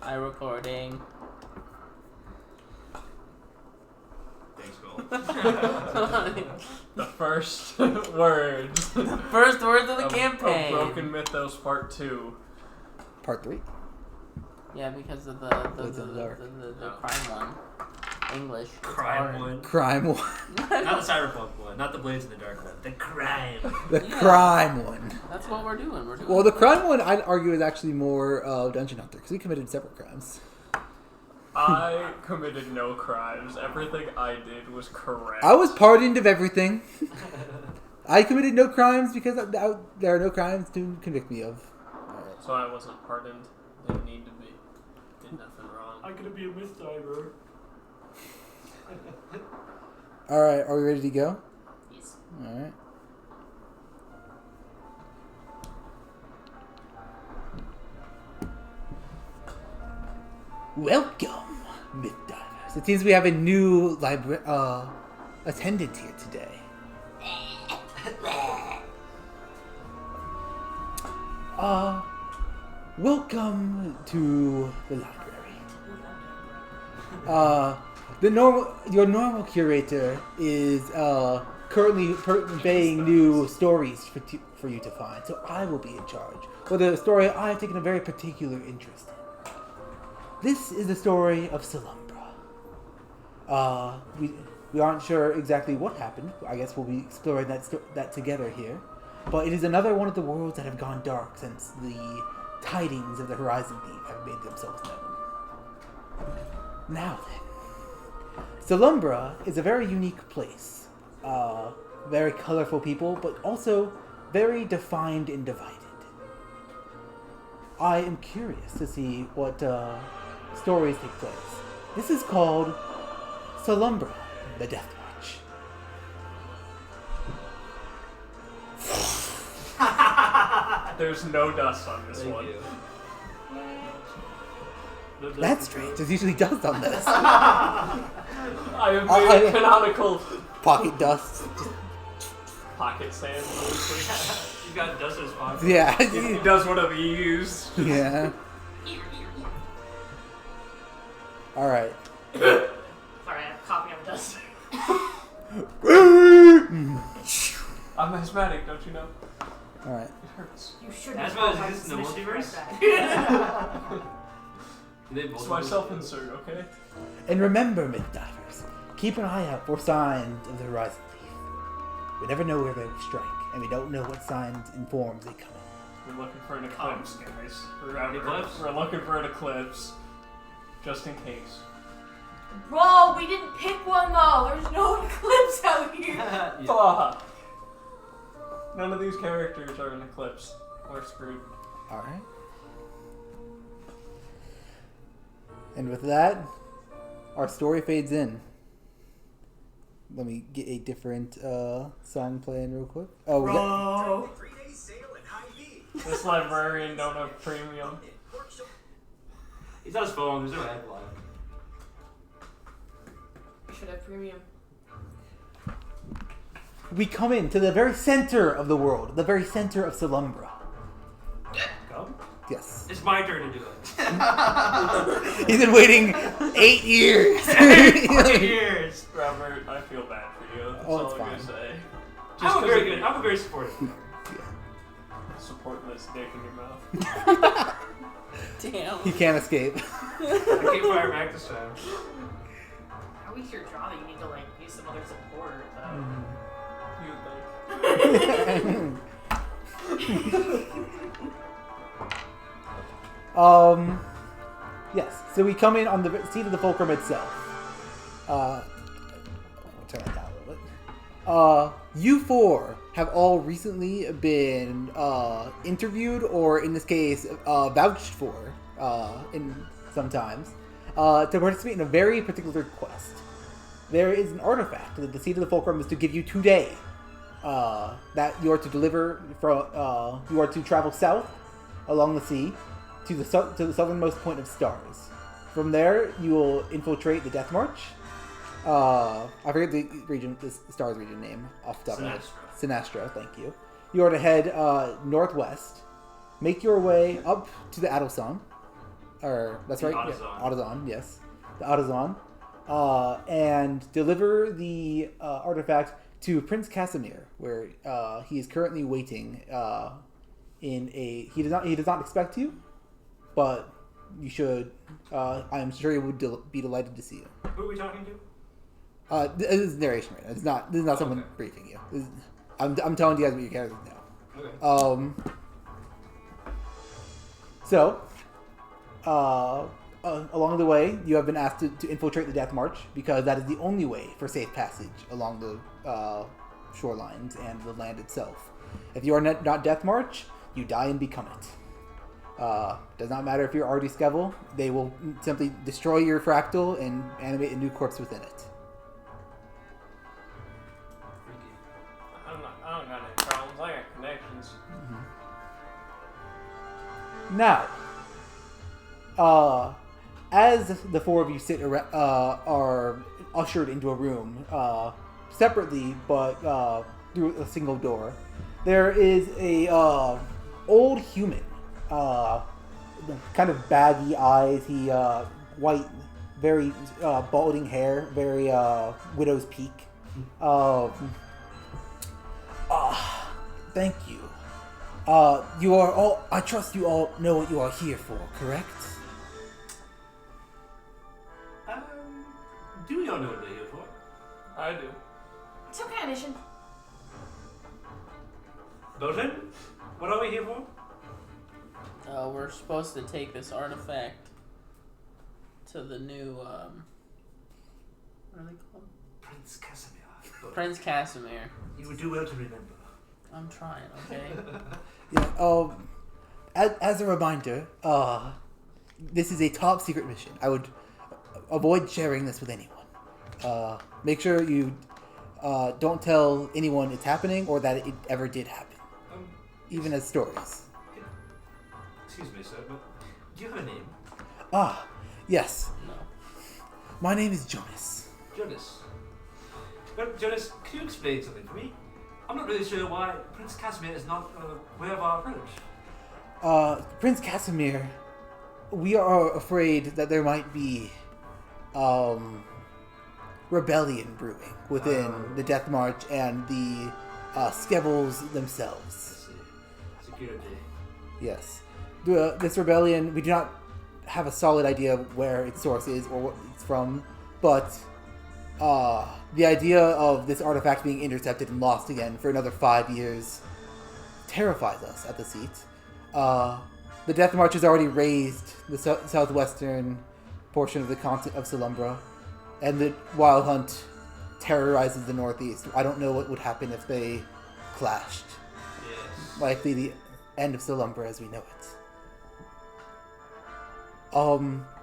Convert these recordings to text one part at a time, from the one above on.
iRecording. Thanks, Will. The first words. First words of the campaign. Of Broken Mythos Part 2. Part 3. Yeah, because of the crime one. English. Crime one. Crime one. Not the cyberpunk one. Not the Blades in the Dark one. The crime. The crime one. That's what we're doing. Well, the crime one, I'd argue, is actually more Dungeon Hunter, because he committed separate crimes. I committed no crimes. Everything I did was correct. I was pardoned of everything. I committed no crimes because there are no crimes to convict me of. Right. So I wasn't pardoned. Didn't need to be. Did nothing wrong. I'm gonna be a myth diver. Alright, are we ready to go? Yes. Alright. Welcome, Myth Divers. It seems we have a new attendant here today. Welcome to the library. Your normal curator is currently conveying new stories for you to find, so I will be in charge. For the story I have taken a very particular interest in. This is the story of Solumbra. We aren't sure exactly what happened. I guess we'll be exploring that together here. But it is another one of the worlds that have gone dark since the tidings of the Horizon Thief have made themselves known. Now then. Solumbra is a very unique place. Very colorful people, but also very defined and divided. I am curious to see what stories take place. This is called Solumbra, the Death Watch. There's no dust on this one. That's strange. There's usually dust on this. I have made canonical pocket dust. Pocket sand. He's got dust in his pocket. Yeah. He does whatever he used. Yeah. Alright. Sorry, I'm coughing up dust. I'm asthmatic, don't you know? Alright. It hurts. You should That's have why it's in the multiverse? It's my self-insert, okay? And remember, Myth Divers, keep an eye out for signs of the Horizon Thief. We never know where they will strike, and we don't know what signs and forms they come in. We're looking for an eclipse, guys. Eclipse? We're looking for an eclipse. Just in case. Bro, we didn't pick one though. There's no eclipse out here. Fuck! None of these characters are an eclipse. We're screwed. Alright. And with that, our story fades in. Let me get a different song playing real quick. Oh, we got... This librarian don't have premium. He's on his phone. There's no ad block. We should have premium. We come into the very center of the world, the very center of Solumbra. Come? Yes. It's my turn to do it. He's been waiting 8 years. 8 years. Robert, I feel bad for you. That's Oh, all it's I'm gonna fine. say. I'm a very supportive. Supporting this dick in your mouth. Damn. He can't escape. I can't fire back this time. How weak your jaw that you need to like use some other support though. You think? Yes. So we come in on the seat of the fulcrum itself. I'll turn that down a little bit. You four have all recently been interviewed, or in this case, vouched for, in sometimes, to participate in a very particular quest. There is an artifact that the seat of the fulcrum is to give you today. That you are to deliver from. You are to travel south along the sea to the southernmost point of Stars. From there, you will infiltrate the Death March. I forget the region, the Stars region name off the top of my head. Sinastra, thank you. You are to head northwest, make your way up to the Adelsong, or that's The right, Artisan. yeah, Artisan, yes, the Artisan, and deliver the artifact to Prince Casimir, where he is currently waiting. He does not expect you, but you should. I am sure he would be delighted to see you. Who are we talking to? This is narration right now. This is not someone Okay. briefing you. I'm telling you guys what your characters know. Okay. So, along the way, you have been asked to infiltrate the Death March because that is the only way for safe passage along the shorelines and the land itself. If you are not Death March, you die and become it. Does not matter if you're already Skevhull, they will simply destroy your fractal and animate a new corpse within it. I don't got any problems. I got connections. Now, as the four of you are ushered into a room, separately but through a single door, there is a old human, kind of baggy eyes. He white, very balding hair, very widow's peak. Thank you. You are all. I trust you all know what you are here for, correct? Do we all know what we're here for? I do. Some kind of mission. Bolton? What are we here for? We're supposed to take this artifact to the new, what are they called? Prince Casimir. Prince Casimir. You would do well to remember. I'm trying, okay? Yeah. As a reminder, this is a top secret mission. I would avoid sharing this with anyone. Make sure you don't tell anyone it's happening or that it ever did happen, even as stories. Excuse me, sir, but do you have a name? Yes. No. My name is Jonas. Jonas. Well, Jonas, can you explain something for me? I'm not really sure why Prince Casimir is not aware of our approach. Prince Casimir, we are afraid that there might be rebellion brewing within the Death March and the Skevhulls themselves. I see. Security. Yes. This rebellion, we do not have a solid idea of where its source is or what it's from, but the idea of this artifact being intercepted and lost again for another 5 years terrifies us at the seat. The Death March has already razed the southwestern portion of the continent of Sulumbra, and the Wild Hunt terrorizes the northeast. I don't know what would happen if they clashed. Yes. Likely the end of Sulumbra as we know it.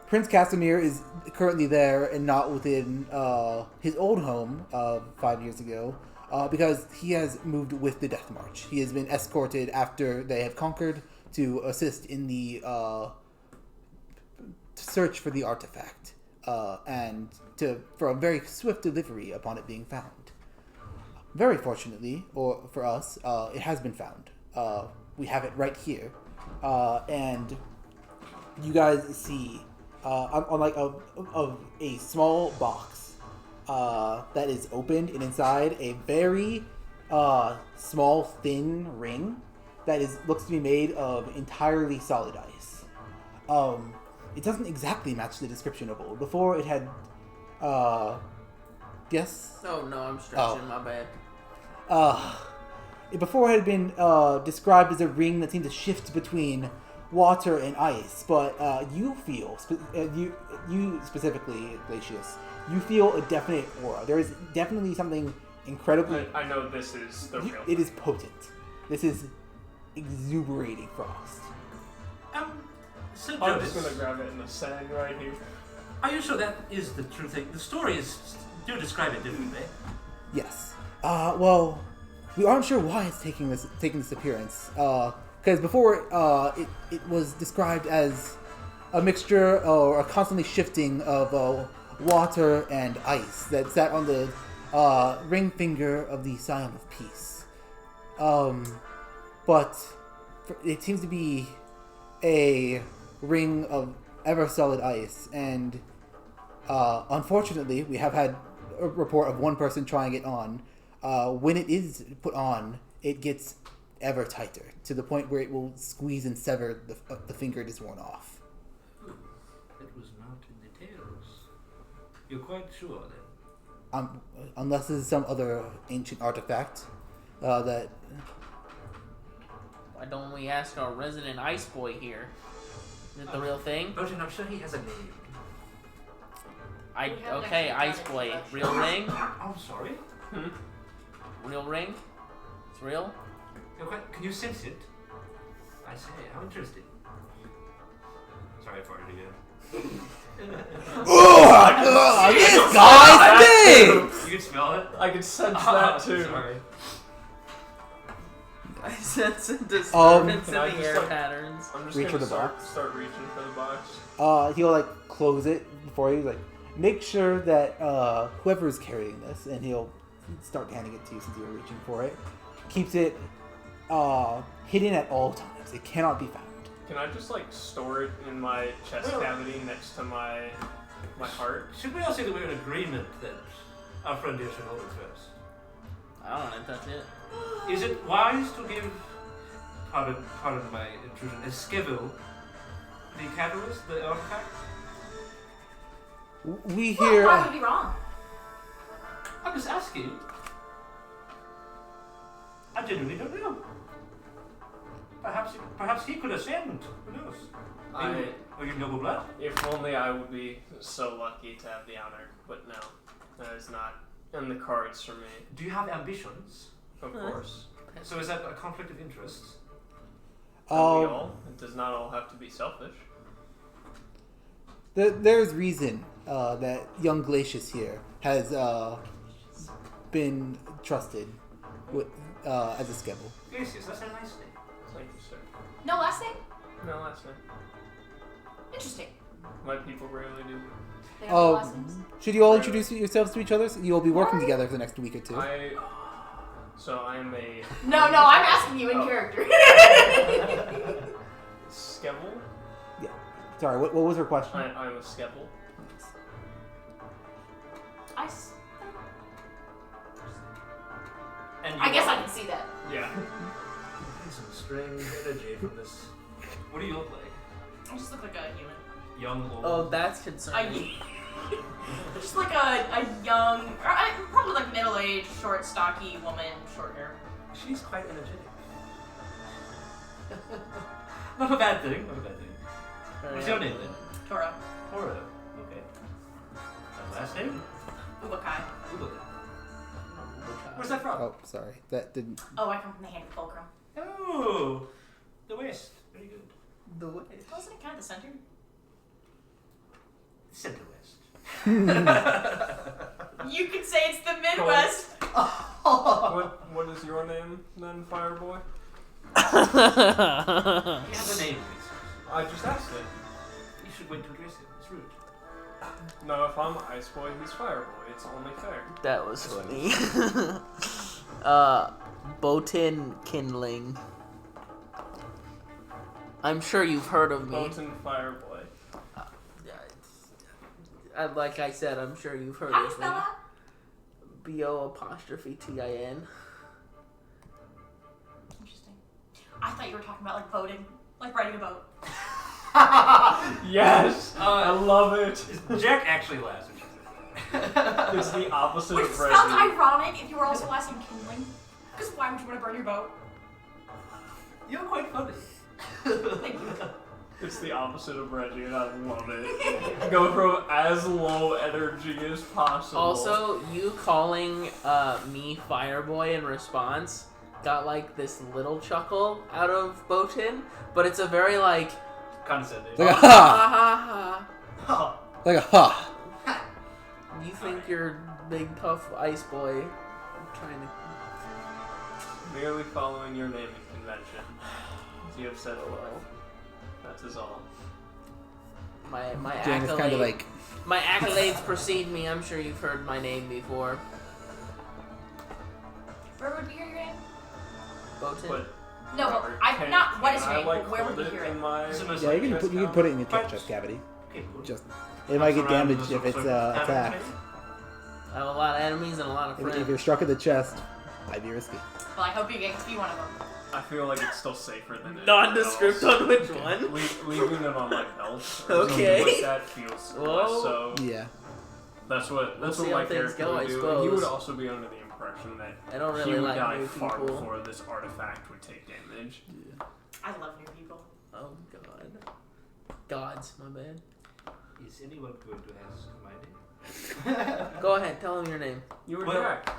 Prince Casimir is currently there and not within his old home 5 years ago because he has moved with the Death March. He has been escorted after they have conquered to assist in the search for the artifact and for a very swift delivery upon it being found. Very fortunately, or for us, it has been found. We have it right here, and you guys see on like a small box that is opened, and inside a very small, thin ring that looks to be made of entirely solid ice. It doesn't exactly match the description of old. Before it had, yes? Oh, no, I'm stretching, my bad. Before it had been described as a ring that seemed to shift between water and ice, but you feel, you specifically, Glacius, you feel a definite aura. There is definitely something incredibly... I know this is the real It is potent. This is exuberating frost. So I'm Jonas, just gonna grab it in the sand right here. are you sure that is the true thing? The stories do describe it differently. Yes. Well, we aren't sure why it's taking this appearance. Because before it was described as a mixture or a constantly shifting of water and ice that sat on the ring finger of the Scion of Peace. But it seems to be a ring of ever solid ice, and unfortunately, we have had a report of one person trying it on. When it is put on, it gets ever tighter to the point where it will squeeze and sever the finger it is worn off. It was not in the tales. You're quite sure then? Unless this is some other ancient artifact that. Why don't we ask our resident ice boy here? Is it the real thing? Bojan, I'm sure he has a name. Okay, ice boy. Real ring? I'm sorry? Real ring? It's real? Can you sense it? I say, how interesting. Sorry, I farted again. This guy's big! You can smell it? I can sense that too. Sorry. I sense a disturbance in Can I the just, air like- patterns. I'm just Reach gonna for the box? start reaching for the box. He'll like close it before you. Like, make sure that whoever is carrying this, and he'll start handing it to you since you were reaching for it. Keeps it hidden at all times. It cannot be found. Can I just like store it in my chest cavity next to my heart? Should we all say that we're in agreement that our friend here should hold it first? I don't want to touch it. Is it wise to give, pardon my intrusion, a Skevhull the catalyst, the artifact? We Well, hear. why would it be wrong? I'm just asking. I genuinely don't know. Perhaps he could ascend. Who knows? Are you noble blood? If only I would be so lucky to have the honor, but no, that is not in the cards for me. Do you have ambitions? Of course. So is that a conflict of interest? Don't we all? It does not all have to be selfish. There's reason that young Glacius here has been trusted with, as a Skevhull. Glacius, that's a nice name. Thank you, sir. No last name? No last name. Interesting. My people rarely do. They have no last names? Should you all introduce yourselves to each other? You'll be working together for the next week or two. So I am a No, I'm asking you in Oh. character. Skevhull. Sorry, what was her question? I'm a Skevhull. I guess I can see that. Yeah. Some strange energy from this. What do you look like? I just look like a human. Young, old? Oh, that's concerning. Just like a young, or probably like middle-aged, short, stocky woman, short hair. She's quite energetic. Not a bad thing. What's your name then? Toro. Toro. Okay. And last name? Ubakai. Where's that from? Oh, sorry, that didn't. Oh, I come from the hand of Fulcrum. Oh, the West. Very good. The way. Wasn't it kind of the center? Center West. You could say it's the Midwest. What is your name then, Fireboy? You have a name, please. I just asked it. You should wait to address him. It's rude. No, if I'm Ice Boy, he's Fireboy. It's only fair. That was funny. Botin Kindling. I'm sure you've heard of me. Botan Fireboy. Like I said, I'm sure you've heard How do you of spell me. that? B-O''T-I-N. Interesting. I thought you were talking about like boating, like riding a boat. Yes! I love it. Jack actually laughs when she says that. It's the opposite Which of spelled Reggie. ironic if you were also last name Kindling. Because why would you want to burn your boat? You're quite funny. Thank you. It's the opposite of Reggie, and I love it. Go from as low energy as possible. Also, you calling me Fireboy in response got like this little chuckle out of Botin, but it's a very like Condescending. Like a ha ha! ha ha. Like a ha! You think you're big tough ice boy trying to. merely following your naming convention. As you have said below. That is all. My Jan is kind of accolade- like. My accolades precede me. I'm sure you've heard my name before. Where would we hear your name? Botin. But No, but Robert, I'm not. What is can your I, name? like, But where would hold we hear in it? my Is it most Yeah, you likely can put it in your chest cavity. Okay, cool. Just it might get Surrounded damaged with if it's some sort of attacked. damage, I have a lot of enemies and a lot of If friends. you're struck in the chest, might be risky. Well, I hope you get to be one of them. I feel like it's still safer than anything Nondescript else. on which one? Leaving it on my belt. Or Okay. something like that feels Whoa. less so. Yeah. That's what see my how things character go, I would do. suppose. He would also be under the impression that I don't he really would like die new far people. before this artifact would take damage. I love new people. Oh god. Gods, my bad. Is anyone going to ask my name? Go ahead, tell him your name. You were Well- Jack,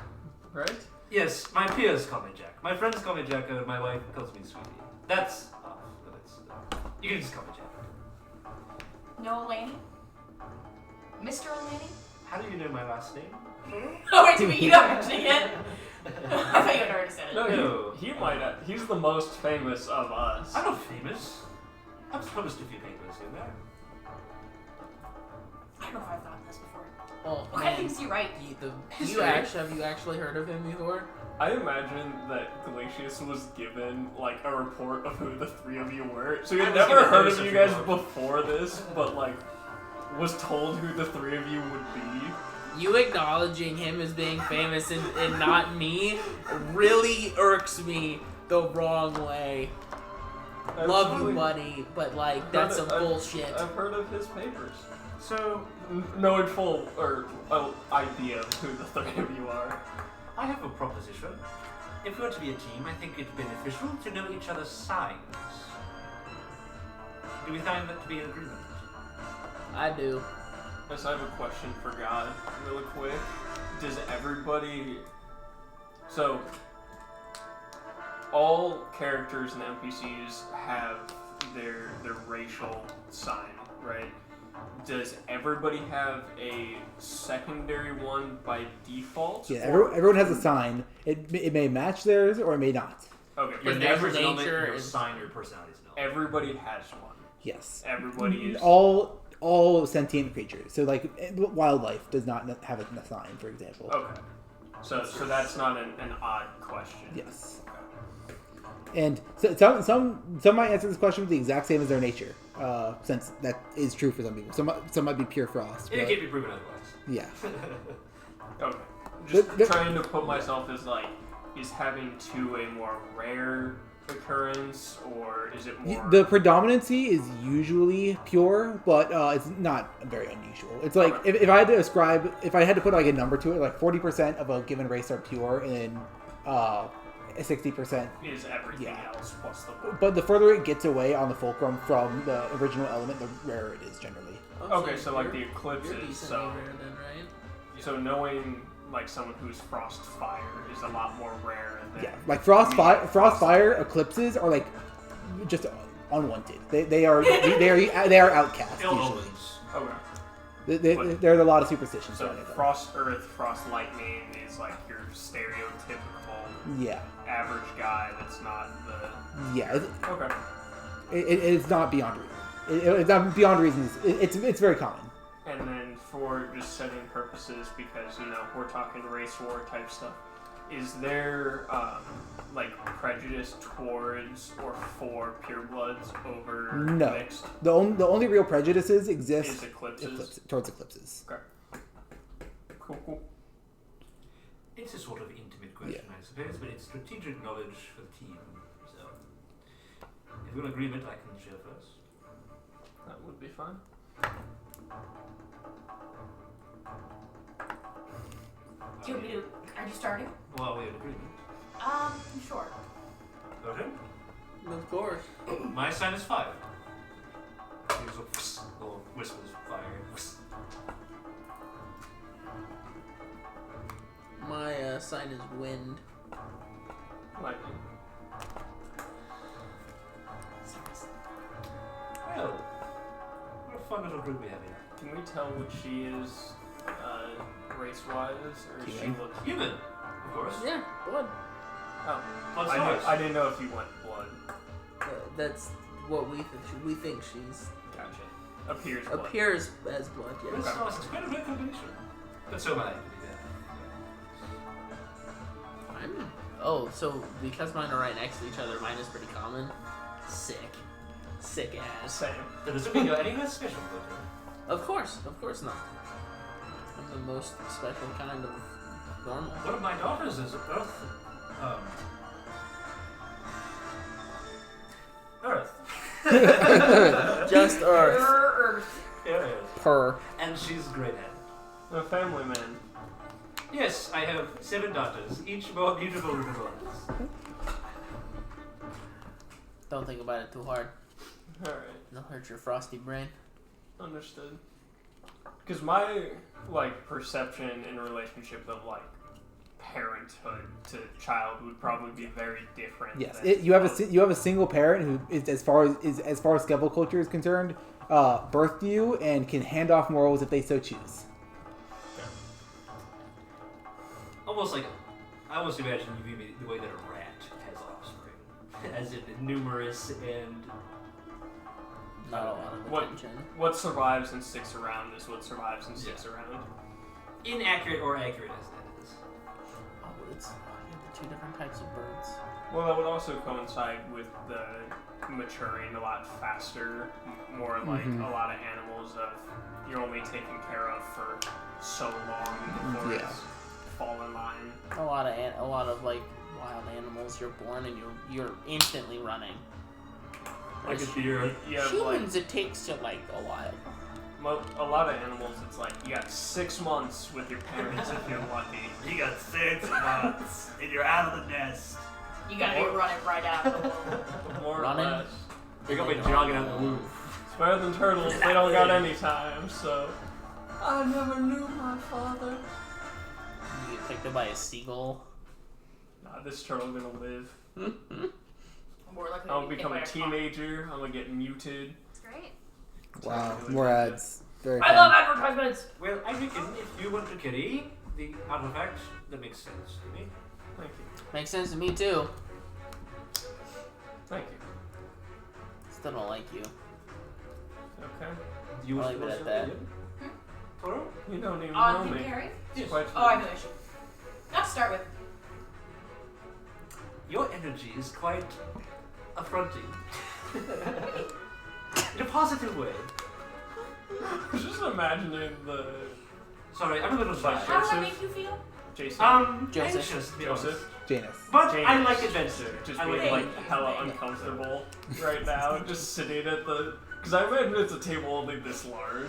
right? Yes, my peers call me Jack. My friends call me Jack, and my wife calls me Sweetie. That's off. But it's, you can just call me Jack. No, Laney? Mr. Laney? How do you know my last name? Oh, wait, did you not mention it yet? I thought you had already said it. No, he might have. He's the most famous of us. I'm not famous. I've published a few papers in there. I don't know if I've thought this before. Oh, What kind of things do you write? have you actually heard of him before? I imagine that Glacius was given like a report of who the three of you were. So I you'd was never given heard notice of of you who guys you were. before this, but like was told who the three of you would be. You acknowledging him as being famous and not me really irks me the wrong way. Love you, Absolutely. buddy, but like that's some bullshit. I've heard of his papers. So, Knowing full or idea of who the three of you are. I have a proposition. If we were to be a team, I think it's beneficial to know each other's signs. Do we find that to be an agreement? I do. Yes, I have a question for God, really quick. Does everybody... So, all characters and NPCs have their racial sign, right? Does everybody have a secondary one by default? Yeah, Or- everyone has a sign. It may match theirs or it may not. Okay, Your Your nature nature is your is- sign, your personality is not. everybody has one. Yes. Everybody is... All sentient creatures. So like wildlife does not have a sign, for example. Okay. So that's not an odd question. Yes. And so, some might answer this question with the exact same as their nature, since that is true for some people. Some might be pure frost. It But, can't be proven otherwise. yeah. Okay. Just The- trying to put myself as like, is having two a more rare occurrence, or is it more... The predominancy is usually pure, but it's not very unusual. It's like Okay. if I had to if I had to put like a number to it, like 40% of a given race are pure, and 60%. is everything Yeah. else plus the one. But the further it gets away on the fulcrum from the original element, the rarer it is generally. Okay, so like the you're eclipses, decently so rare then, right? so knowing like someone who's frost fire is a lot more rare than Yeah, like frost fire eclipses are like just unwanted. They are outcast Ill usually. omens. Okay. There's a lot of superstitions So surrounding them. frost earth, frost lightning is like your stereotypical Yeah, average guy that's not the... yeah. Okay. It's not beyond reason. It's not beyond reason. It's very common. And then for just setting purposes, because, you know, we're talking race war type stuff, is there, like, prejudice towards or for purebloods over No. mixed? The only real prejudices Is exist eclipses? towards eclipses. Okay. Cool. It's a sort of intimate question, I suppose, but it's strategic knowledge for the team. So, if we're in agreement, I can share first. That would be fine. Do you want me to... Are you starting? Well, we're in agreement. Sure. Okay. Of course. My sign is fire. Here's a little whispers of fire. My sign is wind. Lightning. Well, what a fun little group we have here. Can we tell what she is, race-wise, or is she Human. looks... Human, of course. Yeah, blood. Oh. Blood I stars. didn't know if you went blood. That's what we think she's Gotcha. Appears blood. appears as blood. Blood Yes. stars, it's quite a rare combination. But so am I. I'm Oh, so because mine are right next to each other, mine is pretty common. Sick ass. Same. So does it mean you're anything special about it? Of course not. I'm the most special kind of normal. One of my daughters is Earth. Earth. Just Earth. Earth. Yeah. Per. And she's great at it. A family man. Yes, I have 7 daughters, each more beautiful than others. Don't think about it too hard. Alright. It'll hurt your frosty brain. Understood. Because my, like, perception in relationship of, like, parenthood to child would probably be very different. Yes, than, you have a single parent who is as far as Skevhull culture is concerned, birthed you and can hand off morals if they so choose. Almost like, I almost imagine you view me the way that a rat has offspring. As in numerous and... Not a lot of What- attention. What survives and sticks around is what survives and sticks around. inaccurate or accurate as that is. Oh, it's the two different types of birds. Well, that would also coincide with the maturing a lot faster, more like a lot of animals of you're only taken care of for so long before it's fall in line. A lot of like wild animals. You're born and you're instantly running. Like a deer. You have Humans, it takes you like a while. a lot of animals, it's like you got 6 months with your parents if you're lucky. You got 6 months and you're out of the nest. You gotta be running right out of the womb. More Running? or less. You're gonna be jogging out the womb. It's better than turtles. They don't got any time, so. I never knew my father. You get picked up by a seagull. Nah, this turtle gonna live. More likely I'll to be hit become by a car. teenager. I'm gonna get muted. Great. Wow, more ads. Very I fun. love advertisements. Well, I reckon if you want to carry the artifact, that makes sense to me. Thank you. Makes sense to me too. Thank you. Still don't like you. Okay. Do you I'll want leave it to at that. Toro? You don't even On know the me. carry? It's quite Oh, I know I should. Let's start with. Your energy is quite affronting. In a positive way. Just imagining the Sorry, I'm a little shy. How does that Joseph? make you feel? Jason. Joseph. Anxious, to be honest. Joseph. Janus. But I Janus. like adventure. Just I being like like hella uncomfortable right now, just sitting at the. Because I imagine it's a table only this large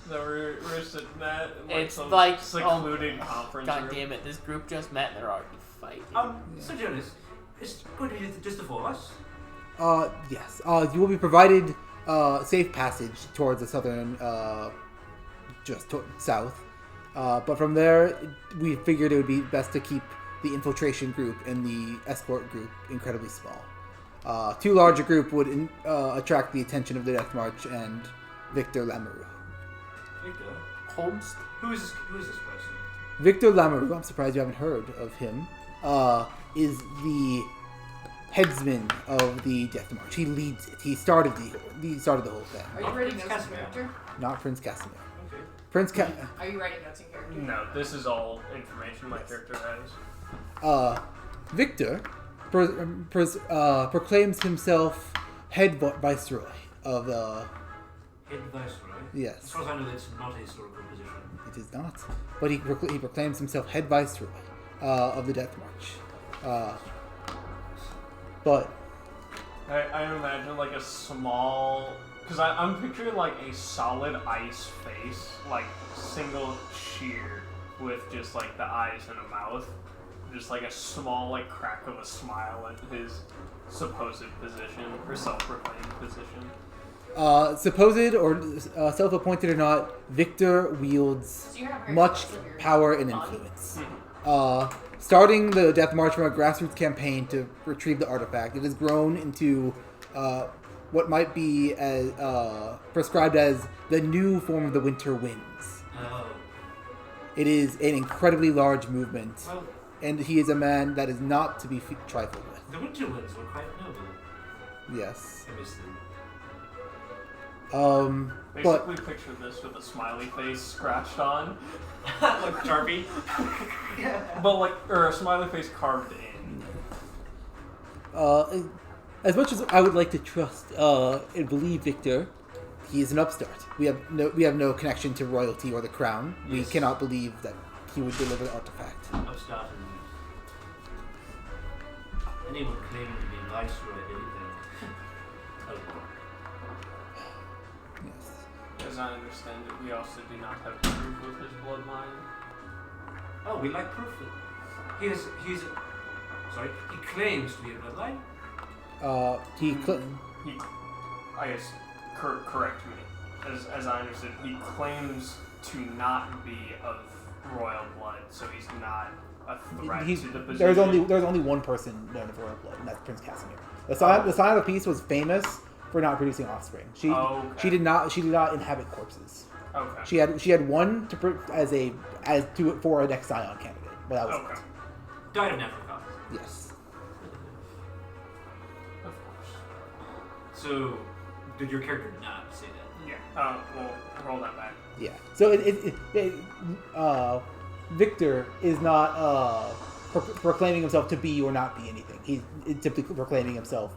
that we're sitting at. In, like, It's some like secluded conference God room. damn it! This group just met and they're already fighting. So Jonas, it's going to be just the four of us. Yes. You will be provided safe passage towards the southern, south. But from there, we figured it would be best to keep the infiltration group and the escort group incredibly small. Too large a group would attract the attention of the Death March and Victor Lamoureux. Victor. Holmes. Who is this person? Victor Lamoureux, I'm surprised you haven't heard of him, is the headsman of the Death March. He leads it. He started the whole thing. Are you writing notes in character? Not Prince Casimir. Okay. Prince Are you writing notes in character? No, this is all information my character has. Victor proclaims himself head viceroy of the. Head viceroy. Yes, As far as I know, that's not a historical position. it is not. But he proclaims himself head viceroy of the Death March. But I imagine like a small. Because I'm picturing like a solid ice face, like single sheer with just like the eyes and a mouth. Just like a small like crack of a smile at his supposed position or self-proclaimed position. supposed or self-appointed or not, Victor wields So you're not very much close with your power and body? influence. Starting the Death March from a grassroots campaign to retrieve the artifact, it has grown into what might be as, prescribed as the new form of the Winter Winds. Oh. It is an incredibly large movement, Well, and he is a man that is not to be trifled with. the winter winds were quite noble. Yes. I miss them. But Basically, picture this with a smiley face scratched on, Like Sharpie. but like or a smiley face carved in. As much as I would like to trust and believe Victor, he is an upstart. We have no connection to royalty or the crown. Yes. We cannot believe that he would deliver the artifact. Upstart and anyone claiming to be viceroy of anything. Yes. As I understand it, we also do not have proof of his bloodline. Oh, we like proof. He's sorry. He claims to be a bloodline. I guess, correct me. As I understood, he claims to not be of royal blood, so he's not a threat to the position. There's only one person known of royal blood, and that's Prince Casimir. The Sign of the Peace was famous for not producing offspring. She did not inhabit corpses. Okay. She had one for a next Scion candidate, but that was Okay. Died of natural causes. yes. Of course. So, did your character not say that? Yeah. We'll roll that back. Yeah. So Victor is not proclaiming himself to be or not be anything. He's simply proclaiming himself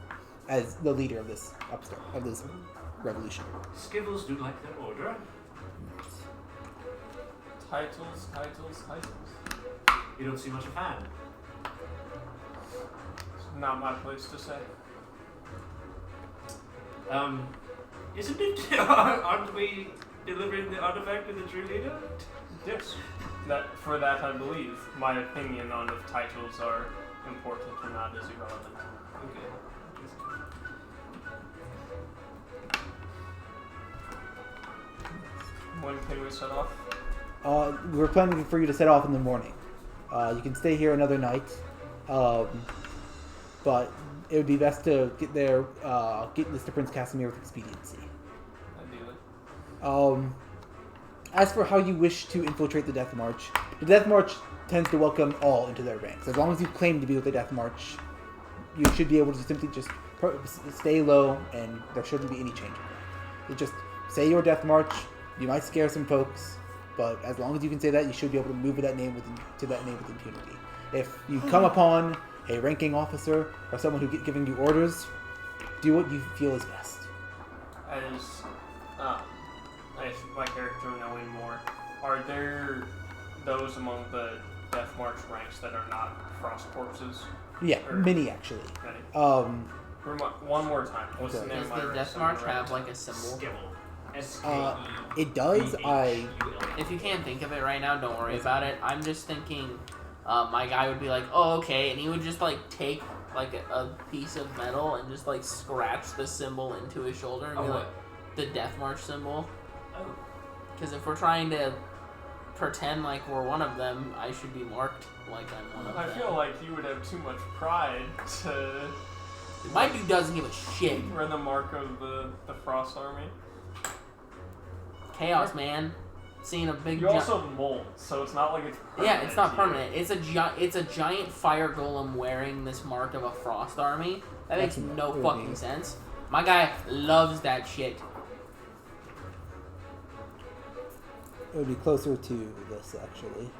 as the leader of this revolution. Skevhulls do like their order. Titles. You don't seem much a fan. It's not my place to say. Isn't it? Aren't we delivering the artifact to the true leader? Yes. For that, I believe. My opinion on if titles are important or not is irrelevant. Okay. When can we set off? We're planning for you to set off in the morning. You can stay here another night, but it would be best to get this to Prince Casimir with expediency. Ideally. As for how you wish to infiltrate the Death March tends to welcome all into their ranks. As long as you claim to be with the Death March, you should be able to simply just stay low, and there shouldn't be any change in that. You just say your Death March. You might scare some folks, but as long as you can say that, you should be able to move with that name with impunity. If you come upon a ranking officer or someone who's giving you orders, do what you feel is best. As my character knowing more, are there those among the Death March ranks that are not frost corpses? Yeah, many actually. Many. One more time. What's the name Does of my the race? Death March have like a symbol? Skevhull. S-K-E. It does. If you can't think of it right now, don't worry about it. I'm just thinking my guy would be like, oh, okay, and he would just like take like a piece of metal and just like scratch the symbol into his shoulder and be like, the Death March symbol. Oh. Because if we're trying to pretend like we're one of them, I should be marked like I'm one of them. I feel like you would have too much pride to... My dude doesn't give a shit. We're the mark of the Frost Army. Chaos, man. Seeing a big... You also molt, so it's not like it's permanent. Yeah, it's not permanent. It's a giant fire golem wearing this mark of a Frost Army. That makes no fucking sense. My guy loves that shit. It would be closer to this, actually.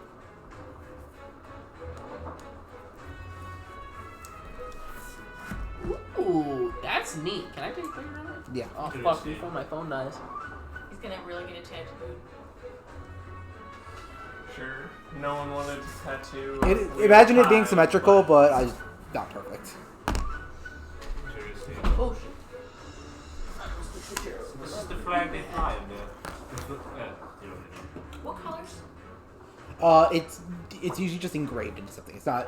Ooh, that's neat. Can I take a picture of it? Yeah. Oh, fuck, before my phone dies. He's gonna really get a tattoo. Sure. No one wanted to tattoo. Imagine it being symmetrical, but not perfect. Oh, shit. This is the flag they fly in there. What colors? It's usually just engraved into something. It's not.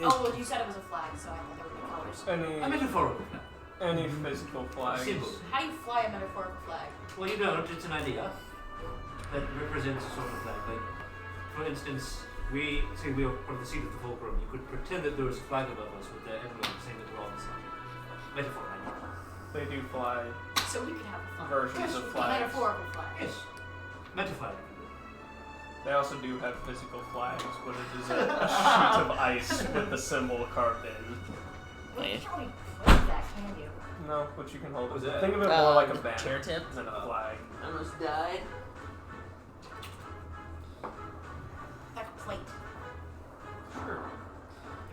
Oh, well, you said it was a flag, so I thought there were colors. A metaphorical flag. Any physical flags. Symbol. How do you fly a metaphorical flag? Well, you don't. It's an idea that represents a sort of flag. Like, for instance, we say we are from the seat of the fulcrum. You could pretend that there was a flag above us with the emblem saying that we're all the same. Metaphor, I know. They do fly So we could have a flag. versions of flags. Metaphorical flag. Yes. Metaphor. They also do have physical flags, but it is a sheet of ice with the symbol carved in. Well, you can't really play that, can you? No, but you can hold What's it. that? Think of it more like a banner chair tip? than a flag. I almost died. Like a plate. Sure.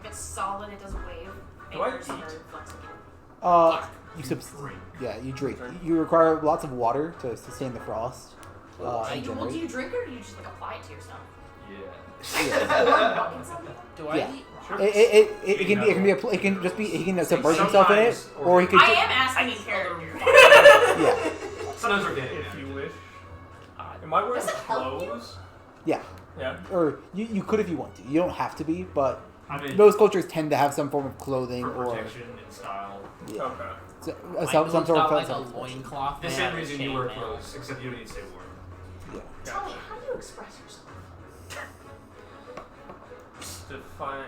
If it's solid, it doesn't wave. Do I fingers eat? are flexible. You you drink. You require lots of water to sustain the frost. And Well, do generate. you drink it or do you just like apply it to yourself? Yeah. Yeah. Fucking something? Do I Yeah. eat? It can just be he can submerge himself in it, Sometimes, or he could. I am asking in character. Yeah. Sometimes we're gay. If you wish. Am I wearing Does it help you? clothes? Yeah. Yeah. Or you could if you want to. You don't have to be, but I mean, most cultures tend to have some form of clothing for or protection and style. yeah, Okay. so, My some dude's sort got of like a self-expression. loincloth. The made same out of reason you wear chainmail. clothes, except you don't need to say word. Yeah. Tell me, how do you express yourself? Define.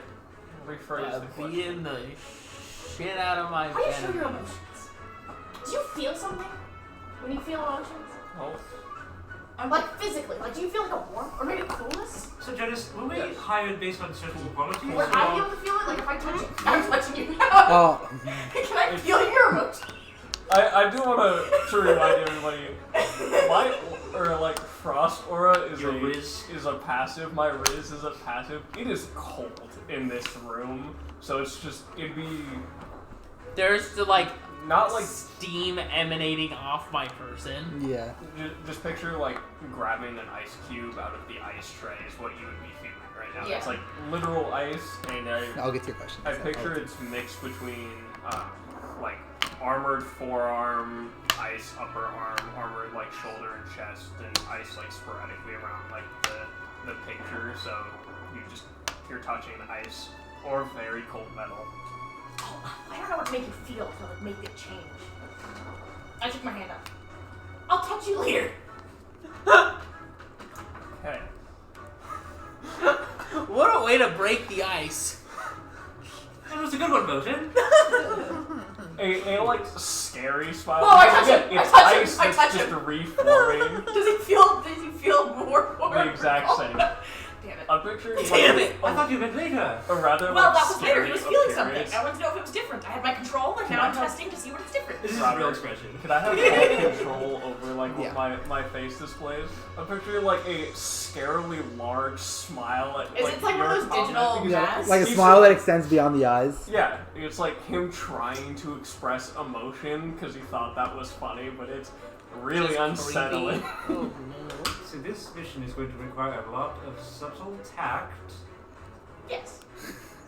Rephrase the question. Beating the shit out of my How do you show your enemy. emotions? Do you feel something when you feel emotions? Oh. Like physically, like do you feel like a warmth or maybe coolness? So, Janice, were we Yes. hired based on certain qualities? Would I be able to feel it? Like if I touch you, I'm touching you now. Oh, Can I feel your emotions? I do want to remind everybody, Frost Aura is Your Riz. is a passive. My Riz is a passive. It is cold in this room, so it'd be There's the like not like steam emanating off my person. yeah. just picture like grabbing an ice cube out of the ice tray is what you would be feeling right now. Yeah. It's like literal ice, and I'll get to your question. I picture it's mixed between like armored forearm, ice upper arm, armored like shoulder and chest, and ice like sporadically around like the picture. So you're touching ice or very cold metal. Oh, I don't know what to make you feel to like make it change. I took my hand up. I'll touch you later. Okay. What a way to break the ice. That was a good one, Motion. A like scary smile. Whoa, I touch him! I It's touch him! ice I that's touch just him! reforming. Does he feel more The exact same. Damn it. I'm picturing Damn like, it! I thought you meant later. a rather Well, like that was later. scary He was feeling something. appearance. I wanted to know if it was different. I had my control, and now I'm testing to see what it's different. This is Robert, real expression. Can I have full control over like what Yeah. my face displays? I'm picturing like a scarily large smile at Is like it like one of your those digital comment. masks? Like a He's smile like- that extends beyond the eyes. Yeah, it's like him trying to express emotion because he thought that was funny, but it's really Just unsettling. creepy. Oh no. So this mission is going to require a lot of subtle tact Yes.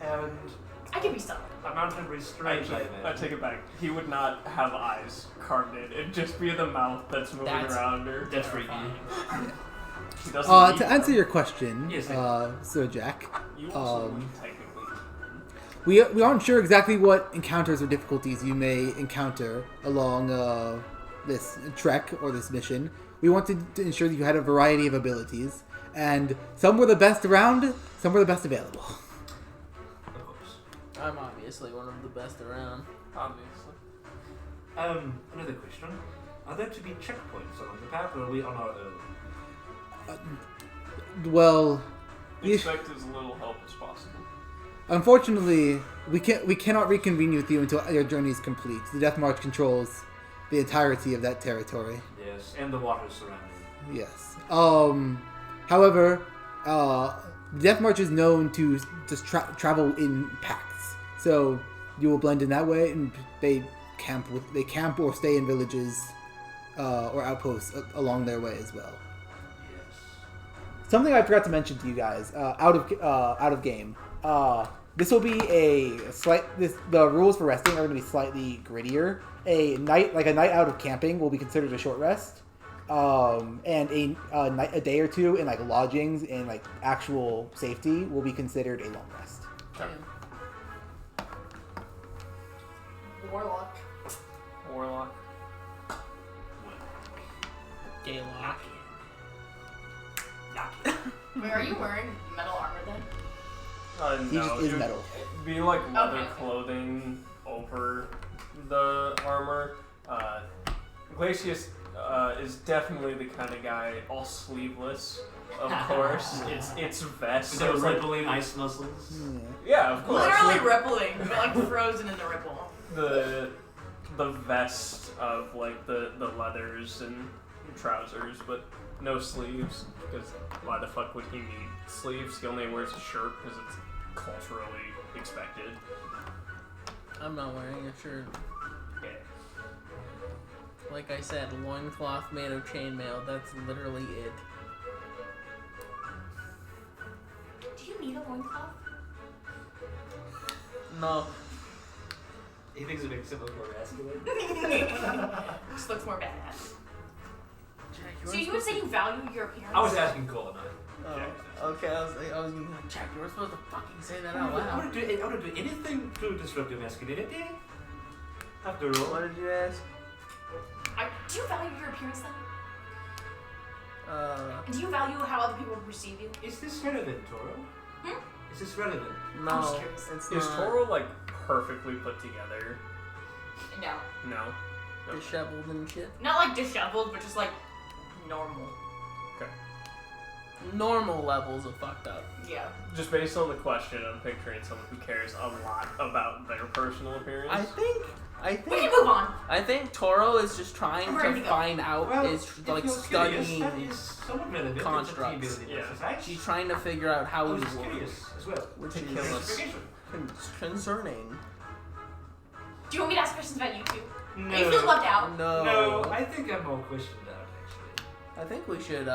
and I can be subtle. amount of restraint. I take it back. He would not have eyes carved in. It'd just be the mouth that's moving That's- around her. That's freaky. He doesn't need To answer them. your question, Yes, Sir Jack, You also um, need technically. we aren't sure exactly what encounters or difficulties you may encounter along this trek or this mission. We wanted to ensure that you had a variety of abilities, and some were the best around, some were the best available. Of course. I'm obviously one of the best around. Obviously. Another question. Are there to be checkpoints along the path, or are we on our own? Well, Expect as little help as possible. unfortunately, we cannot reconvene with you until your journey is complete. The Death March controls the entirety of that territory. Yes, and the water surrounding. Yes. However, the Death March is known to just travel in packs, so you will blend in that way, and they camp or stay in villages or outposts along their way as well. Yes. Something I forgot to mention to you guys out of game. This will be the rules for resting are going to be slightly grittier. A night out of camping will be considered a short rest, and a day or two in like lodgings in like actual safety will be considered a long rest. Warlock. Warlock. Gaylock. Wait, are you wearing metal armor then? He No, just is it would metal. be like leather Okay. clothing over the armor. Glacius is definitely the kind of guy, all sleeveless, of course. It's vest. With So those it's like, rippling ice muscles. yeah, of course. Literally like rippling, but like frozen in the ripple. the vest of like the leathers and trousers, but no sleeves. Because why the fuck would he need sleeves? He only wears a shirt because it's culturally expected. I'm not wearing a shirt. Okay. Like I said, loincloth made of chainmail. That's literally it. Do you need a loincloth? No. He thinks it makes him look more masculine. Just looks more badass. Jack, So you would say you value your appearance? I was asking Cole, not Jack. Okay, I was gonna be like, Jack, you were supposed to fucking say that I out want loud. to do anything to disrupt your masculinity. After all. What did you ask? Do you value your appearance then? Uh, And do you value how other people perceive you? Is this relevant, Toro? Hmm? Is this relevant? no, I'm just curious. it's Is not Toro like perfectly put together? No. No. disheveled and shit. Not like disheveled, but just like normal. Normal levels of fucked up. Yeah. Just based on the question, I'm picturing someone who cares a lot about their personal appearance. I think We can move on. I think Toro is just trying I'm ready to to go. find out Well, is if like you're curious, that studying. is somewhat relevant. constructs. It's a team building Yeah. exercise. She's trying to figure out I how was he just works, curious as well. which To is kill us. Investigation. concerning. Do you want me to ask questions about you too? No. Are you feeling left out? No, I think I'm all questioned out, actually. I think we should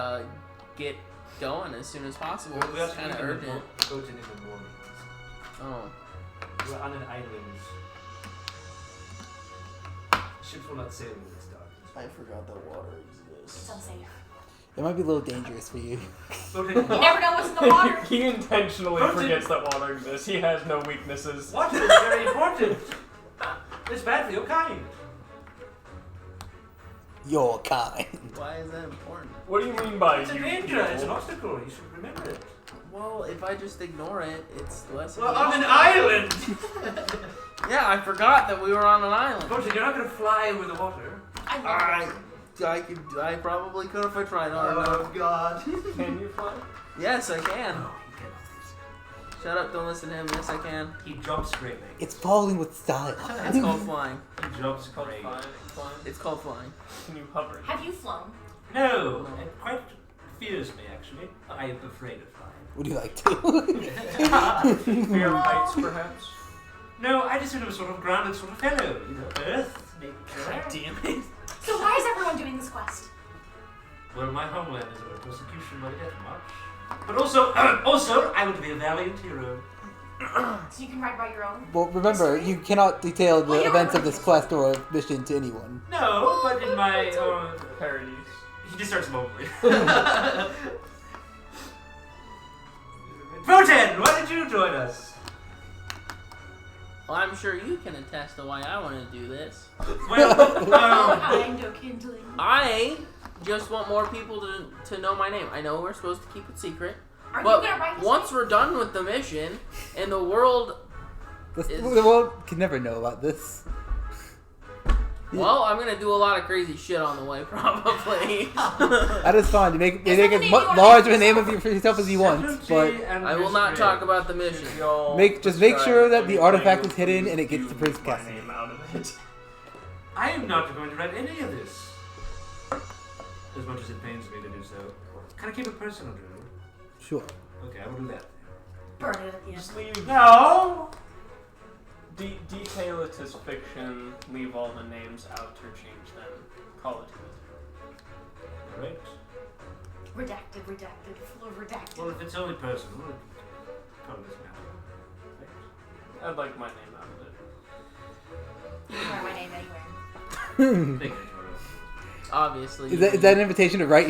get going as soon as possible. We It's also kind of need to urgent. go to the morning. Oh, We're on an island. Ships will not sail in this darkness. I forgot that water It's exists. unsafe. It might be a little dangerous for you. You never know what's in the water. He intentionally Protein. forgets that water exists. He has no weaknesses. Water is very important. It's bad for your kind. Your kind. Why is that important? What do you mean by It's a you? danger. It's an obstacle. You should remember it. Well, if I just ignore it, it's less. of Well, a- on an island. Yeah, I forgot that we were on an island. Protein, you're not going to fly over the water. I love I probably could if I tried hard enough. God. Can you fly? Yes, I can. No, you Shut up! Don't listen to him. Yes, I can. cannot. He jumps greatly. It's falling with style. It's called flying. He jumps It's called greatly. flying. It's called flying. Can you hover? Have you flown? No, it quite fears me, actually. I am afraid of flying. Would you like to? Fear of heights, perhaps? No, I just sort of a sort of grounded sort of fellow. You know, Earth, nature. Damn it! So why is everyone doing this quest? Well, my homeland is under persecution by the Death March. But also, I would be a valiant hero. So you can ride by your own? Well, remember, you cannot detail Well, the you're events of right. this quest or mission to anyone. No, but in my Parodies. he just starts mumbling. Protein, why did you join us? Well, I'm sure you can attest to why I want to do this. Well, Kind of kindling. I just want more people to know my name. I know we're supposed to keep it secret, Are but you gonna write this once name? we're done with the mission and the world, The world can never know about this. well, I'm gonna do a lot of crazy shit on the way, probably. That is fine. You make Is that as the name you wanna large of make a name yourself? of for yourself as you want, but I will not talk about the mission. just make sure that the artifact is hidden and it gets to Prince my Casimir. name out of it. I am not going to write any of this. As much as it pains me to do so. Can I keep it personal, Drew? Sure. Okay, I will do that. Burn it at the end. Just leave. No! Detail it as fiction. Leave all the names out or change them. Call it Alright. Redacted, full of redacted. Well, if it's only personal, it probably doesn't matter. Right? I'd like my name out of it. You can write my name anywhere. Thank you, Toro. Obviously. Is that an invitation to write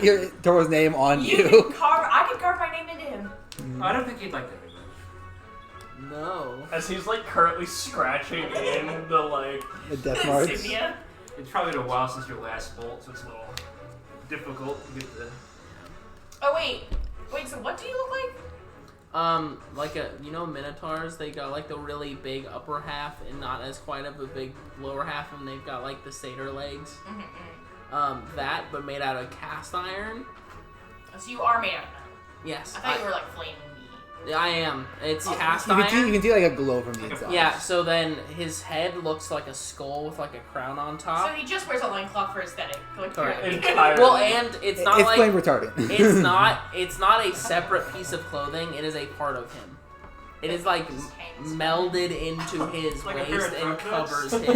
your Toro's name on You you? can carve. I could carve my name into him. I don't think he'd like that very much. No. As he's like currently scratching in the like. The death marks. Insignia. It's probably been a while since your last bolt, so it's a little difficult to get the... Oh wait. Wait. So what do you look like? Like minotaurs, they got like the really big upper half and not as quite of a big lower half, and they've got like the satyr legs. That, but made out of cast iron. So you are made out of metal. Yes, I thought you were like flaming meat. I am. It's cast You iron. can see like a glow from the inside. Yeah, so then his head looks like a skull with like a crown on So top. he just wears a loincloth for aesthetic. Like, Correct. apparently. Entirely. Well, and it's not flame like retardant. it's not a separate piece of clothing. It is a part of him. It is like Just hangs. melded into his Like a waist pair and of truck covers nuts? his.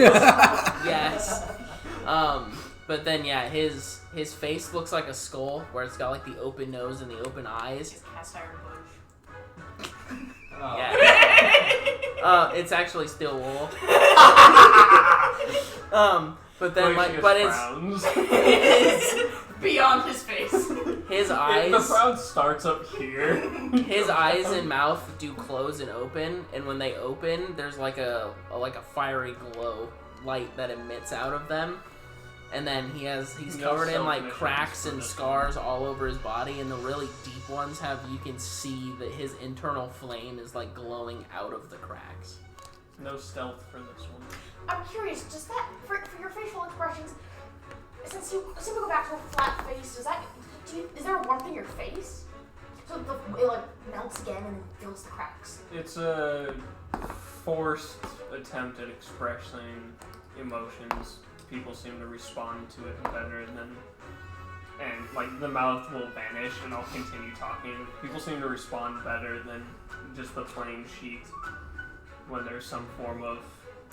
Yes. But then yeah, his face looks like a skull, where it's got like the open nose and the open eyes. His cast iron bush. Oh. Yeah. It's actually still wool. But then like, but it's Beyond his face. his The eyes. frown starts up here. His eyes and mouth do close and open, and when they open, there's like a fiery glow light that emits out of them. And then he's No covered in like self-missions cracks for and this scars all over his body, and the really deep ones you can see that his internal flame is like glowing out of the cracks. No stealth for this one. I'm curious, does that, for your facial expressions, since you go back to a flat face, is there a warmth in your face? So it like melts again and then fills the cracks. It's a forced attempt at expressing emotions. People seem to respond to it better than, and like the mouth will vanish and I'll continue talking. People seem to respond better than just the plain sheet when there's some form of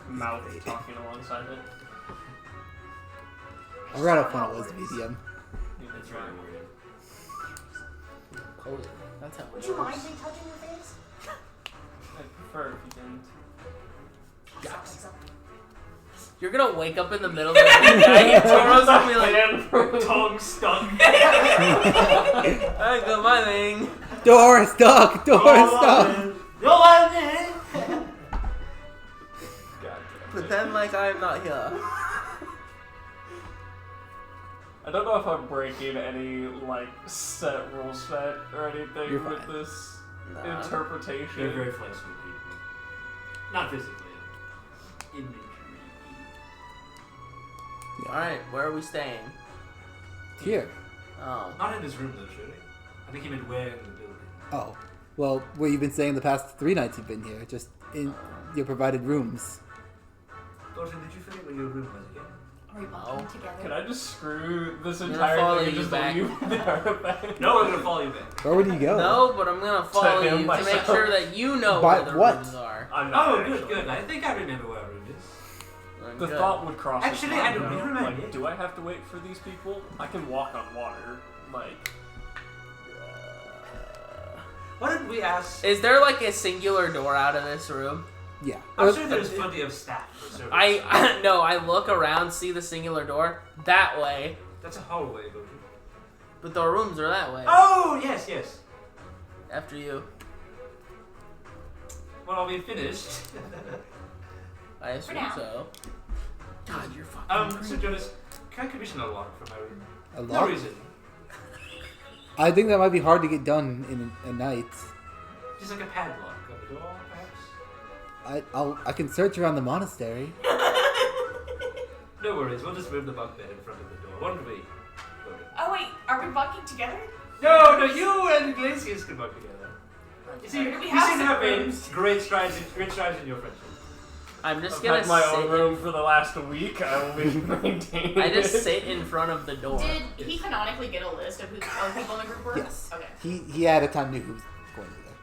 mouth talking alongside it. I forgot how fun it was to be DM. That's really weird. Cool. That's how it Would you mind works. me touching your face? I prefer if you didn't. Yes. You're gonna wake up in the middle of the night. Toro's gonna be like, tongue stuck. I got my thing. Door stuck! Door stuck! Pretend like I'm not here. I don't know if I'm breaking any like set rule set or anything You're with fine. this Nah. interpretation. They're very flexible people. Not physically. Imagery. Alright, where are we staying? Here. Oh. Not in this room though, surely. I think he meant where in the building. Oh. Well, what you've been saying the past 3 nights you've been here, just in your provided rooms. Dalton, did you forget where your room was again? Are we bunking together? Can I just screw this I'm gonna entire follow thing and you just back. leave the artifact? No, we're gonna follow you back. Where would you go? No, but I'm gonna follow him you to make myself. sure that you know By where the what? rooms are. I'm not Oh, actually. good, good. I think I remember where our room is. I'm The good. thought would cross his Actually, mind, I don't though. even remember. Like, do I have to wait for these people? I can walk on water. Like, What did we ask? Is there like a singular door out of this room? Yeah. I'm sure there's plenty of staff for service. No, I look around, see the singular door that way, That's a hallway, don't you? but the rooms are that way. Oh, yes, yes. After you, Well, I'll be finished. I assume now. so. God, you're fucking. So Jonas, can I commission a lock for my room? A No lock? reason. I think that might be hard to get done in a night. Just like a padlock on the door, perhaps? I can search around the monastery. No worries, we'll just move the bunk bed in front of the door. Won't we? Oh wait, are we bunking together? No, you and Glacius can bunk together. You see, We you have seem to have made rooms. great strides in your friendship. I'm just I've gonna had my sit. own room for the last week. I will be maintaining I just it. sit in front of the door. Did he canonically get a list of who the other people in the group were? Yes. Okay. He at a time knew who was going to be there.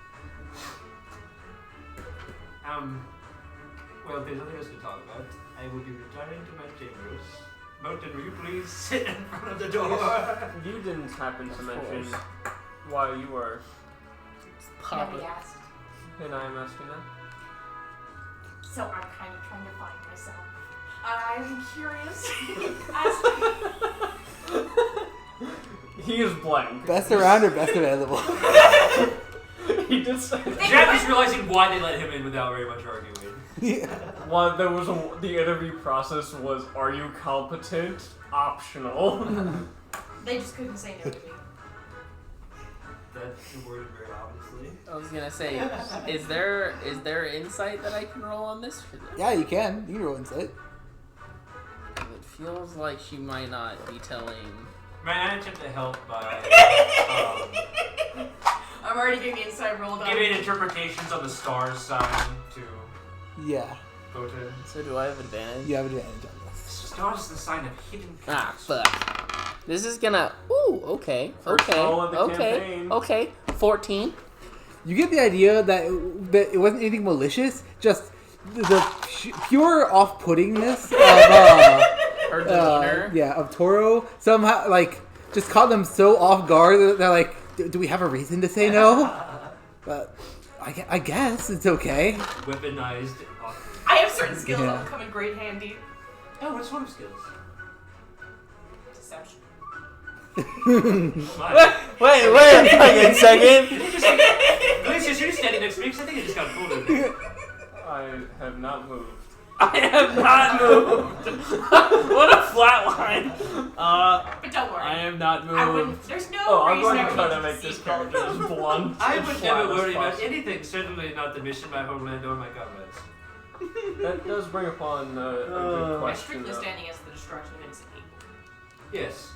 Well, there's nothing else to talk about. I will be retiring to my chambers. Mountain, will you please sit in front of the door? You didn't happen to Of mention course. why you were, Pop Nobody it. asked. and I'm asking that. So I'm kind of trying to find myself. I'm curious. He is blank. Best around or best available? He did say Jack is realizing why they let him in without very much arguing. Yeah. Well, the interview process was, are you competent? Optional. They just couldn't say no to me. That's worded very obviously. I was gonna say, is there insight that I can roll on this? Yeah, you can. You can roll insight. It feels like she might not be telling. May I attempt to help by I'm already giving the inside roll down. giving interpretations on the stars sign to Yeah. Goten? So do I have advantage? You have advantage on this. Stars is the sign of hidden Ah, powers. fuck. This is gonna. Ooh, okay. First roll of the Okay. campaign. Okay. 14. you get the idea that it wasn't anything malicious, just the pure off-puttingness of Her demeanor. of Toro somehow just caught them so off guard that they're like, do we have a reason to say no? But I guess it's okay. Weaponized. I have certain skills Yeah. that will come in great handy. Oh, what sort of skills? Deception. Wait a second. Glacius, you're standing next to me because I think I just got pulled in there. I have not moved. I have not moved. What a flat line. But don't worry. I have not I moved. wouldn't. There's no Oh, I'm reason going I to try would to make this see character as blunt. I and would flat never as worry about possible. anything, certainly not the mission, my homeland, or my comrades. That does bring upon a good I'm question. strictly though. standing as the destruction of innocent people. Yes,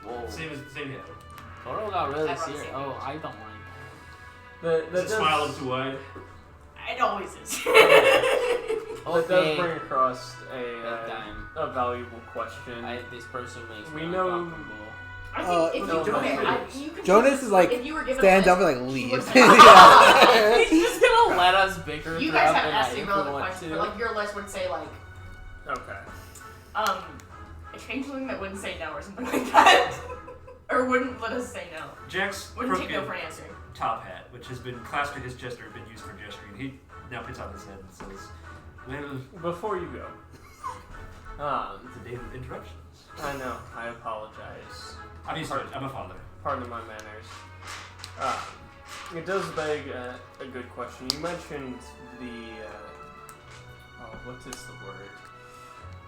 Whoa. same here. Toro got really I'd rather serious. see Oh, it. I don't like That Does it smile up too wide? It always is. it. That does bring across That time. a valuable question. This person makes We me know- uncomfortable. I think if no, you no, okay, no. you can Jonas is like, if you were given stands a up and list, like she leaves. would say, Yeah. He's just gonna let us bicker You guys throughout haven't the asked night me if we relevant want questions, to. but like your list would say like, Okay. a changeling that wouldn't say no or something like that, or wouldn't let us say no. Jack's Wouldn't take no crooked for an answer. top hat, which has been clasped to his chest or been used for gesturing, he now puts on his head and says, well, Before you go, it's a day of interruptions. I know. I apologize. I'm used to it. I'm a father. Pardon my manners. It does beg a good question. You mentioned the what is the word?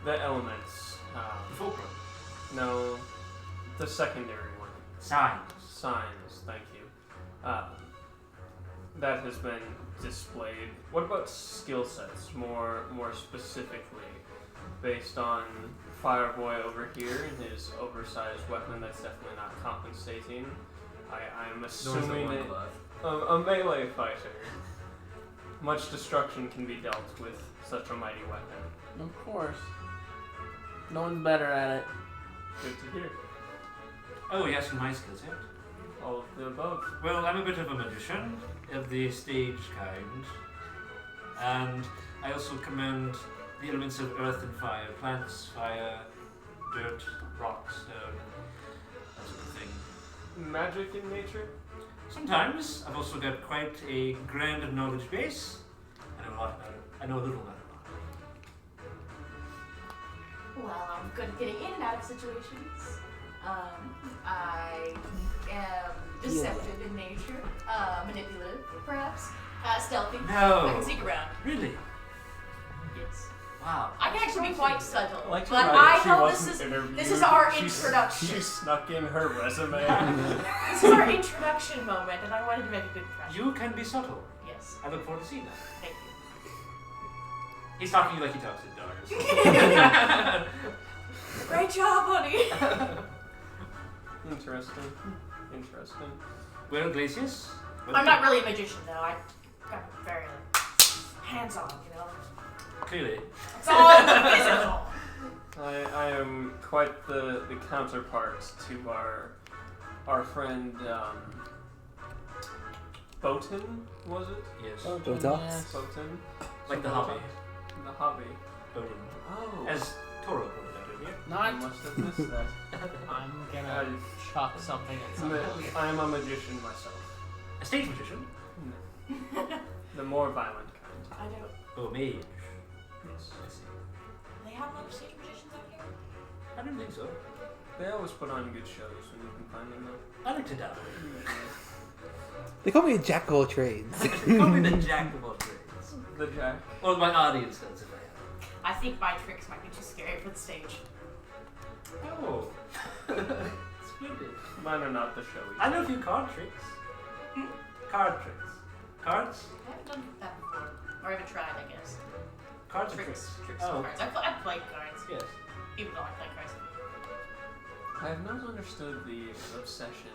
The elements. The fulcrum. No, the secondary one. Signs. Signs. Thank you. That has been displayed. What about skill sets? More specifically, based on Fireboy over here and his oversized weapon. That's definitely not compensating. I'm assuming a melee fighter. Much destruction can be dealt with such a mighty weapon. Of course. No one's better at it. Good to hear. Oh, yes, my skill set. All of the above. Well, I'm a bit of a magician of the stage kind, and I also command the elements of earth and fire, plants, fire, dirt, rock, stone, that sort of thing. Magic in nature? Sometimes I've also got quite a grand knowledge base. I know a lot about it. I know a little about it. Well, I'm good at getting in and out of situations. I am deceptive in nature, manipulative, perhaps, stealthy. No. I can sneak around. Really? Yes. Wow. I can actually be quite subtle. Like but I know this is our introduction. She snuck in her resume. This is our introduction moment, and I wanted to make a good impression. You can be subtle. Yes. I look forward to seeing that. Thank He's talking to you like he talks to you. dogs. Great job, honey. Interesting. Interesting. Well, Glacius? I'm not really a magician, though. I'm very hands-on, you know. Clearly. It's all physical. I am quite the counterpart to our friend Botan, was it? Yes. Botox? Botan? Like the Something hobby. about The hobby. Odin. Oh. As Toro pointed out earlier. I Not. must have missed that. I'm gonna chuck something at somebody. I am a magician myself. A stage magician? The more violent kind. I don't. Oh, mage. Yes. I see. They have a lot of stage magicians out here? I don't think so. They always put on good shows when you can find them though. I like to dabble. They call me a jack of all trades. Call me the jack of all trades. The Jack. Well, my audience does if I I think my tricks might be too scary for the stage. have. Oh. Splendid. Mine are not the showy. I know a few card tricks. Card tricks. Cards? I haven't done that before. Or even tried, I guess. Cards or Tricks. tricks? Tricks Oh. and cards. I've played cards. Yes. People don't like playing cards. I have not understood the obsession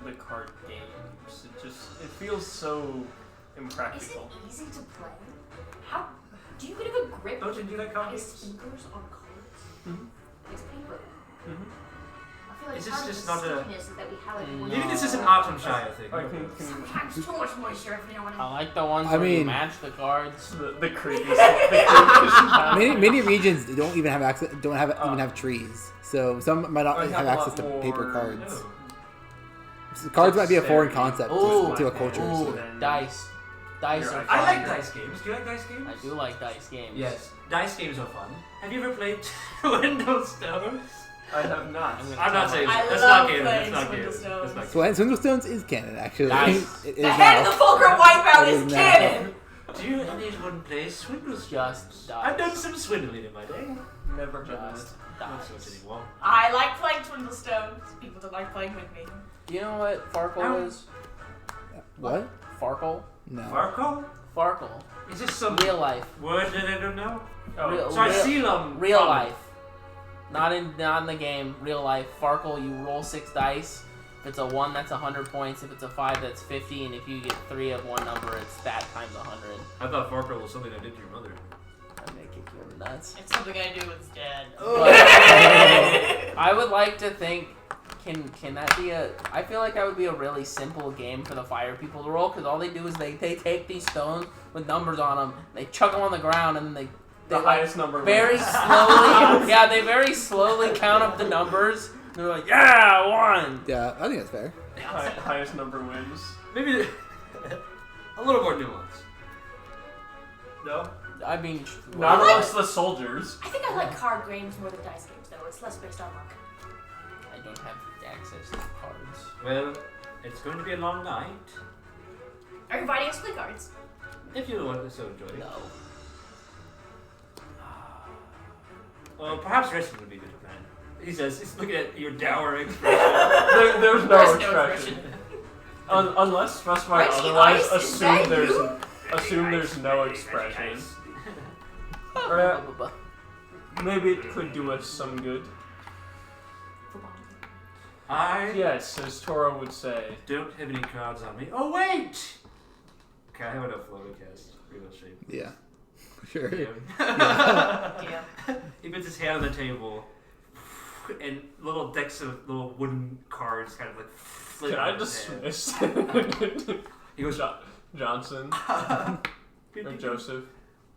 with the card games. It feels so Is it impractical. easy to play? How do you get a good grip Don't you do that on card his games? fingers on cards? Mhm. It's paper. Mhm. I feel like Is this part of just the not a- stickiness is that we have like No. Maybe this is an Autumnshire thing. sometimes too much moisture if you know what I I mean. like the ones I where you mean- match the cards. The creepiest. Many regions don't even have access. Don't have even have trees. So some might not I have have a access to lot paper more- cards. No. So cards might be a foreign Dexterity. concept Ooh. to a culture. Ooh, so then- dice. Dice You're are right. fun. I like dice games. Do you like dice games? I do like dice games. Yes, dice games are fun. Have you ever played Window Stones? I have not. I'm not saying I that's love not canon. That's playing not Swindle canon. That's not So Swindlestones is canon, actually. Nice. It is The head of now. the Fulcrum Wipeout It is is canon! Do you anyone play Swindle? Just dice. I've done some swindling in my day. Never heard of Just it. Not so much dice. anymore. I like playing Swindle Stones. People don't like playing with me. Do you know what Farkle Ow. is? What? Farkle? No. Farco? Farkle. Is this some Real life. word that I don't know? Oh, Real- So I real- see them. Real life. Not in the game. Real life. Farkle, you roll 6 dice. If it's a 1, that's 100 points. If it's a 5, that's 50. And if you get 3 of one number, it's that times 100. I thought Farco was something I did to your mother. I'm gonna kick you in the nuts. It's something I do instead. But, I would like to think, can that be a... I feel like that would be a really simple game for the fire people to roll, because all they do is they take these stones with numbers on them, they chuck them on the ground, and then The they highest number. very wins. slowly... yeah, they very slowly count up the numbers. They're like, yeah, 1! Yeah, I think that's fair. Highest number wins. Maybe a little more nuance. No? I mean... Not well, amongst the soldiers. I think I like card games more than dice games though. It's less based on luck. I don't have access to cards. Well, it's going to be a long night. Are you inviting us to play cards? If you want to so enjoy it. No. Well, perhaps resting would be a good plan. He says, he's looking at your dour expression. There's no There's no expression. Unless specified Reggie otherwise, Ice, is that assume there's no expression. Or, maybe it could do us some good. I Yes, as Toro would say. don't have any cards on me. Oh, wait! Okay, I have enough flow to cast real shape. Yeah. Sure. Yeah. He puts his hand on the table, and little decks of little wooden cards kind of like flip. Can I in his hand. dismiss He goes, Johnson or Joseph?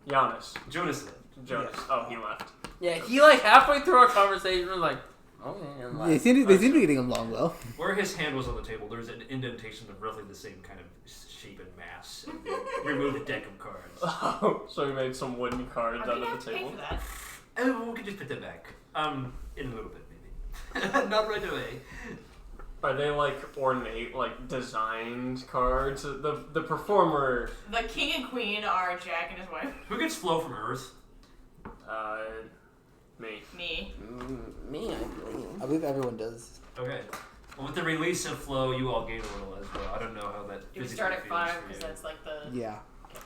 Giannis. Jonas left. Jonas. Oh, he left. Yeah, he like halfway through our conversation was like, okay, and They seem to be getting along well. Where his hand was on the table, there was an indentation of roughly the same kind of shape and mass. And they removed a deck of cards. Oh, so he made some wooden cards I'm out gonna of have the to pay table. for that. Oh, we can just put them back. In a little bit, maybe. Not right away. Are they like ornate, like designed cards? The performer, The king and queen are Jack and his wife. Who gets flow from Earth? me. Me. Me, I believe. I believe everyone does. Okay. Well, with the release of flow, you all gain a little as well. I don't know how that. Do we physically start at feels 5 for because you. that's like the. Yeah. So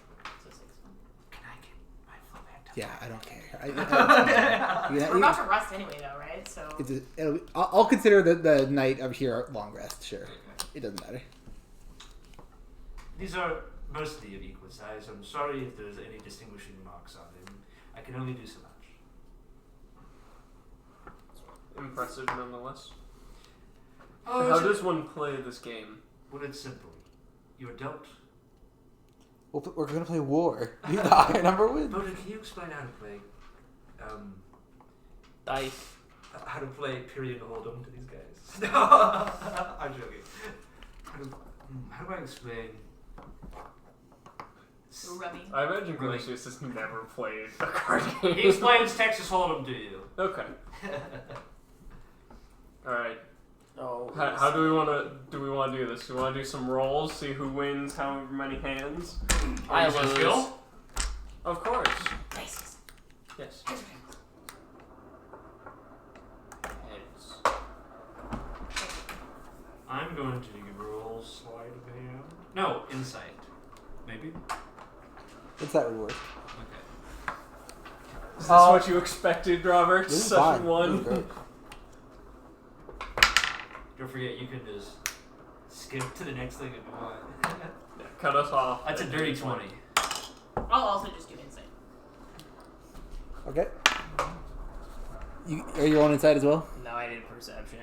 6. Can I get my flow back to Yeah, I don't care. We're about to rest anyway, though, right? So. I'll consider the night of here a long rest. Sure, it doesn't matter. These are mostly of equal size. I'm sorry if there's any distinguishing marks on them. I can only do so much. Impressive nonetheless. Oh, How does one play this game? Well, it's simple. You're dealt. We're gonna play war. You the higher number wins. Boda, can you explain how to play, Dice. how to play period hold'em to these guys? No, I'm joking. How do I explain? Rummy. I imagine Glacius has never played a card game. He explains Texas Hold'em to you. Okay. All right. Oh. How do we want to do this? Do we want to do some rolls, see who wins however many hands? I Is it lose. skill? Of course. Places. Yes. Heads. Heads. I'm going to roll sleight of hand. No, insight. Maybe. What's that reward? Okay. Is this what you expected, Robert? This is Such fine. one. This is great. Don't forget, you can just skip to the next thing if you want. Yeah, cut us off. That's a at dirty any point. I'll also just do insight. Okay. Are you rolling inside as well? No, I did perception.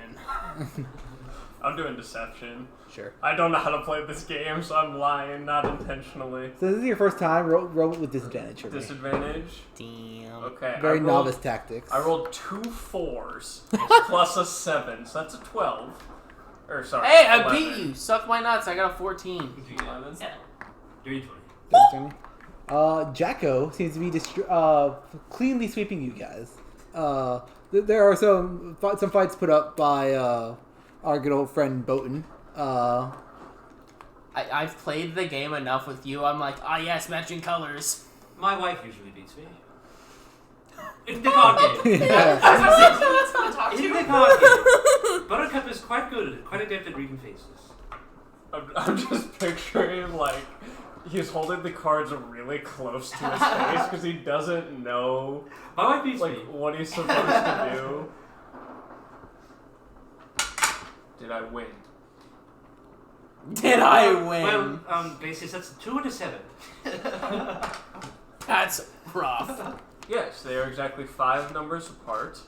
I'm doing deception. Sure. I don't know how to play this game, so I'm lying, not intentionally. So this is your first time. Roll with disadvantage for me. Disadvantage. Damn. Okay. Very I rolled- novice tactics. I rolled 2 4s plus a 7, so that's a 12. Or sorry. Hey, I 11. beat you. Suck my nuts. I got a 14. 11. Dirty 20. Jacko seems to be cleanly sweeping you guys. There are some fights put up by our good old friend Boaton. I've played the game enough with you. I'm like, yes, matching colors. My wife usually beats me. In the card game. Yeah. I was gonna say, who gonna talk to In you? the card game. Buttercup is quite good, quite adept at reading faces. I'm just picturing, like, he's holding the cards really close to his face because he doesn't know, My wife beats like, me. what he's supposed to do. Did I win? Did I win? Well, basis, that's 2 and a 7. That's rough. Yes, they are exactly 5 numbers apart,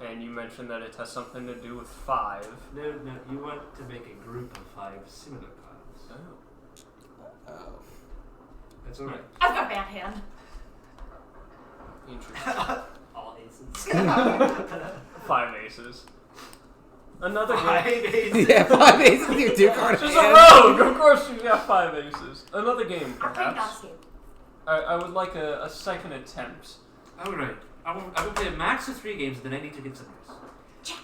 and you mentioned that it has something to do with 5. No, you want to make a group of 5 similar cards. Oh. That's alright. I've got a bad hand. Interesting. All aces. 5 aces. Another 5 game. aces. Yeah, 5 aces with your 2 card She's hand. a rogue! Of course you got 5 aces. Another game, I'm playing perhaps. Dust game. I would like a second attempt. Alright. I will play a max of 3 games, and then I need to get some rest. Check.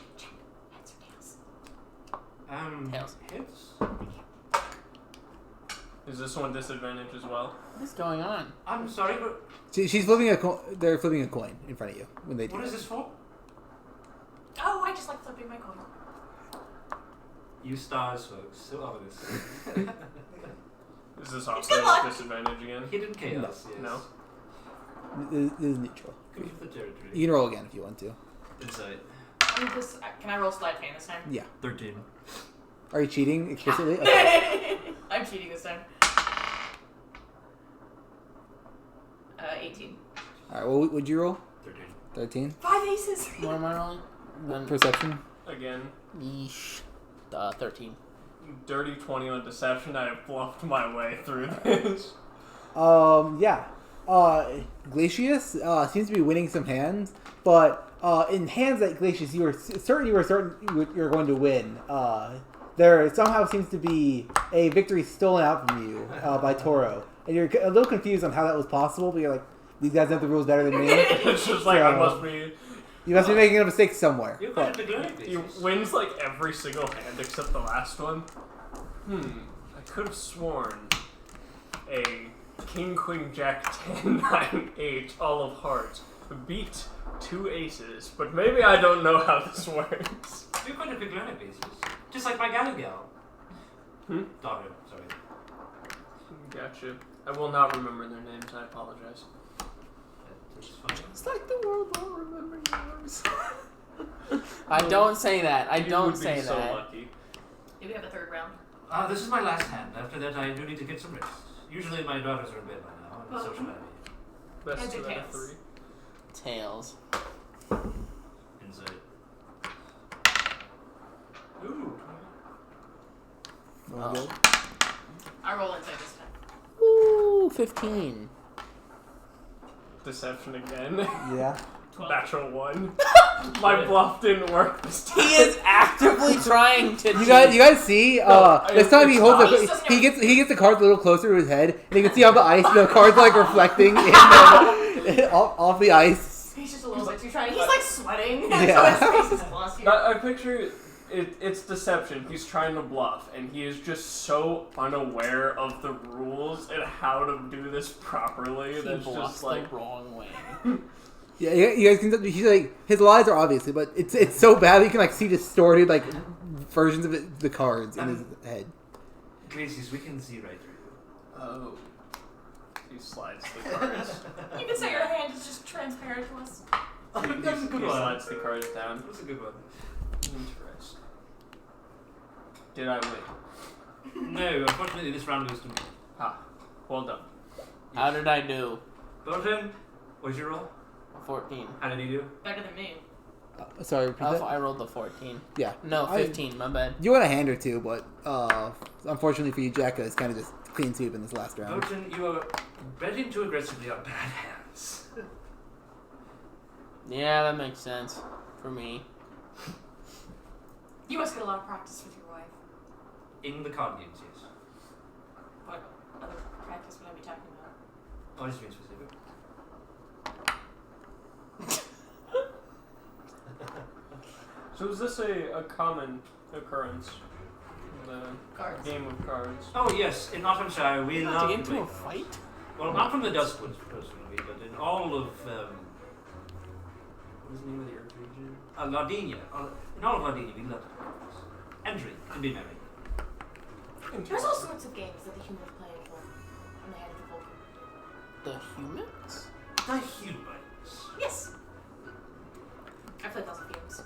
Heads or tails? Tails. Heads? Is this one disadvantage as well? What is going on? I'm sorry, but She's flipping a coin. They're flipping a coin in front of you when they do. what is this for? Oh, I just like flipping my coin. You stars, folks. So obvious. Is this Good also luck. disadvantage again? Hidden chaos, yes. No. This is neutral. Good for the territory. You can roll again if you want to. Insight. Can I roll sleight of hand this time? Yeah. 13. Are you cheating explicitly? Okay. I'm cheating this time. 18. All right. What would you roll? 13. 13. 5 aces. What am I rolling? Perception. Again, Yeesh. 13. dirty 20 on deception. I have bluffed my way through this. Yeah. Glacius seems to be winning some hands, but in hands that Glacius, you were certain you're going to win. There somehow seems to be a victory stolen out from you by Toro, and you're a little confused on how that was possible. But you're like, these guys know the rules better than me. It's just like I So- must be. You must be making a mistake somewhere. You're But- quite a good He wins like every single hand except the last one. I could have sworn a King, Queen, Jack, 10, 9, 8, all of hearts beat 2 aces, but maybe I don't know how this works. You're quite a big learner basis. Just like my gal. Daughter, sorry. Gotcha. I will not remember their names, I apologize. That's fine. It's like the world won't remember yours. I don't say that. I You don't would be say so that. lucky. Do we have a third round? This is my last hand. After that, I do need to get some rest. Usually my daughters are in bed by now, and so should I be. Best Heads or 2 out of tails? 3. Tails. Inside. Ooh. Roll good. I roll inside this time. Ooh, 15. Deception again. Yeah. 12. Natural 1. My bluff didn't work this time. He is actively trying to. You guys see? This time he it's holds not. the he gets the cards a little closer to his head, and you can see on the ice the cards like reflecting off the ice. He's just a little bit too trying. He's like sweating. Yeah. So his face is glossy. I picture it's deception. He's trying to bluff, and he is just so unaware of the rules and how to do this properly. He That's bluffs just like the wrong way. Yeah, you guys can. He's like his lies are obviously, but it's so bad that you can like see distorted like versions of the cards in his head. Glacius, we can see right through you. oh, he slides the cards. You can say your hand is just transparent to us. That's a good he one. slides the cards down. That's a good one. Interesting. Did I win? No, unfortunately this round goes to me. Ah, well done. How did I do? Bolton, what's your roll? 14. How did you do? Better than me. Sorry, repeat that? I rolled the 14. Yeah. No, 15. My bad. You want a hand or two, but unfortunately for you, Jacka is kind of just clean sweep in this last round. Votan, you are betting too aggressively on bad hands. Yeah, that makes sense for me. You must get a lot of practice with your wife. In the card games, yes. What other practice would I be talking about? Oh, I just mean specific. So is this a common occurrence? The Cards. game of cards. Oh yes, in Nottinghamshire we You love have to get into a fight? Well, not from the Duskwoods personally, but in all of what is the name of the Earth region? Lardinia. In all of Lardinia, we love cards. Entry and be merry. There's all sorts of games that the humans play on the head of the Vulcan. The humans? The humans. Yes. I played lots of games.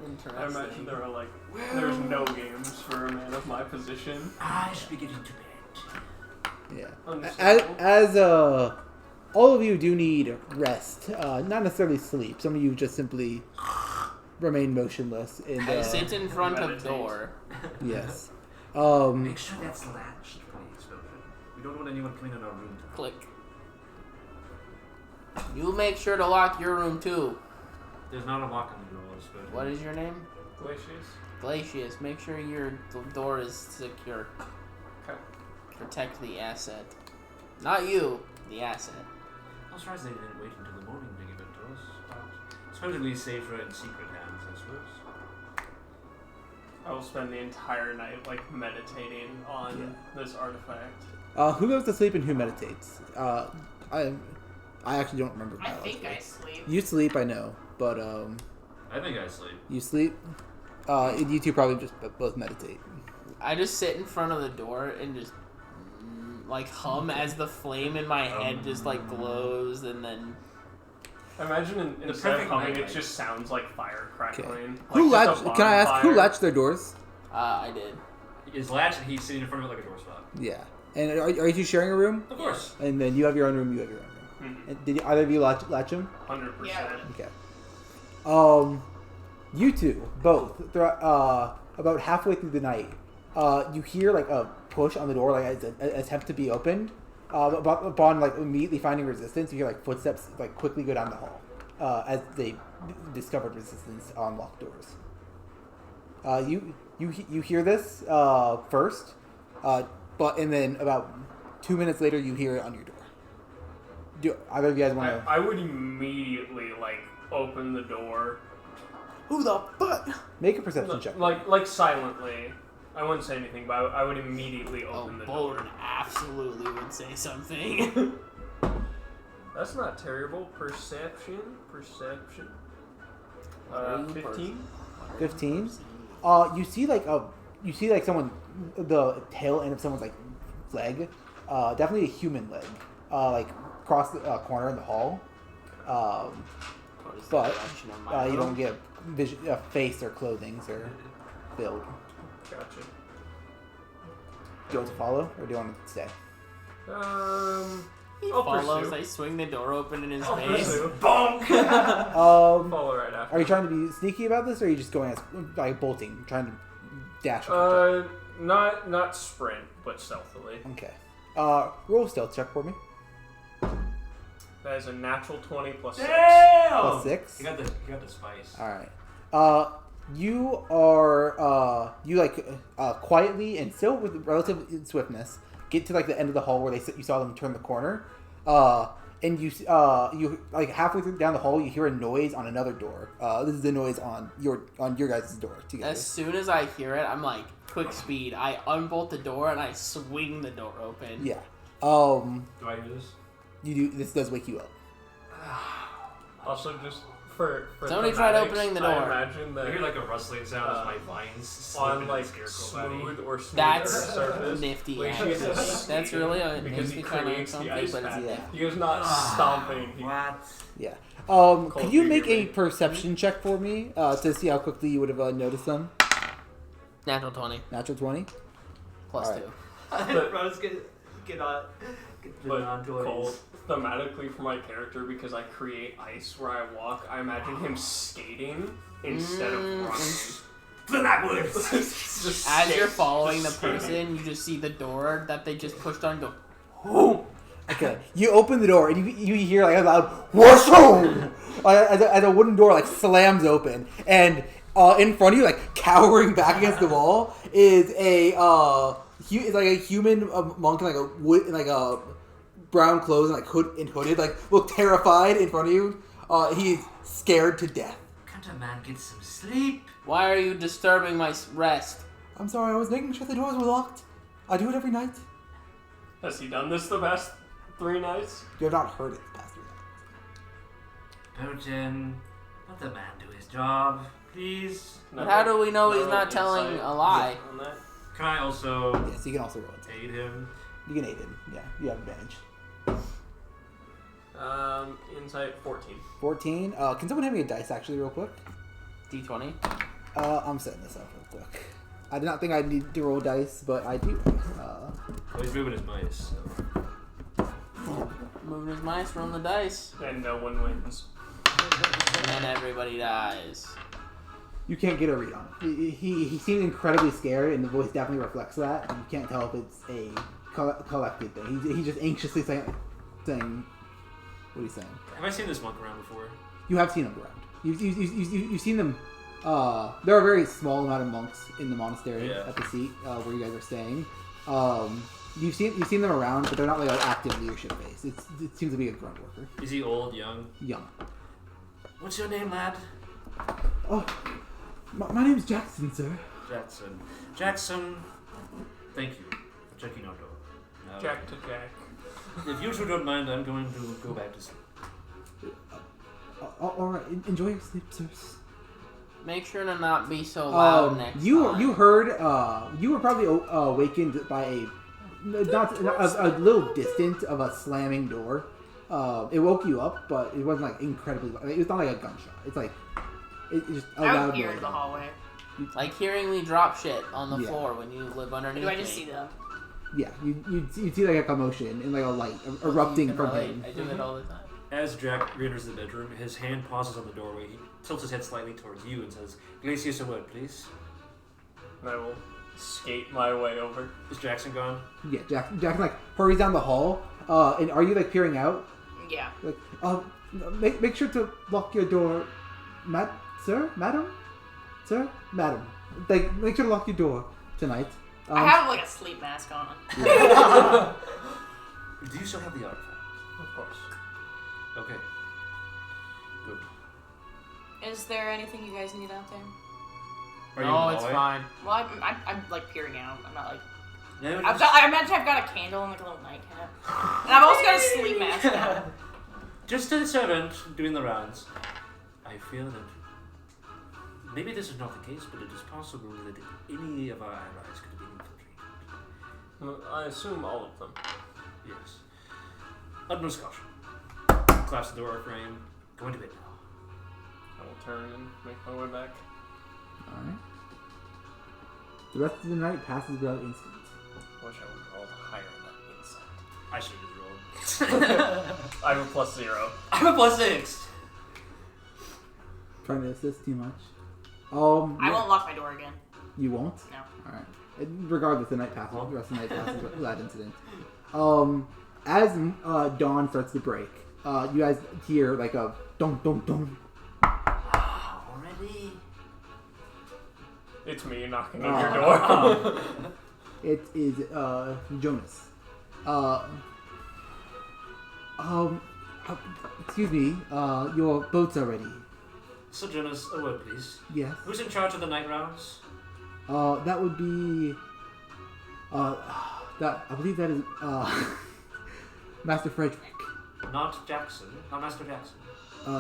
Interesting. I imagine there are like there's no games for a man of my position. I should be getting to bed. Yeah. Understandable. As all of you do need rest, not necessarily sleep. Some of you just simply remain motionless. And, I sit in front of meditate. door. yes. Make sure that's latched, please, Votan. We don't want anyone coming in our room. Click. You make sure to lock your room too. There's not a lock on the door, but What is your name? Glacius. Glacius. Make sure your door is secure. Okay. Protect the asset. Not you, the asset. I'm surprised they didn't wait until the morning to give it to us. But supposedly safer in secret hands, I suppose. I will spend the entire night like meditating on this artifact. Who goes to sleep and who meditates? I actually don't remember. I biologically. think I sleep. You sleep, I know, but I think I sleep. you sleep. You two probably just both meditate. I just sit in front of the door and just like hum as the flame in my head just like glows, and then I imagine The instead of perfect humming, nightlight. it just sounds like fire crackling. Who Like, latched? just a Can I ask who bonfire. latched their doors? I did. Is latched and he's sitting in front of it like a door spot. Yeah. And are you two sharing a room? Of course. And then you have your own room. You have your own room. Mhm. And did either of you latch them? 100%. Yeah. Okay. You two both about halfway through the night, you hear like a push on the door, like as an attempt to be opened. Upon like immediately finding resistance, you hear like footsteps like quickly go down the hall as they discovered resistance on locked doors. You hear this first, and then about 2 minutes later you hear it on your door. Do either of you guys want to? I would immediately like open the door, Who the fuck? Make a perception check. like silently. I wouldn't say anything, but I would immediately Oh, open the Bolden door. absolutely would say something. That's not terrible. Perception. What are you 15. 15. You see like someone, the tail end of someone's like leg, definitely a human leg, like across the corner in the hall. Towards the But direction of my you room. don't get a face or clothing or build. Gotcha. Do you want to follow or do you want to stay? He I'll follows. pursue. I swing the door open in his I'll face. pursue. Bonk! Follow right after. Are you trying to be sneaky about this, or are you just going as like bolting, trying to dash? Not sprint, but stealthily. Okay. Roll a stealth check for me. That is a natural 20 plus 6. Damn! Plus 6. You got the spice. All right. You are you quietly and still with relative swiftness get to like the end of the hall where you saw them turn the corner, and you like halfway down the hall you hear a noise on another door. This is the noise on your guys' door together. As soon as I hear it, I'm like, quick speed. I unbolt the door and I swing the door open. Yeah. Do I hear this? You do. This does wake you up. Also, just for Somebody tried thematics, opening the I door. imagine I that hear like a rustling sound as my vines slip on into like the scarecrow body. smooth or smoother That's surface, nifty. like, Actually. Jesus. That's really Because makes he me kind of creates the uncomfy, ice but it's path. nifty. Yeah. He is not stomping. He, Yeah. Cold Could you make a figure, perception check for me to see how quickly you would have noticed them? Natural 20 Natural 20. plus All right. 2. I was gonna Get the But non-toys. Cole, thematically for my character, because I create ice where I walk, I imagine him skating instead of running. To the backwards! Just As you're skate- following the just skating. person, you just see the door that they just pushed on and go, oh! Okay, you open the door and you hear like a loud whoosh as a wooden door like slams open, and in front of you, like cowering back against the wall, is it's like a human monk in like a wood, in like a brown clothes and like hooded, like look terrified in front of you. He's scared to death. Can't a man get some sleep? Why are you disturbing my rest? I'm sorry, I was making sure the doors were locked. I do it every night. Has he done this the past 3 nights? You have not heard it the past 3 nights. Putin, let the man do his job, please. But how do we know he's not insight telling a lie? on that? Can I also Yes, you can also roll it. aid him? You can aid him. Yeah, you have advantage. Insight 14. 14. Can someone hand me a dice actually real quick? D20. I'm setting this up real quick. I did not think I'd need to roll dice, but I do. Well, he's moving his mice, so. Moving his mice, rolling the dice. And no one wins. And then everybody dies. You can't get a read on it. He seemed incredibly scared, and the voice definitely reflects that. And you can't tell if it's a collected thing. He's just anxiously saying, what are you saying? Have I seen this monk around before? You have seen them around. You've seen them. There are a very small amount of monks in the monastery at the seat where you guys are staying. You've seen them around, but they're not like an active leadership base. It seems to be a grunt worker. Is he old, young? Young. What's your name, lad? Oh, my name's Jackson, sir. Jackson, thank you for checking our door. Now, Jack to Jack. if you two don't mind, I'm going to go back to sleep. All right, enjoy your sleep, sirs. Make sure to not be so loud next time. You heard. You were probably awakened by a little distant of a slamming door. It woke you up, but it wasn't like incredibly loud. It was not like a gunshot. It's like it's just a I loud would hear noise. in the hallway. Like hearing me drop shit on the Yeah. floor when you live Or underneath do I just me. see them? Yeah, you see like a commotion and like a light erupting You can from relate. him. I do it all the time. As Jack re-enters the bedroom, his hand pauses on the doorway. He tilts his head slightly towards you and says, Glacius, a word, please. And I will skate my way over. Is Jackson gone? Yeah, Jackson like hurries down the hall. And are you like peering out? Yeah. Like, make sure to lock your door, madam. Like, make sure to lock your door tonight. I have like a sleep mask on. Do you still have the artifact? Of course. Okay. Good. Is there anything you guys need out there? Are you No, in the it's hallway? fine. Well, I'm like peering out. I'm not like. No, I imagine I've got a candle and like a little nightcap, and I've also got a sleep mask on. Just a servant doing the rounds. I feel that maybe this is not the case, but it is possible that any of our allies could have been infiltrated. I assume all of them. Yes. Utmost caution. Clasp the door frame. Go into bed now. I will turn and make my way back. Alright. The rest of the night passes without incident. Wish I would have rolled higher on that insight. I should have rolled. I have a +0. I'm a +6. Trying to assist too much. I Yeah. won't lock my door again. You won't? No. Alright. Regardless, the night passes. The rest of the night passes without incident. As dawn starts to break, you guys hear like a dong dong dong. Already? It's me knocking on your door. It is Jonas. Excuse me. Your boats are ready. So Jonas, a word please. Yes. Who's in charge of the night rounds? That would be. That I believe that is Master Frederick. Not Jackson. Not Master Jackson.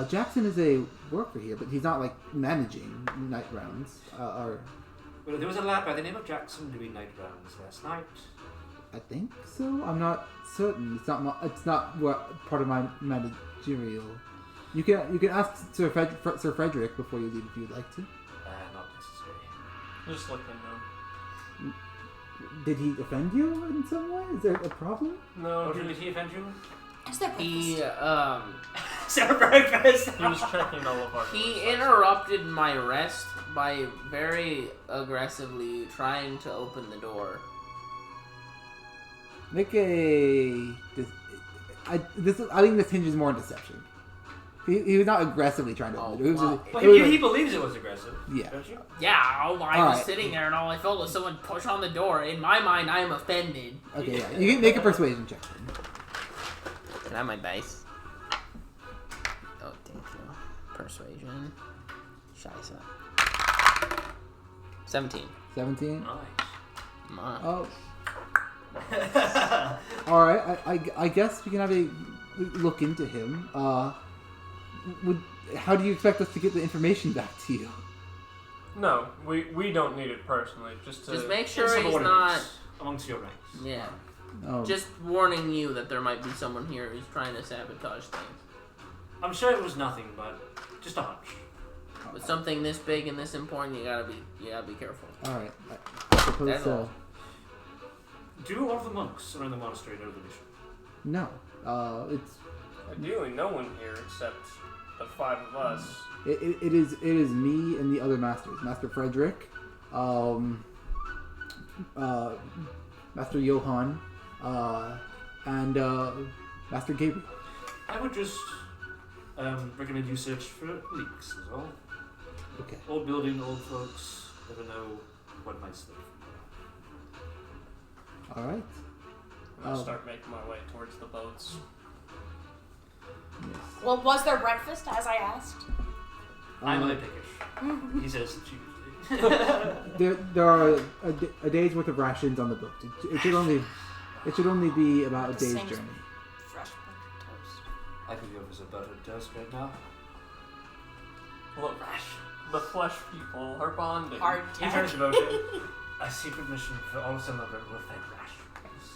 Jackson is a worker here, but he's not like managing night rounds. Or Well, there was a lad by the name of Jackson doing night rounds last night. I think so. I'm not certain. It's not part of my managerial. You can ask Sir Frederick before you leave if you'd like to. Not necessary. Just looking down. Did he offend you in some way? Is there a problem? No, Did he offend you? Is there He Sarah breakfast. he was checking all of our. he interrupted my rest by very aggressively trying to open the door. Make a. I think this hinges more on deception. He was not aggressively trying to open the door. It was well, just- Well, it was he like- believes it was aggressive. Yeah. Don't you? Yeah, I was Alright. sitting there and all I felt was someone push on the door. In my mind, I am offended. Okay, yeah. You can make a persuasion check. Then. Can I have my dice? Oh, thank you. Persuasion. Scheiße. 17. 17. Nice. Ma. Oh. All right. I guess we can have a look into him. How do you expect us to get the information back to you? No, we don't need it personally. Just make sure Some he's orders not. amongst your ranks. Yeah. Oh. Just warning you that there might be someone here who's trying to sabotage things. I'm sure it was nothing, but just a hunch. With something this big and this important, you gotta be careful. All right. I suppose That's so. all. Do all of the monks around the monastery know the mission? No. It's ideally no one here except the 5 of us. it is me and the other masters. Master Frederick, Master Johann, and Master Gabriel. I would just recommend you search for leaks as well. Okay. Old building, old folks, never know what might slip. All right. I'm gonna start making my way towards the boats. Yes. Well, was there breakfast, as I asked? I'm Um, a pickish. He says Tuesday. there are a day's worth of rations on the boat. It should only be about a day's Same journey. Fresh buttered toast. I could go for some buttered toast right now. Look, the flesh people are bonding. Hard He turns to motion. A secret mission for all celebrant will fed rations.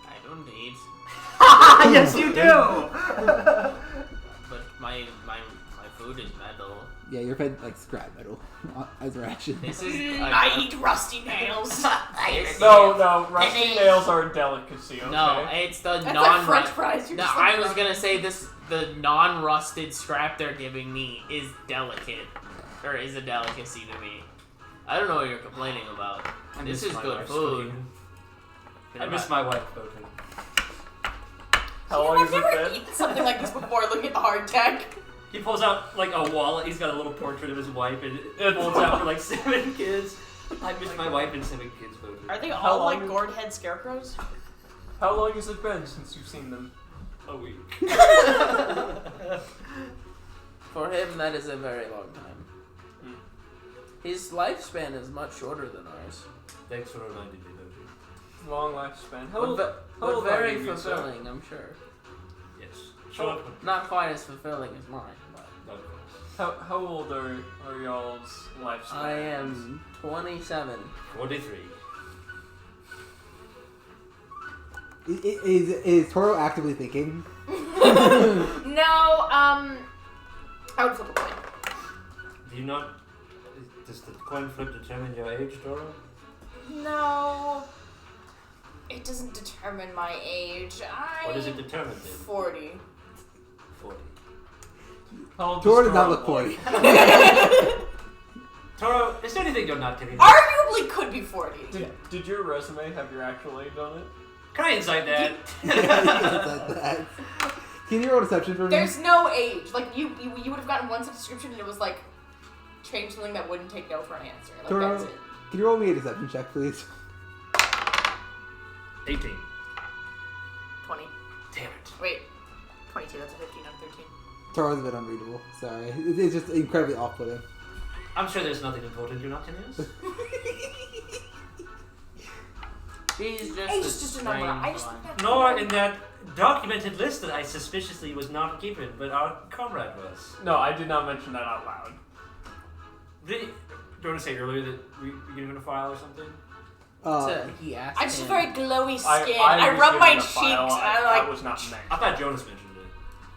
I don't eat. Yes, you do! But my food is metal. Yeah, you're fed like scrap metal as rations. This is I eat rusty nails. No, rusty nails are a delicacy, okay? No, it's the That's like non French fries. You're No, just like I was rubbing- gonna say the non-rusted scrap they're giving me is delicate, or is a delicacy to me. I don't know what you're complaining about. I This miss is my good wife's food. cooking. I miss my wife cooking. How long I've has it never been? eaten something like this before. Looking at the hardtack. He pulls out like a wallet. He's got a little portrait of his wife, and it folds out for like 7 kids. I miss my wife and 7 kids voted. Are they How all like long- gourd head scarecrows? How long has it been since you've seen them? A week. For him, that is a very long time. Hmm. His lifespan is much shorter than ours, Thanks for reminding me, Doji. Long lifespan. How but, old, ve- how but old are very you, sir? fulfilling, I'm sure. Yes. Short. Not quite as fulfilling as mine, but Of course. How old are y'all's lifespans? I am 27. 43. Is Toro actively thinking? No, I would flip a coin. Do you not? Does the coin flip determine your age, Dora? No. It doesn't determine my age. What does it determine then? 40. 40. How old Toro does does not Toro look 40. Toro, is there anything you're not giving me? Arguably could be 40. Did your resume have your actual age on it? Can I insight that? Can you roll deception for me? There's no age. Like, you would have gotten one subscription and it was like, change something that wouldn't take no for an answer. Like, Toro, that's it. can you roll me a deception check, please? 18. 20. Damn it. Wait. 22, that's a 15 out of 13. Toro's a bit unreadable. Sorry. It's just incredibly off-putting. I'm sure there's nothing important you're not telling us. He's just Age a is just a number. I just strange think one. that's Nor in that documented list that I suspiciously was not given, but our comrade was. No, I did not mention that out loud. Did you want to say earlier that we given a file or something? So he asked I just have him. very glowy skin. I I, was rub given my a cheeks file, and that I was not mentioned. I thought Jonas mentioned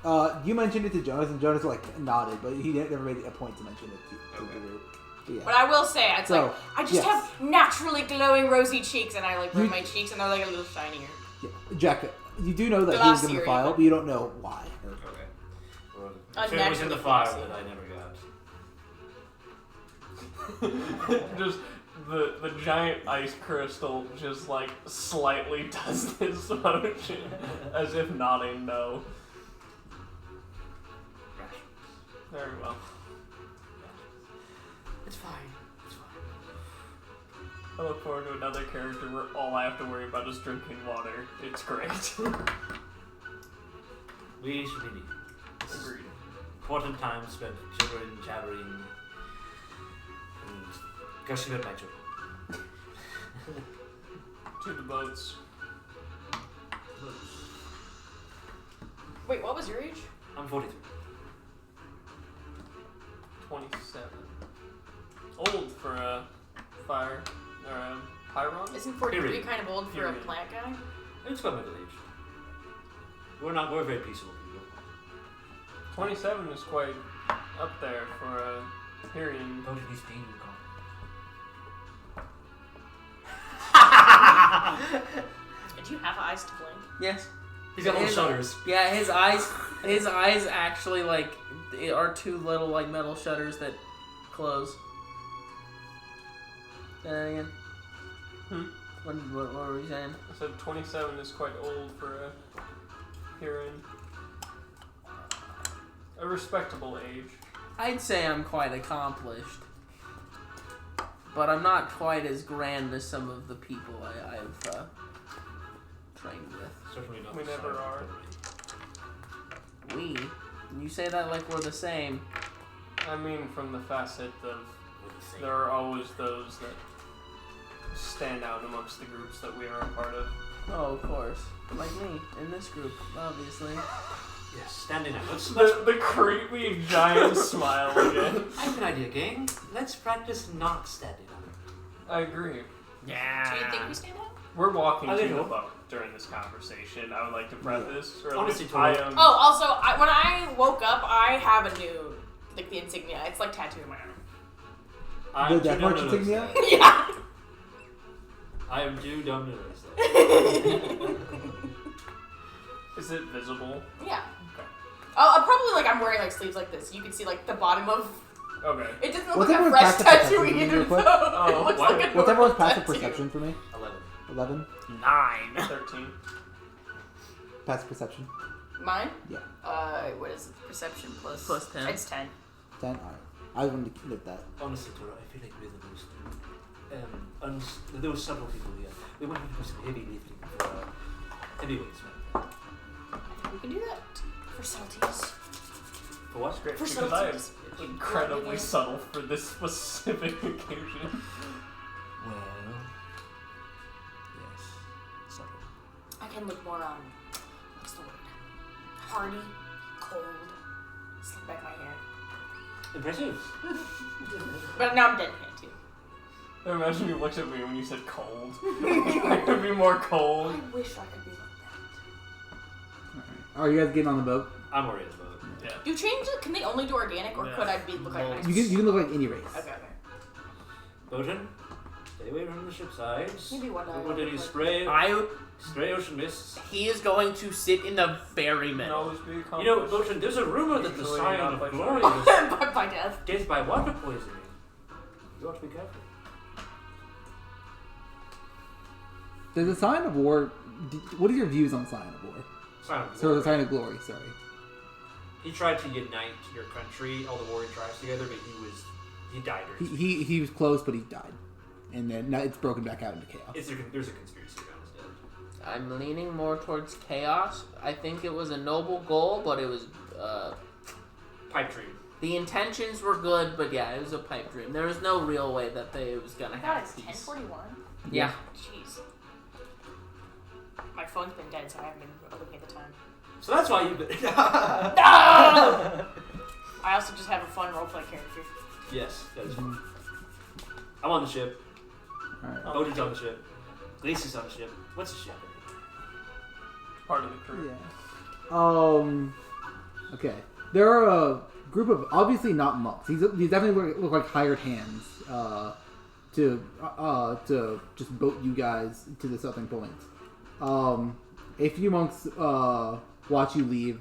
it. You mentioned it to Jonas, and Jonas like nodded, but he never made a point to mention it to Okay. the group. Yeah. But I will say, it's So, like, I just yes. have naturally glowing rosy cheeks, and I like rub my cheeks, and they're like a little shinier. Yeah. Jack, you do know that he was in the Glossier, file, even. but you don't know why. Okay. Well, if it was in the Unnaturally fire glossy. that I never got. Just the giant ice crystal just like slightly does this motion as if nodding no. Very well. It's fine. It's fine. I look forward to another character where all I have to worry about is drinking water. It's great. We should be neat. This is Agreed. important time spent gibbering, jabbering, and gushing at my children. To the boats. Wait, what was your age? I'm 43. 27. Old for a fire or a pyron? Isn't 43 Period. kind of old for a Period. plant guy? It's about middle age. We're very peaceable people. 27 is quite up there for a Tyrion. How did these being Did you have eyes to blink? Yes. He's got little His- shutters. Yeah, his eyes actually like are two little like metal shutters that close. Say that again. What were we saying? I said 27 is quite old for a Tyrion. A respectable age. I'd say I'm quite accomplished, but I'm not quite as grand as some of the people I've trained with. Certainly not. We the never size are. of We? You say that like we're the same. I mean, from the facet of We're the same. there are always those that stand out amongst the groups that we are a part of. Oh, of course. Like me, in this group, obviously. Yes, standing out. The creepy giant smile again. I have an idea, gang. Let's practice not standing up. I agree. Do you think we stand out? We're walking I to think the so. boat during this conversation. I would like to preface. Or Honestly, at least I totally. am. Oh, also, when I woke up, I have a new, like, the insignia. It's like tattooed on my arm. I'm The Death too March dumb to insignia? notice that. Yeah. I am too dumb to notice that. Is it visible? Yeah. Okay. Oh, probably like I'm wearing like sleeves like this. You can see like the bottom of. Okay. It doesn't look What's like a everyone's fresh passive tattoo perception either, real quick? though. Oh, It looks what? like a What's everyone's normal passive tattoo. perception for me? 11. 11? 9. 13. Passive perception? Mine? Yeah. What is it? Perception plus? Plus 10. It's 10. 10? Alright. I wanted to note that. Honestly, Tora, I feel like we're the most those subtle people here. We want to do some heavy lifting for heavyweights, right? I think we can do that. For subtleties. For what? Great. For Because I am subtleties. incredibly subtle for this specific occasion. Well, yes, subtle. I can look more, what's the word? Hardy, cold, slick back my hair. Impressive. But now I'm deadpan too. I imagine you looked at me when you said cold. I could be more cold. I wish I could be like Are you guys getting on the boat? I'm worried about it. Yeah. that. Do change it? Can they only do organic, or Yeah. could I look like nice? You can look like any race. Okay. Bojan, stay away from the ship sides. Maybe one We eye want any will look stray ocean mists. He is going to sit in the very Can middle. always be accomplished. You know, Bojan, there's a rumor that the Usually sign not of by glory choice. is by death. death by water poisoning. You ought to be careful. Does the sign of war... What are your views on sign of war? Sign of So glory. the sign of glory, sorry. He tried to unite your country, all the warring tribes together, but he died. Or He was close, but he died. And then now it's broken back out into chaos. there's a conspiracy around his death. I'm leaning more towards chaos. I think it was a noble goal, but it was Pipe dream. the intentions were good, but yeah, it was a pipe dream. There was no real way that it was gonna God, have it's peace. 10:41. Yeah. Jeez. My phone's been dead, so I haven't been looking at the time. So that's why you've been. No! I also just have a fun roleplay character. Yes, that is fun. I'm on the ship. Alright. Bojan's on the ship. Glacius on the ship. What's a ship? Part of the crew. Yeah. Okay. There are a group of obviously not monks. These definitely look like hired hands to just boat you guys to the southern point. A few monks watch you leave.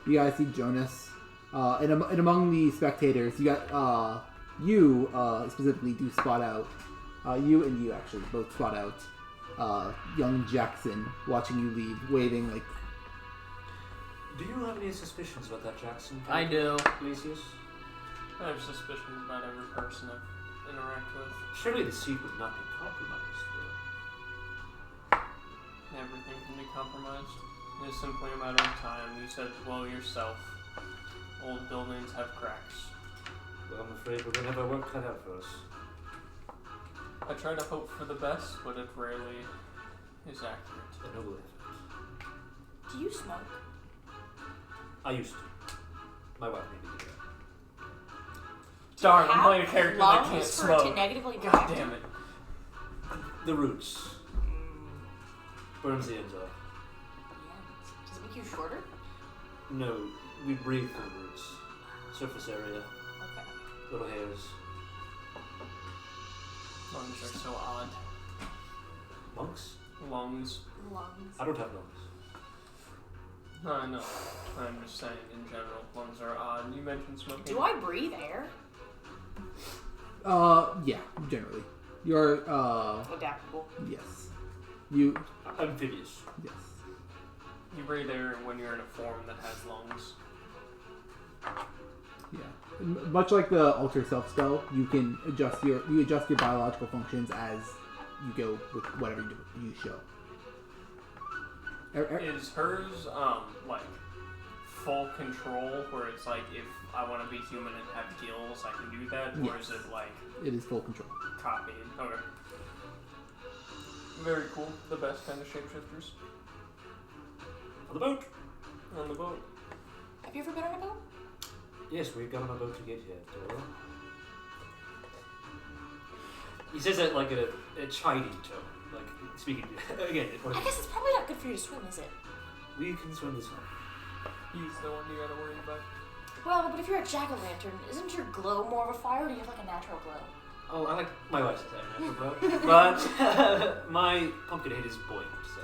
You guys see Jonas, and among the spectators, you got you specifically do spot out. You and you actually both spot out young Jackson watching you leave, waving like. Do you have any suspicions about that Jackson? I do. Glacius? I have suspicions about every person I interact with. Surely the seed would not be compromised, though. Everything can be compromised. It's simply a matter of time. You said, well, yourself. Old buildings have cracks. Well, I'm afraid we're going to have our work cut out for us. I try to hope for the best, but it rarely is accurate. A noble effort. Do you smoke? I used to. My wife made me do that. Darn, I'm playing a character that can't lungs for it to smoke. negatively God impact damn you? it. The roots. Burns the ends off. Yeah. Does it make you shorter? No, we breathe through the roots. Surface area, Okay. little hairs. Lungs are so odd. Monks? Lungs. Lungs. I don't have lungs. No, I know. I'm just saying in general, lungs are odd. You mentioned smoking. Do I breathe air? Yeah, generally. You're, Adaptable. yes. You, Amphibious. yes. You breathe air when you're in a form that has lungs. Yeah. Much like the alter self spell, you can adjust your biological functions as you go with whatever you show. Is hers, like, full control, where it's like, if I want to be human and have gills, I can do that? Or Yes. is it, like, It is full control. copying? Okay. Very cool. The best kind of shapeshifters. On the boat! On the boat. Have you ever been on a boat? Yes, we got on a boat to get here, Dora. He says that like a chiding tone. Like, speaking again, I guess it's probably not good for you to swim, is it? we can swim this one. He's the one you gotta worry about. Well, but if you're a jack-o'-lantern, isn't your glow more of a fire, or do you have like a natural glow? Oh, I like my wife's natural glow. But my pumpkin head is buoyant, so.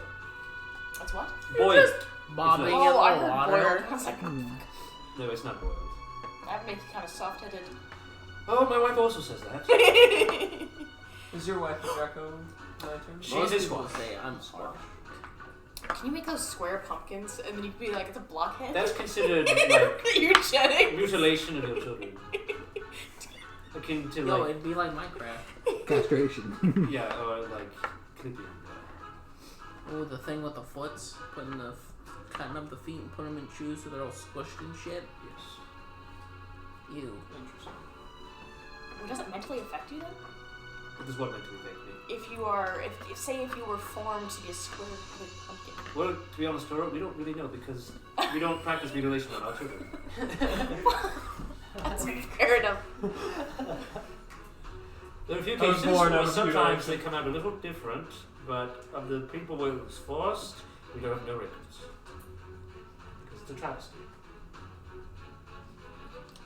That's what? Buoyant! Bobbing It's in Oh, I the heard water. boiled. I was like, No, it's not boiled. that makes you kind of soft-headed. Oh, my wife also says that. Is your wife a jack-o'-lantern? She's Most a people squash. say I'm squash. Can you make those square pumpkins, and then you can be like, it's a blockhead? That's considered like You're shedding. mutilation of your children. Akin to Yo, like, it'd be like Minecraft. Castration. yeah, or like clipping. Oh, the thing with the foots, cutting up the feet and putting them in shoes so they're all squished and shit. Yes. Ew. Interesting. Well, does it mentally affect you then? This is what meant to affect me. If you are, if say if you were formed to be a square-headed pumpkin. Well, to be honest, Dora, we don't really know because we don't practice mutilation on our children. That's fair enough. There are a few I was cases born where out of sometimes they mutilation. come out a little different, but of the people where it was forced, we don't have no records. Because it's a travesty.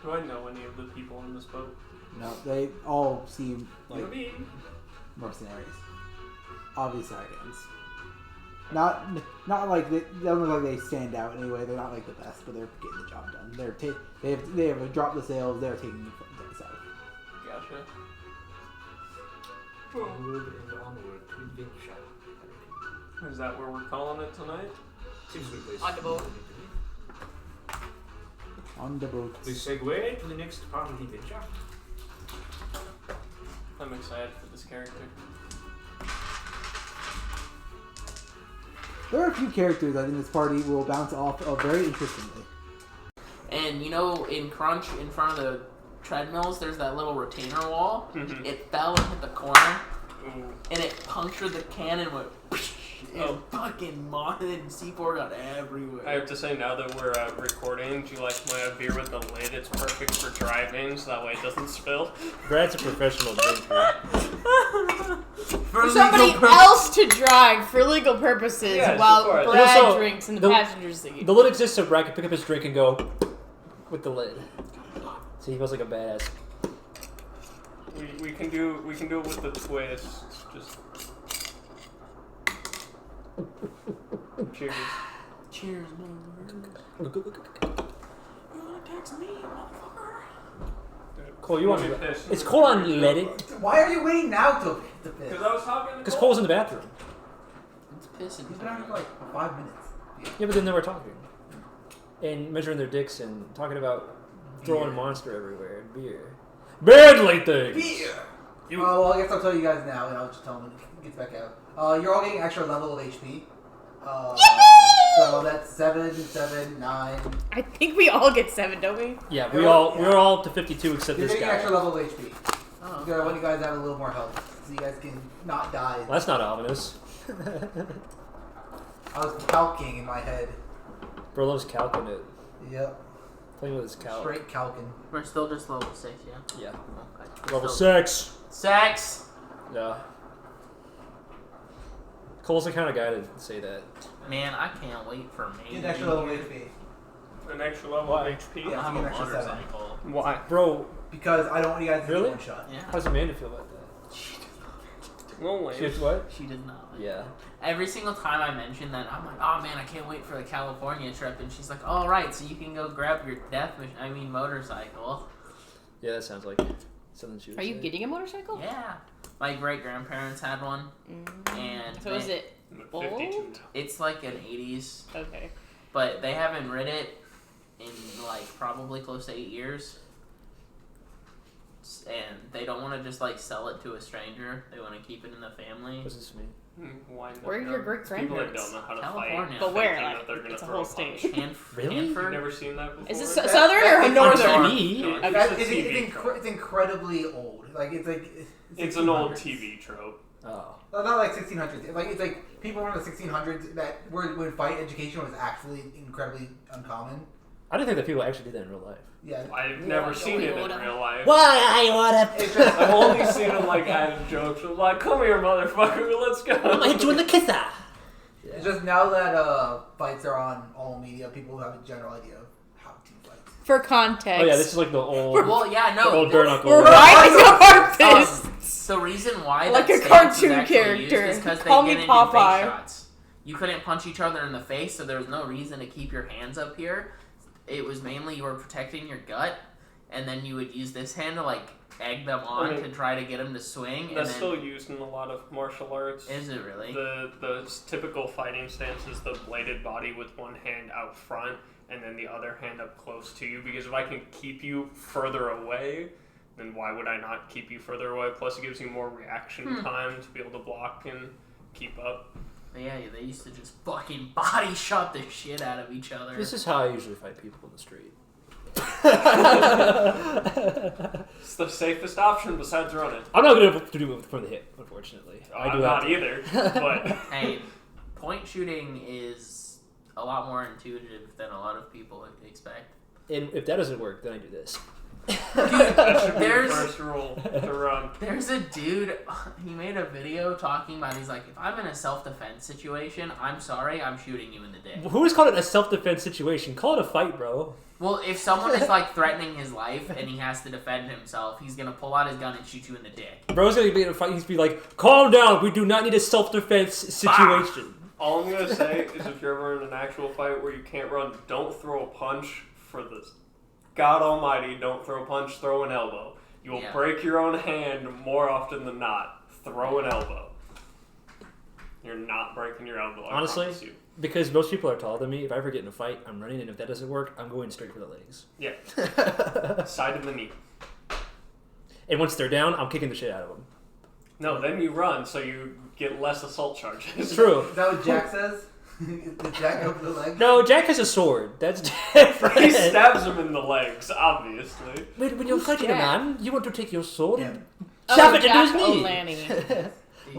Do I know any of the people in this boat? No, they all seem You like know me? mercenaries. Obvious hired hands. Not like they don't look like they stand out anyway. They're not like the best, but they're getting the job done. They have dropped the sails. They're taking the south. Gotcha. Onward and onward to adventure. Is that where we're calling it tonight? Seems a good place. On the boat. On the boat. We segue to the next part of the adventure. I'm excited for this character. There are a few characters I think this party will bounce off of very interestingly. And you know, in Crunch, in front of the treadmills, there's that little retainer wall. Mhm. It fell and hit the corner, Ooh. and it punctured the can and went. And fucking modded and C4 got everywhere. I have to say, now that we're recording, do you like my beer with the lid? It's perfect for driving, so that way it doesn't spill. Brad's a professional drinker. For somebody else to drive for legal purposes Yes, of while course. Brad Also, drinks in the the- passenger seat. The lid exists so Brad can pick up his drink and go. with the lid. See, he feels like a badass. We can do it with the twist. Just cheers. Cheers, motherfucker. You wanna text me, motherfucker? Cole, you want Let to? me piss. It's Cole unleaded. Why are you waiting now to piss? Because I was talking to Because Cole. Cole's in the bathroom. It's pissing. He's been out here for like 5 minutes. Yeah, but then they were talking. And measuring their dicks and talking about throwing Monster everywhere and beer. Badly things! Beer! Well, I guess I'll tell you guys now, and I'll just tell them when it gets back out. You're all getting extra level of HP. So that's 7, 7, 9. I think we all get 7, don't we? Yeah, we're all up to 52 except You're this getting guy. extra level of HP. Oh, I want you guys to have a little more health, so you guys can not die. Well, that's not ominous. I was calking in my head. Bro loves calcing it. Yep. Playing with his calc. Straight calking. we're still just level 6, yeah? Yeah. Okay. Level Still- 6! Sex! Yeah. Cole's the kind of guy to say that. Man, I can't wait for me. Get an extra level of HP. An extra level of HP. Yeah. I have you a get an extra 7. motorcycle. Why? Bro, Because I don't want you guys to Really? get one shot. Yeah. how does Amanda feel about that? Well, She has what? She does not. Like Yeah. Every single time I mention that, I'm like, oh man, I can't wait for the California trip. And she's like, all right, so you can go grab your motorcycle. Yeah, that sounds like something she would Are you say. getting a motorcycle? Yeah. My great-grandparents had one. And So is it 52 old? now. It's like an 80s. Okay. But they haven't rid it in like probably close to 8 years. And they don't want to just like sell it to a stranger. They want to keep it in the family. What's this mean? Why not? Where are your great People that grandparents? don't know how to California. fight. But where? thinking Like, that they're gonna it's a throw whole punch. state. Really? You've Hanford? never seen that before? Is it That- southern or that- northern? TV? No, That- it's a it's, TV trope. it's incredibly old. Like it's like It's an old 1600s. TV trope. Oh. Not like 1600s. Like it's like people from the 1600s that would fight education was actually incredibly uncommon. I didn't think that people actually did that in real life. Yeah. I've never seen it in Yoda. real life. Why I wanna? It's just I've only seen them like as jokes. I'm like, come here, motherfucker, let's go. I'm gonna hit you in the kisser. it's just now that fights are on all media, people have a general idea of how to fight. For context. Oh yeah, this is like the old, Well, yeah, no. old bare knuckle. We're riding up our fists. The reason why Like that a stance cartoon is actually used character. is because they Call me didn't do face Popeye. shots. You couldn't punch each other in the face, so there was no reason to keep your hands up here. It was mainly you were protecting your gut, and then you would use this hand to like egg them on to try to get them to swing. That's and still then, used in a lot of martial arts. is it really? The typical fighting stance is the bladed body with one hand out front and then the other hand up close to you. Because if I can keep you further away, then why would I not keep you further away? Plus, it gives you more reaction time to be able to block and keep up. But yeah, they used to just fucking body shot the shit out of each other. This is how I usually fight people in the street. It's the safest option besides running. I'm not gonna do it from the hip, unfortunately. I'm not either, but Hey, point shooting is a lot more intuitive than a lot of people expect. And if that doesn't work, then I do this. that should be the There's- first rule to run. There's a dude, he made a video talking about, he's like, if I'm in a self-defense situation, I'm sorry, I'm shooting you in the dick. Who is called it a self-defense situation? Call it a fight, bro. Well, if someone is like threatening his life and he has to defend himself, he's gonna pull out his gun and shoot you in the dick. Bro's gonna be in a fight. He's be like, "Calm down. We do not need a self-defense situation." All I'm gonna say is if you're ever in an actual fight where you can't run, don't throw a punch for the God Almighty. Don't throw a punch. Throw an elbow. You will break your own hand more often than not. Throw an elbow. You're not breaking your elbow. I Honestly, promise you. because most people are taller than me. If I ever get in a fight, I'm running, and if that doesn't work, I'm going straight for the legs. Yeah. Side of the knee. And once they're down, I'm kicking the shit out of them. No, then you run so you get less assault charges. It's true. Is that what Jack says? Did Jack go for the leg? No, Jack has a sword. That's different. He stabs him in the legs, obviously. When you're fighting a man, you want to take your sword and Oh, shove it Jack into his knee. O'Lanny.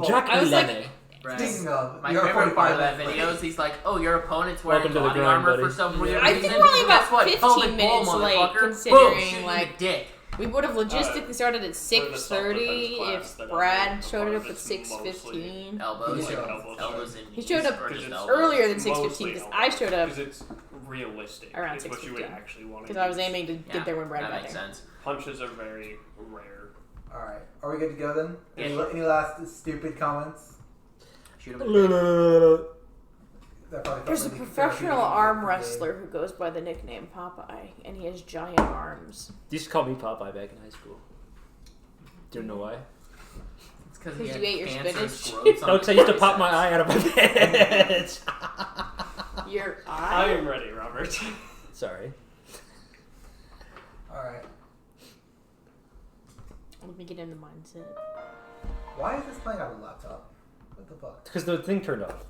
Jack I was like- O'Lanny. Right. Speaking of, My you're a favorite part of 45 that video is he's like, oh, your opponent's wearing Welcome to the body grind, armor buddy. for some weird I reason. think we're only about Guess what? 15 Pelvic minutes bowl, late, motherfucker. considering, Boom, shoot you in like, the dick. We would have logistically started at For the 6:30 self-defense class if that Brad I'm showed part up of, at it's 6:15. Elbows, Yeah. elbows in He showed up or just Because it's elbows. Earlier than Mostly 6:15 because I showed up Because it's realistic. Around is what you would 6:15. actually want to Because I was aiming to get there when Brad that got makes there. sense. Punches are very rare. Alright. Are we good to go then? Yeah. Any last stupid comments? Shoot him in the face. That probably There's a felt like professional therapeutic arm today. wrestler who goes by the nickname Popeye, and he has giant arms. They used to call me Popeye back in high school. Do you know why? It's because you ate your spinach? No, because I used to pop my eye out of my pants. Your I eye? am ready, Robert. Sorry. Alright. Let me get in the mindset. Why is this playing on a laptop? What the fuck? Because the thing turned off.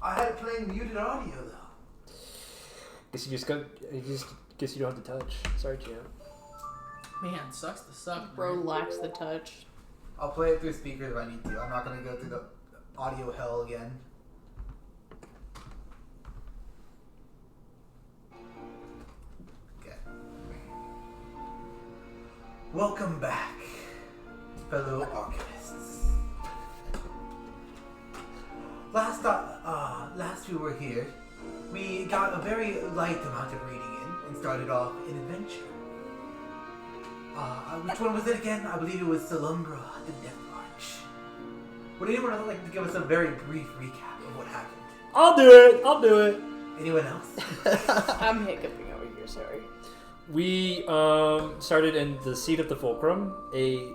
I had it playing muted audio though. Guess you guess you don't have to touch. Sorry, champ. Man, sucks to suck. Bro man. lacks the touch. I'll play it through speakers if I need to. I'm not gonna go through the audio hell again. Okay. Welcome back, fellow archivists. Last we were here, we got a very light amount of reading in and started off an adventure. Which one was it again? I believe it was Salumbra, the Death March. Would anyone else like to give us a very brief recap of what happened? I'll do it. Anyone else? I'm hiccuping over here, sorry. We started in the seat of the Fulcrum, a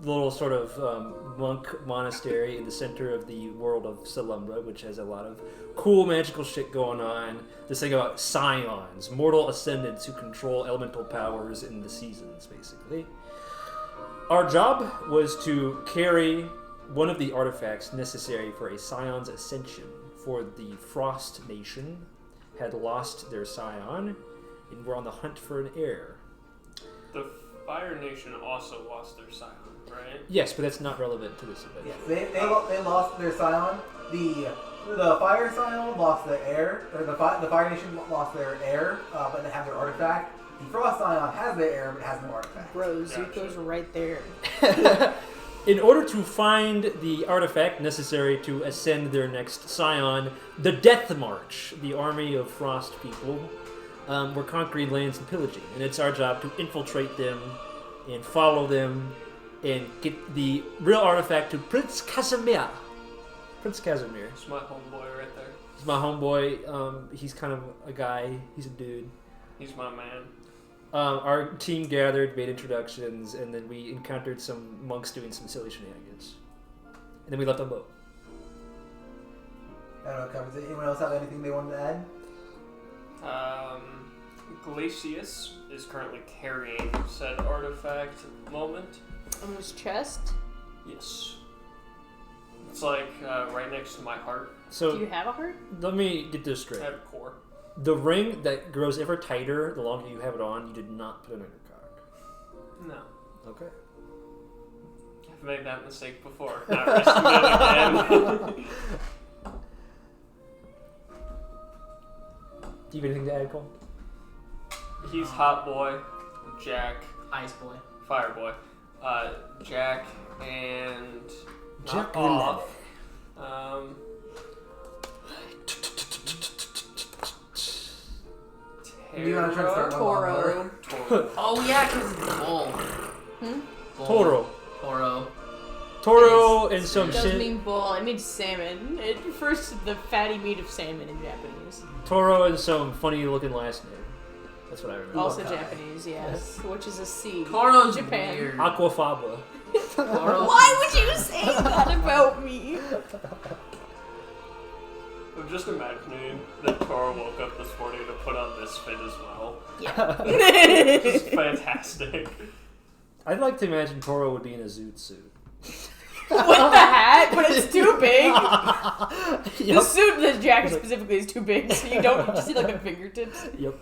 little sort of monk monastery in the center of the world of Salumbra, which has a lot of cool magical shit going on. This thing about scions, mortal ascendants who control elemental powers in the seasons, basically. Our job was to carry one of the artifacts necessary for a scion's ascension, for the Frost Nation had lost their scion and were on the hunt for an heir. The Fire Nation also lost their scion, right? Yes, but that's not relevant to this event. Yes, they lost their scion. The Fire Scion lost their heir, or the Fire Nation lost their heir, but they have their artifact. The Frost Scion has their heir, but has no artifact. Bro, Zuko's right there. In order to find the artifact necessary to ascend their next scion, the Death March, the army of Frost people, were conquering lands and pillaging. And it's our job to infiltrate them and follow them and get the real artifact to Prince Casimir. Prince Casimir. It's my homeboy right there. He's my homeboy. He's kind of a guy. He's a dude. He's my man. Our team gathered, made introductions, and then we encountered some monks doing some silly shenanigans. And then we left on boat. I don't know, covers it. Anyone else have anything they wanted to add? Glacius is currently carrying said artifact at the moment. On his chest? Yes. It's like right next to my heart. So Do you have a heart? let me get this I straight. have a core. The ring that grows ever tighter the longer you have it on, you did not put it on your cock. No. Okay. I've made that mistake before. Not risking it again. Do you have anything to add, Cole? He's Hot Boy, Jack, Ice boy. Fire Boy, Jack, and Jack off. You wanna try to start one Toro. Toro. Oh yeah, because it's bull. Bull. Toro. Toro. Toro and some It doesn't shit. mean bull, it means salmon. It refers to the fatty meat of salmon in Japanese. Toro and some funny looking last name. That's what I remember. Also Okay. Japanese, yes. Which is a sea. Toro's Japan. weird. Aquafaba. Toro. Why would you say that about me? I'm just imagining that Toro woke up this morning to put on this fit as well. Yeah. It's fantastic. I'd like to imagine Toro would be in a zoot suit. With the hat, but it's too big. The Yep. suit, the jacket specifically, is too big, so you don't just see like a fingertips. Yep.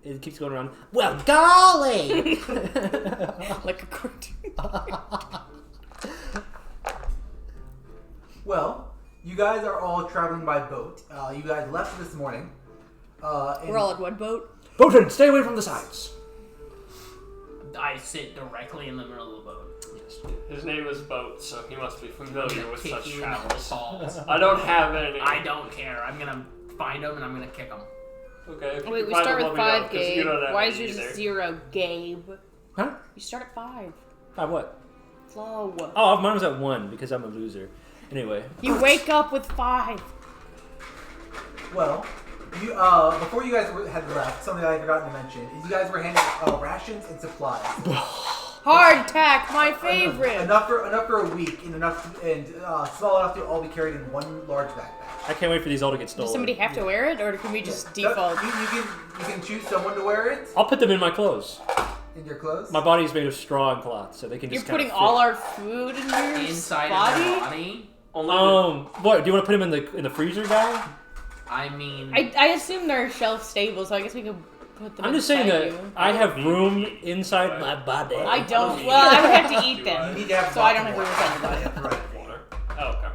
It keeps going around. Well, golly! Like a cartoon. Well, you guys are all traveling by boat. You guys left this morning. And We're all in one boat. Boatin, stay away from the sides. I sit directly in the middle of the boat. His name is Boat, so he must be familiar with Kick such you in the travels. balls. I don't have any. I don't care. I'm gonna find him and I'm gonna kick him. Okay. If you Wait, can we find start him, with let me know, 5, 'cause you Gabe. don't have Why any is yours either. 0, Gabe? Huh? You start at 5. What? Slow. Oh, mine was at 1 because I'm a loser. Anyway. You wake up with 5. Well, you before you guys had left, something I forgot to mention is you guys were handed rations and supplies. Hardtack, my favorite. Enough for a week, and small enough to all be carried in one large backpack. I can't wait for these all to get stolen. Does somebody have to wear it, or can we just default? You can choose someone to wear it I'll put them in my clothes. in your clothes. My body is made of straw and cloth, so they can You're just putting kind of all our food in your Inside body? of my body? What? Do you want to put them in the freezer, guy? I mean... I assume they're shelf stable, so I guess we could put them I'm just saying that you. I have room inside my body. I don't. Well, I would have to eat You them. need to have So I don't lots have of room inside your body. Right. Water. Oh, okay.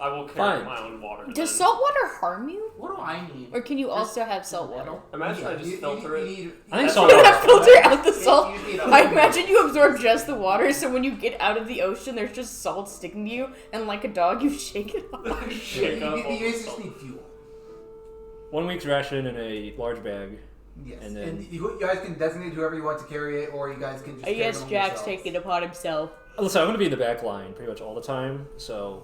I will carry Fine. my own water. Does then. salt water harm you? What do I need? Or can you also have salt water? Imagine I just filter it. I think That's salt You water. have to filter out the salt. You just need I imagine you absorb just the water, so when you get out of the ocean, there's just salt sticking to you, and like a dog, you shake it off. Shake up all You the just salt. need fuel. 1 week's ration in a large bag. Yes, And and, then- you guys can designate whoever you want to carry it, or you guys can just. I carry guess them Jack's yourselves. taking it upon himself. Listen, I'm going to be in the back line pretty much all the time, so...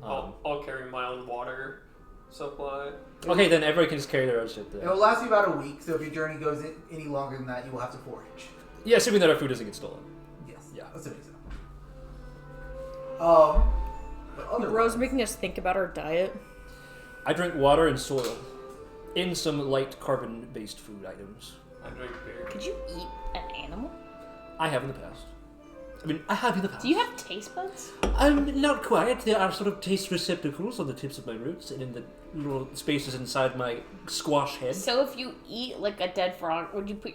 I'll carry my own water supply. okay, then everybody can just carry their own shit It then. will last you about a week, so if your journey goes any longer than that, you will have to forage. Yeah, assuming that our food doesn't get stolen. Yes. Yeah. Assuming so. But otherwise, Rose making us think about our diet. I drink water and soil in some light carbon-based food items. I drink beer. Could you eat an animal? I have in the past. I have in the past. Do you have taste buds? I'm not quite. There are sort of taste receptacles on the tips of my roots and in the little spaces inside my squash head. So if you eat like a dead frog, would you put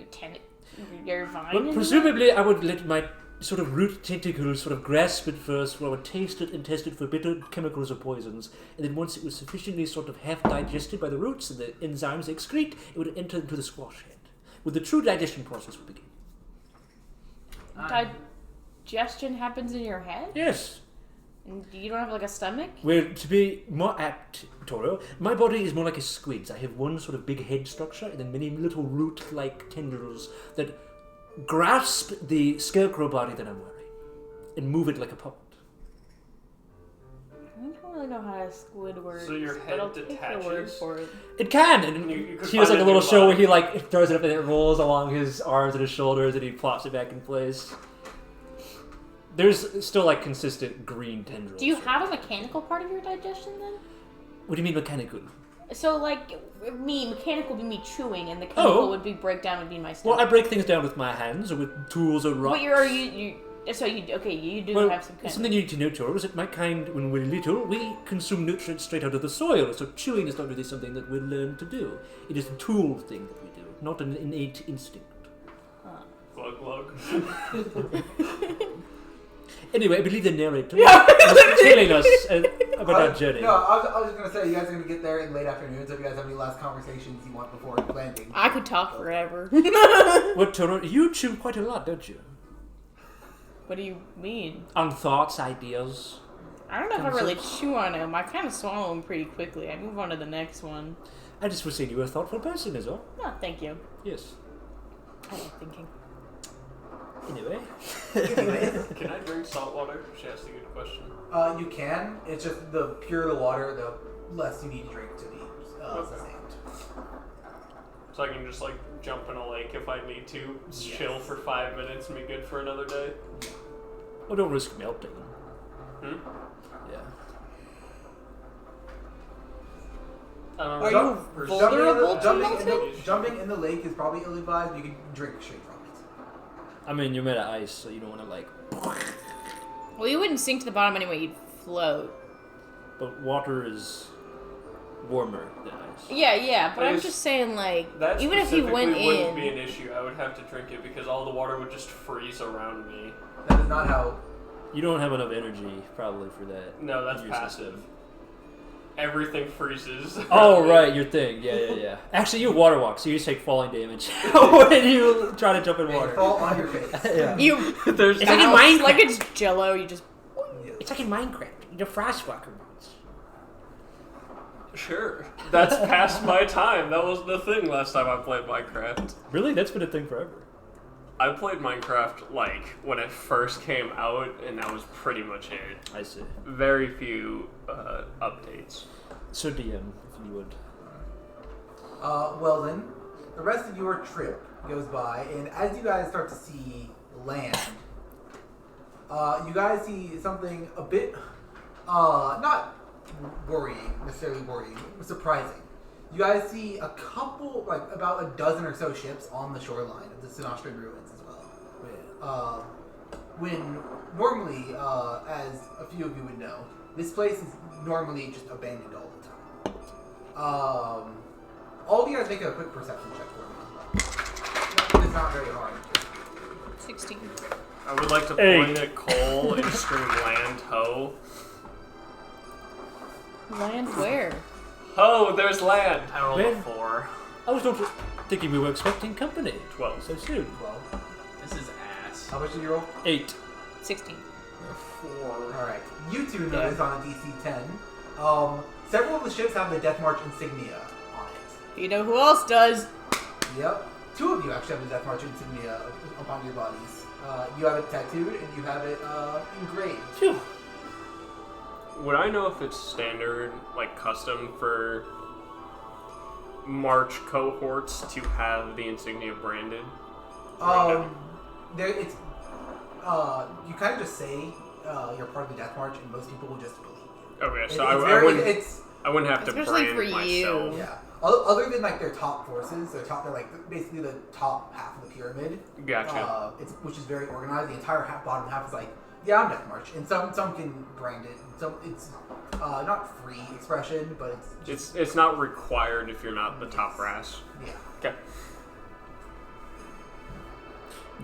your vine But in presumably, I would let my sort of root tentacles sort of grasp it first, where I would taste it and test it for bitter chemicals or poisons, and then once it was sufficiently sort of half digested by the roots and the enzymes they excrete, it would enter into the squash head, where the true digestion process would begin. Digestion happens in your head? Yes. And you don't have like a stomach? Well, to be more apt, Toro, my body is more like a squid's. I have one sort of big head structure and then many little root-like tendrils that grasp the scarecrow body that I'm wearing and move it like a puppet. I don't really know how a squid works. So your but head I'll take your word detaches? for it. It can, and You could he does find like a a little new show where body. he like throws it up and it rolls along his arms and his shoulders and he plops it back in place. There's still like consistent green tendrils. Do you have a mechanical part of your digestion then? What do you mean mechanical? So like mechanical would be me chewing, and the chemical Oh. would be breakdown would be my stomach. Well, I break things down with my hands or with tools or rocks. But you do Well, have some kind something you need to know, Toro, is that my kind, when we're little, we consume nutrients straight out of the soil, so chewing is not really something that we learn to do. It is a tool thing that we do, not an innate instinct. Glug glug. Anyway, I believe the narrator was telling us about our journey. No, I was going to say, you guys are going to get there in late afternoon, so if you guys have any last conversations you want before landing. I could talk forever. Well, Toro, you chew quite a lot, don't you? What do you mean? On thoughts, ideas. I don't know if I really chew on them. I kind of swallow them pretty quickly. I move on to the next one. I just was saying you were a thoughtful person, is all. No, thank you. Yes. I like thinking. Anyway. Can I drink salt water? She asked a good question. You can. It's just the purer the water, the less you need to drink to be sustained. So I can just like jump in a lake if I need to, chill for 5 minutes and be good for another day. Well, don't risk melting. Hmm? Yeah. I don't know. Are Jump- you or vulnerable to Jumping in the lake is probably ill-advised. You can drink straight from it. I mean, you're made of ice, so you don't want to like. Well, you wouldn't sink to the bottom anyway. You'd float. But water is warmer than ice. Yeah, but I'm There's- just saying, like, That even if you went specifically wouldn't be in, an issue. I would have to drink it because all the water would just freeze around me. That is not how. You don't have enough energy probably for that. No, that's in your passive. system. everything freezes. Oh, right, your thing. Yeah. Actually, you water walk, so you just take falling damage when you try to jump in And you water. fall on your face. Yeah. You. There's It's like in Minecraft. Like it's Jello. You just. It's like in Minecraft. The Frostwalker ones. Sure. That's past my time. That was the thing last time I played Minecraft. Really? That's been a thing forever. I played Minecraft like when it first came out, and that was pretty much it. I see. Very few updates. So DM, if you would. Well then, the rest of your trip goes by, and as you guys start to see land, you guys see something a bit, not necessarily worrying, surprising. You guys see a couple, like about a dozen or so ships on the shoreline of the Sinastra ruins as well. When normally, as a few of you would know, this place is normally just abandoned all the time. All of you guys make a quick perception check for me. It's not very hard. 16. I would like to point at Cole and scream land ho. Land where? Ho, there's land. I rolled Where? a 4. I was not thinking we were expecting company 12. so soon. Well, This is ass. how much did you roll? 8. 16. 4. Alright. You two notice on a DC 10. Several of the ships have the Death March insignia on it. You know who else does? Yep. Two of you actually have the Death March insignia upon your bodies. You have it tattooed and you have it engraved. Phew. Would I know if it's standard, like custom for March cohorts to have the insignia branded? There it's you kind of just say you're part of the Death March, and most people will just believe you. Okay, so It's I wouldn't have to Especially brand for you. myself. yeah. Other than like their top forces, they're like basically the top half of the pyramid. Gotcha. Which is very organized. The entire bottom half is like, yeah, I'm Death March, and some can brand it. Some it's not free expression, but it's It's not required if you're not the top brass. yeah. Okay.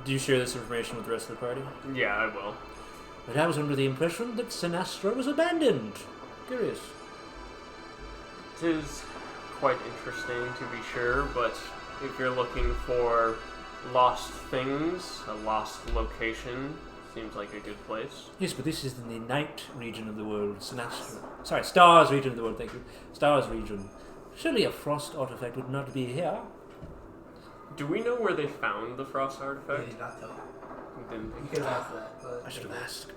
Do you share this information with the rest of the party? Yeah, I will. But I was under the impression that Sinastra was abandoned. Curious. It is quite interesting to be sure, but if you're looking for lost things, a lost location, seems like a good place. Yes, but this is in the night region of the world, Sinastra. Sorry, stars region of the world, thank you. Stars region. Surely a frost artifact would not be here. Do we know where they found the frost They artifact? did not tell you. Didn't You think could have asked that, but I should have asked.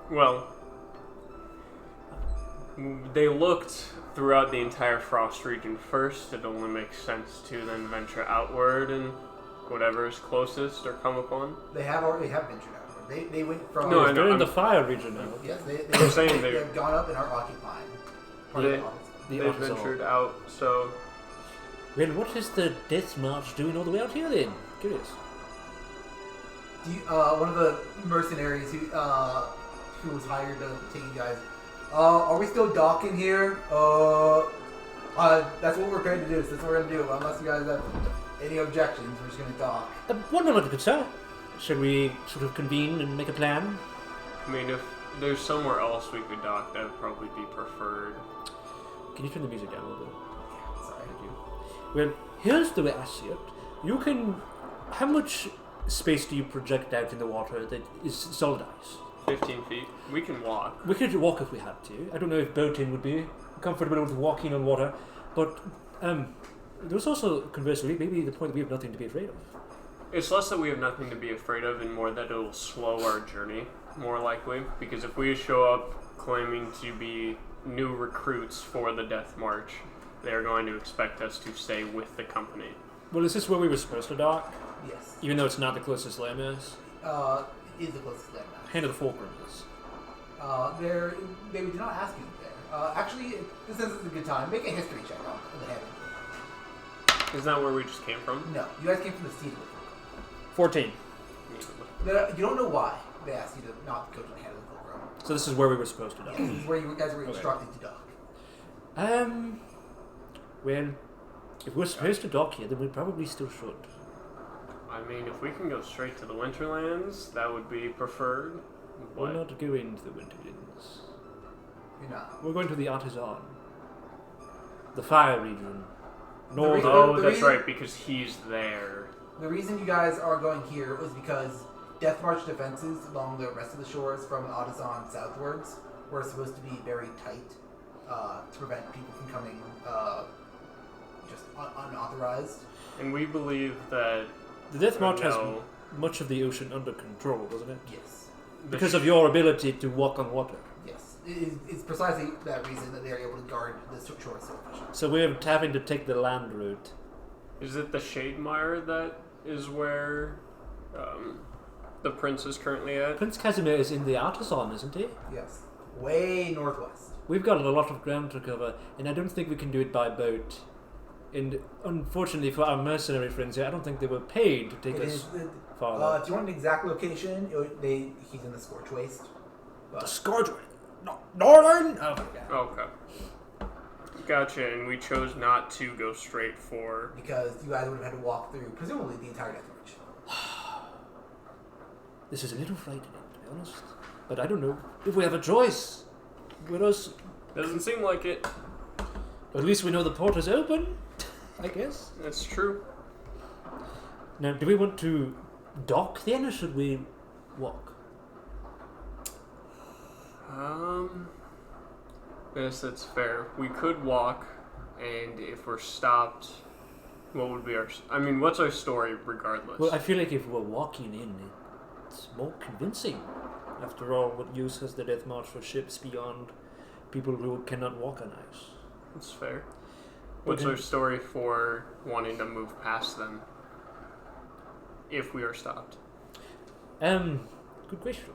Well, they looked throughout the entire frost region first. It only makes sense to then venture outward and whatever is closest or come upon. They have ventured outward. They went from No, I know. They're in I'm- the fire region now. yes, I'm saying they- they've gone up and are occupying. part of the office. The They office ventured out, so Well, what is the Death March doing all the way out here then? Curious. Do you, one of the mercenaries who was hired to take you guys. Are we still docking here? That's what we're prepared to do. So that's what we're gonna do. Unless you guys have any objections, we're just gonna dock. One moment, good sir. Should we sort of convene and make a plan? I mean, if there's somewhere else we could dock, that would probably be preferred. Can you turn the music down a little bit? Sorry. Thank you. Well, here's the way I see it. You can... How much space do you project out in the water that is solid ice? 15 feet. We can walk. We could walk if we had to. I don't know if boating would be comfortable with walking on water, but there's also, conversely, maybe the point that we have nothing to be afraid of. It's less that we have nothing to be afraid of and more that it'll slow our journey, more likely. Because if we show up claiming to be new recruits for the Death March, they're going to expect us to stay with the company. Well, is this where we were supposed to dock? Yes. Even though it's not the closest land is? Is the closest land now. Hand of the Fulcrum is. They did not ask you there. Actually, this is a good time. Make a history check on the heaven. Isn't that where we just came from? No, you guys came from the seed of the Fulcrum. 14. You don't know why they asked you to not go to the head of the Fulcrum. So this is where we were supposed to dock. This is where you guys were Okay. instructed to dock. Well, if we're supposed to dock here, then we probably still should. I mean, if we can go straight to the Winterlands, that would be preferred. Why But not go into the Winterlands? You're not. We're going to the Artisan. The fire region. Northern. Oh, The that's reason- right, because he's there. The reason you guys are going here was because Death March defenses along the rest of the shores from Artisan southwards were supposed to be very tight to prevent people from coming just unauthorized. And we believe that The Death March has no, much of the ocean under control, doesn't it? Yes. Because of your ability to walk on water. Yes. It's precisely that reason that they're able to guard the shore so efficiently. So we're having to take the land route. Is it the Shademire that is where the prince is currently at? Prince Casimir is in the Artisan, isn't he? Yes. Way northwest. We've got a lot of ground to cover, and I don't think we can do it by boat. And unfortunately for our mercenary friends here, I don't think they were paid to take us farther. If you want an exact location, he's in the Scorch Waste. The Scourge? No, Northern? Oh, yeah. Okay. Gotcha, and we chose not to go straight for... Because you guys would have had to walk through, presumably, the entire Death March. This is a little frightening, to be honest. But I don't know if we have a choice. With us, Doesn't seem like it. at least we know the port is open, I guess. That's true. Now, do we want to dock then, or should we walk? Yes, that's fair. We could walk, and if we're stopped, what would be our... I mean, what's our story regardless? Well, I feel like if we're walking in, it's more convincing. After all, what use has the Death March for ships beyond people who cannot walk on ice? That's fair. What's Okay. our story for wanting to move past them if we are stopped? Good question.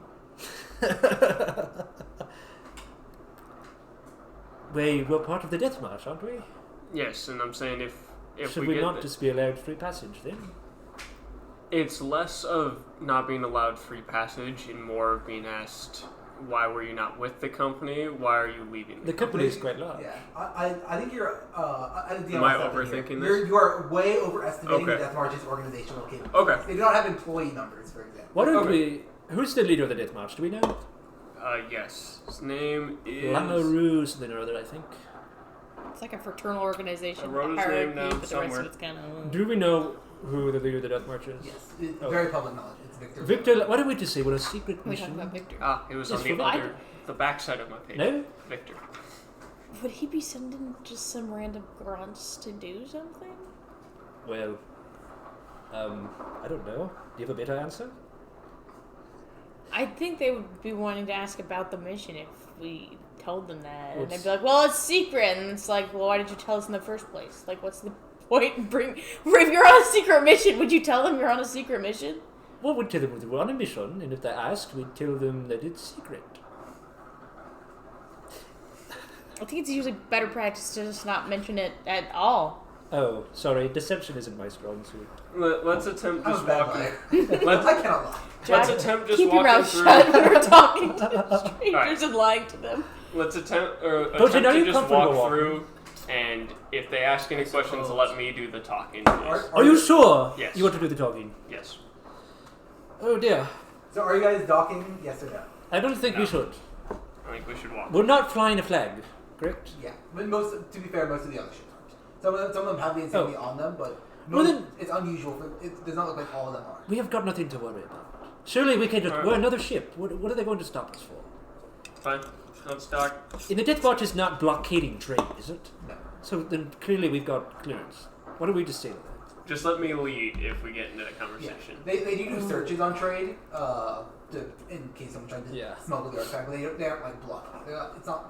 We're part of the Death March, aren't we? Yes, and I'm saying if Should we we get not just be allowed free passage then? It's less of not being allowed free passage and more of being asked, why were you not with the company? Why are you leaving? The company is quite large. Yeah, I think you're. Am I overthinking this? You are way overestimating the Okay. Death March's organizational capabilities. Okay. They do not have employee numbers, for example. Why don't Okay. Who's the leader of the Death March? Do we know? Yes. His name is... Lamoureux, something or other, I think. It's like a fraternal organization. I wrote his hierarchy, name down but the rest somewhere. of it's kind of. Do we know who the leader of the Death March is? Yes, it's Oh. very public knowledge. It's Victor. Victor, why don't we just say what a secret We talking mission? about Victor. it was Yes, on for the Victor. the backside of my page. No? Victor. Would he be sending just some random grunts to do something? Well, I don't know. Do you have a better answer? I think they would be wanting to ask about the mission if we told them that. And they'd What's- be like, well, it's secret. And it's like, well, why did you tell us in the first place? Like, what's the point in if you're on a secret mission, would you tell them you're on a secret mission? Well, we'd tell them we're on a mission, and if they ask, we'd tell them that it's secret. I think it's usually better practice to just not mention it at all. Oh, sorry, deception isn't my strong suit. Let's attempt I'm a just bad walking... liar. Let's, I cannot lie. let's Jack, attempt just Keep your walking mouth through... shut when we're talking to strangers Alright. and lying to them. Let's attempt Don't you know to you're just comfortable walk walking? through, and if they ask any questions, suppose. let me do the talking, please. Are you sure? Yes. You want to do the talking? Yes. Oh dear. So are you guys docking? Yes or no? I don't think we No. should. I think we should walk. We're not flying a flag, correct? Yeah. But to be fair, most of the other ships aren't. Some of them have the insignia on them, but Well, most, then- it's unusual. It does not look like all of them are. We have got nothing to worry about. Surely we can just... Alright. We're another ship. What are they going to stop us for? Fine. Let's talk. And the Death March is not blockading trade, is it? No. So then clearly we've got clearance. Why don't we just say that? Just let me lead if we get into the Yeah. conversation. They do searches on trade, in case someone tried to Yeah. smuggle the artifact, but they aren't like blocking.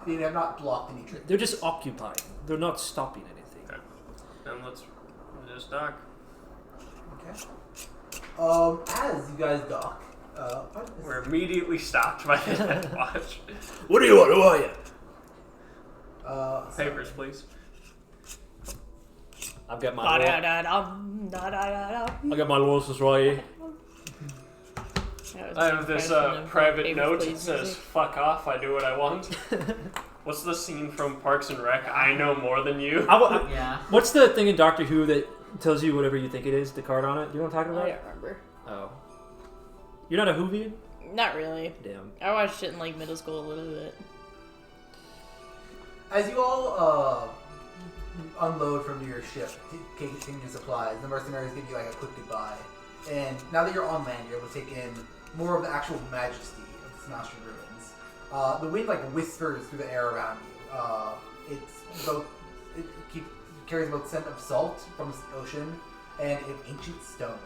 They have not blocked any trade. They're just occupying. They're not stopping anything. Okay. Then let's just talk. Okay. As you guys dock, We're immediately stopped by the Death Watch. What do you want? Who are you? Papers, please. I've got my Da-da-da-dum, da-da-da-dum. I got my license right here. That was I the have this impression of private Papers, note that Please says, music. fuck off, I do what I want. What's the scene from Parks and Rec? I know more than you. Yeah. What's the thing in Doctor Who that tells you whatever you think it is? The card on it. Do you know what I'm talking I about? don't remember. Oh. You're not a Whovian? Not really. Damn. I watched it in like middle school a little bit. As you all unload from your ship, taking your supplies, the mercenaries give you like a quick goodbye. And now that you're on land, you're able to take in more of the actual majesty of the Sinastra ruins. The wind like whispers through the air around you. It carries both scent of salt from the ocean and of ancient stone.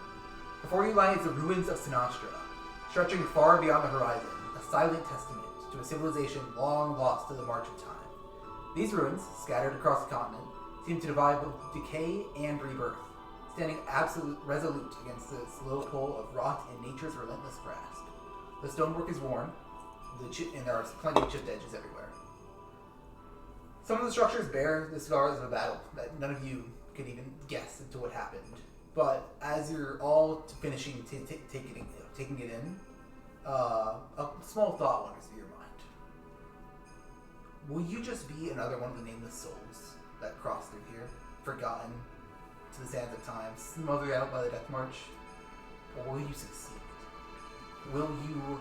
Before you lies the ruins of Sinastra, stretching far beyond the horizon, a silent testament to a civilization long lost to the march of time. These ruins, scattered across the continent, seem to divide both decay and rebirth, standing resolute against the slow pull of rot and nature's relentless grasp. The stonework is worn, and there are plenty of chipped edges everywhere. Some of the structures bear the scars of a battle that none of you could even guess into what happened. But as you're all finishing taking it in, a small thought wanders through your mind. Will you just be another one of the nameless souls that crossed through here, forgotten to the sands of time, smothered out by the death march? Or will you succeed? Will you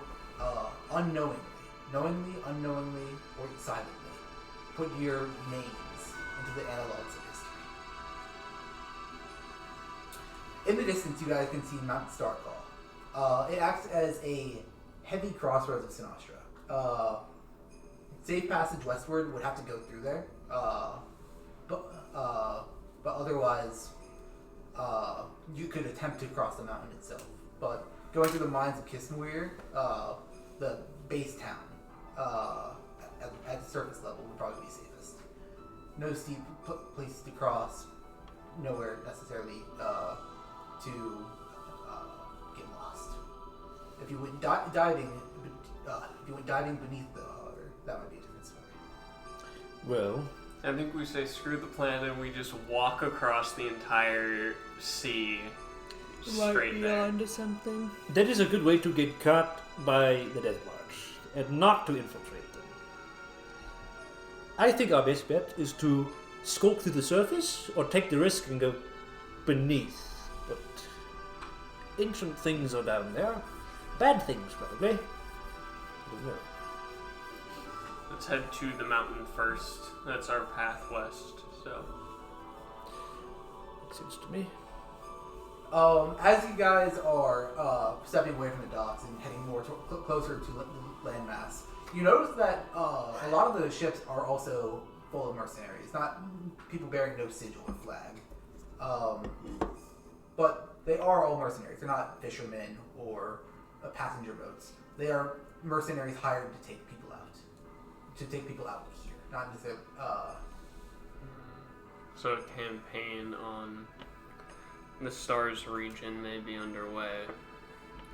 knowingly, unknowingly, or silently, put your names into the analogs of history? In the distance, you guys can see Mount Starfall. It acts as a heavy crossroads of Sinastra. Safe passage westward would have to go through there, but otherwise, you could attempt to cross the mountain itself. But going through the mines of Casimir, the base town, at the surface level would probably be safest. No steep places to cross, nowhere necessarily to get lost. If you went diving beneath the water, that might be a different story. Well, I think we say screw the plan and we just walk across the entire sea straight there. onto something. that is a good way to get caught by the Death March and not to infiltrate them. I think our best bet is to skulk through the surface or take the risk and go beneath. But ancient things are down there. Bad things, probably. I don't know. Let's head to the mountain first. That's our path west, so. Makes sense to me. As you guys are stepping away from the docks and heading more closer to the landmass, you notice that a lot of the ships are also full of mercenaries, not people bearing no sigil or flag. But they are all mercenaries. They're not fishermen or passenger boats. They are mercenaries hired to take people out. Here, not necessarily. So a campaign on the Stars region may be underway,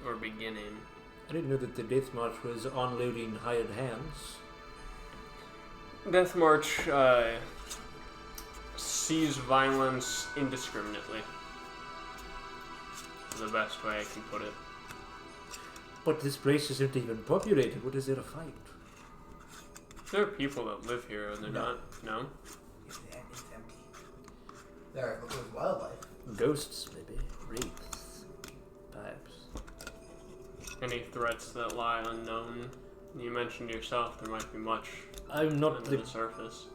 or beginning. I didn't know that the Death March was unloading hired hands. Death March sees violence indiscriminately. The best way I can put it. But this place isn't even populated. What is there to fight? There are people that live here, and they're not. No? It's empty. There's wildlife. Ghosts, maybe. Wraiths. Perhaps. Any threats that lie unknown? You mentioned yourself there might be much I'm not under the surface.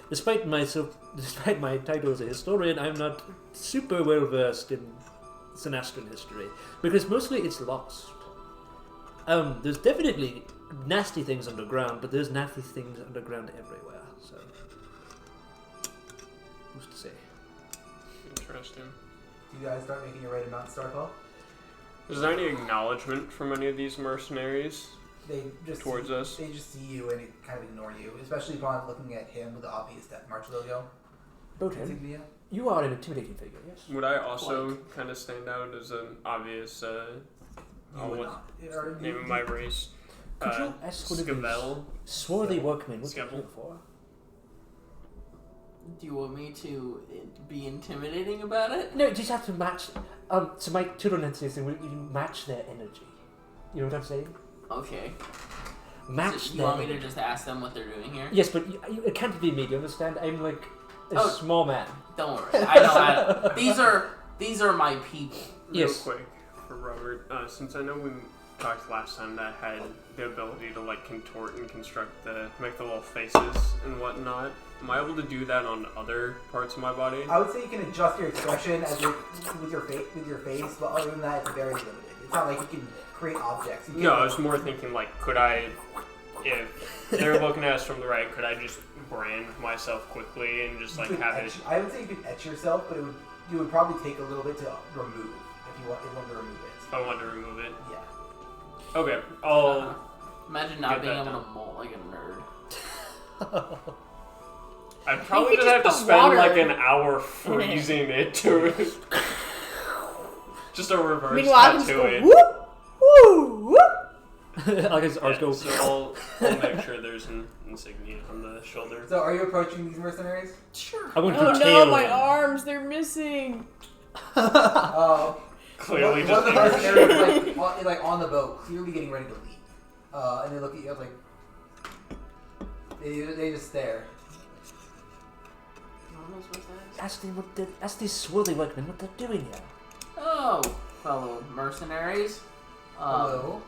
Despite my title as a historian, I'm not super well versed in Sinastran history because mostly it's lost. There's definitely nasty things underground, but there's nasty things underground everywhere. So, who's to say? Interesting. Do you guys start making your way to Mount Starfall? Is there any acknowledgement from any of these mercenaries They just towards us? They just see you and kind of ignore you, especially upon looking at him with the obvious Death March logo. Botan, Insignia. you are an intimidating figure, yes? Would I also kind of stand out as an obvious You would what not. name of my race? Could you ask one of these Skevhull. swarthy workmen what they're Skevhull. here for? Do you want me to be intimidating about it? No, you just have to match. So my children and system, you match their energy. You know what I'm saying? Okay. Match So you their want me to energy. just ask them what they're doing here? Yes, but it can't be me. Do you understand? I'm like a Oh. small man. Don't worry. I know. These are my people. Real Yes. quick for Robert, since I know we artifact last time that had the ability to like contort and make the little faces and whatnot. Am I able to do that on other parts of my body? I would say you can adjust your expression with your face, but other than that, it's very limited. It's not like you can create objects. No, I was more thinking like, could I, if they're looking at us from the right, could I just brand myself quickly and just like have it? I would say you could etch yourself, but you would probably take a little bit to remove if you wanted to remove it. If I wanted to remove it. Yeah. Okay, I'll. Imagine not Get being that able done. to molt like a nerd. I probably could just have to just put spend water like an hour freezing it to just a reverse Meanwhile, I can just tattoo go it. whoop, woo, whoop. Like his arms Yeah, go. so I'll make sure there's an insignia on the shoulder. So, are you approaching these mercenaries? Sure. I went Oh to no, tail my him. arms, they're missing. Clearly, one just of the mercenaries like on the boat, clearly getting ready to leave. And they look at you like they just stare. Ask these swarthy workmen what they're doing here. Oh, fellow mercenaries. Hello.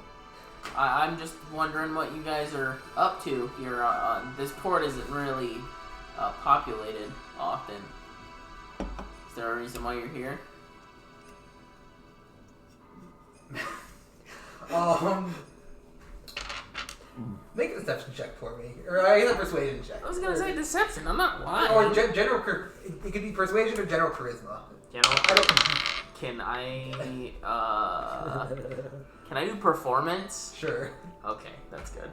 I'm just wondering what you guys are up to here. This port isn't really populated often. Is there a reason why you're here? Make a deception check for me, or I guess a persuasion check. I was gonna say deception. I'm not lying. Or general. It could be persuasion or general charisma. Can I do performance? Sure. Okay, that's good.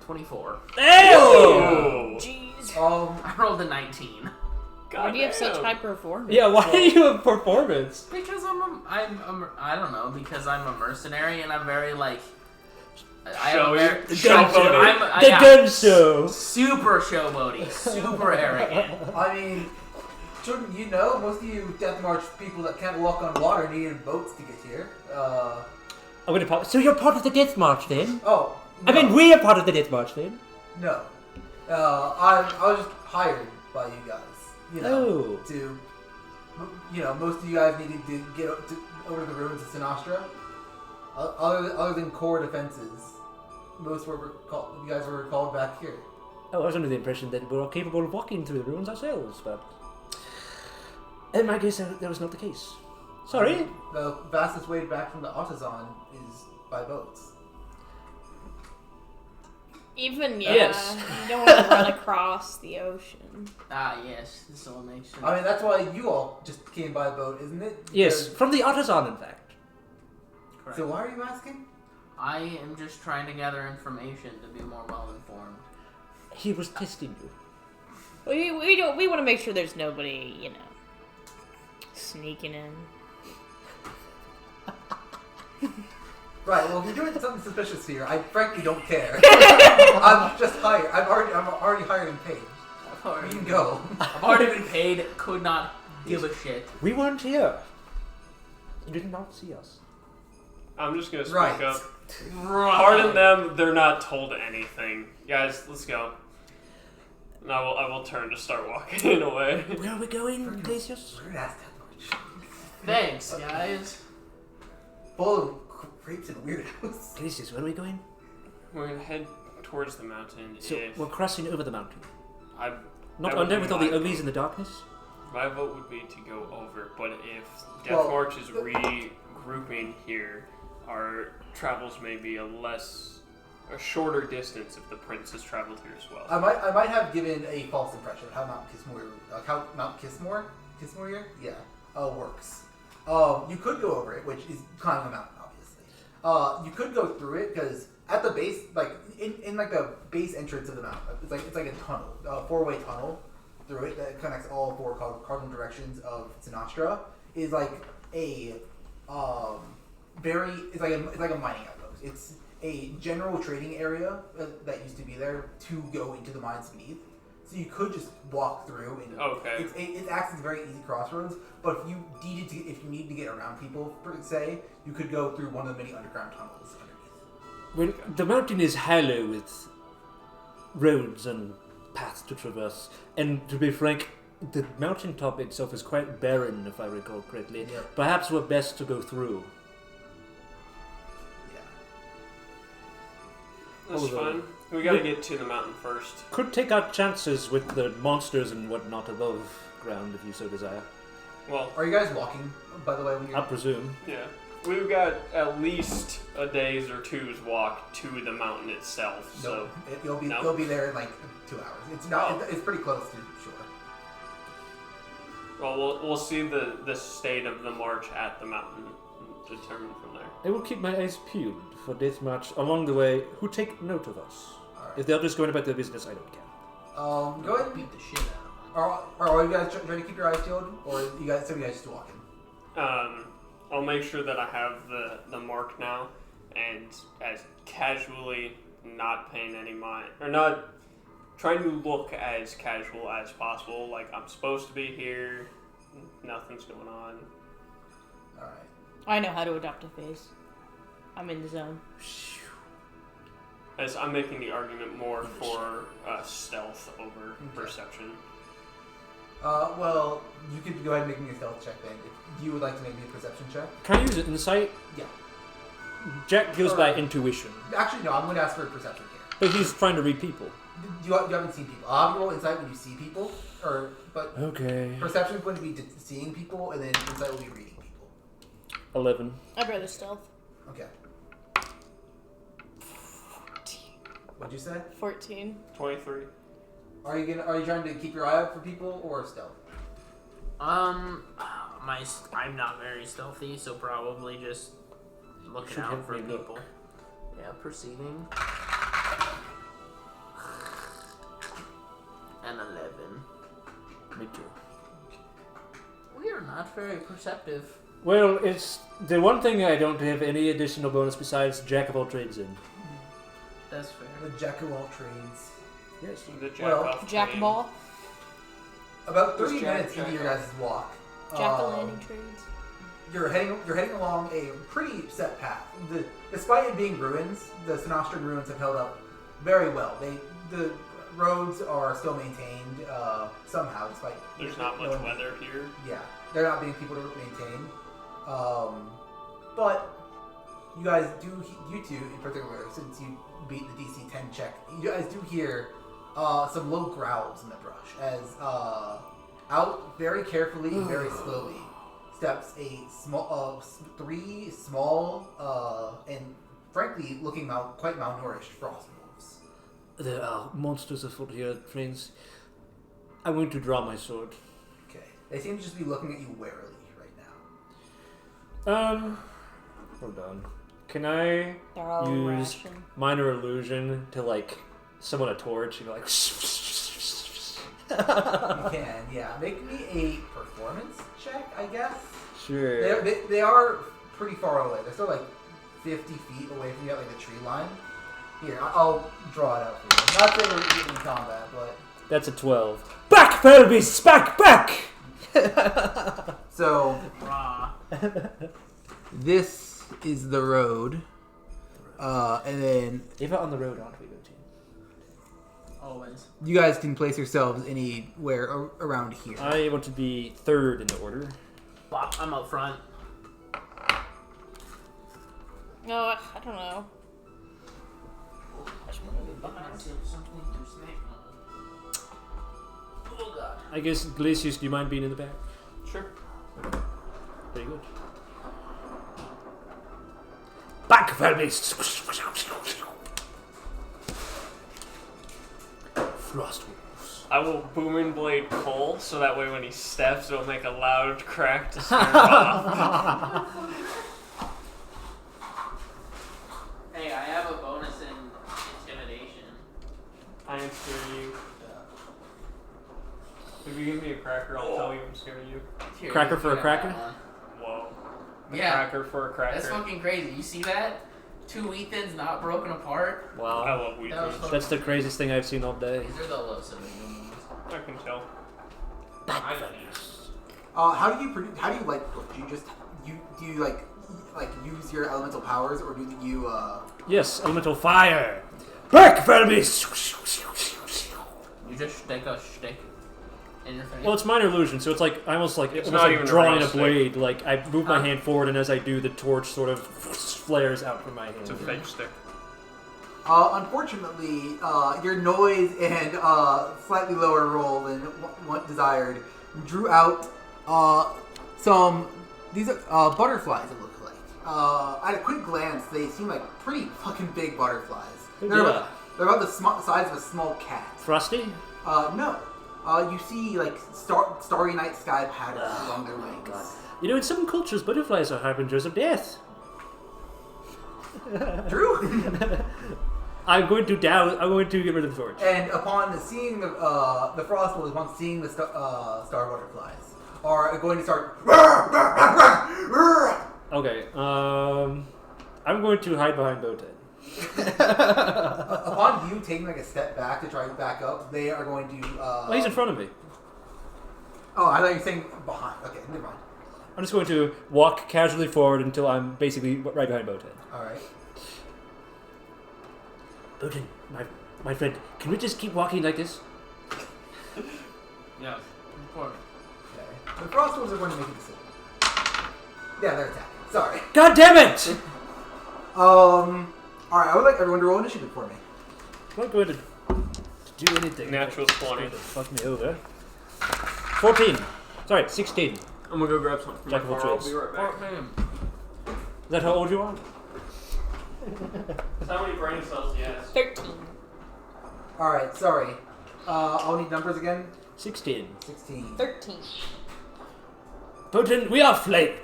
24. Oh! Jeez. I rolled a 19. Why do you have such high performance? Yeah, why do you have performance? Because I don't know, because I'm a mercenary and I'm very like I have a very, The gun show. super showboaty, super arrogant. I mean, shouldn't you know? Most of you Death March people that can't walk on water needed boats to get here. I'm gonna pop. So you're part of the Death March then? Oh. I mean, we are part of the Death March then. No. I was just hired by you guys. You know, most of you guys needed to get over the ruins of Sinastra. Other than core defenses, most you guys were called back here. Oh, I was under the impression that we're all capable of walking through the ruins ourselves, but in my case, that was not the case. Sorry. The fastest way back from the Artisan is by boats. Even, Yes. you don't want to run across the ocean. Ah, yes, this all makes sense. I mean, that's why you all just came by boat, isn't it? Yes, from the Artisan, in fact. Correct. So why are you asking? I am just trying to gather information to be more well informed. He was testing you. We want to make sure there's nobody, sneaking in. Right. Well, if you're doing something suspicious here, I frankly don't care. I'm just hired. I'm already hired and paid. You can go. I've already been paid. Could not give a shit. We weren't here. You did not see us. I'm just gonna speak Right. up. Pardon them, they're not told anything. Guys, let's go. And I will turn to start walking away. Where are we going, Glacius? We're gonna ask that much. Thanks, guys. Full of creeps and weirdos. Glacius, where are we going? We're gonna head towards the mountain. So if we're crossing over the mountain. Not that would under be with all the my uglies vote. in the darkness? My vote would be to go over, but if Death Well, March is regrouping here, our travels may be a shorter distance if the prince has traveled here as well. I might have given a false impression of how Mount Kismore works. You could go over it, which is climbing a mountain, obviously. You could go through it because at the base, like in like the base entrance of the mountain, it's like a tunnel, a 4-way tunnel through it that connects all 4 cardinal directions of Sinastra. Is like a it's like a mining outpost. It's a general trading area that used to be there to go into the mines beneath. So you could just walk through, and Okay. it acts as a very easy crossroads. But if you needed to get around people, per se, you could go through one of the many underground tunnels underneath. Well, the mountain is hollow with roads and paths to traverse. And to be frank, the mountaintop itself is quite barren, if I recall correctly. Yeah. Perhaps we're best to go through. That's fine. We gotta get to the mountain first. Could take our chances with the monsters and whatnot above ground if you so desire. Well, Are you guys walking, by the way, when I you're... presume. yeah. We've got at least a day's or two's walk to the mountain itself, so... You'll No. be there in like 2 hours. It's not. Oh. It's pretty close to shore. Well, we'll see the state of the march at the mountain and determine from there. I will keep my eyes peeled for death march along the way who take note of us. Alright. If they're just going about their business, I don't care. Go ahead and Beat the shit out of them. Are you guys trying to keep your eyes peeled, or you guys? Some of you guys just walking? I'll make sure that I have the mark now, and as casually not paying any mind, or not trying to look as casual as possible, like I'm supposed to be here, nothing's going on. All right. I know how to adopt a face. I'm in the zone. As I'm making the argument more for stealth over perception. Well, you could go ahead and make me a stealth check then. If you would like to make me a perception check. Can I use it insight? Yeah. Jack goes Or- by intuition, Actually, no. I'm going to ask for a perception here. but he's trying to read people. You haven't seen people. I'll have you roll insight when you see people, but Okay. perception is going to be seeing people, and then insight will be reading people. 11. I'd rather stealth. Okay. What'd you say? 14. 23. Are you trying to keep your eye out for people or stealth? I'm not very stealthy, so probably just looking Should out have for me look. people. Yeah, perceiving. And 11. Me too. We are not very perceptive. Well, it's the one thing I don't have any additional bonus besides Jack of all trades in. That's fair. The jack of all trades. Yes. The jack Well, off Jack name. Ball. About Who's 30 Jack- minutes into your Jack guys' walk, Jack-o'-lantern trades. you're heading along a pretty set path. Despite it being ruins, the Sinastra ruins have held up very well. The roads are still maintained somehow, despite There's not much weather here. Yeah, they're not being people to maintain. But you guys do, you two in particular, since you beat the DC 10 check, you guys do hear some low growls in the brush as out very carefully and very slowly steps a three small and frankly looking quite malnourished frost wolves. There are monsters afoot here, friends. I'm going to draw my sword. Okay, they seem to just be looking at you warily right now. Hold on. Can I They're all use ration. minor illusion to like summon a torch and go like? You can, yeah. Make me a performance check, I guess. Sure. They are pretty far away. They're still like 50 feet away from you at like the tree line. Here, I'll draw it out for you. I'm not saying we're getting in combat, but... That's a 12. Back, Felbeasts! Back! So, Rah. this is the road. And then If on the road, aren't we, go team? Always. you guys can place yourselves anywhere around here. I want to be third in the order. Bop, I'm up front. No, I don't know. Oh god. I guess, Glacius, do you mind being in the back? Sure. Very good. Back, Felbeasts! Frost wolves. I will booming blade pull so that way when he steps it'll make a loud crack to scare him off. Hey, I have a bonus in intimidation. I am scaring you. If you give me a cracker, I'll tell you I'm scaring you. Here, Cracker you for a got cracker? that one. Whoa. A Yeah. cracker for a cracker. That's fucking crazy. You see that? 2 Ethans not broken apart. I Wow. love wheat That was beans. That's the craziest thing I've seen all day. These are the lowest of the new ones. I can tell. I How do you produce? How do you like cook? Do you just do you like use your elemental powers, or do you Yes, elemental fire. Back, Felbeasts! You just stick a stick in your face. Well, it's minor illusion, so it's like I almost like It's almost not like even a drawing real a stick. blade. Like I move my hand forward, and as I do, the torch sort of flares out from my hand. It's a fake stick. Unfortunately, your noise and slightly lower roll than what desired drew out some these butterflies. It looked like. At a quick glance, they seem like pretty fucking big butterflies. They're about the size of a small cat. Frosty? No. You see like starry night sky patterns along their wings. God. You know, in some cultures, butterflies are harbingers of death. True. I'm going to get rid of the torch. And upon seeing the frost wolves, upon seeing the star butterflies, are going to start. Okay. I'm going to hide behind Botan. Upon you taking like a step back to try to back up, they are going to. Well, he's in front of me. Oh, I thought you were saying behind. Okay, never mind. I'm just going to walk casually forward until I'm basically right behind Botan. All right. Botan, my friend, can we just keep walking like this? Yeah, of course. Okay. The frost wolves are going to make a decision. Yeah, they're attacking. Sorry. God damn it! Alright, I would like everyone to roll initiative for me. I'm not going to do anything. Natural 20. Fuck me over. 14. Sorry, 16. I'm gonna go grab something from my Jack of all car. I'll trades. be right back. Is that how old you are? How many brain cells do you have? 13. Alright, sorry. I'll need numbers again. 16. 16. 13. Botan, we are flamed.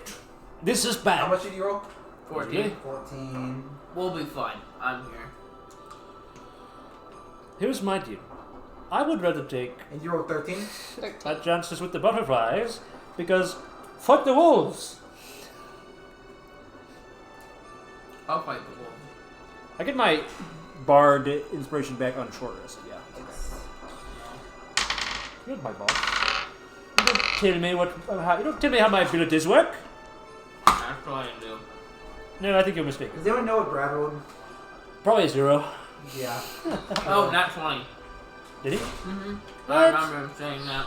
This is How bad. much did you roll? 14. 14. We'll be fine. I'm here. Here's my deal. I would rather take And you rolled 13? 13. my chances with the butterflies because fuck the wolves. I'll fight the wolf. I get my bard inspiration back on short rest. Yeah. You're my boss. You don't tell me you don't tell me how my abilities work. That's what I do. No, I think you're mistaken. Does anyone know what Brad rolled? Probably a 0. Yeah. Oh, not 20. Did he? Mm-hmm. What? I remember him saying that.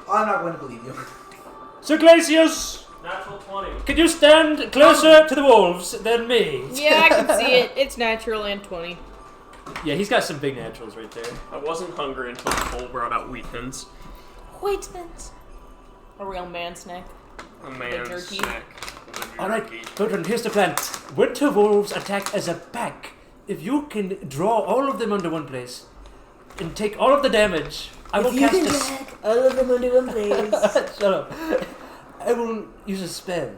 I'm not going to believe you. Sir Glacius, Natural 20. can you stand closer to the wolves than me? Yeah, I can see it. It's natural and 20. Yeah, he's got some big naturals right there. I wasn't hungry until Cole brought out wheat thins. Wait a minute. A real man snack. A man's jerky. snack. Alright, Botan, here's the plan. Winter wolves attack as a pack. If you can draw all of them under one place and take all of the damage, I will cast a all of them under one place. Shut up. I will use a spell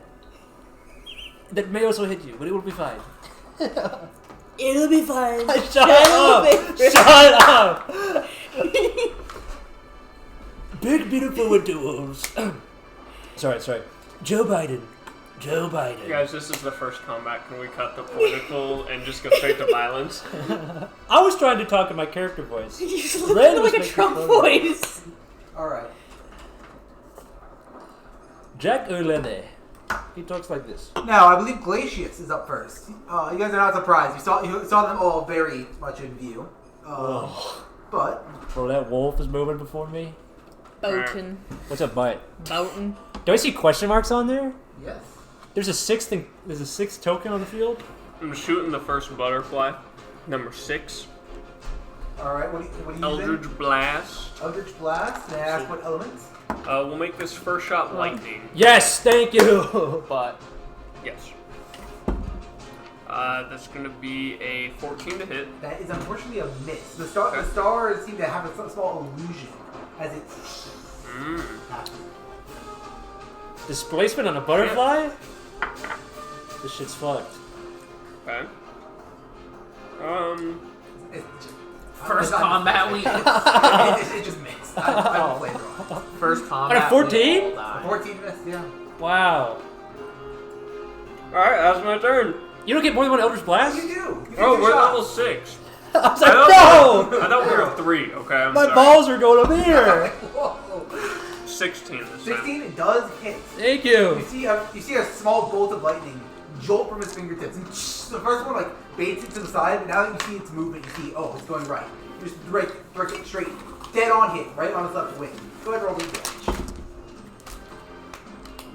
that may also hit you, but it will be fine. It'll be fine. Shut up! Shut up! Big, beautiful winter wolves. sorry. Joe Biden. Guys, this is the first combat. Can we cut the political and just go straight to violence? I was trying to talk in my character voice. You just Red look was like a making Trump fun. voice. Alright. Jack Erlene. He talks like this. Now, I believe Glacius is up first. You guys are not surprised. You saw them all very much in view. But... Bro, that wolf is moving before me. Botan. What's up, Bite? Botan. Do I see question marks on there? Yes. There's a sixth token on the field? I'm shooting the first butterfly. Number 6. Alright, what are you Eldritch Blast. Eldritch Blast. May I ask what elements? We'll make this first shot lightning. Yes, thank you! But Yes. That's gonna be a 14 to hit. That is unfortunately a miss. The stars seem to have a small illusion as it happens. Displacement on a butterfly? This shit's fucked. Okay. It's just, first it's not combat we it just missed. I played wrong. first combat. 14? we all died. 14 missed, yeah. Wow. Alright, that's my turn. You don't get more than one Eldritch Blast? You do. You get Oh, two we're shots. level 6. I was like, no! I thought we were 3, okay? I'm My sorry. balls are going up here! Whoa. 16 this time. 16 it does hit. Thank you! You see a small bolt of lightning jolt from his fingertips, and the first one baits it to the side, but now that you see its movement, you see, oh, it's going right. You just break it straight, dead on hit, right on his left wing. Go ahead and roll the damage.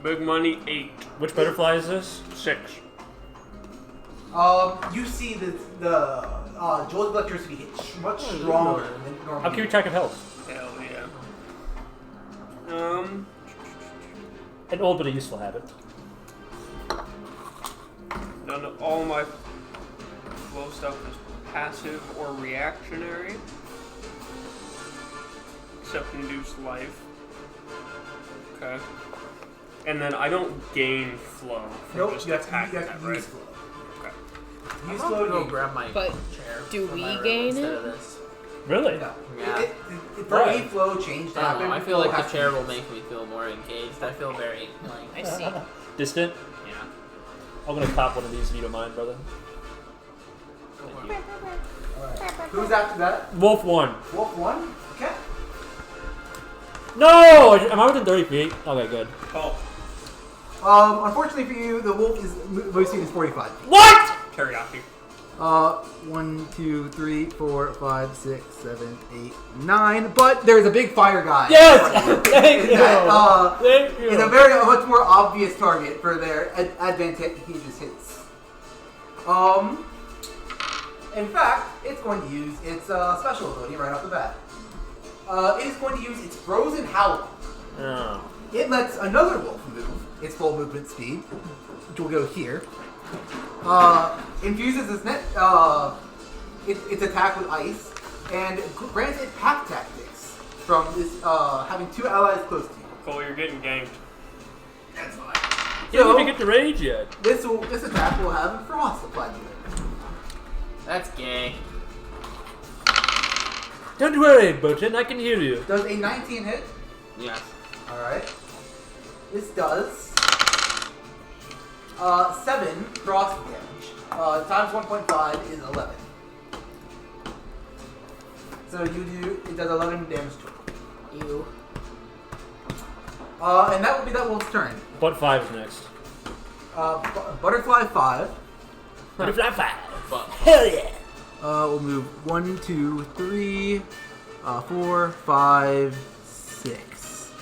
Big money 8. Which butterfly is this? 6. You see the Joel's electricity hits much stronger than normal. I'll keep track of health. Hell yeah. An old but a useful habit. None of all my flow stuff is passive or reactionary. Except induced life. Okay. And then I don't gain flow from Nope, just you have attacking to that, use right? flow. Okay. Use I'm flow gonna to go gain. grab my But chair. do from we my room gain instead it? of this. Really? No. Yeah. For Why? any flow change to I don't happen, know. I feel flow like has the to chair be will used. make me feel more engaged. I feel very I see. Distant? Yeah. I'm gonna pop one of these if you don't mind, brother. Alright. Who's after that? Wolf 1. Wolf 1? Okay. No! Am I within 30 feet? Okay, good. Oh, Unfortunately for you, the wolf is most speed is 45 feet. What? teriyaki. 1, 2, 3, 4, 5, 6, 7, 8, 9. But there's a big fire guy. Yes! Thank you! That, Thank you! It's a very much more obvious target for their advantageous hits. In fact, it's going to use its special ability right off the bat. It is going to use its frozen howl. Oh. It lets another wolf move its full movement speed, which will go here. Infuses its attack with ice, and grants it pack tactics from this having 2 allies close to you. Cole, you're getting ganked. That's fine. You didn't even get to rage yet. This attack will have frost applied to it. That's gay. Don't worry, Bojan, I can hear you. Does a 19 hit? Yes. Alright. This does 7 frost damage. Times 1.5 is 11. So it does 11 damage to it. You. And that will be that wolf's turn. Butt 5 is next. Butterfly 5. Butterfly 5. But Hell yeah! We'll move 1, 2, 3, 4, 5, 6.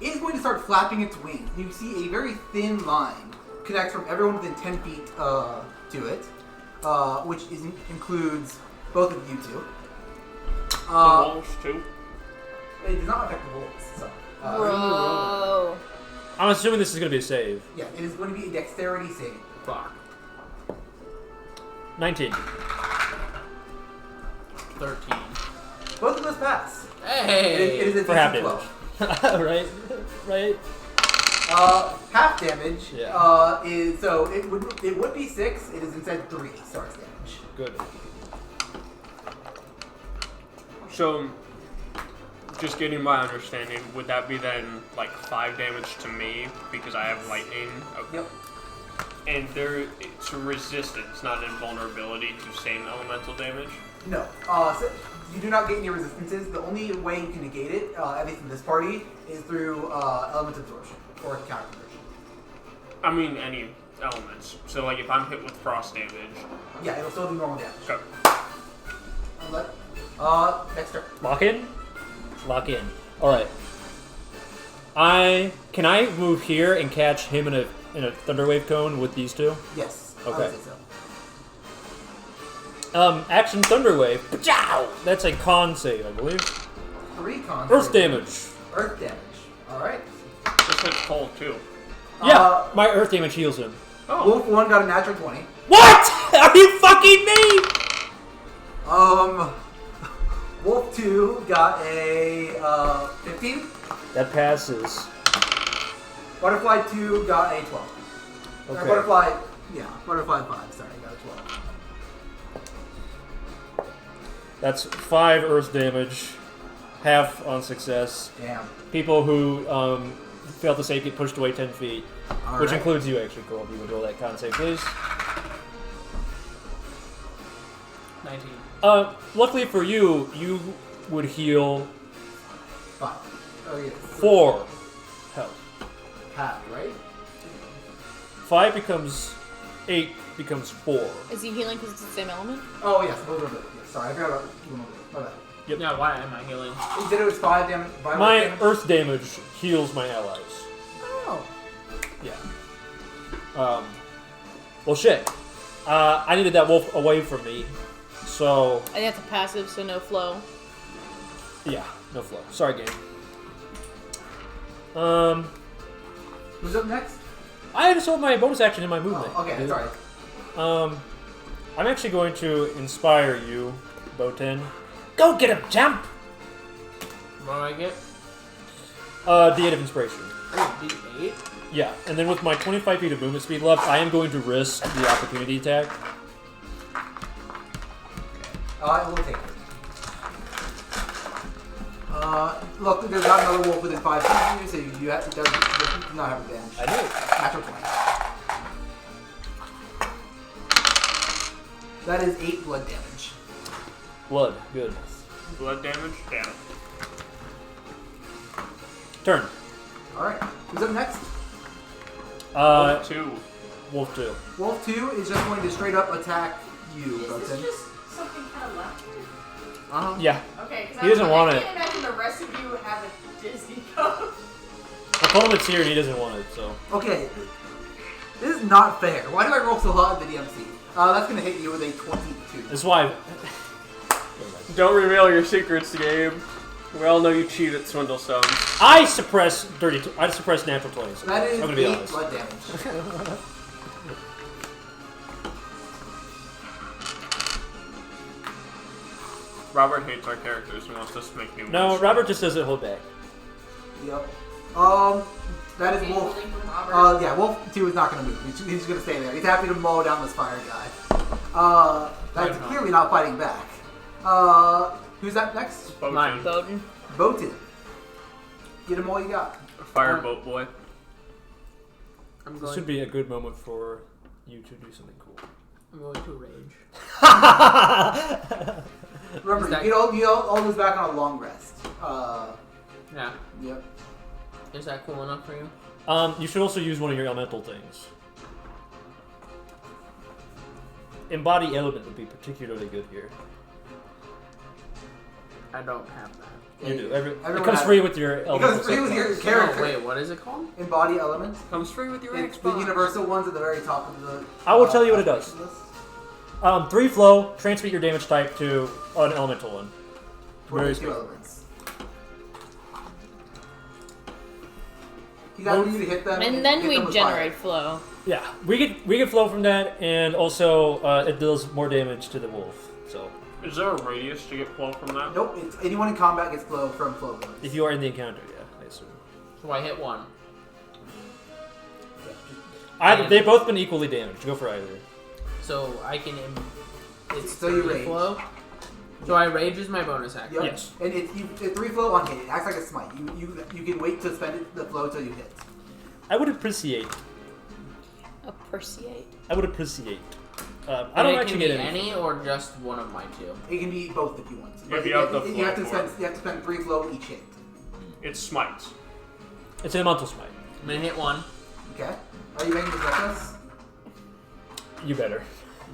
It is going to start flapping its wings. You see a very thin line connects from everyone within 10 feet to it, which includes both of you two. The wolves too. It does not affect the wolves. So, Bro. I'm assuming this is gonna be a save. yeah, it is going to be a dexterity saving. fuck. 19. 13. Both of those pass. Hey! It is a For half DC damage. 12. Right? Right? Half damage Yeah. is so it would be 6. It is instead 3 starts damage. Good. So, just getting my understanding, would that be then like 5 damage to me because I have lightning? Okay. Yep. And it's a resistance, not an invulnerability to same elemental damage. No. So you do not get any resistances. The only way you can negate it, at least in this party, is through element absorption or counter conversion. I mean, any elements. So, like, if I'm hit with frost damage. Yeah, it'll still do normal damage. Okay. Next turn. Lock in? Lock in. Alright. Can I move here and catch him in a thunderwave cone with these two? Yes. I Okay. would say so. Action thunderwave. Pachow! That's a con save, I believe. 3 cons. Earth damage. Earth damage. All right. This hits cold too. Yeah, my earth damage heals him. Oh. Wolf 1 got a natural 20. What? Are you fucking me? Wolf 2 got a 15. That passes. Butterfly 2 got a 12. Or Okay. Butterfly 5. Sorry, got a 12. That's 5 earth damage. Half on success. Damn. People who fail to save get pushed away 10 feet. All Which right. includes you, actually, Cole. If you would roll that con save, please. 19. Luckily for you, you would heal 5. Oh, yeah. 4 health. Half, right? 5 becomes 8 becomes 4. Is he healing because it's the same element? Oh, yes. Both of them. Yeah, sorry, I forgot about my bad. Yep. Yeah, why am I healing? You said it was 5 damage. My damage? earth damage heals my allies. Oh. Yeah. Well, shit. I needed that wolf away from me, so I think that's a passive, so no flow. yeah, no flow. Sorry, game. Who's up next? I just sold my bonus action in my movement. Oh, okay, sorry. I'm actually going to inspire you, Boten. Go get him, champ! What do I get? D8 of inspiration. Oh, D8? Yeah, and then with my 25 feet of movement speed left, I am going to risk the opportunity attack. I will take it. Look, there's not another wolf within 5 feet of you, so you have, it does not have advantage. I do. Natural 20. That is 8 blood damage. Blood, good. Blood damage? Damn. Turn. Alright, who's up next? Wolf 2. Wolf 2. Wolf 2 is just going to straight up attack you, Is this Boten. just something kind of left here? Yeah. Okay, because He doesn't want I it. can't imagine the rest of you have a Disney cup. Opponent's here and he doesn't want it, so. Okay, this is not fair. Why do I roll so hard at the DMC? That's going to hit you with a 22. That's why. Don't reveal your secrets, Gabe. We all know you cheat at Swindle Stones. I suppress I suppress natural 20s. That is I'm gonna be 8 honest. blood damage. Robert hates our characters and wants us to make new ones. No, Robert just doesn't hold back. Yep. That is Wolf. Yeah, Wolf 2 is not going to move. He's going to stay there. He's happy to mow down this fire guy. That's clearly not fighting back. Who's up next? Boatin. Bowden. Boatin. Get him all you got. Fireboat boy. I'm This going, should be a good moment for you to do something cool. I'm going to rage. Remember, Is that- you get all those back on a long rest. Yeah. Yep. Is that cool enough for you? You should also use one of your elemental things. Embody element would be particularly good here. I don't have that. You do. It Everyone comes has- free with your It elemental. comes free with your No, character. wait, what is it called? Embody elements. Comes free with your It's Xbox. the universal ones at the very top of the... I will tell you what it does. list. 3 flow, transmute your damage type to an elemental one. Very 22 good. elements. You got you to hit them. And then hit we them with generate fire. flow. Yeah, we get flow from that, and also it deals more damage to the wolf. So Is there a radius to get flow from that? Nope, it's anyone in combat gets flow from flow points. if you are in the encounter, yeah, I assume. So I hit one. They've both been equally damaged. Go for either. So I can. It's So you 3 rage. flow. So I rage is my bonus action. Yep. Yes. And it's 3 flow on hit. It acts like a smite. You can wait to spend the flow till you hit. I would appreciate. Appreciate. I would appreciate. I And don't it actually can get be any. any or just one of my 2. It can be both if you want. If you have the you have to flow spend you have to spend 3 flow each hit. It smites. It's an elemental smite. I'm gonna hit one. Okay. Are you making this reckless? You better.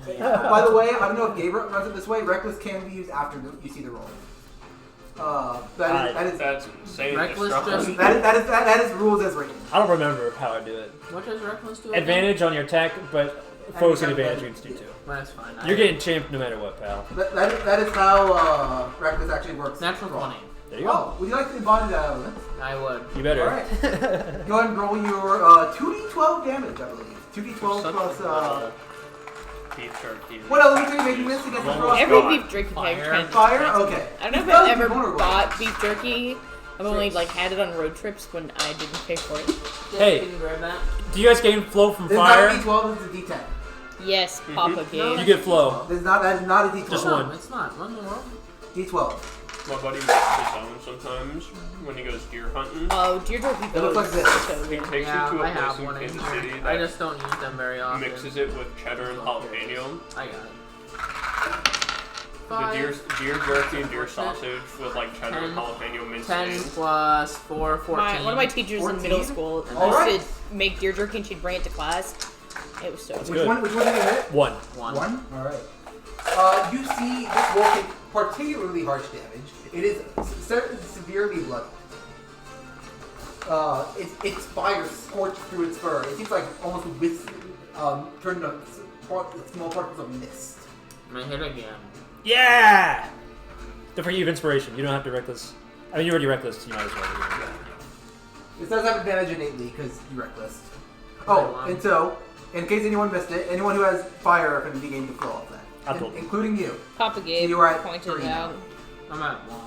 By the way, I don't know if Gabe runs it this way. Reckless can be used after you see the roll. That is That's insane. Reckless destruction. just- that is rules as written. I don't remember how I do it. What does reckless do? again? Advantage on your attack, but foes get advantage against you too. That's fine. You're getting champed no matter what, pal. That is how reckless actually works. natural 20. There you go. Oh, would you like to embody that element? I would. You better. Alright. Go ahead and roll your 2d12 damage, I believe. 2d12 Such plus. a beef jerky. What elements are you making this against the frost? Every God. beef jerky Fire. pack trend. Fire? Okay. I don't know if It's I've ever vulnerable. bought beef jerky. I've only had it on road trips when I didn't pay for it. Hey. Can you grab that? Do you guys gain flow from This is not a fire? d12, this is a d10. Yes, Papa gave. You get flow. That is not a d12. Just No, one. it's not. What in the world? d12. My buddy makes his own sometimes when he goes deer hunting. Oh, deer jerky It looks like this. so He good. takes Yeah, it to I a have place one in in Kansas here. City I that just don't use them very often. mixes it with cheddar and jalapeno. I got it. The deer jerky and deer sausage with like cheddar and 10, jalapeno minced 10 in. plus 4, 14. One of my teachers 14? in middle school All used right. to make deer jerky and she'd bring it to class. It was so That's good. good. Which one did you hit? One. One. Alright. You see this wolf take particularly harsh damage. It is severely bloody. Its fire scorched through its fur. It seems like almost turn into small particles of mist. I'm gonna hit again. Yeah! Don't forget you have inspiration. You don't have to reckless. I mean, you're already reckless. You might as well. Do it. This does have advantage innately because you reckless. Right, Oh, wow. and so, in case anyone missed it, anyone who has fire can regain the flow of that. I told you. Including you. Papa Gabe you were at pointed 3 it now. out. I'm at 1.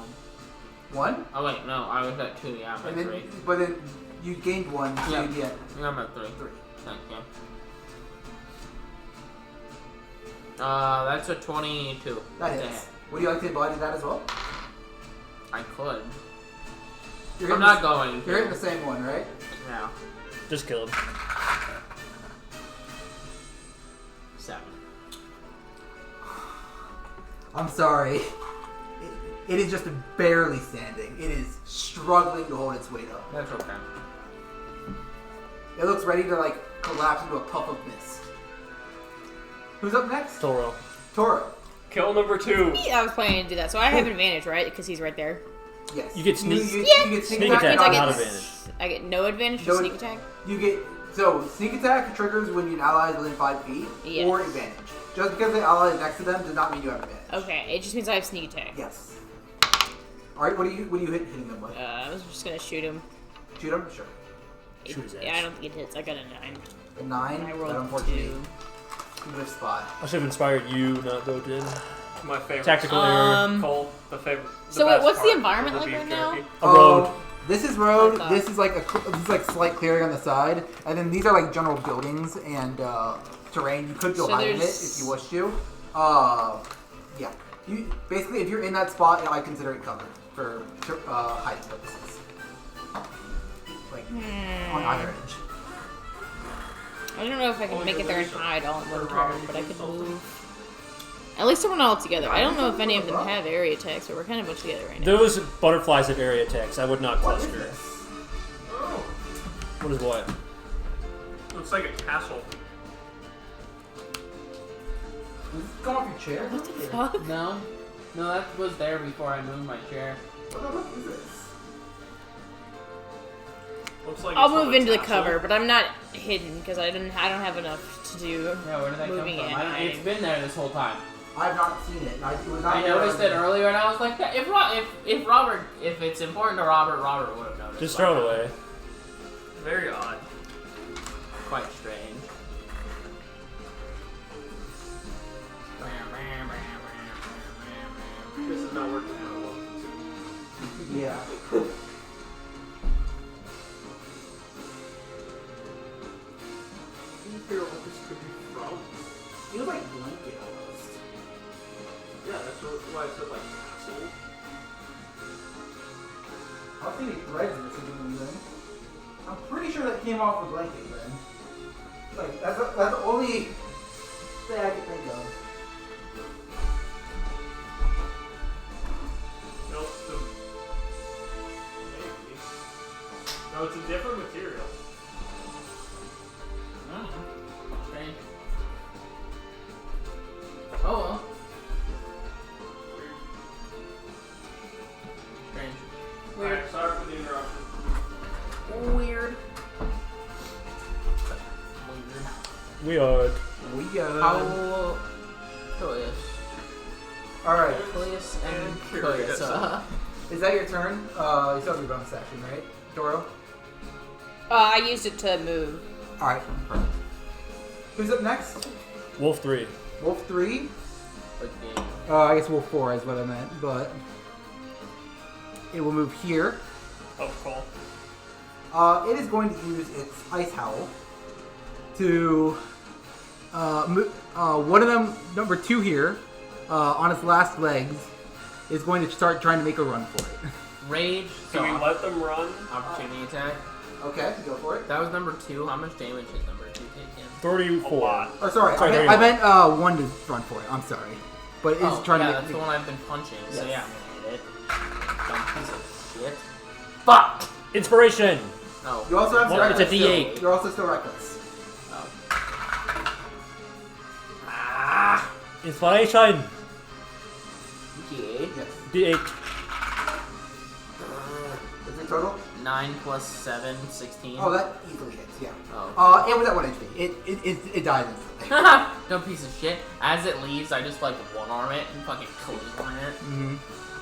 1? Oh wait, no, I was at 2. Yeah, I'm at And 3. then, but then you gained 1, so Yeah. you'd be at Yeah, I'm at 3. 3. Thank you. That's a 22. That That's a hits. hit. Would you like to embody that as well? I could. You're I'm hitting not the- going to. You're hitting the same one, right? No. Just kill him. 7. I'm sorry. It is just barely standing. It is struggling to hold its weight up. That's okay. It looks ready to like collapse into a puff of mist. Who's up next? Toro. Toro. Kill number 2. Yeah, I was planning to do that, so I have advantage, right? Because he's right there. Yes. You get sneak- You get Sneak attack. attack, I not get, advantage. I get no advantage No for sneak ad- attack. You get so sneak attack triggers when an ally is within 5 feet Yes. or advantage. Just because the ally is next to them does not mean you have advantage. Okay, it just means I have sneak attack. Yes. All right. What are you hitting them with? I was just gonna shoot him. Shoot them. Sure. Shoot his ass. Yeah, I don't think it hits. I got a 9. A 9. I That rolled unfortunately 2. good spot. I should have inspired you, not Doten. My favorite. Tactical error. Cole, the favorite. So best what's the part environment of like beef right now? jerky. A road. This is road. Okay. This is like slight clearing on the side, and then these are like general buildings and terrain. You could go So hide in it there's- if you wish to. Yeah. You basically, if you're in that spot, I consider it cover for hiding purposes. Like on either edge. I don't know if I can make it there and hide all in one turn, but I could move. At least we're not all together. I don't know if any of them have area attacks, but we're kind of much together right now. Those butterflies have area attacks. I would not What is cluster. this? Oh, What is what? looks like a castle. Does this come off your chair? What the fuck? No. No, that was there before I moved my chair. What the fuck is this? Looks like I'll it's from move a into the castle. cover, but I'm not hidden because I don't have enough to do. Yeah, where did that Moving come in, from? It's been there this whole time. I have not seen it. It was not I there noticed it earlier. earlier, and I was like, if Robert, if it's important to Robert, Robert would have noticed. Just by throw now. it away. Very odd. Quite strange. This is not working out well. Yeah. Can you figure out what this could be from? Feels like blanket almost. Yeah, that's why I said like castle. I was thinking threads or something then. I'm pretty sure that came off the blanket then. Like that's the only thing I can think of. Nope. Maybe. No, it's a different material. Strange. Oh well. Strange. Alright, sorry for the interruption. Weird. Weird. How curious. Alright. Curious and Curious. curious. Is that your turn? You still have your bonus action, right? Doro? I used it to move. Alright. Who's up next? Wolf 3. Wolf 3? Good game. I guess Wolf 4 is what I meant, but it will move here. Oh, cool. It is going to use its Ice Howl to one of them, number 2 here, on its last legs, is going to start trying to make a run for it. Rage. Do we so let them run? opportunity attack. Okay, go for it. That was number 2. How much damage is number 2 taking? 34. A lot. Oh, sorry, Sorry, I meant 1 to run for it. I'm sorry, but it's trying yeah, to that's make. the one I've been punching. So Yes. yeah, I'm gonna hit it. Dumb piece of shit. Fuck. Inspiration! No. You also have Well, reckless it's a D8. still. You're also still reckless. Oh. Ah. Inspiration! Okay. Yes. D8. Is it total? 9 plus 7, 16. Oh, that easily hits. Yeah. Oh. It was at 1 HP. It dies instantly. Dumb piece of shit. As it leaves, I just like one arm it and fucking clean it. Mm-hmm.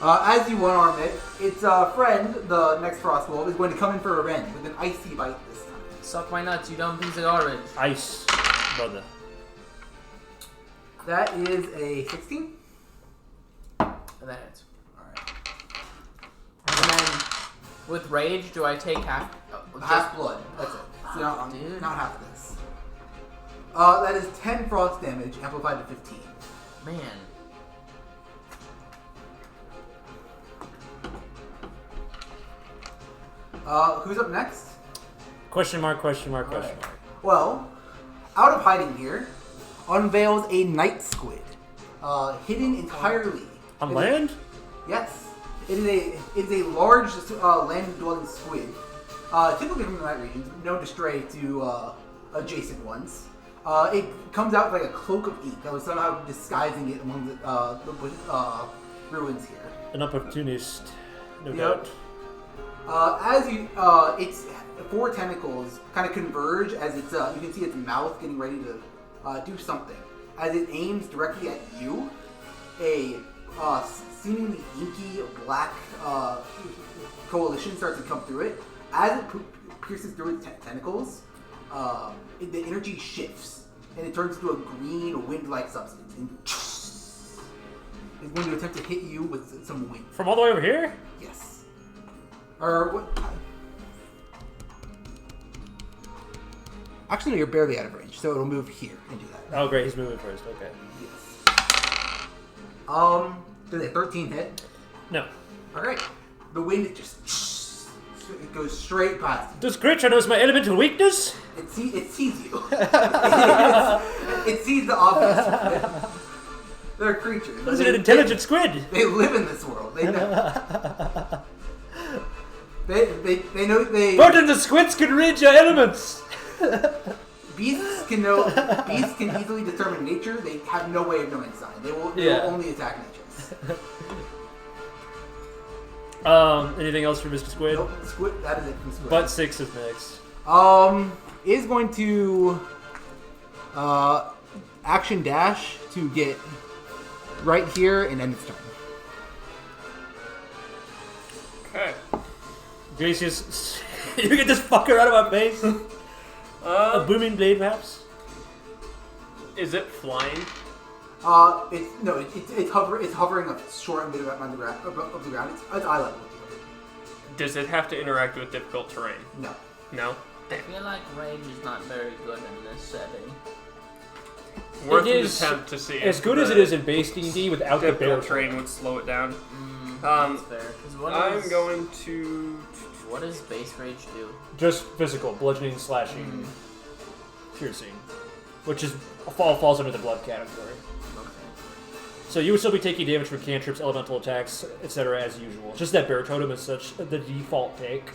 As you one arm it, its friend, the next frost wolf, is going to come in for revenge with an icy bite this time. Suck my nuts, you dumb piece of garbage. Ice, brother. That is a 16. And that hits. Alright. And then, with rage, do I take half? Half blood. That's it. So not, dude. not half of this. That is 10 frost damage, amplified to 15. Man. Who's up next? Question mark. Alright. Well, out of hiding here, unveils a night squid, hidden entirely. On land? Yes, it is a large land-dwelling squid, typically from the night regions, known to stray to adjacent ones. It comes out like a cloak of ink that was somehow disguising it among the ruins here. An opportunist, no Yep. doubt. As you, its 4 tentacles kind of converge as it's, you can see its mouth getting ready to do something. As it aims directly at you, a seemingly inky black coalition starts to come through it. As it pierces through its tentacles, the energy shifts and it turns into a green wind-like substance and is going to attempt to hit you with some wind. From all the way over here? Yes. Or what? Actually, no, you're barely out of range, so it'll move here and do that. Oh, great. He's moving first. Okay. Yes. Does a 13 hit? No. All right. The wind just it goes straight past you. Does creature knows my elemental weakness? It sees you. It sees the obvious. They're creatures. Is it an intelligent squid? They live in this world. They know. They know they. But the squids can read your elements. Beasts can easily determine nature. They have no way of knowing sign. They will only attack natures. Anything else for Mr. Squid? Nope, squid. That is it from squid. But 6 is next. Is going to action dash to get right here and end its turn. Okay. Glacius, you get this fucker out of my face. A booming blade, perhaps. Is it flying? It's hovering up short and mid on the ground of the ground. It's eye level with you. Does it have to interact with difficult terrain? No. No. I feel like rage is not very good in this setting. Worth It an is attempt to see. As if good as the it is in base D&D without the bear difficult terrain would slow it down. That's fair. 'Cause I'm going to. What does base rage do? Just physical, bludgeoning, slashing, piercing, which is falls under the blood category. Okay. So you would still be taking damage from cantrips, elemental attacks, etc. as usual. Just that bear totem is such the default take.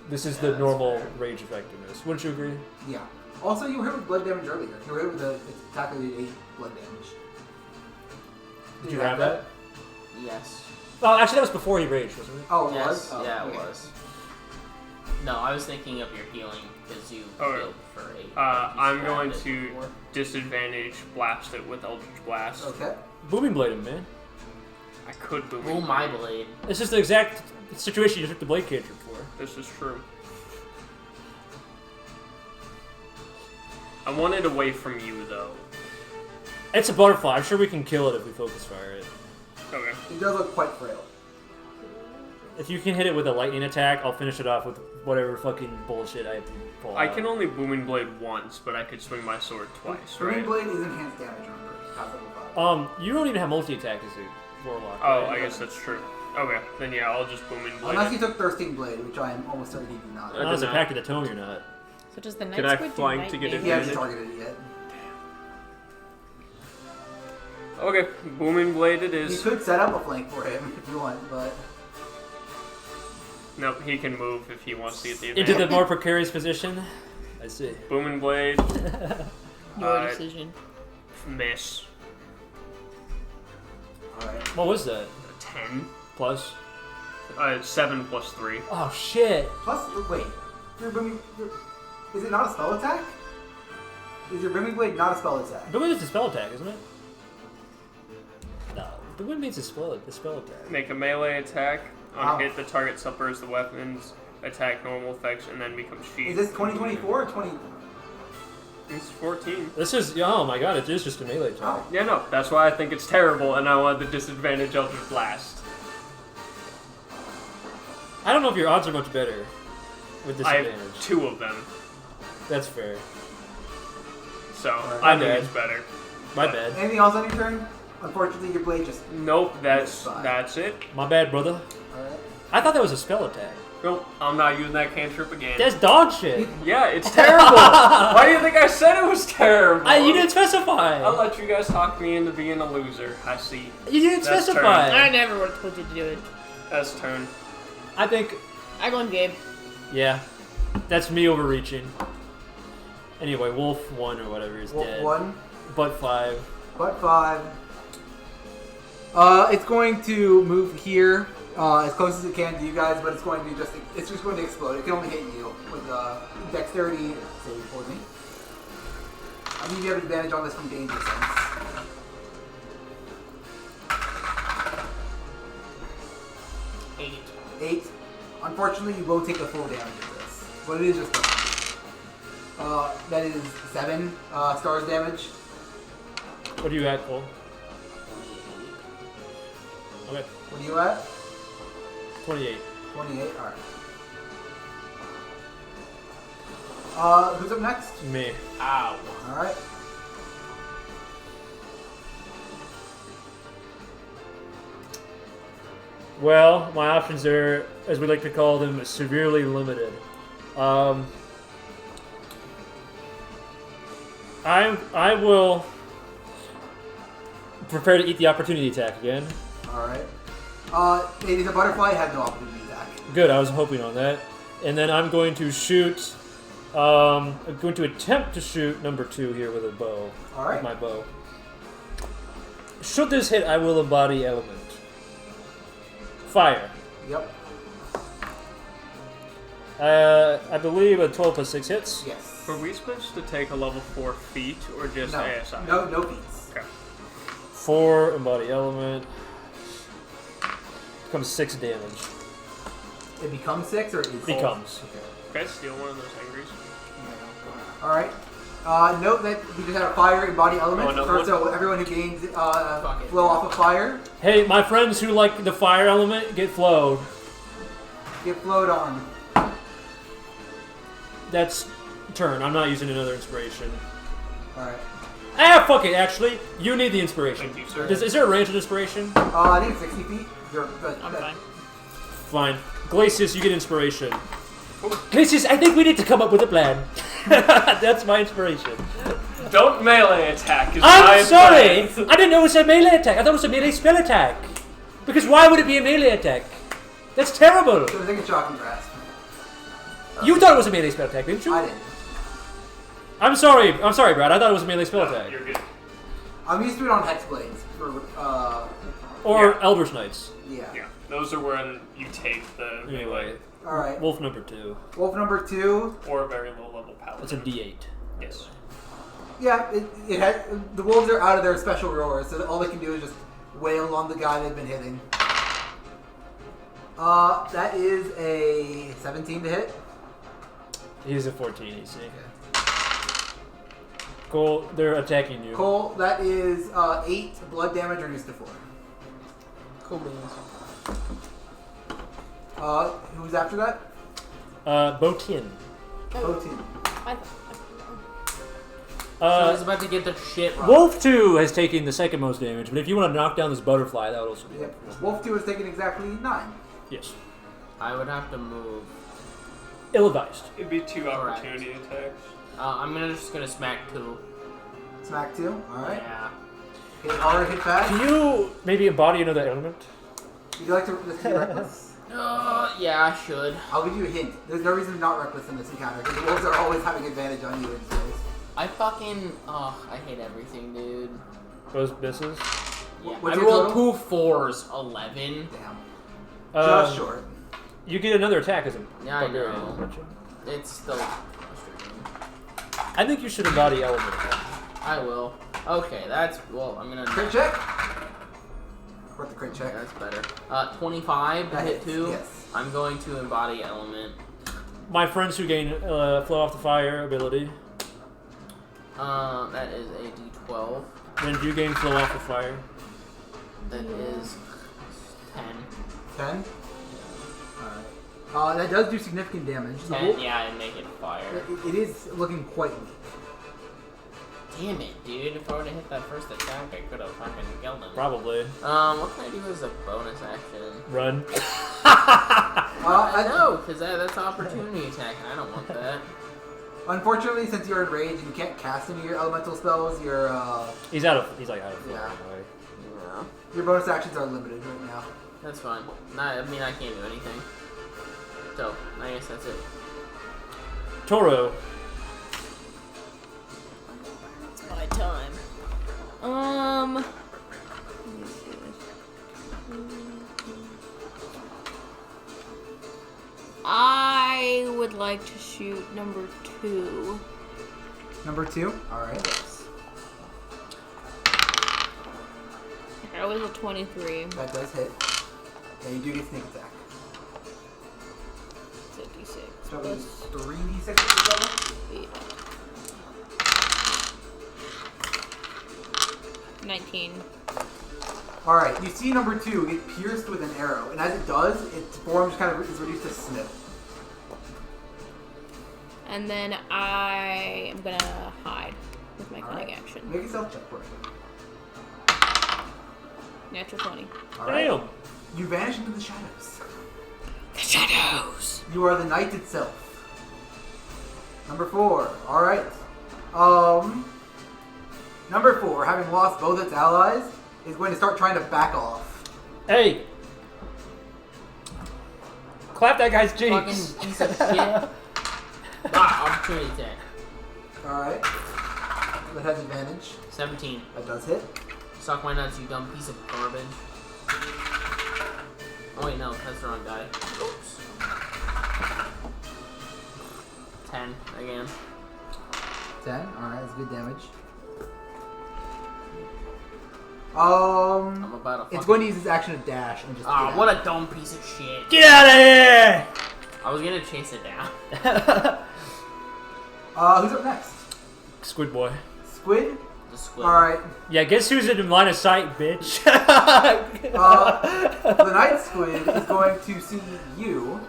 This is the normal rage effectiveness. Wouldn't you agree? Yeah. Also, you were hit with blood damage earlier. You were hit with the attack that did 8 blood damage. Did you have that? Yes. Oh, actually, that was before he raged, wasn't it? Oh, it Yes. was? Oh, Yeah, okay. it was. No, I was thinking of your healing because you Okay. healed for 8. I'm going to disadvantage blast it with Eldritch Blast. Okay. Booming blade him, man. I could boom. Roll my blade. It's just the exact situation you took the blade cantrip for. This is true. I want it away from you, though. It's a butterfly. I'm sure we can kill it if we focus fire it. Okay. It does look quite frail. If you can hit it with a lightning attack, I'll finish it off with whatever fucking bullshit I have to pull I out. can only booming blade once, but I could swing my sword twice, Green right? Blade is enhanced damage, remember? Past level 5. You don't even have multi-attack as a warlock. Oh, right? I guess that's true. Okay, then yeah, I'll just booming blade. Unless you it. took Thirsting Blade, which I am almost certain he did not. I Not as did a not. pack of the tome, you're not. So does the night Can I squid do flank night to get damage? He hasn't advantage? targeted it yet. Okay, booming blade it You is. could set up a flank for him if you want, but Nope, he can move if he wants to get the Into advantage. the more precarious position. I see. Booming blade, Your decision. miss. alright. What was that? 10 Plus? 7 plus 3. Oh shit! Plus, wait. Is it not a spell attack? Is your Brimming Blade not a spell attack? But it's a spell attack, isn't it? No. The wind means a spell attack. Make a melee attack. On hit, the target suffers the weapon's attack normal effects and then becomes sheathed. Is this 2024 or 20? It's 14. This is, oh my god, it is just a melee attack. Oh. Yeah, no, that's why I think it's terrible, and I want the disadvantage Eldritch Blast. I don't know if your odds are much better with I disadvantage. have 2 of them, That's fair. so My I think bad. it's better. My bad. Anything else on your turn? Unfortunately, your blade just. Nope, that's it. My bad, brother. Alright. I thought that was a spell attack. Nope, I'm not using that cantrip again. That's dog shit. Yeah, it's terrible. Why do you think I said it was terrible? You didn't specify. I'll let you guys talk me into being a loser. I see. You didn't That's specify. I never would have told you to do it. That's turn. I think, I go on Gabe. yeah, that's me overreaching. Anyway, Wolf 1 or whatever is Wolf dead. 1, Butt 5. butt 5. It's going to move here as close as it can to you guys, but it's going to it's just going to explode. It can only hit you with dexterity save for me. I think you have advantage on this from danger sense. Eight. Unfortunately, you won't take the full damage of this, but it is just that is 7 stars damage. What are you at, Cole? Okay, What are you at? 28. 28. All right. Who's up next? Me. Ow. All right. Well, my options are, as we like to call them, severely limited. I will prepare to eat the opportunity attack again. All right. It is a butterfly. It has no opportunity attack. Good, I was hoping on that. And then I'm going to shoot. I'm going to attempt to shoot number 2 here with a bow. All right. With my bow. Should this hit, I will embody element. Fire. Yep. I believe a 12 plus 6 hits. Yes. Were we supposed to take a level 4 feat or just No. ASI? No feats. Okay. 4 embody element. Becomes 6 damage. It becomes 6 or it is Becomes. Can I steal one of those angries? All right. Note that we just had a fire and body element, Oh, no, so everyone who gains flow off of fire Hey, my friends who like the fire element get flowed. get flowed on. That's turn. I'm not using another inspiration. All right. Ah, fuck it. Actually, you need the inspiration. Thank you, sir. Is there a range of inspiration? I think it's 60 feet. I'm fine. Fine. Glacius, you get inspiration. Glacius, I think we need to come up with a plan. That's my inspiration. Don't melee attack. Is I'm my sorry. plan. I didn't know it was a melee attack. I thought it was a melee spell attack. Because why would it be a melee attack? That's terrible. So I think it's shocking grasp. You thought it was a melee spell attack, didn't you? I didn't. I'm sorry, Brad. I thought it was a melee spell attack. You're good. I'm used to it on hex blades for Or Yeah. Eldritch Knights. yeah. Yeah, those are when you take the Anyway, All right. Wolf number 2. Wolf number 2. or a very low level paladin. That's a D8. Yes. Yeah, it has, the wolves are out of their special roars, so all they can do is just wail on the guy they've been hitting. That is a 17 to hit. He's a 14 AC. Cole, they're attacking you. Cole, that is 8 blood damage reduced to 4. Cool beans. Who's after that? Botin. Botin. I So I was about to get the shit wrong. Wolf 2 has taken the second most damage, but if you want to knock down this butterfly, that would also be Yep. Wolf 2 has taken exactly 9. Yes. I would have to move. Ill-advised. It'd be 2 opportunity attacks. I'm just gonna smack 2. Smack 2. Alright. Yeah. Hit hard, hit fast. Can you maybe embody another element? Would you like to risk your reckless? Yeah, I should. I'll give you a hint. There's no reason to not reckless in this encounter, because the wolves are always having advantage on you in space. I fucking. I hate everything, dude. Those misses? Yeah. What's I your rolled total? 2 4s, 11. Damn. Just short. You get another attack as a Yeah, I barbarian, know. don't you? It's still frustrating. I think you should embody element. I will. Okay, I'm gonna. Crit check. What the crit check? That's better. 25 to That hit hits, 2. yes. I'm going to embody element. My friends who gain flow off the fire ability. That is a D12. Then do you gain flow off the fire? That is 10. 10. Alright. That does do significant damage. The 10, wolf- yeah, and make it fire. It is looking quite weak. Damn it, dude. If I would have hit that first attack, I could have fucking killed him. Probably. What can I do as a bonus action? Run. I know, because that's an opportunity attack, and I don't want that. Unfortunately, since you're in rage and you can't cast any of your elemental spells, your He's out of flow Yeah. anyway. Yeah, your bonus actions are limited right now. that's fine. I mean, I can't do anything. So, I guess that's it. Toro. It's my time. Let me see. I would like to shoot number 2. Number 2. All right. Yes. I was a 23. That does hit. Yeah, you do get sneak attack. 56 So it plus was 3d6 at this level. 8. 19. All right. You see number 2 get pierced with an arrow, and as it does, its form just kind of is reduced to snip. And then I am gonna hide with my cunning Alright. action. Make a stealth check for it. Natural 20. All right. Damn. You vanish into the shadows. The shadows! You are the night itself. Number 4. All right. Number 4, having lost both its allies, is going to start trying to back off. Hey. Clap that guy's cheeks. Fucking piece of shit. Opportunity attack. All right. That has advantage. 17. That does hit. Suck my nuts, you dumb piece of garbage. Oh wait, no, that's the wrong guy. Oops. 10 again. 10. All right, that's good damage. I'm about to. It's going to use its action to dash and just. Ah, what a dumb piece of shit. Get out of here! I was gonna chase it down. Who's up next? Squid boy. Squid. The squid. All right. Yeah, guess who's in line of sight, bitch? The night squid is going to see you.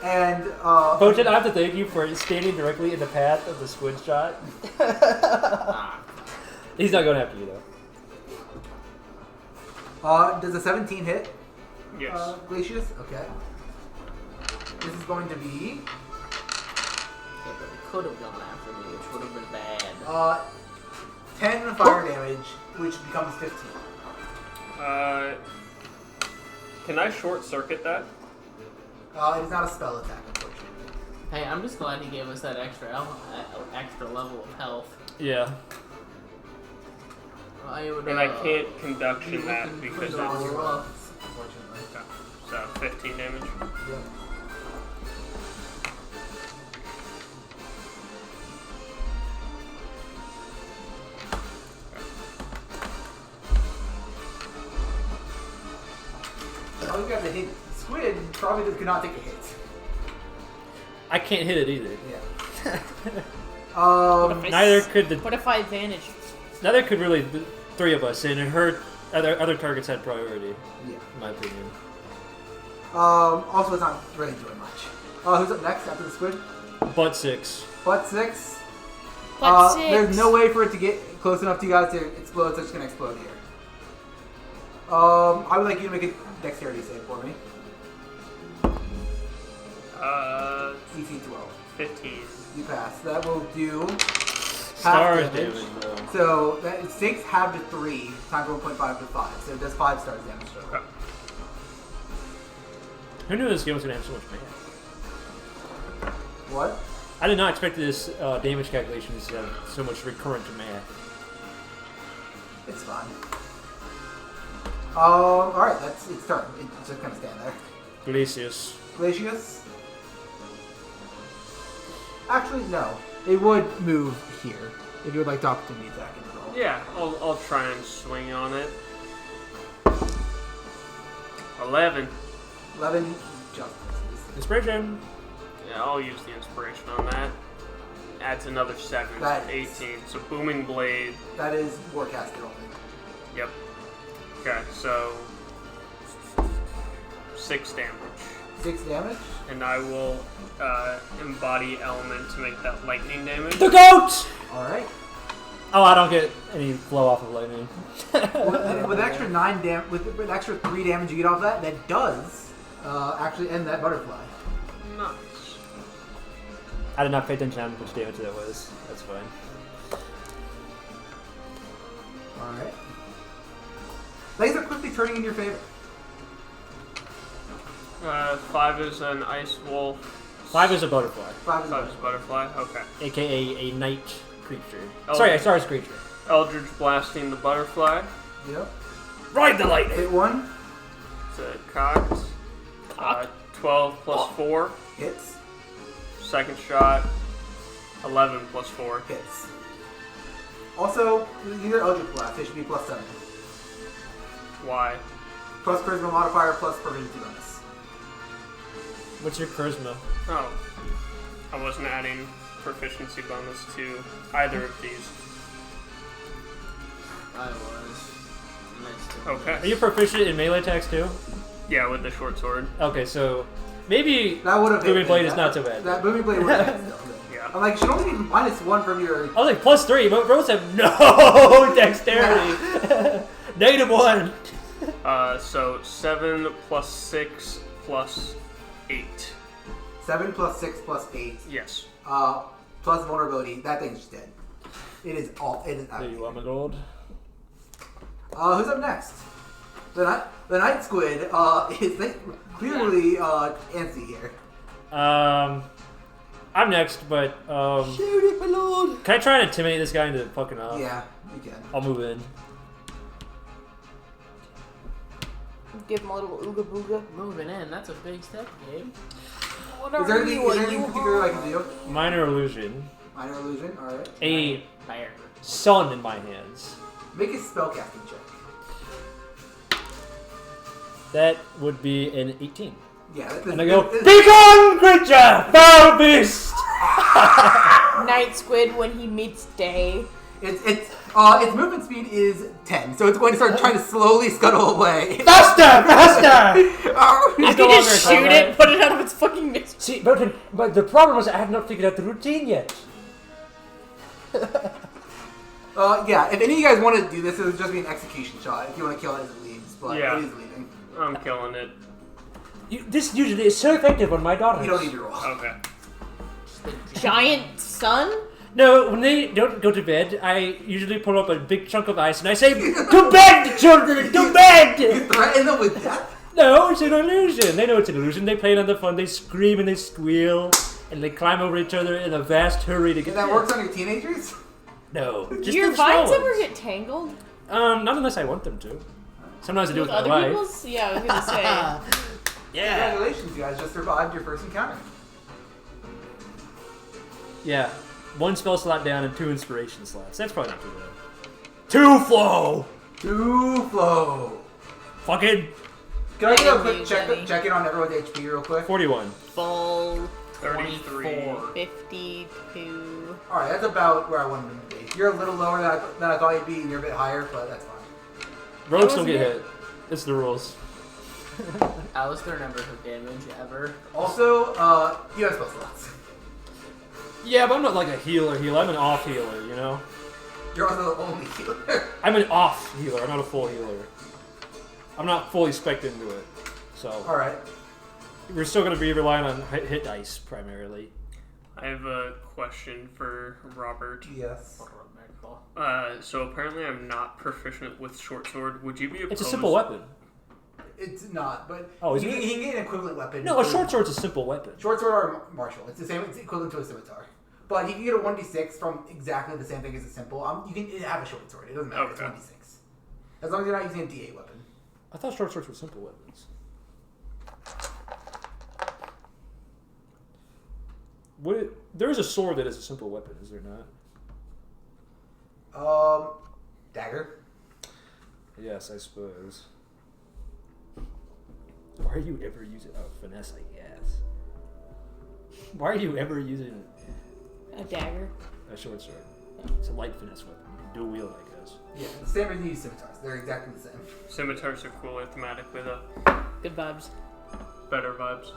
Bojan, I have to thank you for standing directly in the path of the squid shot. Ah, He's not going after you though. Does a 17 hit? Yes. Glacius? Okay. This is going to be yeah, but it could have gone after me, which would have been bad. 10 fire damage, which becomes 15. Can I short circuit that? It is not a spell attack, unfortunately. Hey, I'm just glad he gave us that extra level of health. Yeah. I would, And I can't conduction be that looking because pretty it's rough. Unfortunately. so 15 damage. Yep. Oh, you got the hit. Squid probably cannot take a hit. I can't hit it either. Yeah. Neither could the. What if I advantage? Neither could really the three of us, and her other targets had priority, Yeah. in my opinion. Also, it's not really doing much. Who's up next after the squid? Butt 6. Butt 6. Butt 6. There's no way for it to get close enough to you guys to explode, so it's just gonna explode here. I would like you to make a dexterity save for me. DC 12. 15. You pass. That will do Stars half damage. damage, though. So that is 6 half to 3 times 1.5 to 5. So it does 5 stars damage. Okay. Who knew this game was going to have so much math? What? I did not expect this damage calculations to have so much recurrent math. It's fine. Alright, that's its turn. It's just gonna stand there. Glacius. Glacius? Actually, no. It would move here. If you would like to opportunity attack it as well. Yeah, I'll try and swing on it. 11. 11 just misses. Inspiration. Yeah, I'll use the inspiration on that. Adds another 7, so That 18. So booming blade. That is Warcaster only. Yep. Okay, so 6 damage. 6 damage? And I will embody element to make that lightning damage. The goat! Alright. Oh, I don't get any flow off of lightning. With extra 9 damage, with extra 3 damage you get off that does actually end that butterfly. Nice. I did not pay attention to how much damage that was. That's fine. Alright. Things are quickly turning in your favor. 5 is an ice wolf. 5 is a butterfly. 5 is 5 is a butterfly. Okay. AKA a night creature. Oh. Sorry, a stars creature. Eldritch blasting the butterfly. Yep. Ride the lightning! Hit 1. It's a cocked. 12 plus 4. Hits. Second shot. 11 plus 4. Hits. Also, these are Eldritch Blast. They should be plus 7. Why? Plus Charisma modifier plus proficiency bonus. What's your charisma? Oh. I wasn't adding proficiency bonus to either of these. I was. Next to Okay. Are you proficient in melee attacks too? Yeah, with the short sword. Okay, so maybe That would have Booming Blade is not so bad. That Booming Blade would have been still. Yeah. I'm like, should only be -1 from your. I was like +3, but Rose have no dexterity. -1. So 7 plus 6 plus 8. 7 plus 6 plus 8. Yes. Plus vulnerability. That thing's just dead. It is all. It is out. There you are, my gold. Who's up next? The night squid is clearly antsy here. I'm next, but Shoot it, my lord! can I try and intimidate this guy into fucking off? Yeah, you can. I'll move in. Give him a little ooga booga. Moving in, that's a big step, Gabe. What Is there anything particular I can do? Minor illusion. Minor illusion. All right. A Fire. sun in my hands. Make a spellcasting check. That would be an 18. Yeah. And I go, begone, creature! Foul beast! Night squid when he meets day. Its movement speed is 10, so it's going to start trying to slowly scuttle away. Faster! Faster! Oh, I could just shoot it, put it out of its fucking misery. See, but the problem is I have not figured out the routine yet. yeah. If any of you guys want to do this, it would just be an execution shot. If you want to kill it as it leaves, but Yeah. it is leaving. I'm killing it. This usually is so effective on my daughters. You don't need to roll. Okay. Giant sun? No, when they don't go to bed, I usually pull up a big chunk of ice and I say, to bed, children, to bed! You threaten them with death? No, it's an illusion. They know it's an illusion. They play it on the fun. They scream and they squeal and they climb over each other in a vast hurry to get And that works on your teenagers? No. Do Just your the small vines ever ones. get tangled? Not unless I want them to. Sometimes I do With with my other wife. people's? Yeah, I was gonna say. Yeah. Congratulations, you guys just survived your first encounter. Yeah. 1 spell slot down and 2 inspiration slots. That's probably not too bad. 2 flow! 2 flow. Fucking Can I get a Thank quick you, check Jenny. in on everyone's HP real quick? 41. Full 33. 52. Alright, that's about where I wanted them to be. You're a little lower than I thought you'd be, and you're a bit higher, but that's fine. Rogues don't wasn't get it. hit. It's the rules. Alistair never took damage ever. Also, you have spell slots. Yeah, but I'm not like a healer. I'm an off healer, you know? You're also the only healer. I'm an off healer. I'm not a full healer. I'm not fully spec'd into it. So Alright. we're still going to be relying on hit dice primarily. I have a question for Robert. Yes. So apparently I'm not proficient with short sword. Would you be opposed? It's a simple weapon. It's not, but Oh, is you, it? you can get an equivalent weapon. No, a short sword's a simple weapon. Short sword or martial. It's the same. It's equivalent to a scimitar. But you can get a 1d6 from exactly the same thing as a simple. You can have a short sword. It doesn't matter. It's Okay. 1d6. As long as you're not using a d8 weapon. I thought short swords were simple weapons. There is a sword that is a simple weapon, is there not? Dagger. Yes, I suppose. Why are you ever using finesse? I guess. Why are you ever using A dagger. a short sword? It's a light finesse weapon. You can dual wield, I guess. Yeah, the same as you use scimitars. They're exactly the same. Scimitars are cooler thematically, though. Good vibes. Better vibes.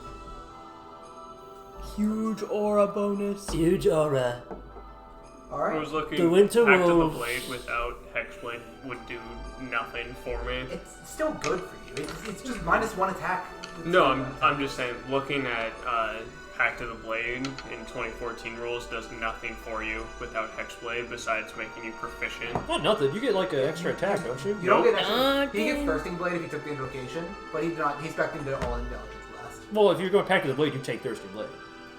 Huge aura bonus. Huge aura. I Alright. was looking. The Winter Act of the Wolf. Blade without Hexblade would do nothing for me. It's still good for you. It's just -1 attack. No, I'm just saying, looking at Pact of the Blade in 2014 rules does nothing for you without Hexblade besides making you proficient. Not nothing. You get like an extra attack, don't you? You don't get extra. Okay. He gets Thirsting Blade if he took the invocation, but he's not. He's back into all intelligence last. Well, if you're going Pact of the Blade, you take Thirsty Blade.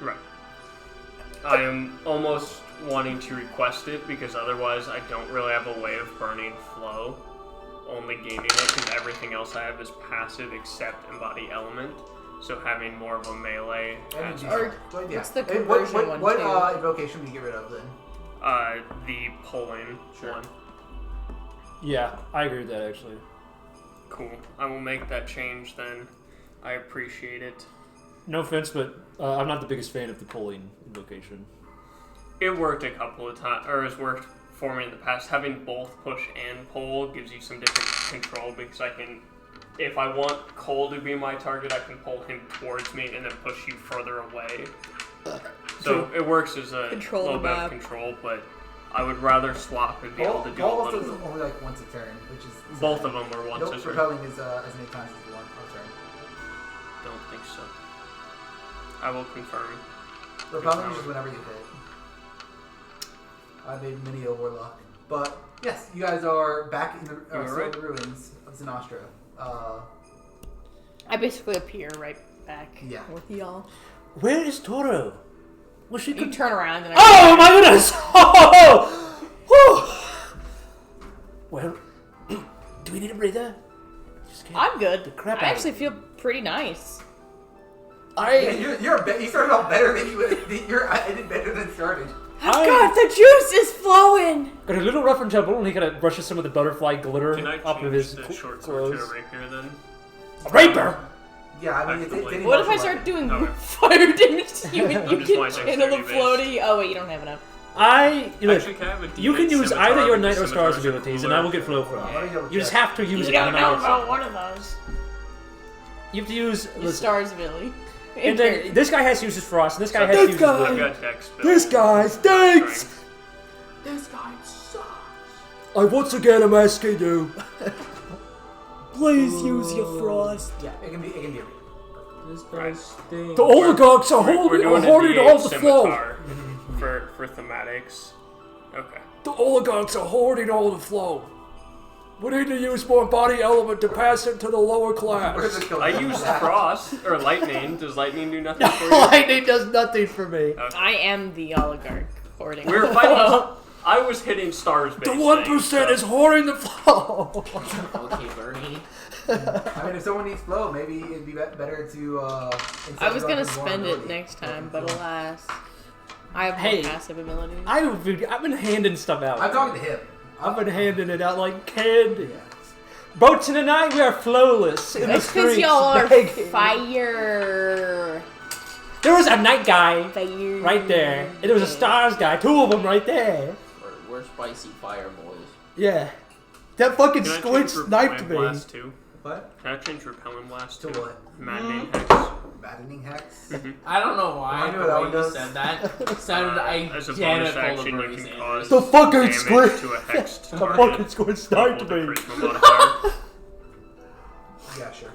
Right. I am almost wanting to request it because otherwise I don't really have a way of burning flow, only gaining it because everything else I have is passive except embody element. So having more of a melee aspect. Or But what's the And what conversion one, too? invocation do you get rid of then? The pulling one. Yeah, I agree with that actually. Cool. I will make that change then. I appreciate it. No offense, but I'm not the biggest fan of the pulling invocation. It worked a couple of times, or has worked for me in the past. Having both push and pull gives you some different control because I can, if I want Cole to be my target, I can pull him towards me and then push you further away. So it works as a Control little the bit of map. control, but I would rather swap and be able to do a Ball little. is only like once a turn, which is Both of them were once Nope, a turn. repelling is as many times as the one a turn. Don't think so. I will confirm. Repelling is just whenever you hit. I made mini a warlock, but yes, you guys are back in the alright? ruins of Sinastra. I basically appear right back Yeah. with y'all. Where is Toro? Was she? You turn around and Oh my goodness! Oh! Well, do we need a breather? Just can't- I'm good. The crap I out of actually feel pretty nice. Yeah, you started off better than you. I did better than started. God, the juice is flowing! got a little rough and tumble, and he kind of brushes some of the butterfly glitter Can I off of change his the short sword to clothes. a rapier then? A rapier! Yeah, I mean, Actively. it's What if I start doing Okay. fire damage to you and I'm you just can watching channel the 30 base. floaty? Oh wait, you don't have enough. Actually, can I have a You can D8 use scimitar either your because Knight or Stars scimitars are abilities, and I will get cooler? flow from Let me it. double You just check. have to use You it don't on know an about one of those. You have to use... The listen, stars, Billy. and then this guy has to use his frost, and this guy has This to use his I've wind. got Dex build. This guy stinks! Strength. This guy sucks. I once again am asking you. Please use your frost. Yeah, it can be. This guy Right. stinks. The oligarchs are We're doing a hoarding D8 all the flow. scimitar for thematics. Okay. The oligarchs are hoarding all the flow. We need to use more body element to pass it to the lower Where's class. the kill? I used frost or lightning. Does lightning do nothing for you? Lightning does nothing for me. I am the oligarch hoarding. We were fighting. I was hitting stars. The 1% is hoarding the flow. Okay, Bernie. I mean, if someone needs flow, maybe it'd be better to. I was gonna spend it next time, but alas, I have Hey. more passive abilities. I've been handing stuff out. I'm talking to him. I've been handing it out like candy. Yeah. Boats in the night, we are flowless in the That's because streets. y'all are begging. fire. There was a night guy Fire. right there, and there was a stars guy. Two of them right there. We're spicy fire boys. Yeah. That fucking Can I squid change sniped Repelling me. Blast too? What? Can I change repelling blast To too? what? Maddening hex. Maddening hex? I don't know why, I know the that way one you does. said that sounded As a bonus identical to action, you Bernie's can answer. cause The fucking damage squid. to a hexed The target. fucking squid Equal sniped to me. charisma modifier. Yeah, sure.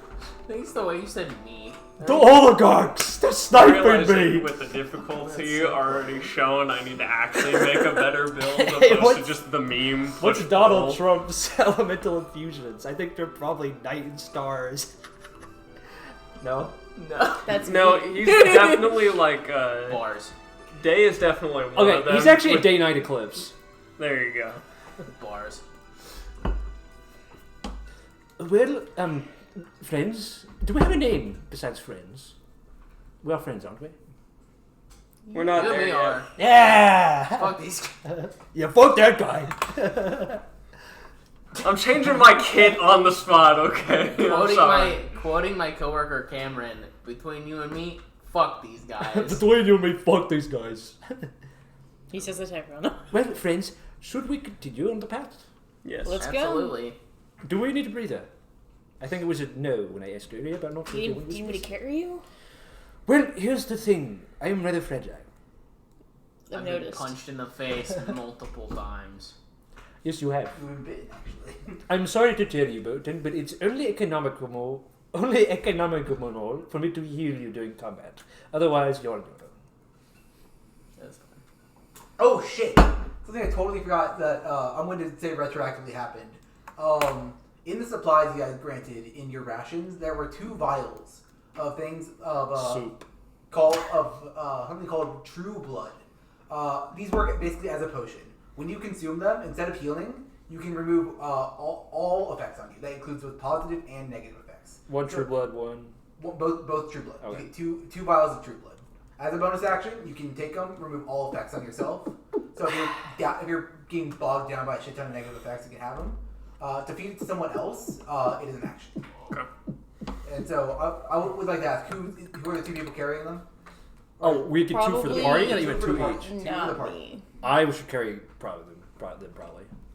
Thanks the way you said me. The oligarchs, they're sniping Realizing me. with the difficulty already shown, I need to actually make a better build Hey, opposed to what's- just the meme. What's push Donald pull. Trump's elemental infusions? I think they're probably night and stars. No? No. That's No, me. he's definitely like Bars. day is definitely one of Okay, them. he's actually a with- day-night eclipse. There you go. Bars. Well, friends, do we have a name besides friends? We are friends, aren't we? We're not You and there me yet. are. Yeah. Fuck these guys. Yeah, fuck that guy. I'm changing my kit on the spot, okay? I'm sorry. Quoting my coworker Cameron, between you and me, fuck these guys. Between you and me, fuck these guys. He says the type around. Well, friends, should we continue on the path? Yes. Let's go. Absolutely. Do we need a breather? I think it was a no when I asked earlier, but not Do sure you if it was need me to carry you? Well, here's the thing. I am rather fragile. I've I've been noticed. punched in the face multiple times. Yes, you have. You've been, actually. I'm sorry to tell you, Bolton, but it's only economical for me to heal you during combat. Otherwise, you're on your own. That's fine. Oh shit! Something I totally forgot that I'm going to say retroactively happened. In the supplies you guys granted in your rations, there were 2 vials of things of Soup. something called True Blood. These work basically as a potion. When you consume them, instead of healing, you can remove all effects on you. That includes both positive and negative effects. One True Blood, one. Both True Blood. Okay. You get two vials of True Blood. As a bonus action, you can take them, remove all effects on yourself. So if you're getting bogged down by a shit ton of negative effects, you can have them. To feed it to someone else, it is an action. Okay. And so I would like to ask, who are the 2 people carrying them? Oh, we get 2 for the Probably- party? Yeah, you get for 2 the party. each. 2 for the Not party. me. I should carry probably.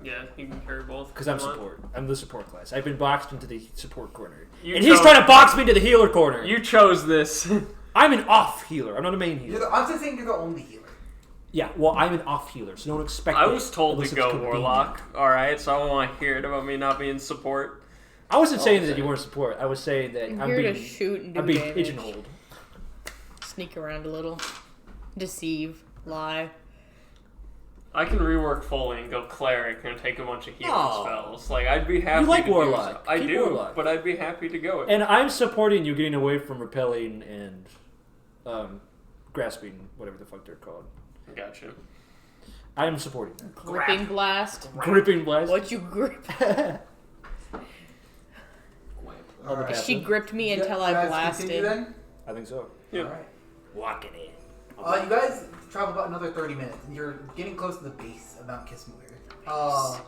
Yeah, you can carry both. Because I'm if you want. support. I'm the support class. I've been boxed into the support corner. You And he's chose- trying to box me into the healer corner. You chose this. I'm an off healer. I'm not a main healer. I'm just saying you're the only healer. Yeah, well, I'm an off healer, so don't expect I it was told unless to it's go convenient. Warlock, alright, so I don't want to hear it about me not being support. I wasn't saying that you weren't support. I was saying that I'm I'm here being, to shoot and do I'm being damage. pigeonholed. Sneak around a little. Deceive. Lie. I can rework fully and go cleric and take a bunch of healing Oh. spells. Like, I'd be happy You like to Warlock. do so. I Keep do, Warlock. but I'd be happy to go it. And I'm supporting you getting away from repelling and grasping, whatever the fuck they're called. Gotcha. I am supporting that. Gripping blast. Gripping blast. What you grip? All the Alright. She gripped me until I Continue blasted. then? I think so. Yeah. Alright. Walking in. You guys travel about another 30 minutes, and you're getting close to the base of Mount Casimir. At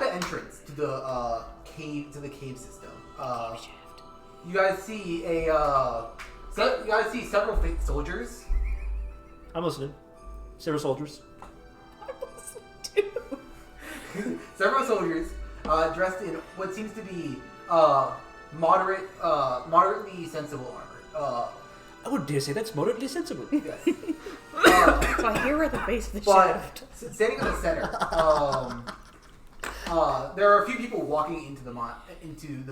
the entrance to the cave system, you guys see several fake soldiers. I'm listening. Several soldiers. Several soldiers dressed in what seems to be moderately sensible armor. I would dare say that's moderately sensible. Yes. So I hear her at the base of the But shaft. standing in the center, there are a few people walking into the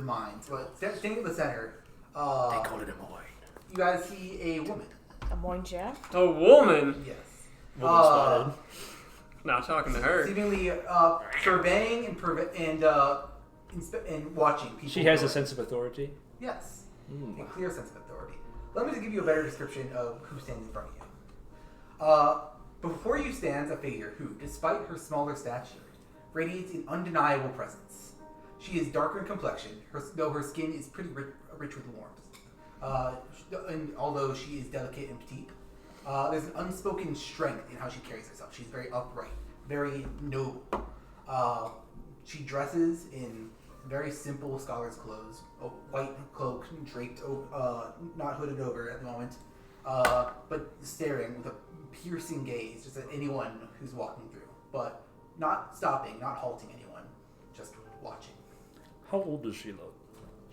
mines. But standing in the center, They call it a mine. you guys see a woman. A moin shaft? A woman? Yes. Woman spotted. Not talking to her. Seemingly surveying and watching people. She has do a it. sense of authority. Yes. Mm. A clear sense of authority. Let me just give you a better description of who stands in front of you. Before you stands a figure who, despite her smaller stature, radiates an undeniable presence. She is darker in complexion, though her skin is pretty rich with warmth. And although she is delicate and petite, there's an unspoken strength in how she carries herself. She's very upright, very noble. She dresses in very simple scholar's clothes, a white cloak draped, not hooded over at the moment, but staring with a piercing gaze just at anyone who's walking through, but not stopping, not halting anyone, just watching. How old does she look?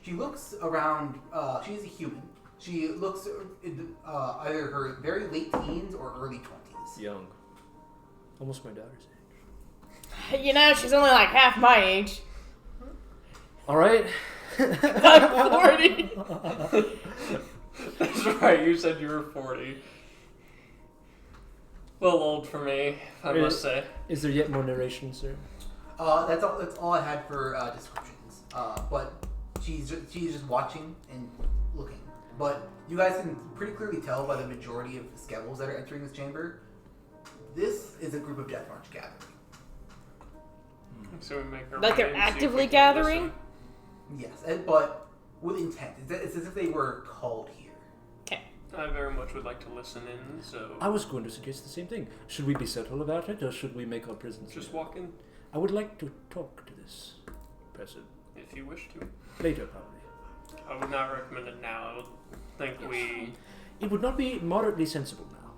She looks around, she is a human. She looks either her very late teens or early 20s. Young. Almost my daughter's age. You know, she's only like half my age. Alright. I'm 40. That's right, you said you were 40. A little old for me, I must say. Is there yet more narration, sir? That's all I had for descriptions. But she's just watching and looking. But you guys can pretty clearly tell by the majority of Skevhulls that are entering this chamber, this is a group of Death March gathering. So we make our Like they're way and see if actively we can gathering? listen. Yes, but with intent. It's as if they were called here. I very much would like to listen in, so... I was going to suggest the same thing. Should we be subtle about it, or should we make our presence Just known? walk in, I would like to talk to this person. if you wish to. Later, probably. I would not recommend it now. I think we... It would not be moderately sensible now.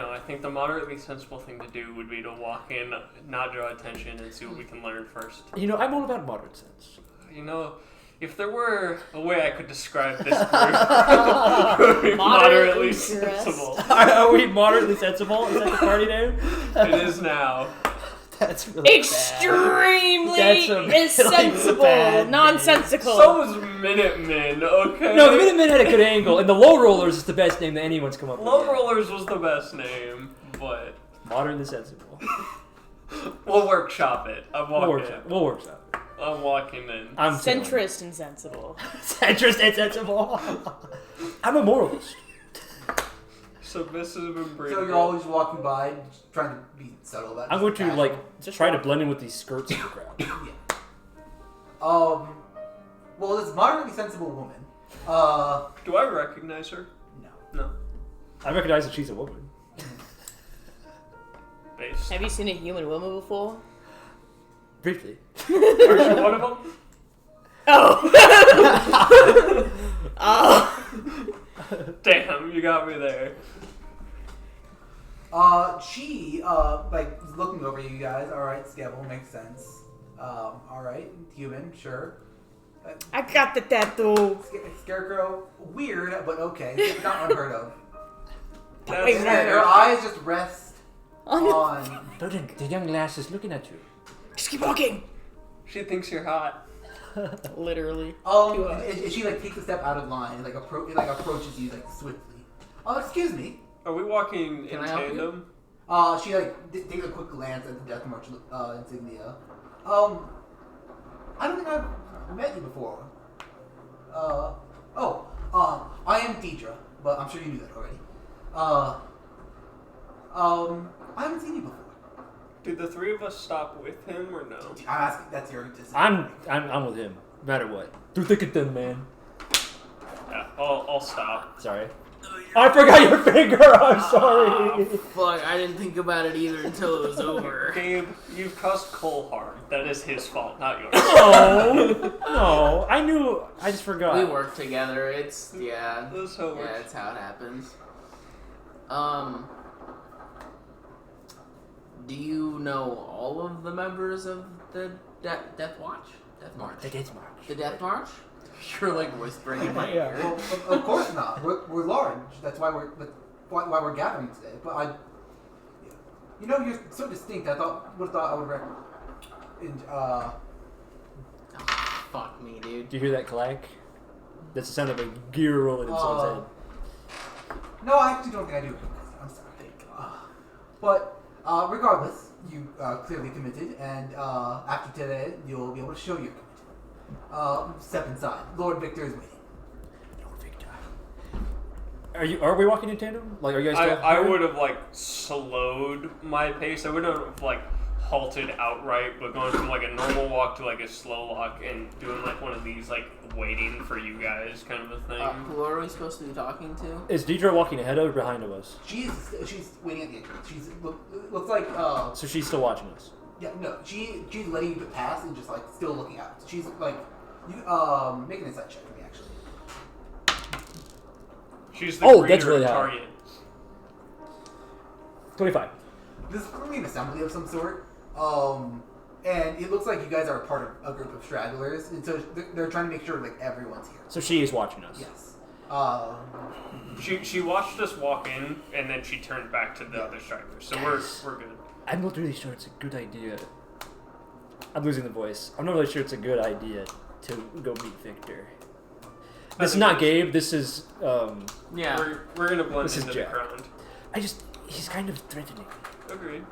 No, I think the moderately sensible thing to do would be to walk in, not draw attention, and see what we can learn first. You know, I'm all about moderate sense. You know, if there were a way I could describe this group, it would be moderately sensible. Are we moderately sensible? Is that the party name? It is now. That's really Extremely That's a really insensible, bad nonsensical. So was Minutemen, okay? No, the Minutemen had a good angle, and the Low Rollers is the best name that anyone's come up with. Low Rollers was the best name, but Moderately sensible. we'll workshop it. I'm We'll walking workshop. We'll workshop. I'm walking in. I'm Centrist and sensible. Centrist and sensible. I'm a moralist. Submissive and breathable. So you're always walking by, trying to be subtle about it. I'm going to Casual. like try to blend in with these skirts in the crowd. Yeah. Well, this moderately sensible woman. Do I recognize her? No. No. I recognize that she's a woman. Base. Have you seen a human woman before? Briefly. Are you one of them? Oh. Oh. Damn, you got me there. She, like, is looking over you guys. Alright, Skevhull, makes sense. Alright, human, sure. I got the tattoo. Scarecrow, weird, but okay. Not unheard of. That's Wait, And no. her eyes just rest on... The young lass is looking at you. Just keep walking. She thinks you're hot. Literally. And she, like, takes a step out of line and, like, approaches you, like, swiftly. Excuse me. Are we walking Can in I help you? tandem? She, like, takes a quick glance at the Death March insignia. I don't think I've met you before. I am Deidre, but I'm sure you knew that already. I haven't seen you before. Did the three of us stop with him or no? I'm asking, that's your decision. I'm with him, no matter what. Through thick and thin, man. Yeah, I'll stop. Sorry. I forgot your finger. I'm sorry. Fuck, I didn't think about it either until it was over. Gabe, you've cussed Cole hard. That is his fault, not yours. No, I knew. I just forgot. We work together. It's That's how it yeah, works. it's how it happens. Do you know all of the members of the Death Watch? Death March. The Death March. The Death March? You're like whispering in my Yeah. ear. Well, of course not. We're large. That's why we're gathering today. But you're so distinct. I would have thought I would recognize. Oh, fuck me, dude. Do you hear that clack? That's the sound of a gear rolling in someone's head. No, I actually don't think I do recognize you. I'm sorry. But regardless, you clearly committed, and after today, you'll be able to show you're committed. Step inside. Lord Victor is waiting. Lord Victor. Are we walking in tandem? Like, are you guys? I would have like slowed my pace. I wouldn't have like halted outright, but going from like a normal walk to like a slow walk and doing like one of these like waiting for you guys kind of a thing. Who are we supposed to be talking to? Is Deidre walking ahead of or behind of us? She's waiting at the entrance. Looks like So she's still watching us. yeah, no, she's letting you pass and just like still looking out. She's like make an insight check for me actually. She's the Oh, that's greater really high. target. 25. This is probably an assembly of some sort. And it looks like you guys are a part of a group of stragglers, and so they're trying to make sure like everyone's here. So she is watching us. Yes. She watched us walk in and then she turned back to the other stragglers. So we're good. I'm not really sure it's a good idea. I'm losing the voice. I'm not really sure it's a good idea to go meet Victor. This is not Gabe. This is Yeah. We're gonna blend This is into the Jack. crowd. he's kind of threatening. Agreed.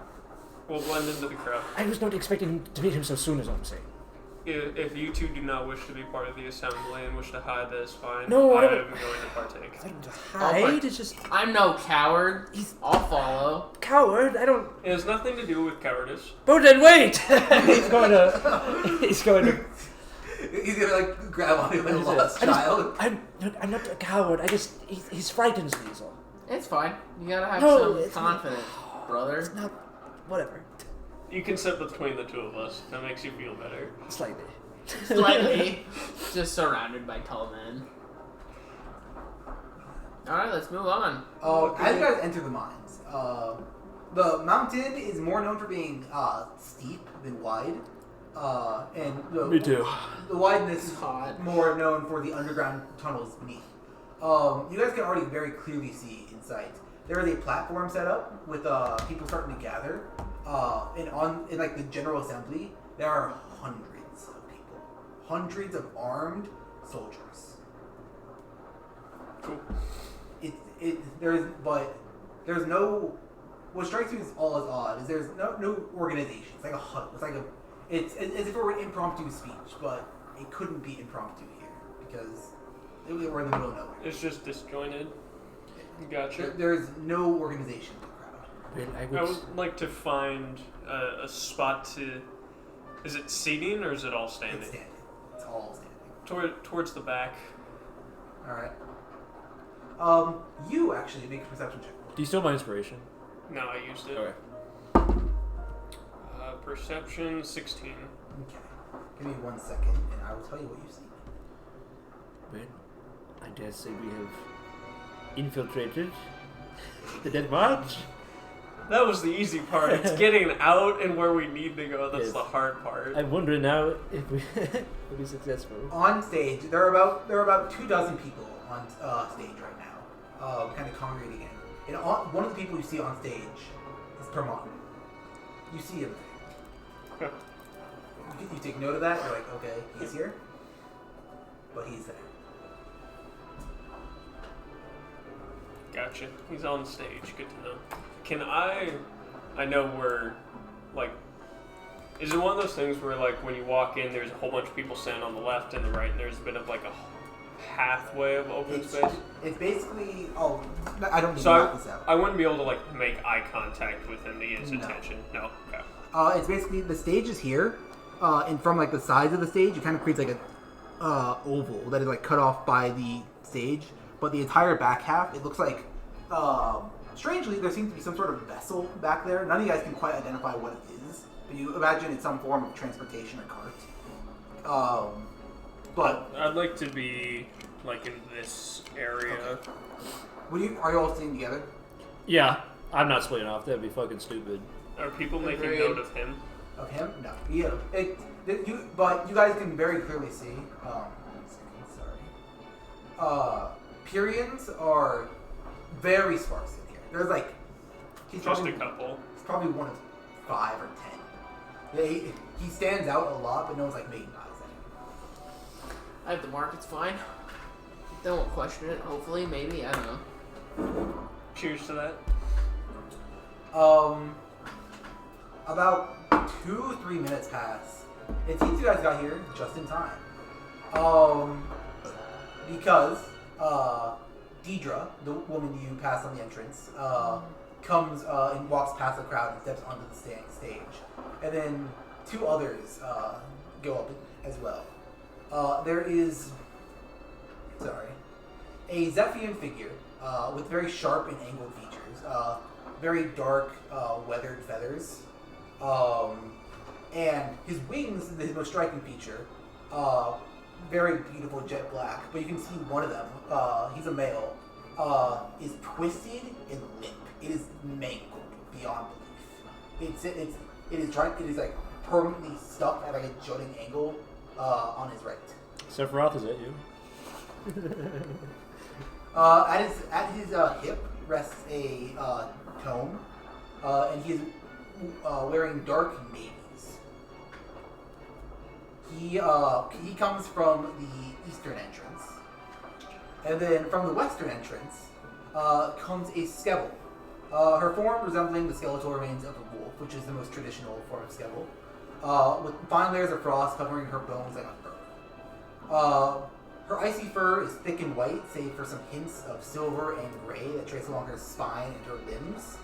We'll blend into the crowd. I was not expecting to meet him so soon, as I'm saying. If you two do not wish to be part of the assembly and wish to hide, that is fine. No, I I'm don't- going to partake. I don't hide, It's just I'm no coward. I'll follow. coward. I don't. It has nothing to do with cowardice. But then wait. He's going to. He's gonna like grab on you like a He said, lost child. I'm not a coward. He frightens me, so. It's fine. You gotta have No, some it's not- confidence, brother. It's not. Whatever. You can sit between the two of us. That makes you feel better. Slightly. Slightly. Just surrounded by tall men. Alright, let's move on. As you guys enter the mines, the mountain is more known for being steep than wide. And Me too. The wideness is Hot. more known for the underground tunnels beneath. You guys can already very clearly see in sight. There is a platform set up with people starting to gather. In like the general assembly, there are hundreds of people, hundreds of armed soldiers. Cool. There's no. What strikes me as all as odd is there's no organization. It's like a huddle. It's as if it were an impromptu speech, but it couldn't be impromptu here because we're in the middle of nowhere. It's just disjointed. Gotcha. There's no organization in the crowd. Well, I would like to find a spot to. Is it seating or is it all standing? It's standing. It's all standing. Towards the back. All right. You actually make a perception check. Do you steal my inspiration? No, I used it. Okay. Perception 16. Okay. Give me 1 second, and I will tell you what you see. Well, I dare say we have infiltrated the Dead March. That was the easy part. It's getting out and where we need to go. That's Yes. the hard part. I'm wondering now if we will be successful. On stage, there are about 24 people on stage right now, kind of congregating. And one of the people you see on stage is Permon. You see him. Okay. You take note of that. You're like, okay, he's here, but he's there. Gotcha. He's on stage. Good to know. Can I know we're, like, is it one of those things where, like, when you walk in, there's a whole bunch of people standing on the left and the right, and there's a bit of, like, a pathway of open space? It's basically, I don't need So to map this out. I wouldn't be able to, like, make eye contact with him to get his No. attention. No? Okay. It's basically, the stage is here, and from, like, the sides of the stage, it kind of creates, like, a oval that is, like, cut off by the stage, but the entire back half, it looks like, strangely, there seems to be some sort of vessel back there. None of you guys can quite identify what it is, but you imagine it's some form of transportation or cart. But I'd like to be, like, in this area. okay. Are you all sitting together? Yeah, I'm not splitting off. That'd be fucking stupid. Are people making Agreed. note of him? Of him? No. Yeah. But you guys can very clearly see. 1 second, sorry. Purians are very sparse in here. There's like he's Just probably, a couple. He's probably one of 5 or 10. He stands out a lot, but no one's like making eyes at him. I have the mark, it's fine. They won't question it, hopefully, maybe, I don't know. Cheers to that. About 2-3 minutes pass. It seems you guys got here just in time. Because Deidre, the woman you passed on the entrance, comes and walks past the crowd and steps onto the stage. And then 2 others go up as well. There is, a Zephian figure with very sharp and angled features, very dark, weathered feathers, and his wings is his most striking feature. Very beautiful jet black, but you can see one of them, he's a male, is twisted and limp. It is mangled beyond belief. It is like permanently stuck at like a jutting angle on his right. Sephiroth, is that you? At his hip rests a tome, and he is wearing dark navies. He comes from the eastern entrance, and then from the western entrance comes a Skevhull. Her form resembling the skeletal remains of a wolf, which is the most traditional form of Skevhull, with fine layers of frost covering her bones like a fur. Her icy fur is thick and white, save for some hints of silver and gray that trace along her spine and her limbs.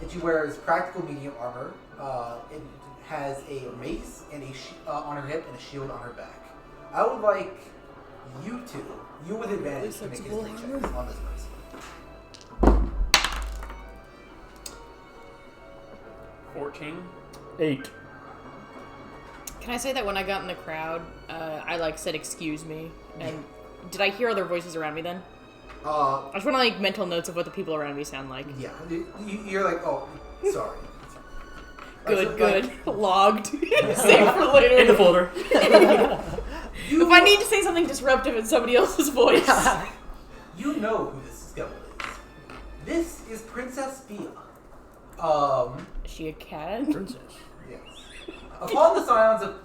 And she wears practical medium armor. has a mace and on her hip and a shield on her back. I would like you with advantage, to make history checks on this person. 14. 8. Can I say that when I got in the crowd, I said excuse me, and did I hear other voices around me then? I just want to mental notes of what the people around me sound like. Yeah, you're like, oh, sorry. Good. Logged. Save for later. In the folder. If I need to say something disruptive in somebody else's voice. You know who this Skevhull is. This is Princess Fia. Is she a cat? Princess. Yes. Upon the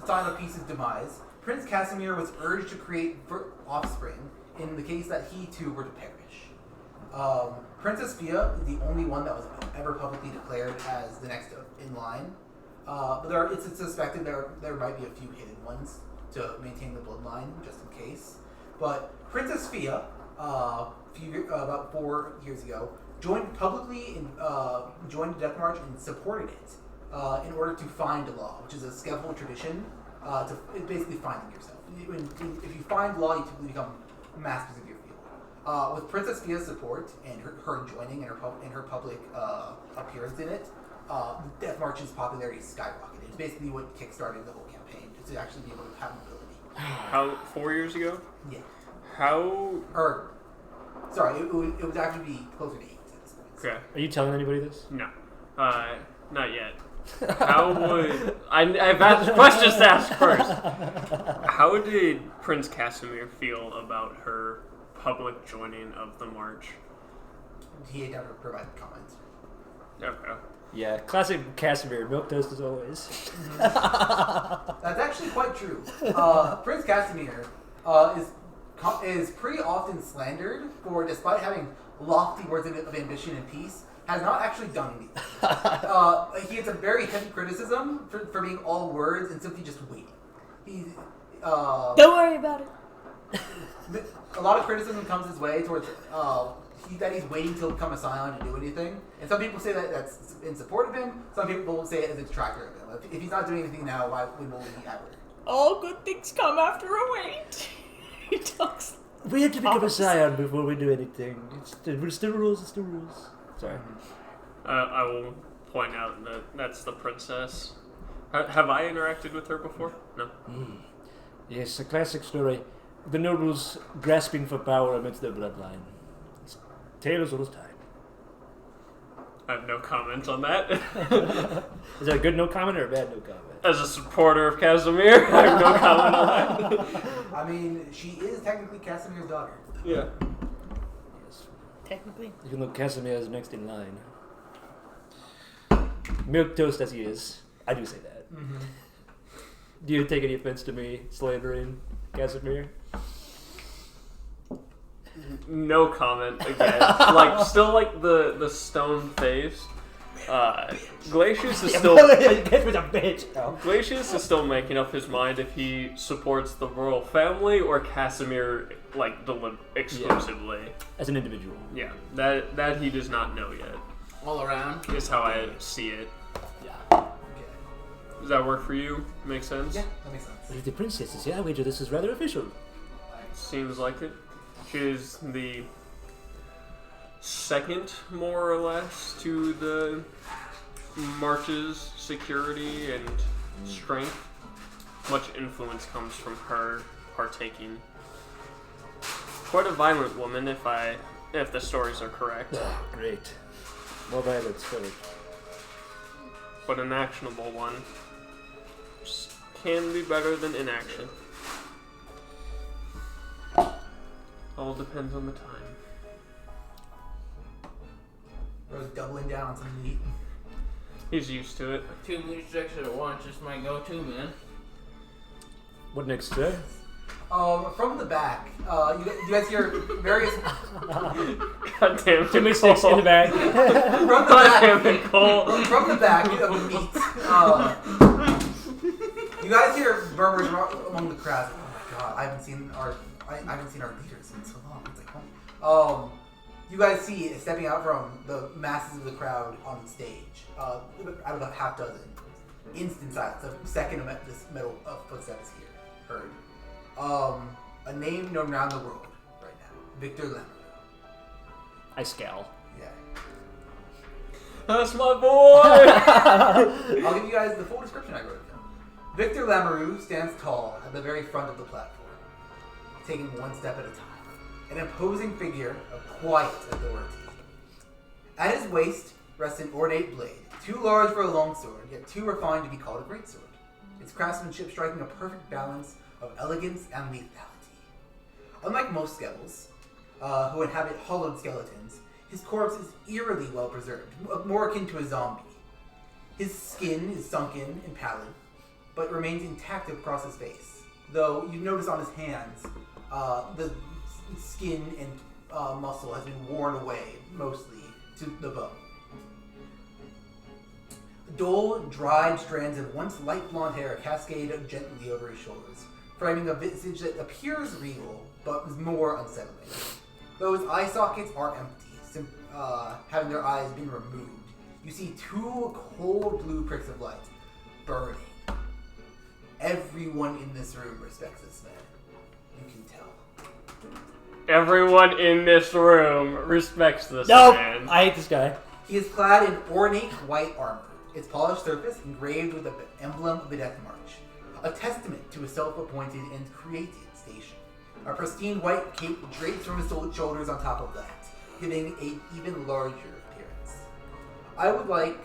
sign of peace's demise, Prince Casimir was urged to create offspring in the case that he too were to perish. Princess Fia is the only one that was ever publicly declared as the next in line. But it's suspected there might be a few hidden ones to maintain the bloodline, just in case. But Princess Fia, about 4 years ago, joined the Death March and supported it in order to find law, which is a Skevhull tradition. It's basically finding yourself. If you find law, you typically become masters of your field. With Princess Fia's support and her joining and her public appearance in it, the Death March's popularity skyrocketed. It's basically what kickstarted the whole campaign, to actually be able to have mobility. How 4 years ago? Yeah. Sorry, it would actually be closer to 8 at this point. Okay. Are you telling anybody this? No. Not yet. How would I've asked questions to ask first. How did Prince Casimir feel about her public joining of the march? He had never provided comments. Okay. Yeah, classic Casimir, milk toast as always. That's actually quite true. Prince Casimir is pretty often slandered for, despite having lofty words of ambition and peace, has not actually done anything. He gets a very heavy criticism for being all words and simply just waiting. Don't worry about it. A lot of criticism comes his way towards that he's waiting to become a scion to do anything. And some people say that that's in support of him. Some people will say it as a detractor of him. If he's not doing anything now, why will he ever? All good things come after a wait. He talks. We have to become a scion before we do anything. It's the rules, it's the rules. Sorry. I will point out that that's the princess. Have I interacted with her before? No. Yes, a classic story. The nobles grasping for power amidst their bloodline. It's tale as old as time. I have no comment on that. Is that a good no comment or a bad no comment? As a supporter of Casimir, I have no comment on that. I mean, she is technically Casimir's daughter. Yeah. Yes. Technically. Even though Casimir is next in line. Milk toast as he is. I do say that. Mm-hmm. Do you take any offense to me slandering Casimir? No comment again. Still the stone face. Glacius is still. Glacius is still making up his mind if he supports the royal family or Casimir exclusively. As an individual. Yeah, that he does not know yet. All around. Is how I see it. Yeah. Okay. Does that work for you? Make sense? Yeah, that makes sense. If the princess is here, I wager this is rather official. Seems like it. She's the second, more or less, to the march's security and strength. Much influence comes from her partaking. Quite a violent woman, if the stories are correct. Ah, great. More violence, good. But an actionable one. Can be better than inaction. All depends on the time. Rose doubling down on some meat. He's used to it. 2 mood structure at once, just my go-to, man. What next, sir? From the back, you guys hear various. God damn it. Too many sticks in the bag. From the God damn back. it, Cole. From the back of meat. You guys hear murmurs among the crowd. Oh my god, I haven't seen our leaders in so long. It's like, oh. You guys see stepping out from the masses of the crowd on stage, out of a half dozen, instant silence. A second of this metal footsteps here heard. A name known around the world right now. Victor Lamoureux. I scowl. Yeah. That's my boy! I'll give you guys the full description I wrote of him. Victor Lamoureux stands tall at the very front of the platform, taking one step at a time. An imposing figure of quiet authority. At his waist rests an ornate blade, too large for a longsword, yet too refined to be called a greatsword. Its craftsmanship striking a perfect balance of elegance and lethality. Unlike most Skevhulls, who inhabit hollowed skeletons, his corpse is eerily well preserved, more akin to a zombie. His skin is sunken and pallid, but remains intact across his face. Though you notice on his hands, the skin and muscle has been worn away, mostly to the bone. Dull, dried strands of once light blonde hair cascade gently over his shoulders, framing a visage that appears regal, but is more unsettling. Though his eye sockets are empty, having their eyes been removed, you see two cold blue pricks of light, burning. Everyone in this room respects this man. You can tell. Everyone in this room respects this Nope! man. I hate this guy. He is clad in ornate white armor, its polished surface engraved with the emblem of the Death March, a testament to his self-appointed and created station. A pristine white cape drapes from his shoulders on top of that, giving an even larger appearance. I would like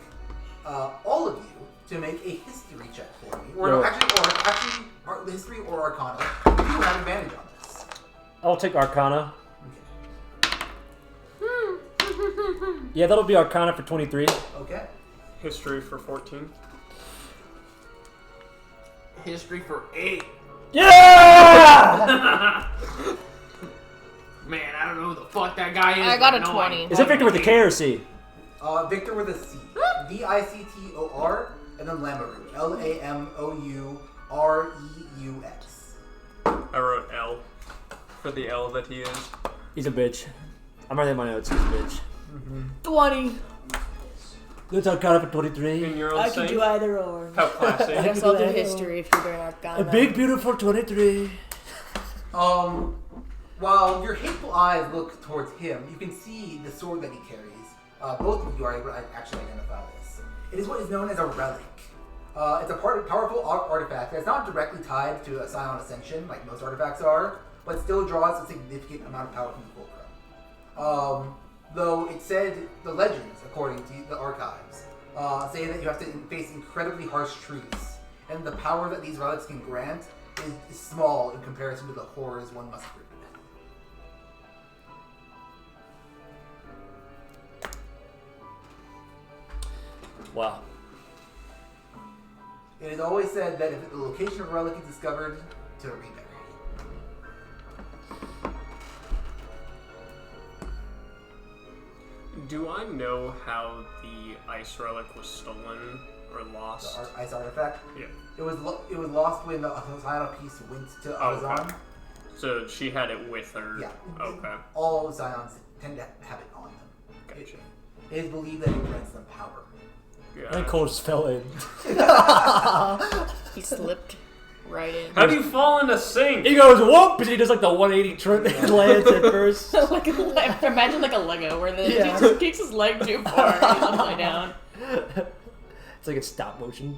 all of you to make a history check for me, or history or Arcana. You have advantage on this. I'll take Arcana. Okay. Yeah, that'll be Arcana for 23. Okay. History for 14. History for 8. Yeah! Man, I don't know who the fuck that guy is. I got but a no, 20. Is it Victor with a K or C? Victor with a C. Victor, and then Lamoureux. Lamoureux. I wrote L for the L that he is. He's a bitch. I'm writing my notes. He's a bitch. 20. That's Arcana for 23. And you're all I saying can do either or. how classy. I guess I'll do history if you're doing Arcana. A big, beautiful 23. While your hateful eyes look towards him, you can see the sword that he carries. Both of you are able to actually identify this. It is what is known as a relic. It's a powerful artifact that's not directly tied to a Scion Ascension, like most artifacts are, but still draws a significant amount of power from the Fulcrum. Though it said the legends, according to the archives, say that you have to face incredibly harsh truths, and the power that these relics can grant is small in comparison to the horrors one must brood. Wow. It is always said that if the location of a relic is discovered, to rebury. Do I know how the ice relic was stolen or lost? The ice artifact. Yeah. It was lost when the Zion piece went to Arazan. Okay. So she had it with her. Yeah. Okay. All Zions tend to have it on them. Gotcha. It is believed that it grants them power. I think Cole just fell in. He slipped right in. How do you fall in a sink? He goes, whoop! And he does like the 180 trip and lands at first. Like imagine like a Lego where the Yeah. dude just kicks his leg too far and he's upside down. It's like a stop motion.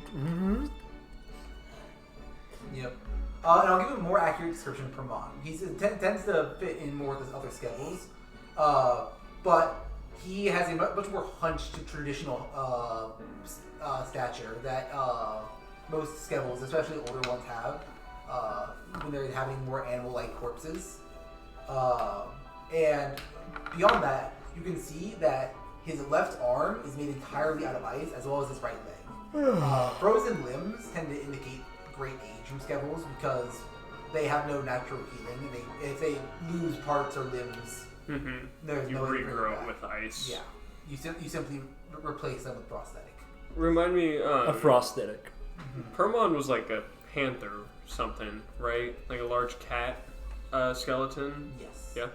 Yep. And I'll give a more accurate description of Permon. He tends to fit in more with his other Skevhulls, but he has a much more hunched traditional stature that most Skevhulls, especially older ones, have when they're having more animal-like corpses. And beyond that, you can see that his left arm is made entirely out of ice, as well as his right leg. Frozen limbs tend to indicate great age from Skevhulls because they have no natural healing. If they lose parts or limbs, there's You no way to bring regrow it it back. with ice. Yeah, you simply replace them with prosthetic. Remind me. A prosthetic. Permon was like a panther something, right? Like a large cat skeleton. Yes. Yeah.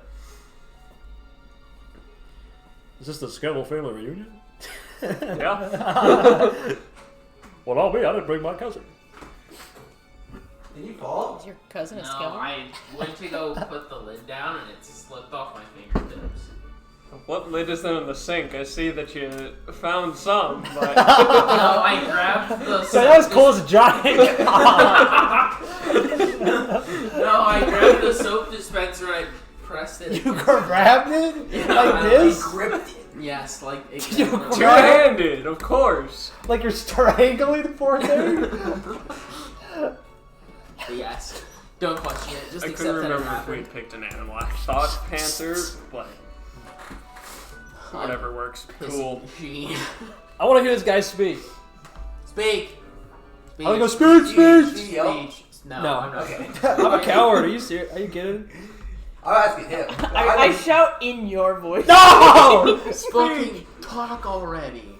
Is this the Skevhull family reunion? Yeah. Well, I'll be. I didn't bring my cousin. Did you fall? Is your cousin a No, Skevhull? I went to go put the lid down and it slipped off my fingertips. What lid is in the sink? I see that you found some, but No, I grabbed the. So that was cool as a giant. No, I grabbed the soap dispenser and I pressed it. You grabbed it? Yeah, Like this? Gripped it. Yes, like You exactly. two-handed, of course. Like you're strangling the poor thing? Yes. Don't question it. Just I accept couldn't that it remember if we happened. picked an animal. I thought panther, but whatever works. Cool. Gee. I want to hear this guy speak. Speak. Speak. I wanna go speak. Speech. No, No. I'm not. Okay. I'm a coward. Are you serious? Are you kidding? I'm asking him. I shout in your voice. No! Fucking talk already.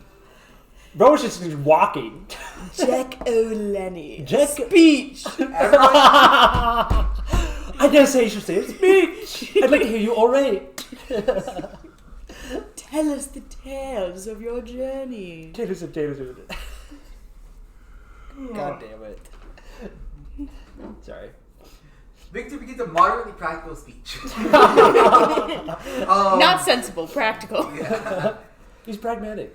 Bro was just walking. Jack O'Lenny. Jack- Speech. I dare say you should say speech. I'd like to hear you orate. Tell us the tales of your journey. Taters and taters. God damn it. Sorry. Victor begins a moderately practical speech. Not sensible, practical. Yeah. He's pragmatic.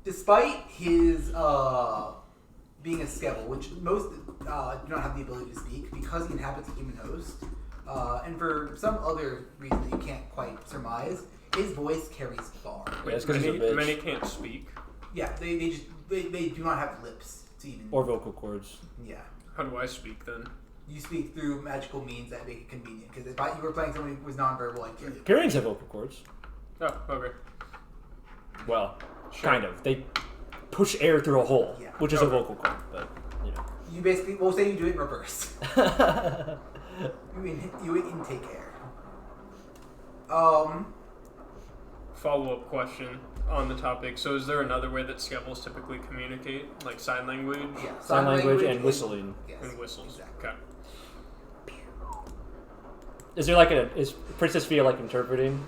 Despite his being a Skevhull, which most do not have the ability to speak because he inhabits a human host, and for some other reason that you can't quite surmise, his voice carries far. Yeah, it's 'cause he's a bitch. Many can't speak. Yeah, they do not have lips to even. Or vocal cords. Yeah. How do I speak then? You speak through magical means that make it convenient. Because if you were playing someone who was nonverbal, like you. Carrions have vocal cords. Oh, okay. Well, Sure. kind of. They push air through a hole, Yeah. which is a Okay. vocal cord, but, you know. You basically, we'll say you do it in reverse. You intake air. Follow-up question on the topic. So is there another way that Skevulls typically communicate? Like sign language? Yeah. Sign language and whistling. Yes. And whistles. Exactly. Okay. Is there like is Princess Fia like interpreting?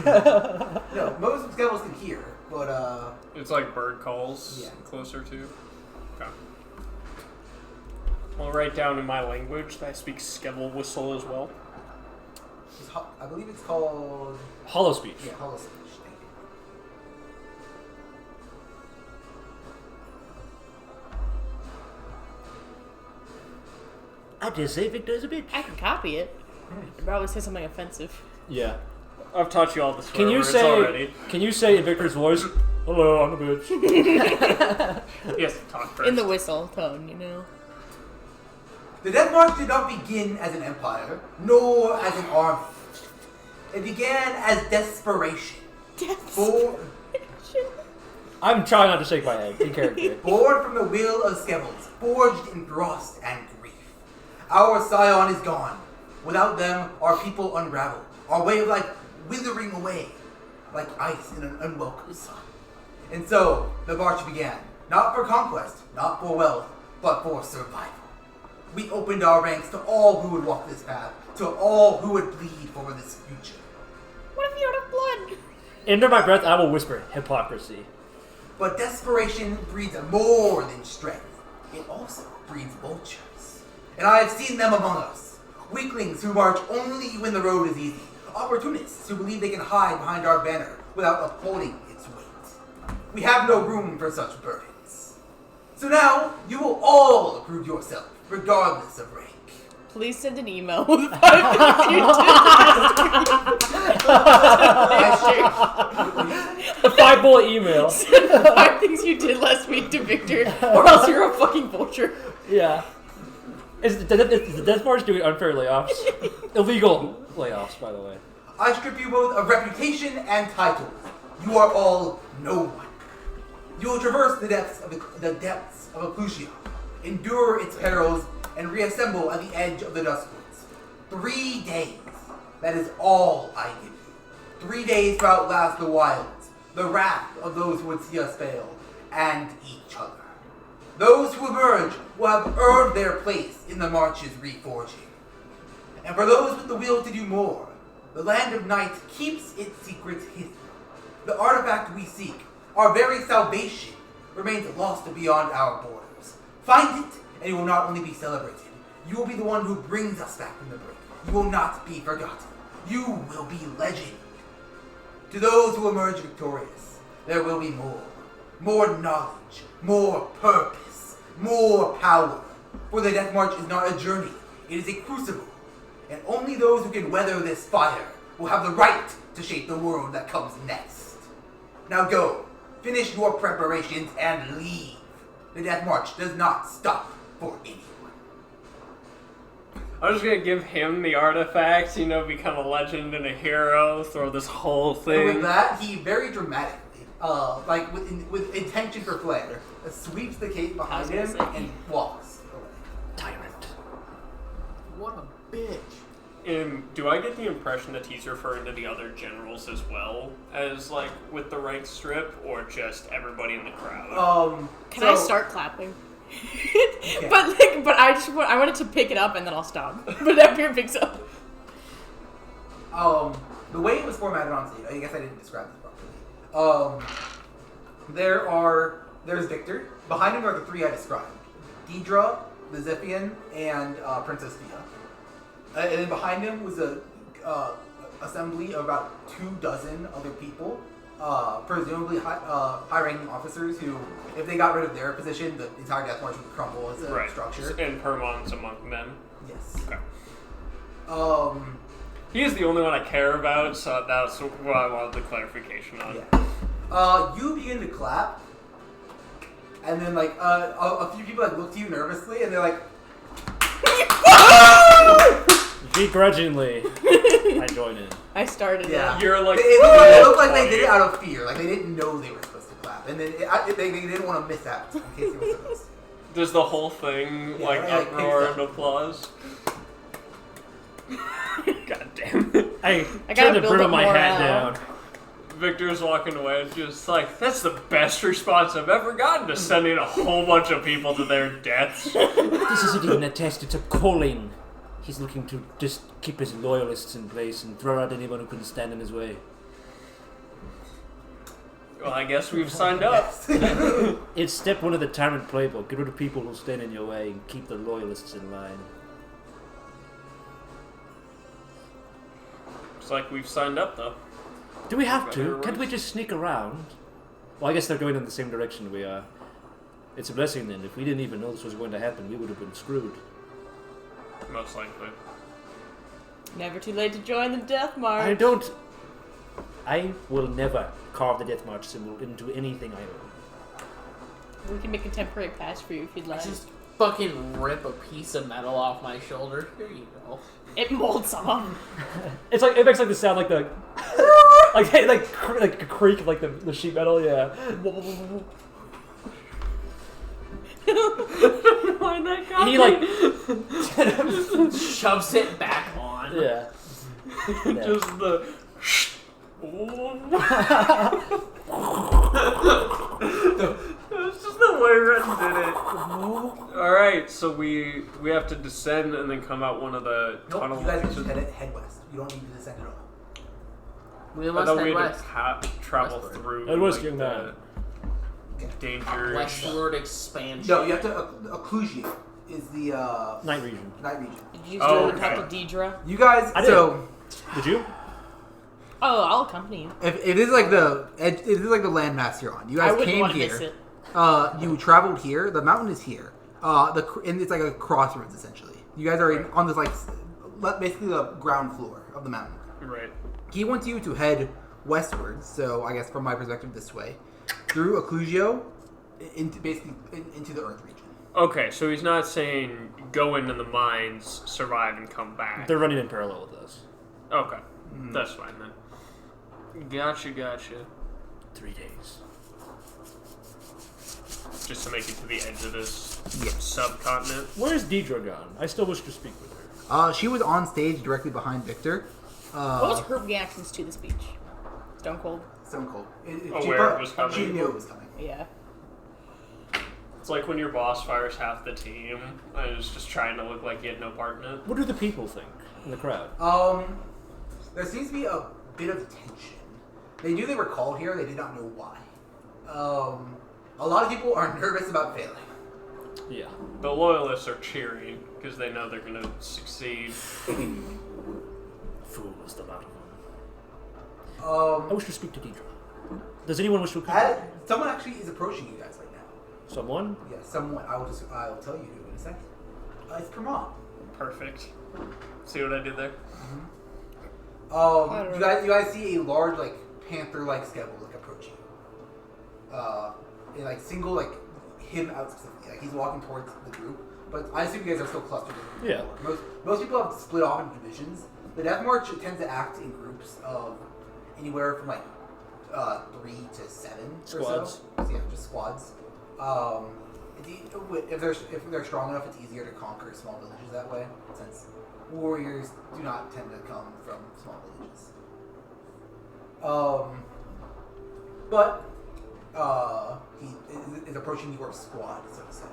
No, most of Skevulls can hear, but It's like bird calls Yeah. closer to. Okay. I'll write down in my language that I speak Skevul whistle as well. I believe it's called Hollow speech. hollow speech. Thank you. I just say Victor's a bitch. I can copy it. I'd probably say something offensive. Yeah. I've taught you all the swear Can you words say? already. Can you say in Victor's voice? Hello, I'm a bitch. Yes, talk first. In the whistle tone, you know. The Death March did not begin as an empire, nor as an army. It began as desperation. I'm trying not to shake my head in character. Born from the will of Skevulls, forged in frost and grief. Our scion is gone. Without them, our people unravel. Our way of life withering away, like ice in an unwelcome sun. And so, the march began. Not for conquest, not for wealth, but for survival. We opened our ranks to all who would walk this path, to all who would bleed for this future. What if you're out of blood? Under my breath, I will whisper hypocrisy. But desperation breeds more than strength. It also breeds vultures. And I have seen them among us. Weaklings who march only when the road is easy. Opportunists who believe they can hide behind our banner without upholding its weight. We have no room for such burdens. So now, you will all prove yourself, regardless of rank. Please send an email with 5 things you did. A 5-bullet email. Send 5 things you did last week to Victor, or else you're a fucking vulture. Yeah. Is the Death March doing unfair layoffs? Illegal layoffs, by the way. I strip you both of reputation and titles. You are all no one. You will traverse the depths of Ecclusia, endure its perils, and reassemble at the edge of the Duskwoods. 3 days. That is all I give you. 3 days to outlast the wilds, the wrath of those who would see us fail, and each other. Those who emerge will have earned their place in the march's reforging. And for those with the will to do more, the Land of Night keeps its secrets hidden. The artifact we seek, our very salvation, remains lost beyond our borders. Find it, and you will not only be celebrated, you will be the one who brings us back from the brink. You will not be forgotten. You will be legend. To those who emerge victorious, there will be more. More knowledge, more purpose, more power. For the Death March is not a journey, it is a crucible. And only those who can weather this fire will have the right to shape the world that comes next. Now go, finish your preparations and leave. The Death March does not stop for anyone. I'm just gonna give him the artifacts, become a legend and a hero, throw this whole And thing. with that, he very dramatically, with intention for flair, sweeps the cape behind him and walks away. Tyrant. What a bitch. Do I get the impression that he's referring to the other generals as well as with the rank strip, or just everybody in the crowd? Can I start clapping? But I wanted to pick it up and then I'll stop. But Epir picks up. The way it was formatted on stage, I guess I didn't describe this properly. There's Victor. Behind him are the three I described: Deidre, the Zephian, and Princess Thea. And then behind him was a assembly of about 24 other people, presumably high-ranking officers who, if they got rid of their position, the entire Death March would crumble as a structure. And Permon's among them. Yes. Okay. He is the only one I care about, so that's what I wanted the clarification on. Yeah. You begin to clap, and then a few people look to you nervously, and they're like, Begrudgingly, I join in. I started yeah. You're like, it looked like they did it out of fear, like they didn't know they were supposed to clap, and then they didn't want to miss out in case they were supposed to. Does the whole thing uproar and applause? God damn it. I gotta turned the build brim of up my hat morale. down. Victor's walking away and just that's the best response I've ever gotten to sending a whole bunch of people to their deaths. This isn't even a test, it's a calling. He's looking to just keep his loyalists in place and throw out anyone who can stand in his way. Well, I guess we've signed up. It's step one of the tyrant playbook. Get rid of people who stand in your way and keep the loyalists in line. It's like we've signed up, though. Do we have to? Can't we just sneak around? Well, I guess they're going in the same direction we are. It's a blessing then. If we didn't even know this was going to happen, we would have been screwed. Most likely. Never too late to join the Death March. I will never carve the Death March symbol into anything I own. We can make a temporary patch for you if you'd like. Just fucking rip a piece of metal off my shoulder. Here you go. It molds off. It's it makes the sound like the like a creak like the sheet metal, yeah. Why that guy? He shoves it back on. Yeah. Just the. It's just the way Ren did it. Alright, so we have to descend and then come out one of the tunnel. You guys can just head west. You don't need to descend at all. We I must thought head we had west. to travel Westward. through Head west, like, young man. the dangerous. Westward expansion. No, you have to. Occlusion is the Night region. night region. Did you Oh, talk to okay. Deidre? You guys. I did. So Did you? Oh, I'll accompany you. if this is like the landmass you're on, you I guys wouldn't came want to miss here. it. You traveled here. The mountain is here. And it's like a crossroads essentially. You guys are on this basically the ground floor of the mountain. Right. He wants you to head westward. So I guess from my perspective, this way through Occlusio into the Earth region. Okay, so he's not saying go into the mines, survive, and come back. They're running in parallel with us. Okay, that's fine then. Gotcha. 3 days. Just to make it to the edge of this Yes. subcontinent. Where's Deidre gone? I still wish to speak with her. She was on stage directly behind Victor. What was her reactions to the speech? Stone Cold? Stone Cold. Where it was coming. She knew it was coming. Yeah. It's like when your boss fires half the team and is just trying to look like he had no part in it. What do the people think in the crowd? There seems to be a bit of tension. They knew they were called here. They did not know why. A lot of people are nervous about failing. Yeah. The loyalists are cheering because they know they're going to succeed. Fools, the lauded one. I Um, wish to speak to Deidre. Does anyone wish to come? someone actually is approaching you guys right now. Someone? Yeah, someone. I'll tell you who in a second. It's Permon. Perfect. See what I did there? You guys see a large, like, panther-like Skevhull, like, approaching you. And, like, single, like, him out specifically. Like, he's walking towards the group. But I assume you guys are still clustered in Yeah. Most people have split off into divisions. The Death March tends to act in groups of anywhere from, like, 3 to 7 Squads. or so. Yeah, just squads. If they're strong enough, it's easier to conquer small villages that way, since warriors do not tend to come from small villages. But he is approaching your squad, so to say.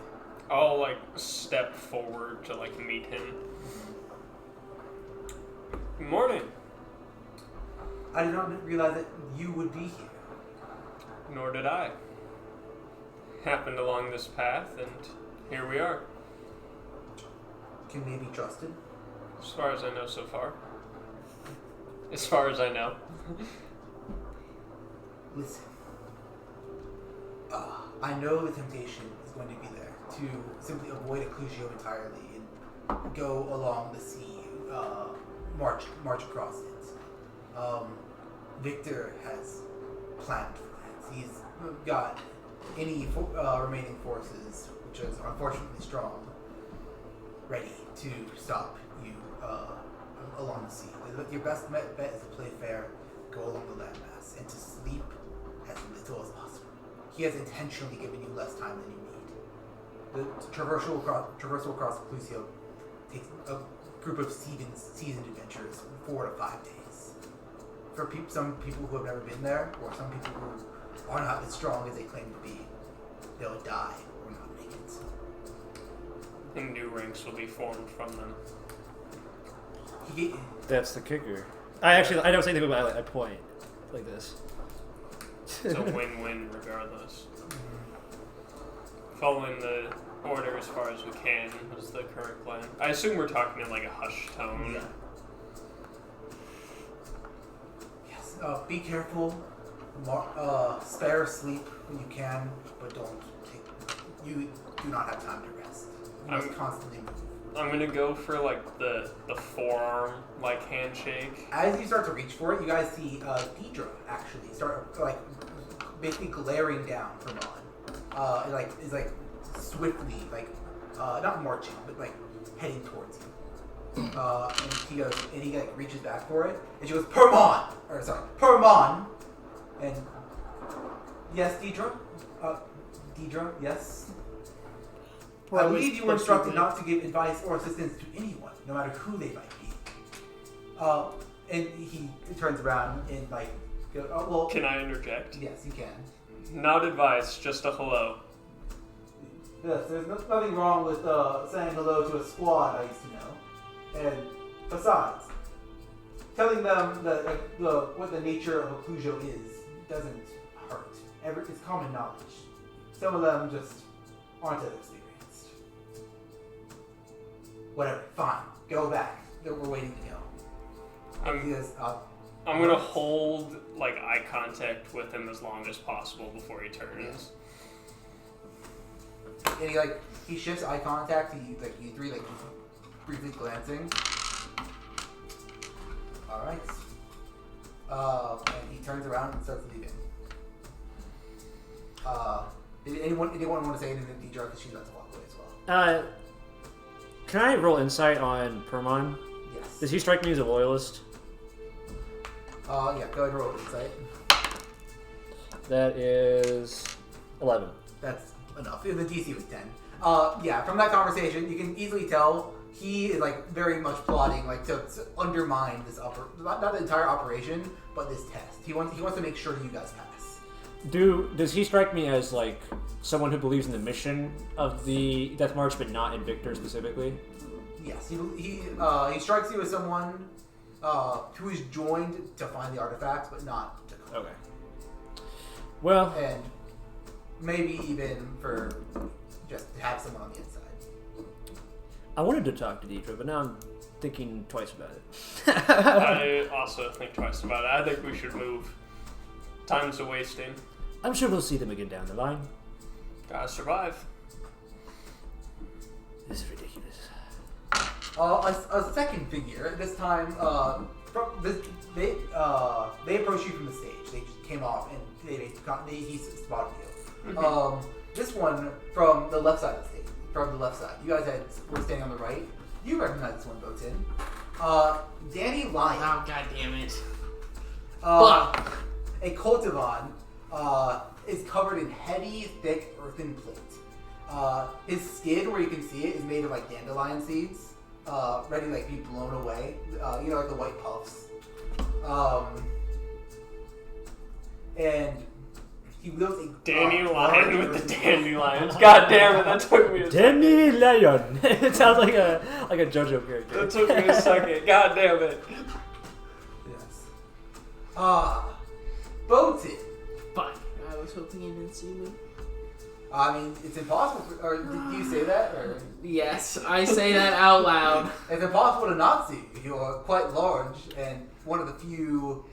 I'll like step forward to like meet him. Good morning. I did not realize that you would be here. Nor did I. Happened along this path, and here we are. Can they be trusted? As far as I know so far. As far as I know. Listen. I know the temptation is going to be there to simply avoid Ecclusio entirely and go along the sea, march across it. Victor has planned for that. He's got any remaining forces, which is unfortunately strong, ready to stop you along the sea. Your best bet is to play fair, go along the landmass, and to sleep as little as possible. He has intentionally given you less time than you need. The traversal across Ecclusio takes a group of seasoned adventurers 4 to 5 days. For some people who have never been there, or some people who are not as strong as they claim to be, they'll die or not make it. And new ranks will be formed from them. That's the kicker. I don't say anything about it. I point like this. It's a win-win regardless. Following the order as far as we can is the current plan. I assume we're talking in like a hushed tone. Yeah. Yes. Be careful. Spare sleep when you can, but you do not have time to rest. You must constantly move. I'm gonna go for like the forearm like handshake. As you start to reach for it, you guys see Deidre actually start like basically glaring down from on. Is swiftly not marching, but like heading towards you. And he like reaches back for it, and she goes, Permon! And yes, Deidre? Deidre, yes? I believe you were instructed not to give advice or assistance to anyone, no matter who they might be. And he turns around and goes, oh, well. Can I interject? Yes, you can. Not advice, just a hello. Yes, there's nothing wrong with saying hello to a squad I used to know. And besides, telling them that what the nature of Ecclusio is doesn't hurt. It's common knowledge. Some of them just aren't as experienced. Whatever, fine. Go back. We're waiting to go. I'm gonna hold like eye contact with him as long as possible before he turns. And he shifts eye contact. You three just briefly glancing. All right. And he turns around and starts leaving. Did anyone want to say anything to Deidre because she's about to walk away as well? Can I roll insight on Permon? Yes. Does he strike me as a loyalist? Yeah, go ahead and roll insight. That is 11. That's enough. The DC was 10. Yeah, from that conversation, you can easily tell he is very much plotting to undermine this not the entire operation, but this test. He wants to make sure that you guys pass. Does he strike me as someone who believes in the mission of the Death March, but not in Victor specifically? Yes, he strikes you as someone who is joined to find the artifact, but not to. Okay. Well, and maybe even for just to have someone on the inside. I wanted to talk to Deidre, but now I'm thinking twice about it. I also think twice about it. I think we should move. Time's a wasting. I'm sure we'll see them again down the line. Gotta survive. This is ridiculous. A second figure. This time, they approached you from the stage. They just came off and he spotted you. This one from the left side of the stage. From the left side. You guys were standing on the right. You recognize this one, Botin. Danny Lion. Oh, god damn it. A Cultivan is covered in heavy, thick earthen plate. His skin, where you can see it, is made of like dandelion seeds, ready to like be blown away. You know, like the white puffs. And he wields a Dandelion with the dandelions. God damn it, that took me a second. Dandelion. It sounds like a JoJo character. That took me a second. God damn it. Yes. Boated. Fuck. I was hoping you didn't see me. I mean, it's impossible. Or do you say that? Or Yes, I say that out loud. it's impossible to not see you. You are quite large and one of the few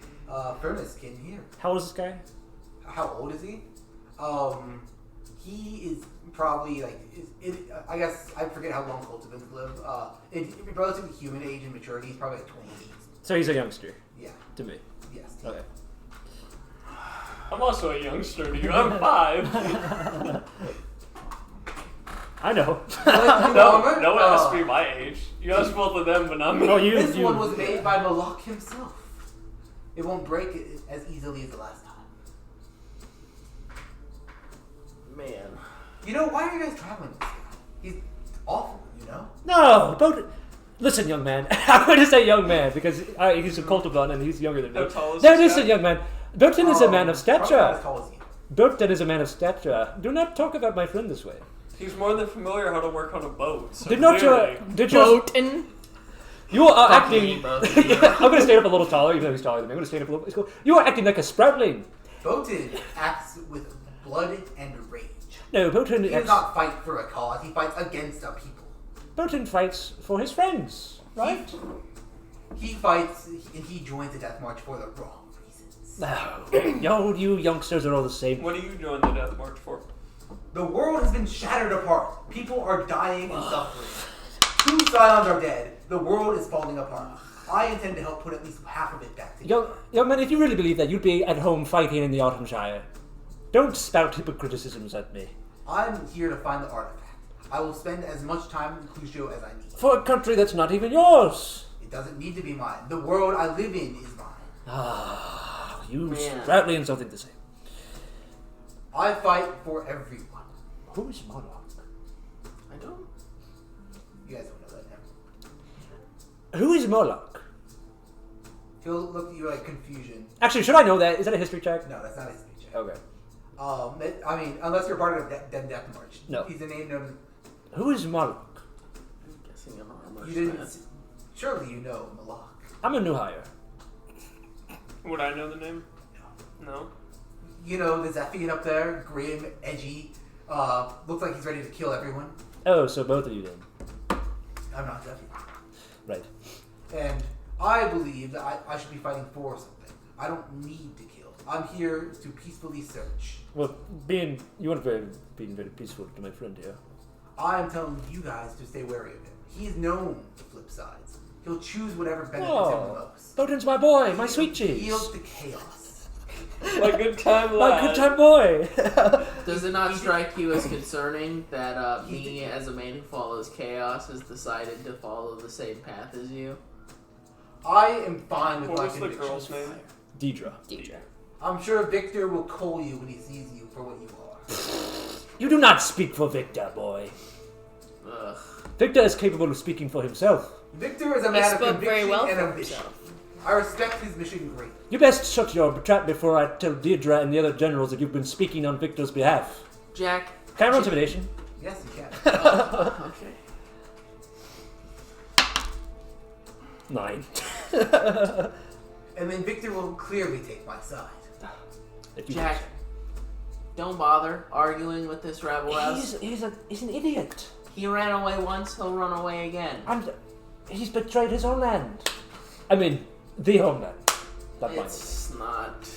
furnace kin here. How old is this guy? How old is he? He is probably like. I guess I forget how long Cultivans live. In relatively human age and maturity, he's probably like 28. So he's a youngster. Yeah. To me. Yes. Okay. I'm also a youngster to you. I'm 5. I know. No one asked me my age. You asked both of them, but not me. Oh, This one was made by Moloch himself. It won't break as easily as the last time. Man. You know, why are you guys traveling with this guy? He's awful, you know? No, listen, young man. I'm going to say young man because he's a Cultivan and he's younger than me. How tall is No, this listen, guy? young man. Burton is a man of Probably not stature. as tall as you. Burton is a man of stature. Do not talk about my friend this way. He's more than familiar how to work on a boat. So Did you? Boatin. You are Fuck acting. me, both of you. I'm going to stand up a little taller, even though he's taller than me. I'm going to stand up a little. It's cool. You are acting like a sproutling. Boated acts with blood and rage. No, Burton. He does not fight for a cause, he fights against a people. Burton fights for his friends, right? He fights and he joins the death march for the wrong reasons. No, you youngsters are all the same. What do you join the death march for? The world has been shattered apart. People are dying and suffering. 2 Scions are dead. The world is falling apart. I intend to help put at least half of it back together. Young man, if you really believe that, you'd be at home fighting in the Autumnshire. Don't spout hypocriticisms at me. I'm here to find the artifact. I will spend as much time in Clujo as I need. For a country that's not even yours. It doesn't need to be mine. The world I live in is mine. Ah, you Man. Sproutlings don't think the same. I fight for everyone. Who is Moloch? I don't. You guys don't know that now. Who is Moloch? He'll look at you like confusion. Actually, should I know that? Is that a history check? No, that's not his speech. Okay. I mean, unless you're part of the Death March. No. He's a name known. Who is Moloch? I'm guessing an armor. You didn't. Surely you know Moloch. I'm a new hire. Would I know the name? No. You know the Zephian up there, grim, edgy. Looks like he's ready to kill everyone. Oh, so both of you then. I'm not Zephian. Right. And I believe that I should be fighting for something. I don't need to kill. I'm here to peacefully search. Well, you want to be being very peaceful to my friend here. I am telling you guys to stay wary of him. He's known to flip sides. He'll choose whatever benefits him the Oh, most. Bowden's my boy, my sweet He cheese. yields to chaos. My good time My lad. good time boy. Does it not strike you as concerning that me, as a man who follows chaos, has decided to follow the same path as you? I am fine with What my was the convictions. girl's name? Deidre. I'm sure Victor will call you when he sees you for what you are. You do not speak for Victor, boy. Ugh. Victor is capable of speaking for himself. Victor is a He man of spoke conviction very well and for ambition. himself. I respect his mission greatly. You best shut your trap before I tell Deidre and the other generals that you've been speaking on Victor's behalf. Jack. Can I roll intimidation? Yes, you can. Okay. 9. And then Victor will clearly take my side. If you Jack. don't bother arguing with this rebel. He's an idiot. He ran away once, he'll run away again. And he's betrayed his homeland. I mean, the homeland. Not mine. It's not...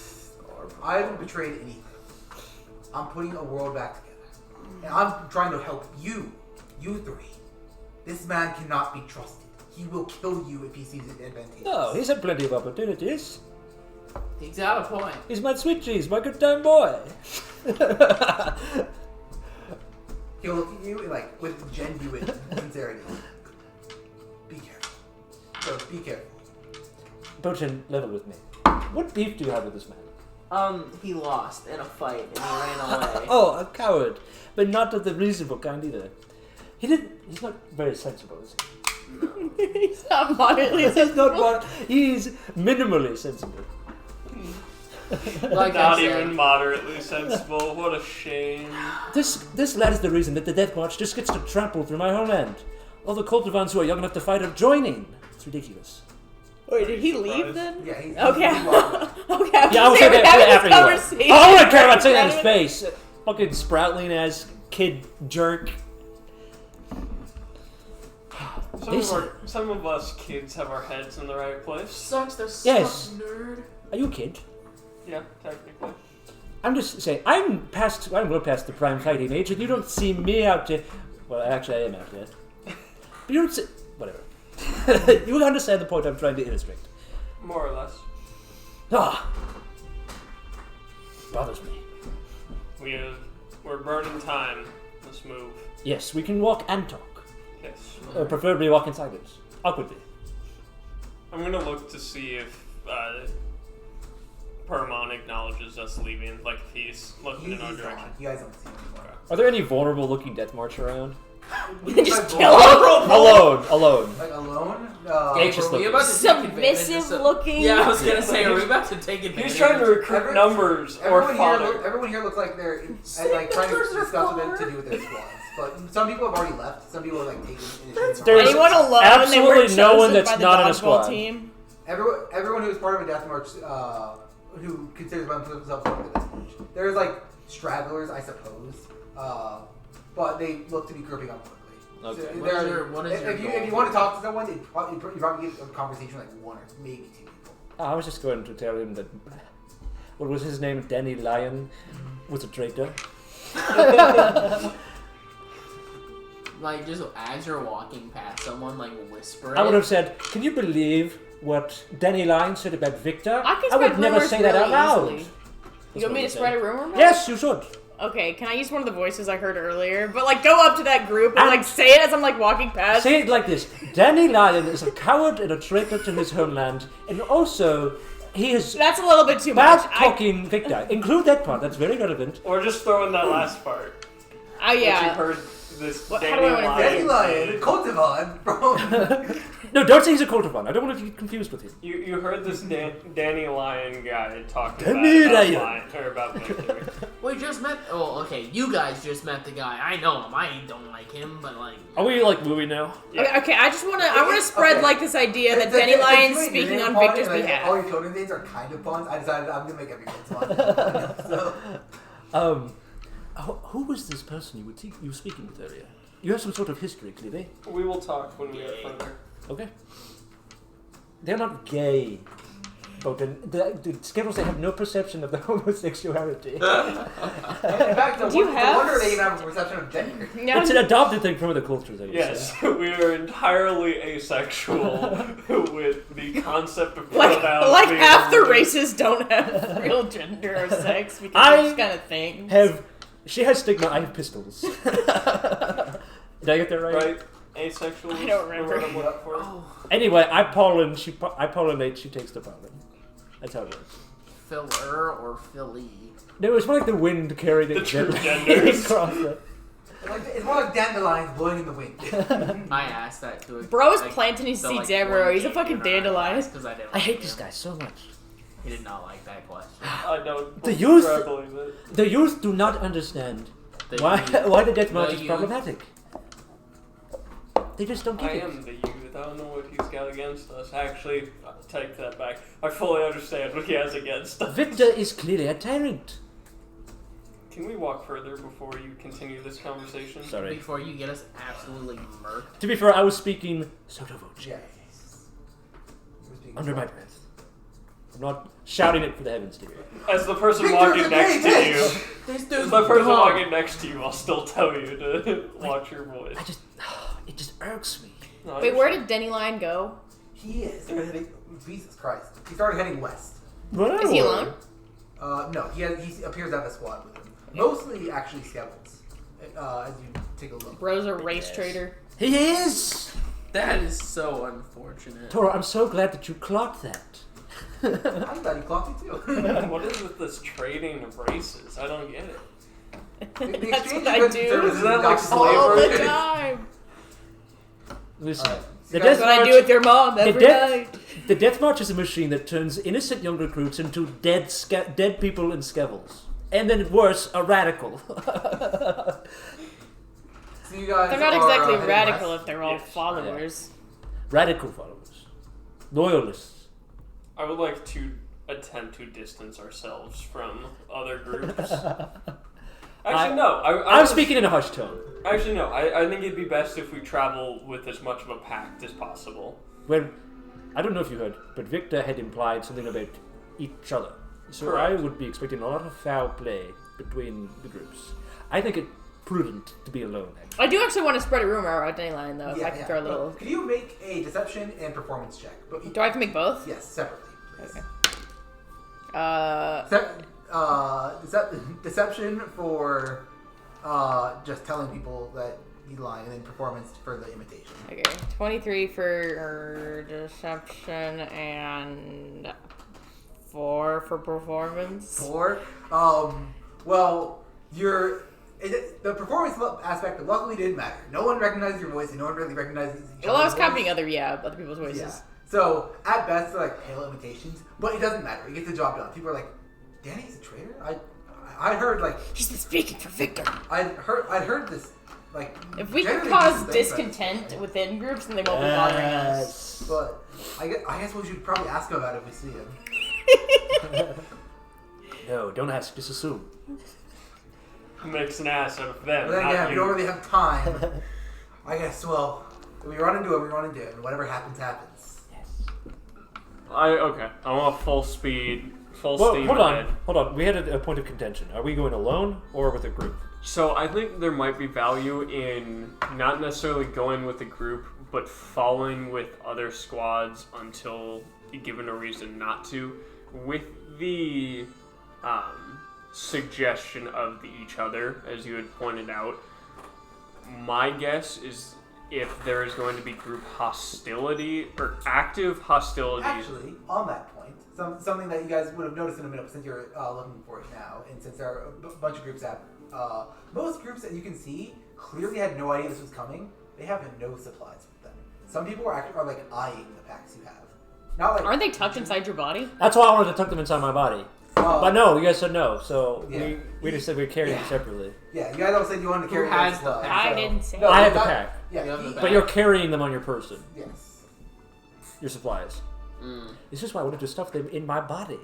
I haven't betrayed anything. I'm putting a world back together. And I'm trying to help you three. This man cannot be trusted. He will kill you if he sees it advantageous. No, he's had plenty of opportunities. He's got a point. He's my sweet cheese, my good time boy. He'll look at you like with genuine sincerity. Be careful. So be careful. Bochin, level with me. What beef do you have with this man? He lost in a fight and he ran away. Oh, a coward. But not of the reasonable kind either. He's not very sensible, is he? He's not moderately sensible. He's minimally sensible. Like Not I said, even moderately sensible. What a shame. This lad is the reason that the Death March just gets to trample through my homeland. All the Cultivans who are young enough to fight are joining. It's ridiculous. Wait, did he leave then? Yeah, he's Okay. he's walking. Okay, Yeah, I will say that after you left. conversation. I don't care about saying that in his face. Fucking sproutling ass kid jerk. Some of us kids have our heads in the right place. sucks the Yes. nerd. Are you a kid? Yeah, technically. I'm just saying, I'm well past the prime fighting age, and you don't see me out to... Well, actually, I am out yet. But you don't see... Whatever. You understand the point I'm trying to illustrate. More or less. Ah! Bothers me. We're burning time. Let's move. Yes, we can walk and talk. Yes. Preferably walk in silence. Awkwardly. I'm gonna look to see if Permon acknowledges us leaving, like if he's looking in our He's direction. gone. You guys don't see him anymore. Are there any vulnerable looking Death March around? Just kill him. Alone. Like alone? Anxious Are we looking. about to take advantage Submissive of looking. Yeah, I was gonna say, are we about to take advantage? He's trying to recruit Every- numbers or fodder. Everyone here looks like they're like trying to discuss with to do with their squads. But some people have already left. Some people have like taken initiative. There's Anyone alone? and they were absolutely no one chosen that's by the not in a dodgeball squad. Team. Everyone who is part of a death march, who considers themselves part of a death march. There's like stragglers, I suppose, but they look to be grouping up quickly. Okay. So What is your if you goal? want to talk to someone, you probably get a conversation with like one or maybe two people. I was just going to tell him that... What was his name? Danny Lyon was a traitor. Like, just as you're walking past someone, like, whisper I would it. have said, can you believe what Danny Lyon said about Victor? I can would spread never rumors say that out really loud. easily. That's You what want me I to said. spread a rumor? About Yes, you should. Okay, can I use one of the voices I heard earlier? But like, go up to that group and like say it as I'm like walking past. Say it like this. Danny Lyon is a coward and a traitor to his homeland, and also he is That's a little bit too much. bad-talking Victor. Include that part. That's very relevant. Or just throw in that last part. Oh That you yeah. heard this What- how Danny do I wanna Lyon. Danny Lyon, Cultivan from. No, don't say he's a Cultivan. I don't want to get confused with him. You heard this Danny Lyon guy talking Danny about Lyon. Lyon, or about Victor. We just met. Oh, okay. You guys just met the guy. I know him. I don't like him, but like. Are we like moving now? Okay, I just want to spread Okay. like this idea that If- if- Danny if Lyon's you ain't speaking your on name pun Victor's and, like, behalf. all your children's names are kind of puns. I decided I'm gonna make everyone's fun. So Who was this person you were speaking with earlier? You have some sort of history, clearly. We will talk when we get further. Okay. They're not gay. But the Skevhull, they have no perception of the homosexuality. in fact, no Do you no wonder have- they even have a perception of gender. Yeah. It's an adopted thing from other cultures, I would Yes, say. we are entirely asexual with the concept of Like pronouns being half the removed. races don't have real gender or sex because I it's kind of thing. She has stigma, I have pistols. Did I get that right? Right? Asexual. I don't remember. is the word I'm looking for. Oh, Anyway, I pollinate, she takes the pollen. That's how it works. filler or Philly. No, it's more like the wind carried it The true gently genders. across it. It's more like dandelions blowing in the wind. I asked that to a Bro's like, planting his the, seeds like, everywhere. one He's a game fucking in our dandelion. class 'cause I didn't I hate like this him. guy so much. He did not like that question. I don't. The youth- I believe it. The youth do not understand The why youth- why the death march the is youth- problematic. They just don't I get it. am the youth. I don't know what he's got against us. Actually, I take that back. I fully understand what he has against us. Victor is clearly a tyrant. Can we walk further before you continue this conversation? Sorry. Before you get us absolutely murked. To be fair, I was speaking sotto voce. Yeah. Under my breath. I'm not shouting it for the heavens to hear. As the person Victor, walking the next to gay you, This as dude's the person dumb. walking next to you, I'll still tell you to watch your voice. It just irks me. No, I Wait, where understand. did Denny Lion go? He is heading. Jesus Christ! He started heading west. Is he alone? No, he appears to have a squad with him. Mostly, actually, Skevhulls. As you take a look. Bro's a race trader. He is! That is so unfortunate. Toro, I'm so glad that you clocked that. I'm glad you clocked it too. What is with this trading of races? I don't get it. The That's exchange what I of do. services Is that is like not All the slavery? time. Listen, Alright. the That's Death what I March, do with your mom every night. the Death March is a machine that turns innocent young recruits into dead people in Skevhulls. And then worse, a radical. So you guys They're not are, exactly heading radical west? if they're all Yes. followers. Radical followers. Loyalists. I would like to attempt to distance ourselves from other groups. Actually, no. I'm speaking in a hushed tone. Actually, no. I think it'd be best if we travel with as much of a pact as possible. Well, I don't know if you heard, but Victor had implied something about each other. So Correct. I would be expecting a lot of foul play between the groups. I think it prudent to be alone. Actually. I do actually want to spread a rumor about Denny Lion, though. If I can throw a little. Can you make a deception and performance check? But Do I have to make both? Yes, separately. Please. Okay. Deception for just telling people that he's lying, and then performance for the imitation. Okay. 23 for deception and 4 for performance. 4. Well, the performance aspect luckily didn't matter. No one recognized your voice, and no one really recognizes each Well, I was other's voice. copying other people's voices. Yeah. So at best, they're like pale imitations, but it doesn't matter. You get the job done. People are like, "Danny's a traitor." I heard like He's been speaking for Victor. I'd heard this like. If we can generally cause decent things, discontent within groups, then they won't be bothering us. but I guess we should probably ask him about it if we see him. No, don't ask, just assume. Makes an ass out of them. But then not again, we you. don't really have time. I guess. Well, if we run into it, we run into it, and whatever happens, happens. Okay. I want full speed, full Well, steam hold ahead. on. We had a point of contention. Are we going alone or with a group? So I think there might be value in not necessarily going with a group, but following with other squads until given a reason not to, with the suggestion of the each other, as you had pointed out. My guess is if there is going to be group hostility or active hostilities. Actually, on that point, something that you guys would have noticed in a minute since you're looking for it now, and since there are a bunch of groups that most groups that you can see clearly had no idea this was coming. They have no supplies with them. Some people are like eyeing the packs you have. Not like Aren't they tucked inside your body? That's why I wanted to tuck them inside my body. But no, you guys said no, so Yeah. we just said we're carrying them separately. Yeah, you guys all said you wanted to carry has those the supplies, pack? I so- didn't say No, I have the not- pack. Yeah, You have the he- pack. But you're carrying them on your person, Yes. your supplies. Mm. This is why I wanted to stuff them in my body.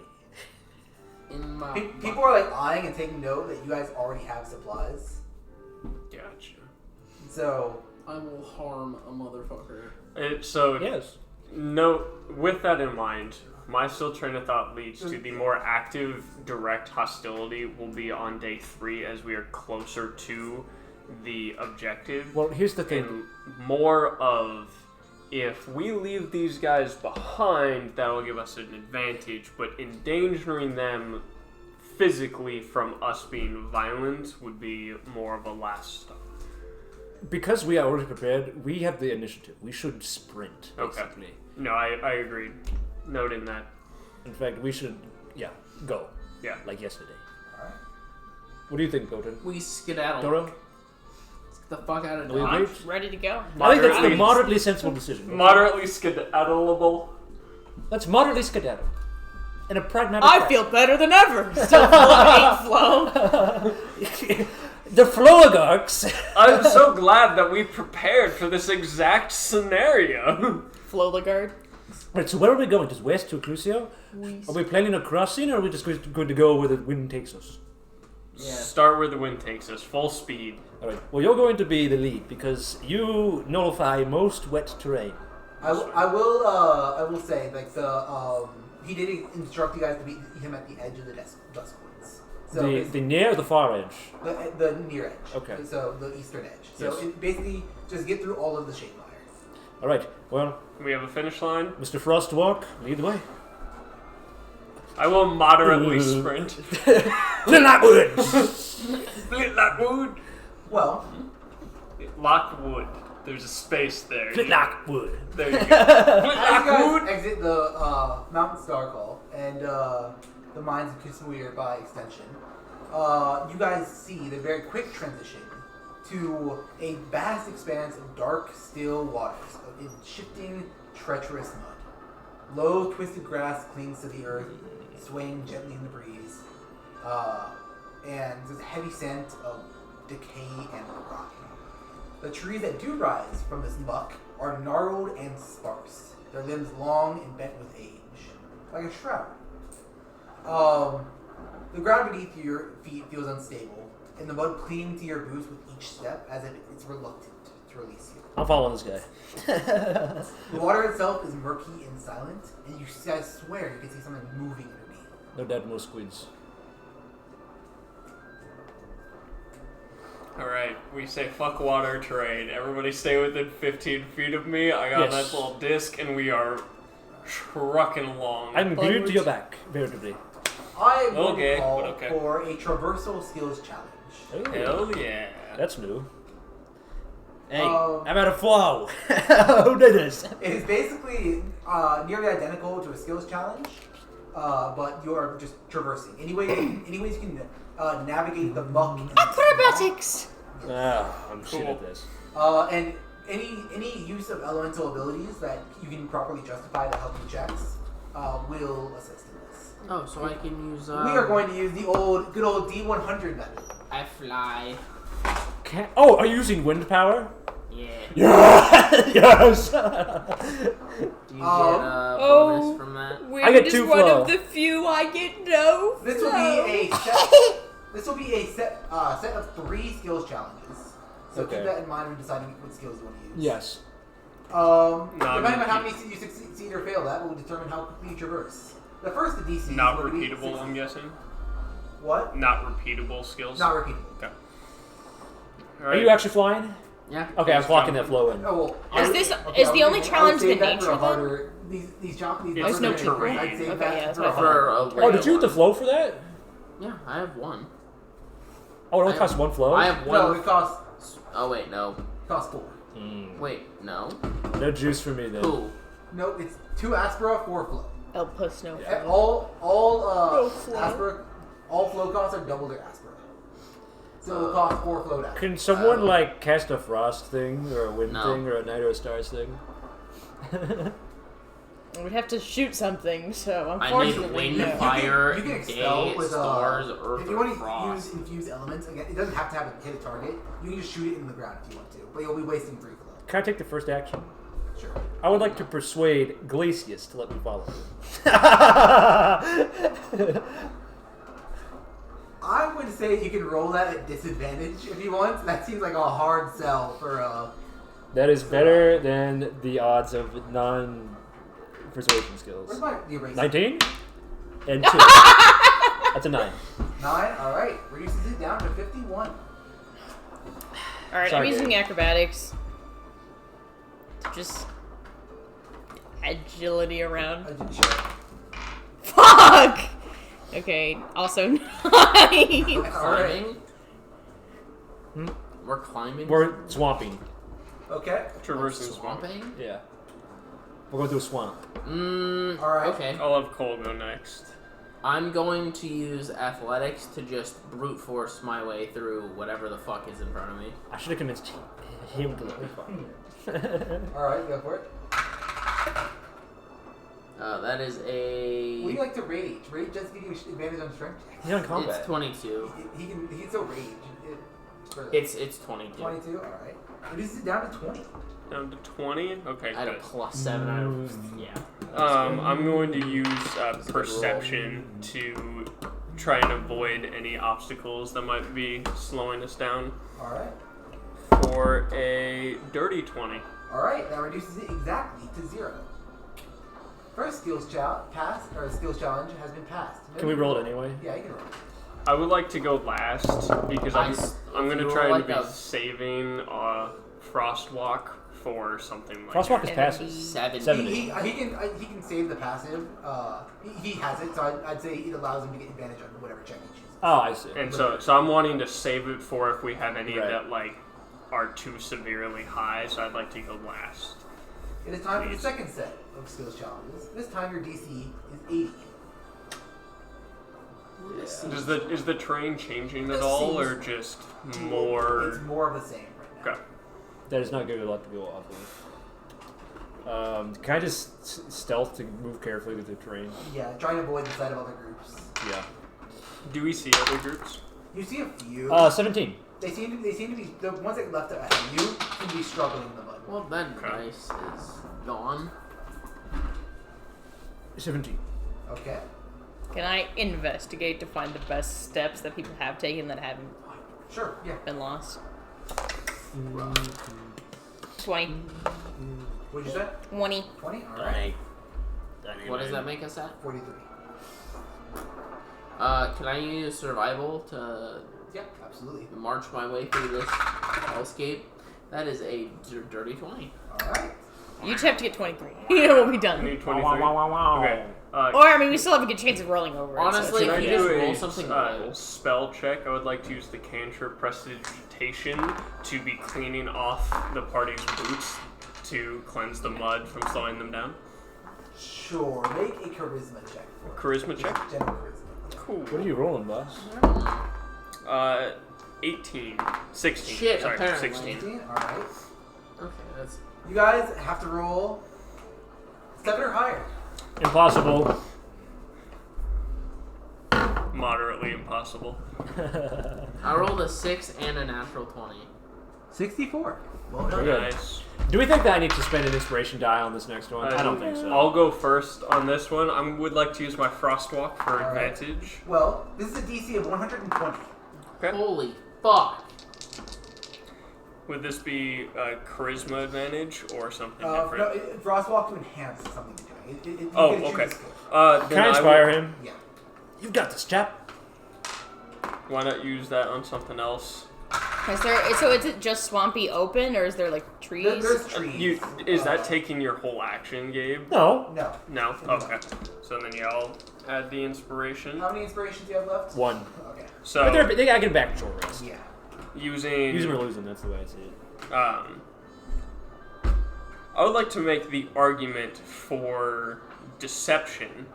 In my People are like eyeing and taking note that you guys already have supplies. Gotcha. So I will harm a motherfucker. So Yes. no, with that in mind, my still train of thought leads to the more active, direct hostility will be on day 3 as we are closer to the objective. Well, here's the thing. And more of, if we leave these guys behind, that'll give us an advantage, but endangering them physically from us being violent would be more of a last stop. Because we are already prepared, we have the initiative. We should sprint, Okay. basically. No, I agreed. Noting that. In fact, we should, go. Yeah. Like yesterday. alright. What do you think, Golden? We skedaddle. Doro? Let's get the fuck out of Do we Dodge. agree? Ready to go. I think that's the Moderately- moderately sensible decision. Moderately skedaddleable. Let's moderately skedaddle. In a pragmatic I fashion. feel better than ever. Still full of hate flow. The Flooligarchs. I'm so glad that we prepared for this exact scenario. Flowligard. Right, so where are we going? Just west to Clusio? Are we planning a crossing, or are we just going to go where the wind takes us? Start where the wind takes us. Full speed. All right. Well, you're going to be the lead because you nullify most wet terrain. I will say like he did instruct you guys to meet him at the edge of the Duskwoods. So The near or the far edge? the near edge. Okay. So the eastern edge. So Yes. it basically just get through all of the shade fire. All right. Well, We have a finish line. Mr. Frostwalk, lead the way. I will moderately sprint. Lockwood. Lockwood. Well, Lockwood. There's a space there. Lockwood. There you go. as you guys Lockwood. exit the Mountain Starfall and the mines of Casimir by extension, you guys see the very quick transition to a vast expanse of dark, still waters in shifting, treacherous mud. Low, twisted grass clings to the earth, swaying gently in the breeze, and there's a heavy scent of decay and rot. The trees that do rise from this muck are gnarled and sparse, their limbs long and bent with age, like a shroud. The ground beneath your feet feels unstable, and the mud clinging to your boots with each step as if it's reluctant to release you. I'm following this guy. The water itself is murky and silent, and you guys swear you can see something moving underneath. No dead more squids. Alright, we say fuck water terrain. Everybody stay within 15 feet of me. I got a nice little disc, and we are trucking along. I'm glued to your back, veritably. I am going Okay, to call but okay. for a traversal skills challenge. Ooh, Hell yeah. that's new. Hey, Um, I'm at a flow. Who did this? It is basically nearly identical to a skills challenge, but you are just traversing. Any ways you can navigate the muck. And Acrobatics! I'm shit Cool. at this. and any use of elemental abilities that you can properly justify to help you checks will assist in this. Oh, so I can use. We are going to use the good old D100 method. I fly. Oh, are you using wind power? Yeah. Yes! Do you get a bonus from that? Weird I get is 2 one flow. of the few I get no This will flow. be a set. This will be a set of 3 skills challenges. So Okay. keep that in mind when deciding what skills you want to use. Yes. Depending on how many you succeed or fail, that will determine how quickly you traverse. The first DC Not is going to be repeatable, I'm guessing. What? Not repeatable skills. Not repeatable. Okay. Are you actually flying? Yeah. Okay, I was blocking that flow in. Oh well. Is this- okay, is I the would only say- challenge I would save the that for nature a then? harder. These challenges. It's harder no terrain. I'd save Okay, that yeah, that's for a what I thought. harder. For a Oh, did you have the flow for that? Yeah, I have one. Oh, it only costs 1 flow? I have one. No, it costs Oh wait, no. 4. Wait, no. No juice for me then. Cool. No, it's 2 Aspera, 4 flow. El Puss no And flow. all flow. Aspera, all flow costs are double their Aspera. So it'll cost 4 flow damage. Can someone like cast a frost thing or a wind No. thing or a night or a stars thing? We'd have to shoot something, so I need unfortunately wind, no. fire, You can expel day, with stars, earth, if you or want to frost. use infused elements, again, it doesn't have to have it hit a target. You can just shoot it in the ground if you want to, but you'll be wasting 3 flow. Can I take the first action? Sure. I would like to persuade Glacius to let me follow him. I'm going to say you can roll that at disadvantage if you want. That seems like a hard sell for That is better than the odds of non-persuasion skills. Where's my eraser? 19? And 2. That's a 9. 9. All right, reduces it down to 51. Alright, Sorry, I'm using Dave. acrobatics. Just agility around. Sure. Fuck! Okay, also 9. We're All right. climbing. We're climbing. We're swamping. Okay. Traversing swamp. swamping. Yeah. We're going through a swamp. All right. Okay. I'll have Cole go next. I'm going to use athletics to just brute force my way through whatever the fuck is in front of me. I should have convinced him to let me follow. All right, go for it. That is What do a. you like to rage? Rage does give you advantage on strength checks. He's on combat. It's 22. He can still rage. It's 22. 22. All right. Reduces it down to 20. Down to 20? Okay, I had a good. plus 7 out of. Yeah. I'm going to use perception to try and avoid any obstacles that might be slowing us down. All right. For a dirty 20. All right. That reduces it exactly to 0. First skills challenge has been passed. Can we roll it anyway? Yeah, you can roll. I would like to go last because I'm going to you try roll and be like a- saving Frostwalk for something like Frostwalk is passive. 70. He can save the passive. He has it, so I'd say it allows him to get advantage on whatever check he chooses. Oh, I see. And so I'm wanting to save it for if we have any Right. that like are too severely high. So I'd like to go last. It is time for the second set of skills challenges. This time your DC is 80. Is the terrain changing at This all, seems or just more? It's more of the same right now. Okay. That is not good luck to go off of. Can I just stealth to move carefully through the terrain? Yeah, trying to avoid the sight of other groups. Yeah. Do we see other groups? You see a few. 17. They seem to be the ones that left ahead of you seem to be struggling in the mud. Well, then Bryce is gone. 17. Okay. Can I investigate to find the best steps that people have taken that haven't Sure. Yeah. been lost? 20. What'd you say? 20. 20. All right. What does that make us at? 43. Can I use survival to Yeah, absolutely. march my way through this hellscape? That is a dirty 20. All right. You just have to get 23. We'll be I done. need 23. Okay. Or, I mean, we still have a good chance of rolling over. it, so Honestly, it's Can I if fine. you just do roll a something low. spell check? I would like to use the cantrip prestidigitation to be cleaning off the party's boots to cleanse the mud from slowing them down. Sure. Make a charisma check. For it. Charisma check? General charisma. Cool. What are you rolling, boss? 18. 16. Shit, Sorry, apparently. 16. 19. All right. Okay, that's You guys have to roll 7 or higher. Impossible. Moderately impossible. I rolled a 6 and a natural 20. 64. Well done. Okay. Nice. Do we think that I need to spend an inspiration die on this next one? I don't think so. I'll go first on this one. I would like to use my Frostwalk for All right. advantage. Well, this is a DC of 120. Okay. Holy fuck. Would this be a charisma advantage or something No, different? Frostwalk to enhance something to do. You Oh, can choose okay. a skill. Then Can I inspire will- him? Yeah. You've got this, chap. Why not use that on something else? So is it just swampy open, or is there, like, trees? There's trees. Is that taking your whole action, Gabe? No. No. No? Okay. So then yeah, I'll add the inspiration. How many inspirations do you have left? 1. Okay. So But I get back short rest. Yeah. using Use them or lose them, that's the way I see it. I would like to make the argument for deception.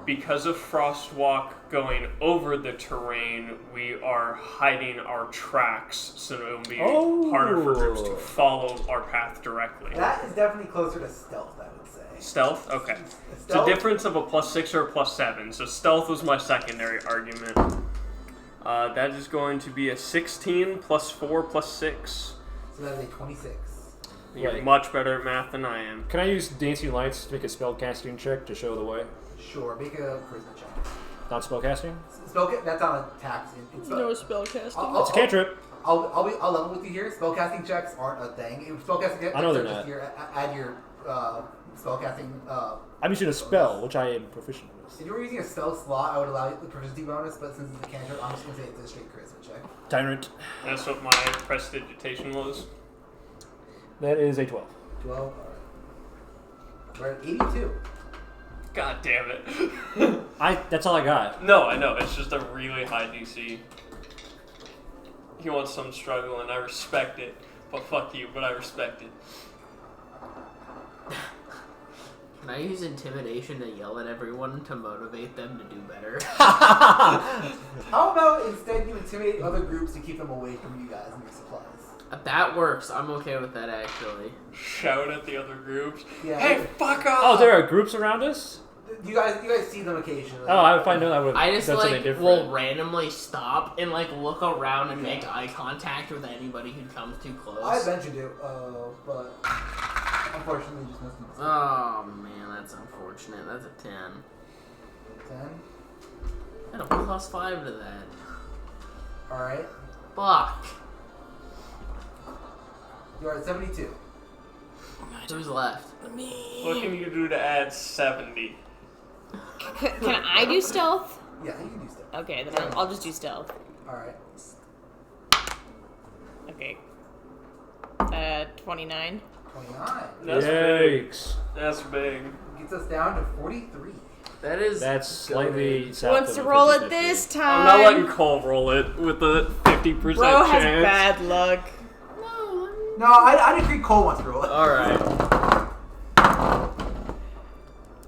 Because of Frostwalk going over the terrain, we are hiding our tracks, so it'll be harder for groups to follow our path directly. That is definitely closer to stealth, I would say. Stealth? Okay. It's a Stealth? difference of a +6 or a +7, so stealth was my secondary argument. That is going to be a 16 +4 +6. So that is a 26. You're Right. much better at math than I am. Can I use Dancing Lights to make a spell casting check to show the way? Sure, make a charisma check. Not spell casting? That's on a tax. No spell casting. It's a cantrip. I'll level with you here. Spellcasting checks aren't a thing. Spellcasting checks I know they're are just not. add your spellcasting. I'm using a spell, which I am proficient with. If you were using a spell slot, I would allow you the proficiency bonus, but since it's a cantrip, I'm just gonna say it's a straight charisma check. Tyrant. That's what my prestidigitation was. That is a 12. 12. Alright. We're at 82. God damn it. That's all I got. No, I know. It's just a really high DC. He wants some struggle, and I respect it. But fuck you, but I respect it. Can I use intimidation to yell at everyone to motivate them to do better? How about instead you intimidate other groups to keep them away from you guys and your supplies? That works. I'm okay with that, actually. Shout at the other groups. Yeah. Hey, fuck off! Oh, there are groups around us? You guys see them occasionally. Oh, if I know that would I have just, done something like, different. will randomly stop and, like, look around and make eye contact with anybody who comes too close. I eventually do, but unfortunately just missed it. Oh, man, that's unfortunate. That's a 10. 10. And a +5 to that. Alright. Fuck. You're at 72. Who's left? Me. What can you do to add 70? Can I do stealth? Yeah, you can do stuff. Okay, then I'll just do stealth. Alright. Okay. 29. 29. That's Yikes. big. That's big. Gets us down to 43. That is. That's slightly good. south Wants of to a roll it 50-50. this I'm time. not letting Cole roll it with a 50% Bro has chance. bad luck. No, I'd agree Cole wants to roll it. Alright.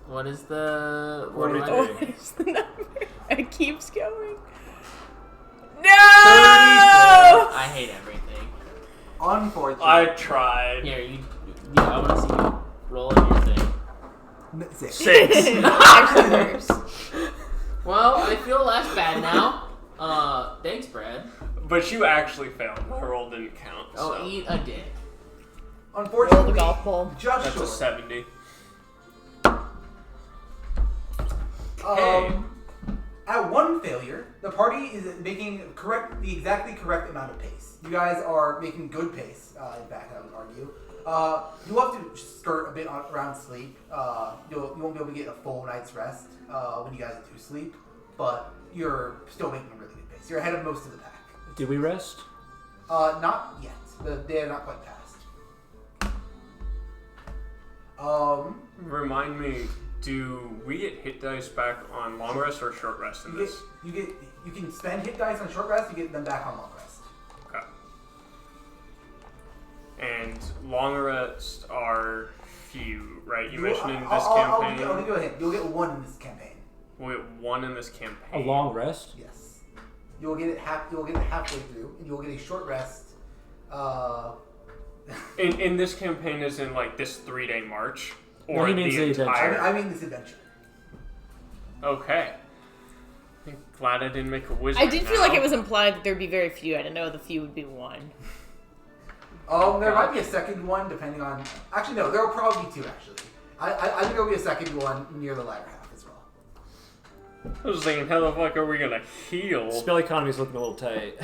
What is the. What am I 43. doing? What is the number? It keeps going. No! 32. I hate everything. Unfortunately. I tried. Here, I want to see you roll in your thing. 6. 6. Actually, worse. Well, I feel less bad now. Thanks, Brad. But you actually failed. My roll didn't count. Oh, so. eat a dick. Roll Unfortunately, the golf ball. just That's a short. 70. At one failure, the party is making the exactly correct amount of pace. You guys are making good pace. In fact, I would argue. You'll have to skirt a bit around sleep. You won't be able to get a full night's rest when you guys do sleep, but you're still making a really good pace. You're ahead of most of the pack. Did we rest? Not yet. They are not quite passed. Remind me, do we get hit dice back on long rest or short rest in this? You can spend hit dice on short rest. You get them back on long rest. Okay. And long rests are few, right? You mentioned in this campaign. I'll give you a hint. You'll get one in this campaign. We'll get one in this campaign. A long rest? Yes. You'll get it halfway through, and you'll get a short rest. In this campaign, is in like this 3-day march, No, or he means the adventure. entire. I mean this adventure. Okay. I'm glad I didn't make a wizard. I did feel like it was implied that there'd be very few. I didn't know the few would be one. There might be a second one depending on. Actually, no. There will probably be two. Actually, I think there'll be a second one near the latter half as well. I was thinking, how the fuck are we gonna heal? Spell economy's looking a little tight.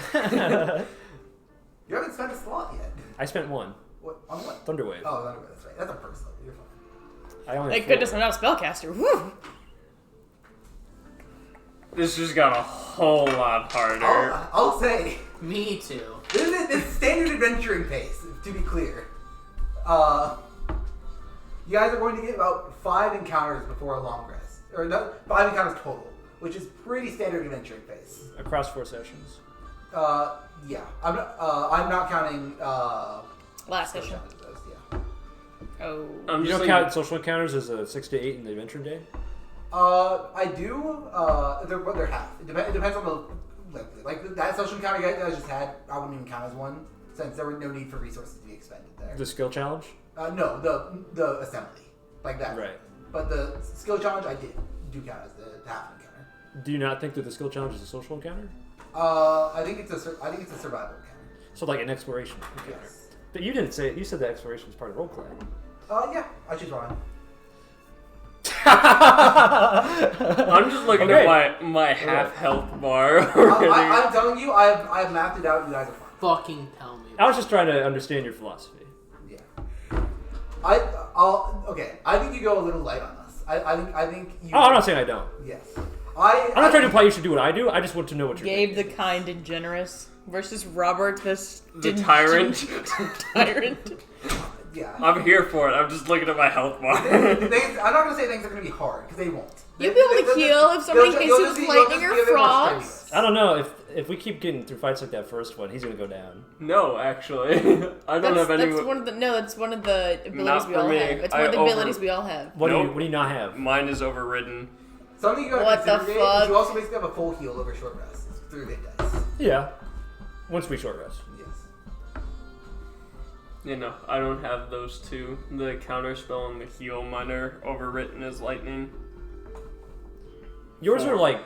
You haven't spent a slot yet. I spent one. What on what? Thunderwave. Oh, that's right. That's a first level. You're fine. I only Thank have 4. goodness I'm not a spellcaster. Woo! This just got a whole lot harder. I'll say Me too. this is standard adventuring pace. To be clear, you guys are going to get about 5 encounters before a long rest, or no, 5 encounters total, which is pretty standard adventuring pace. Across 4 sessions. Yeah, I'm not counting Last skill session. challenges, those, yeah. Oh. I'm You just don't like, count social encounters as a 6 to 8 in the adventure day? I do. They're half. It depends on the like that social encounter you guys just had. I wouldn't even count as one since there was no need for resources to be expended there. The skill challenge? No, the assembly like that. Right. But the skill challenge I do count as the half encounter. Do you not think that the skill challenge is a social encounter? I think it's a survival encounter. So like an exploration encounter. Yes. But you didn't say it. You said that exploration was part of roleplay. Yeah, I choose one. I'm just looking Okay. at my half health bar. I'm telling you, I've mapped it out. You guys are fine. Fucking tell me. I was just trying to understand your philosophy. Yeah. Okay. I think you go a little light on us. I think you. Oh, I'm not saying I don't. Yes. I'm not trying to imply you should do what I do. I just want to know what you're Gabe the thinking. kind and generous versus Robert The tyrant. tyrant. Yeah. I'm here for it. I'm just looking at my health bar. I'm not gonna say things are gonna be hard because they won't. You'll be able to heal if somebody hits you with lightning or frost. I don't know if we keep getting through fights like that first one, he's gonna go down. No, actually, I don't have any. That's one of the that's one of the abilities Not we for all me. have. It's one of the I abilities we all have. What Nope. do you not have? Mine is overridden. Something you gotta What the consider Gabe, is fuck? you also basically have a full heal over short rest through hit dice. Yeah. Once we short rest. Yes. You know, I don't have those two. The counter spell and the heal. Mine are overwritten as lightning. Yours 4. are like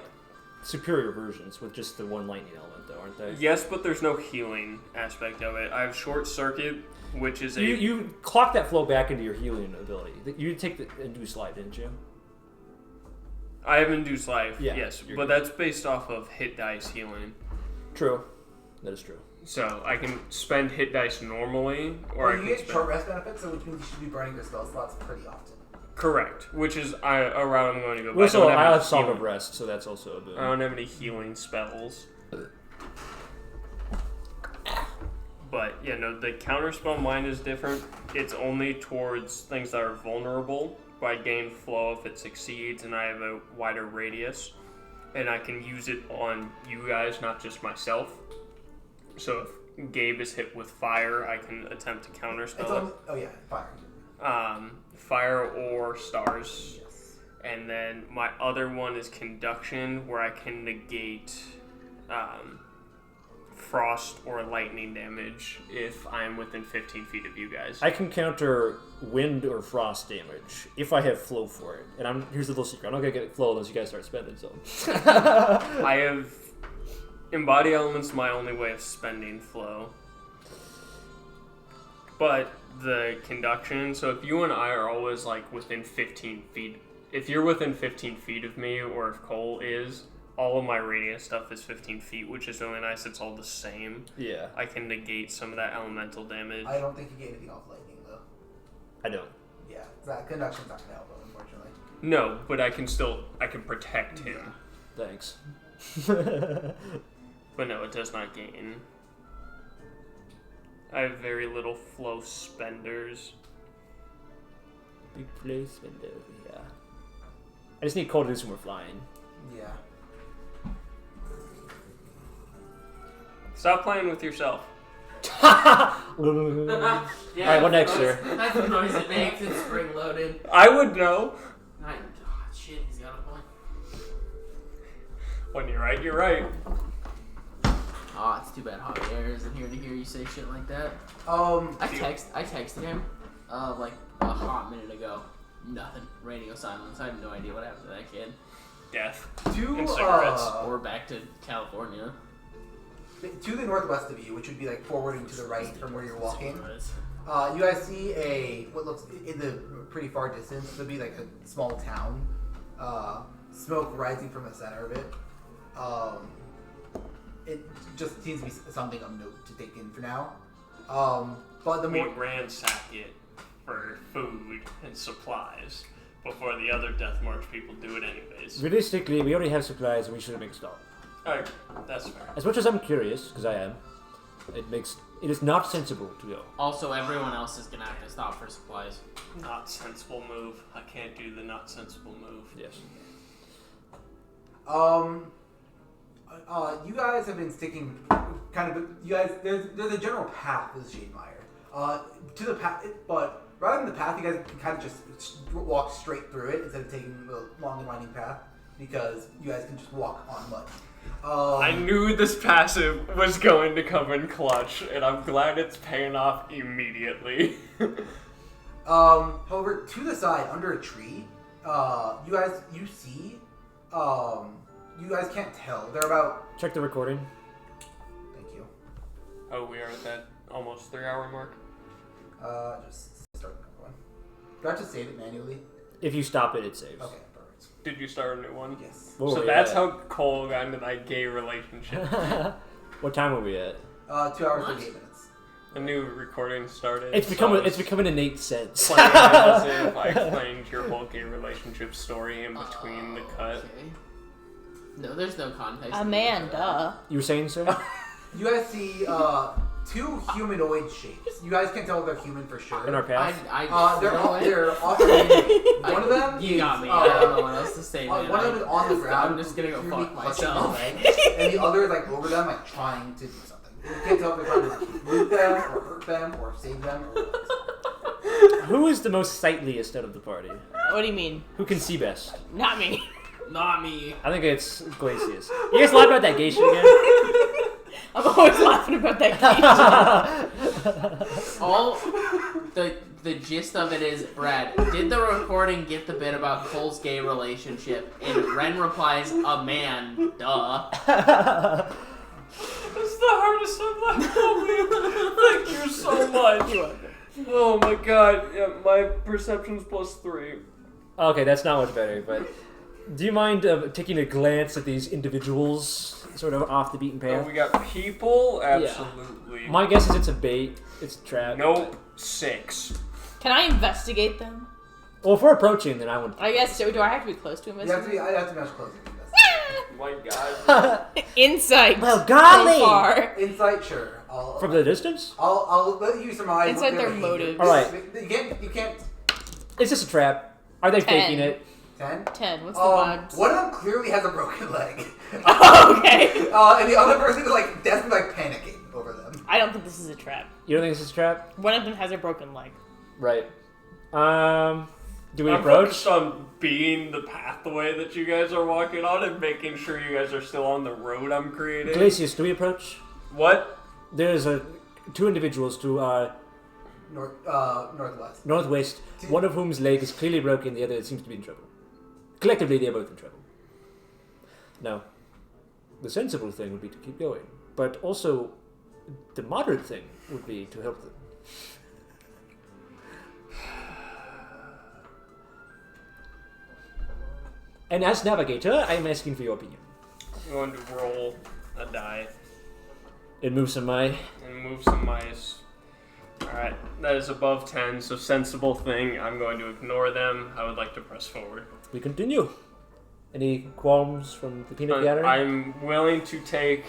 superior versions with just the one lightning element, though, aren't they? Yes, but there's no healing aspect of it. I have short circuit, which is a. You clock that flow back into your healing ability. You take the induce light, didn't you? I have induced life, Yeah, yes, you're but good. that's based off of hit dice healing. True. That is true. So I can spend hit dice normally, or Well, I you can get spend... short rest benefits, so which means you should be burning your spell slots pretty often. Correct, which is a route I'm going to go. Well, so I any have Song of healing- Rest, so that's also a boon. I don't have any healing spells. But, yeah, no, the counterspell mine is different. It's only towards things that are vulnerable, but I gain flow if it succeeds, and I have a wider radius. And I can use it on you guys, not just myself. So if Gabe is hit with fire, I can attempt to counterspell it. Oh yeah, fire. Fire or stars. Yes. And then my other one is conduction, where I can negate frost or lightning damage if I'm within 15 feet of you guys. I can counter wind or frost damage if I have flow for it. And here's the little secret. I'm not gonna get flow unless you guys start spending some. I have embody elements my only way of spending flow. But the conduction, so if you and I are always like within 15 feet, if you're within 15 feet of me, or if Cole is, all of my radius stuff is 15 feet, which is really nice. It's all the same. Yeah. I can negate some of that elemental damage. I don't think you get anything off lightning though. I don't. Yeah, that conduction's not gonna help him, unfortunately. No, but I can protect him. Thanks. But no, it does not gain. I have very little flow spenders. Big flow spender, yeah. I just need Cole to do some more flying. Yeah. Stop playing with yourself. Yeah, Alright, what next, sir? That's the noise it makes. It's spring loaded. I would know. Shit, he's got a point. When you're right, you're right. Oh, it's too bad Javier isn't here to hear you say shit like that. I texted him like a hot minute ago. Nothing. Radio silence. I have no idea what happened to that kid. Death. To And cigarettes. Or back to California. to the northwest of you, which would be like forwarding to the right from where you're walking. Was. You guys see what looks in the pretty far distance. There'll be like a small town. Smoke rising from the center of it. It just seems to be something of note to take in for now. But the We more ransack it for food and supplies before the other Death March people do it anyways. Realistically, we already have supplies and we should make stock. Alright, that's fair. As much as I'm curious, because I am, it is not sensible to go. Also, everyone else is gonna have to stop for supplies. Not sensible move. I can't do the not sensible move. Yes. you guys have been sticking kind of. You guys, there's a general path with Shademire. To the path, but rather than the path, you guys can kind of just walk straight through it instead of taking the long and winding path because you guys can just walk on mud. I knew this passive was going to come in clutch, and I'm glad it's paying off immediately. However, to the side, under a tree, you see, you guys can't tell. They're about. Check the recording. Thank you. Oh, we are at that almost 3-hour mark? Just start another one. Do I have to save it manually? If you stop it, it saves. Okay, perfect. Did you start a new one? Yes. Where So were we that's at? how Cole got into that gay relationship. What time are we at? 2 hours, What? 38 minutes. A new recording started. It's so I was becoming an 8 cents. playing it as if I explained your whole gay relationship story in between the cut. Okay. No, there's no context. Amanda. You were saying, sir? You guys see two humanoid shapes. You guys can't tell if they're human for sure. In our path? They're offering one of them. You got me. is, I don't know what else to say, man. one of them is on the ground. I'm just gonna go clearly fuck clutching myself. their legs, and the other is like over them, like trying to do something. You can't tell if they're trying to move them or hurt them or save them. Or Who is the most sightliest out of the party? What do you mean? Who can see best? Not me. Not me. I think it's Glacius. You guys lie about that gay shit again? I'm always laughing about that game. All the gist of it is, Brad, did the recording get the bit about Cole's gay relationship? And Ren replies, a man, duh. It's the hardest I've ever. Thank you so much. Oh my god. Yeah, my perception's +3. Okay, that's not much better, but Do you mind taking a glance at these individuals, sort of off the beaten path? Oh, we got people? Absolutely. My guess is it's a bait. It's a trap. Nope. 6. Can I investigate them? Well, if we're approaching, then I would. I guess so. Do I have to be close to I investigate? have to be much closer. My God. Insight. Well, golly! So far. Insight, sure. From the distance? I'll let you surmise. Insight their behavior. motives. All right. You can't. Is this a trap? Are they 10. faking it? 10. 10. What's the odds? One of them clearly has a broken leg. Oh, okay. And the other person is like desperately like panicking over them. I don't think this is a trap. You don't think this is a trap? One of them has a broken leg. Right. Do we I'm approach? focused on being the pathway that you guys are walking on and making sure you guys are still on the road I'm creating. Glacius, do we approach? What? There's two individuals to Northwest. northwest, one of whom's leg is clearly broken, the other seems to be in trouble. Collectively, they're both in trouble. Now, the sensible thing would be to keep going, but also the moderate thing would be to help them. And as navigator, I'm asking for your opinion. I'm going to roll a die And move some my... and move some mice. Alright, that is above 10, so sensible thing. I'm going to ignore them. I would like to press forward. We continue. Any qualms from the peanut gathering? I'm willing to take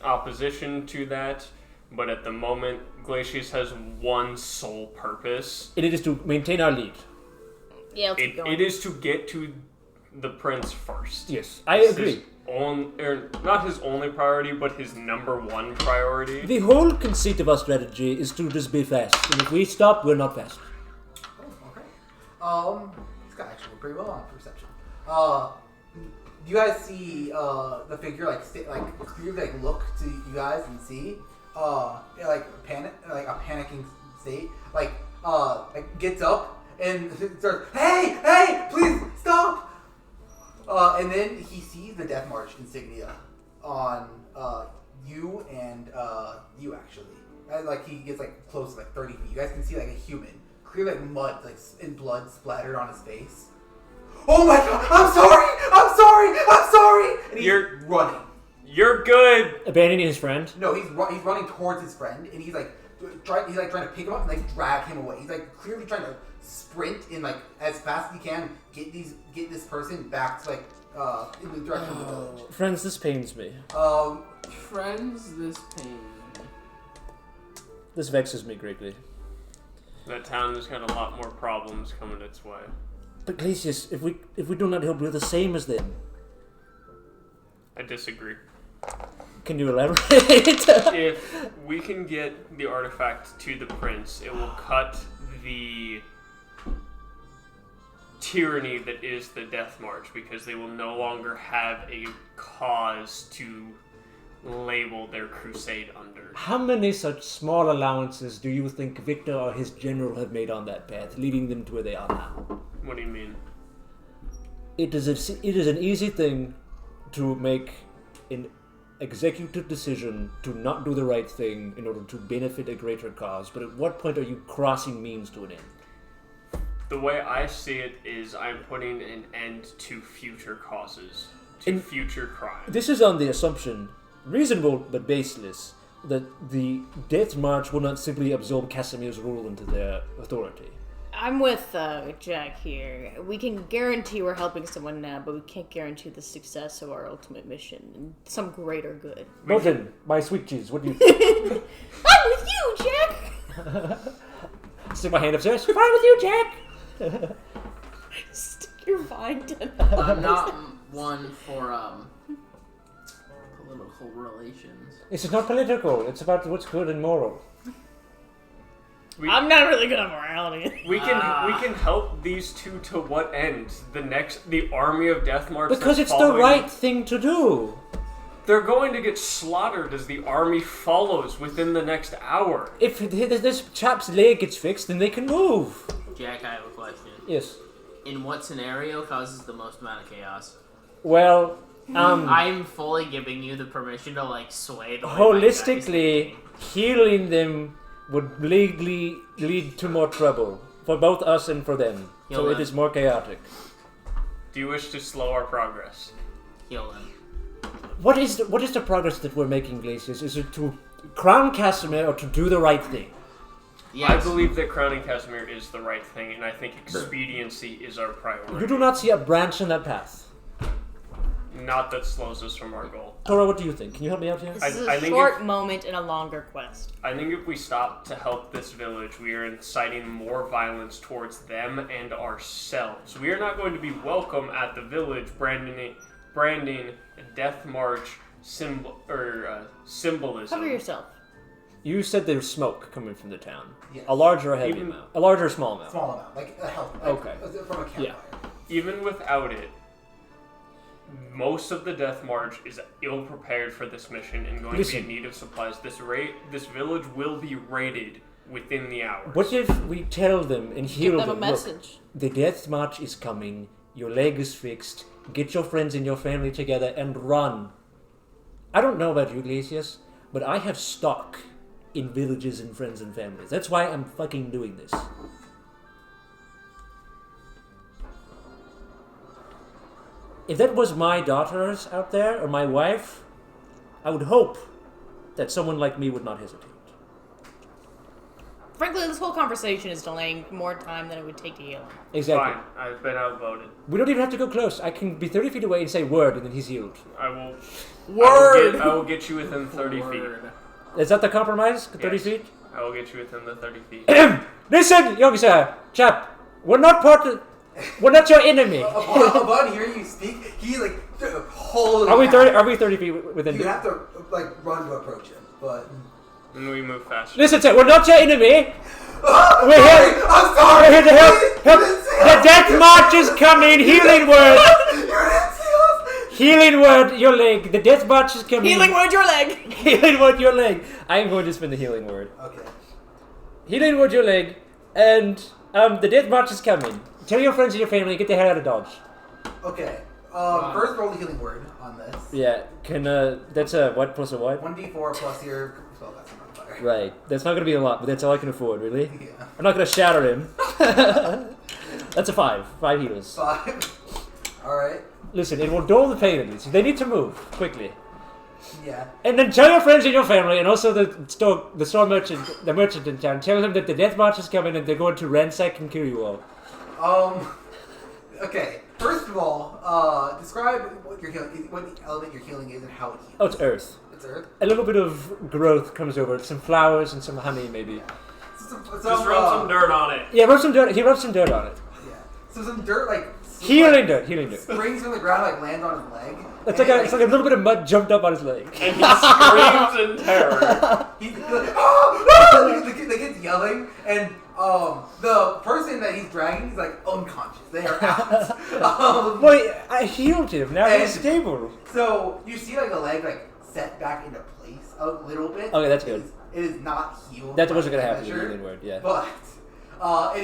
opposition to that, but at the moment, Glacius has one sole purpose. And it is to maintain our lead. Yeah, let's keep going. It is to get to the prince first. Yes, I It's agree. his not his only priority, but his number one priority. The whole conceit of our strategy is to just be fast. And if we stop, we're not fast. Oh, okay. This guy actually went pretty well on perception. You guys see the figure like clearly like look to you guys and see like a panicking state like gets up and starts, hey, please stop. And then he sees the Death March insignia on you and you actually. And like he gets like close to like 30 feet. You guys can see like a human, clearly like mud, like and blood splattered on his face. Oh my god! I'm sorry! And he's running. You're good. Abandoning his friend? No, he's running towards his friend, and he's trying to pick him up and like drag him away. He's like clearly trying to sprint in like as fast as he can, get this person back to like in the direction of the village. Friends, this pains me. Friends, this pain. This vexes me greatly. That town has got a lot more problems coming its way. But Glacius, if we do not help, we're the same as them. I disagree. Can you elaborate? If we can get the artifact to the prince, it will cut the tyranny that is the Death March, because they will no longer have a cause to label their crusade under. How many such small allowances do you think Victor or his general have made on that path, leading them to where they are now? What do you mean? It is an easy thing to make an executive decision to not do the right thing in order to benefit a greater cause, but at what point are you crossing means to an end? The way I see it is I'm putting an end to future causes, to And future crime. This is on the assumption, reasonable but baseless, that the Death March will not simply absorb Casimir's rule into their authority. I'm with Jack here. We can guarantee we're helping someone now, but we can't guarantee the success of our ultimate mission and some greater good. Well then, my sweet cheese, what do you think? I'm with you, Jack! Stick my hand upstairs. Fine with you, Jack! Stick your vine to I'm not one for political relations. This is not political, it's about what's good and moral. I'm not really good at morality. We can help these two to what end? The army of Death March. Because that's it's the following- right thing to do. They're going to get slaughtered as the army follows within the next hour. If this chap's leg gets fixed, then they can move. Jack, I have a question. Yes. In what scenario causes the most amount of chaos? Well, I'm fully giving you the permission to like sway the way my holistically, healing them would lead to more trouble for both us and for them. Yo, So it man. is more chaotic. Do you wish to slow our progress? Heal him. What is the progress that we're making, Glacius? Is it to crown Casimir or to do the right thing? Yes. I believe that crowning Casimir is the right thing, and I think expediency is our priority. You do not see a branch in that path. Not that slows us from our goal. Tora, what do you think? Can you help me out here? This is I a think short moment in a longer quest. I think if we stop to help this village, we are inciting more violence towards them and ourselves. We are not going to be welcome at the village branding a death march symbolism. Cover yourself. You said there's smoke coming from the town. Yes. A large or a heavy Even- amount? A large or small amount? Small amount, like a health. Okay. From a campfire. Yeah. Even without it, most of the death march is ill prepared for this mission and going to be in need of supplies. This village will be raided within the hours. What if we tell them and heal Give them a them, message. look, the death march is coming, your leg is fixed, get your friends and your family together and run. I don't know about you, Glacius, but I have stock in villages and friends and families. That's why I'm fucking doing this. If that was my daughters out there, or my wife, I would hope that someone like me would not hesitate. Frankly, this whole conversation is delaying more time than it would take to heal him. Exactly. Fine, I've been outvoted. We don't even have to go close. I can be 30 feet away and say word, and then he's healed. I will. Word! I will get you within 30 feet. Is that the compromise? 30 Yes. feet? I will get you within the 30 feet. Listen, young sir, chap, we're not your enemy. Upon hearing you speak, he like holy. Are we 30 feet within? You have to like run to approach him, but. And we move faster. Listen, sir, we're not your enemy. I'm We're sorry, here. I'm sorry. We're here to help. Please, Help. you didn't see The us. death march is coming. Healing word. You didn't see us. Healing word, your leg. The death march is coming. Healing word your leg! Healing word, your leg. I am going to spin the healing word. Okay. Healing word, your leg, and the death march is coming. Tell your friends and your family, get the hell out of Dodge. Okay. First roll the healing word on this. Yeah, that's a what plus a what? 1d4 plus your spellcasting modifier. Right, that's not going to be a lot, but that's all I can afford, really. Yeah. I'm not going to shatter him. That's a 5. 5 heals. 5. Alright. Listen, it will dull the pain of these. They need to move quickly. Yeah. And then tell your friends and your family, and also the merchant in town, tell them that the death march is coming and they're going to ransack and kill you all. Okay. First of all, describe what you're healing, what the element you're healing is, and how it heals. Oh, it's earth. It's earth. A little bit of growth comes over. Some flowers and some honey, maybe. Just rub some dirt on it. Yeah, rub some dirt. He rubs some dirt on it. Yeah. So some dirt, like Healing dirt. springs from the ground, like lands on his leg. It's like a little bit of mud jumped up on his leg. And he screams in terror. He's like, oh! the kid's yelling, and the person that he's dragging is like unconscious. They are out. Boy, I healed him. Now he's And- stable. So you see like the leg like set back into place a little bit. Okay, that's good. It is not healed. That by wasn't gonna any happen in the measure, healing word, yeah. But it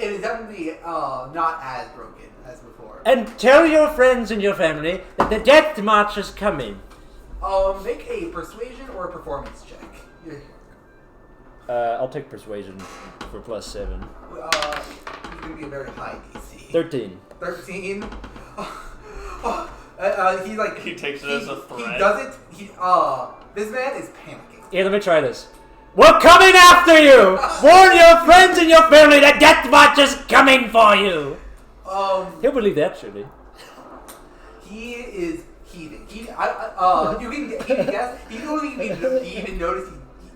is definitely not as broken as before. And tell your friends and your family that the death march is coming. Make a persuasion or a performance check. I'll take persuasion for +7. It's gonna be a very high DC. 13. 13. He's like He takes it as a He threat. doesn't. This man is panicking. Yeah, let me try this. We're coming after you! Warn your friends and your family that death march is coming for you! He'll believe that, should he? He is heaving. You can guess. He don't even notice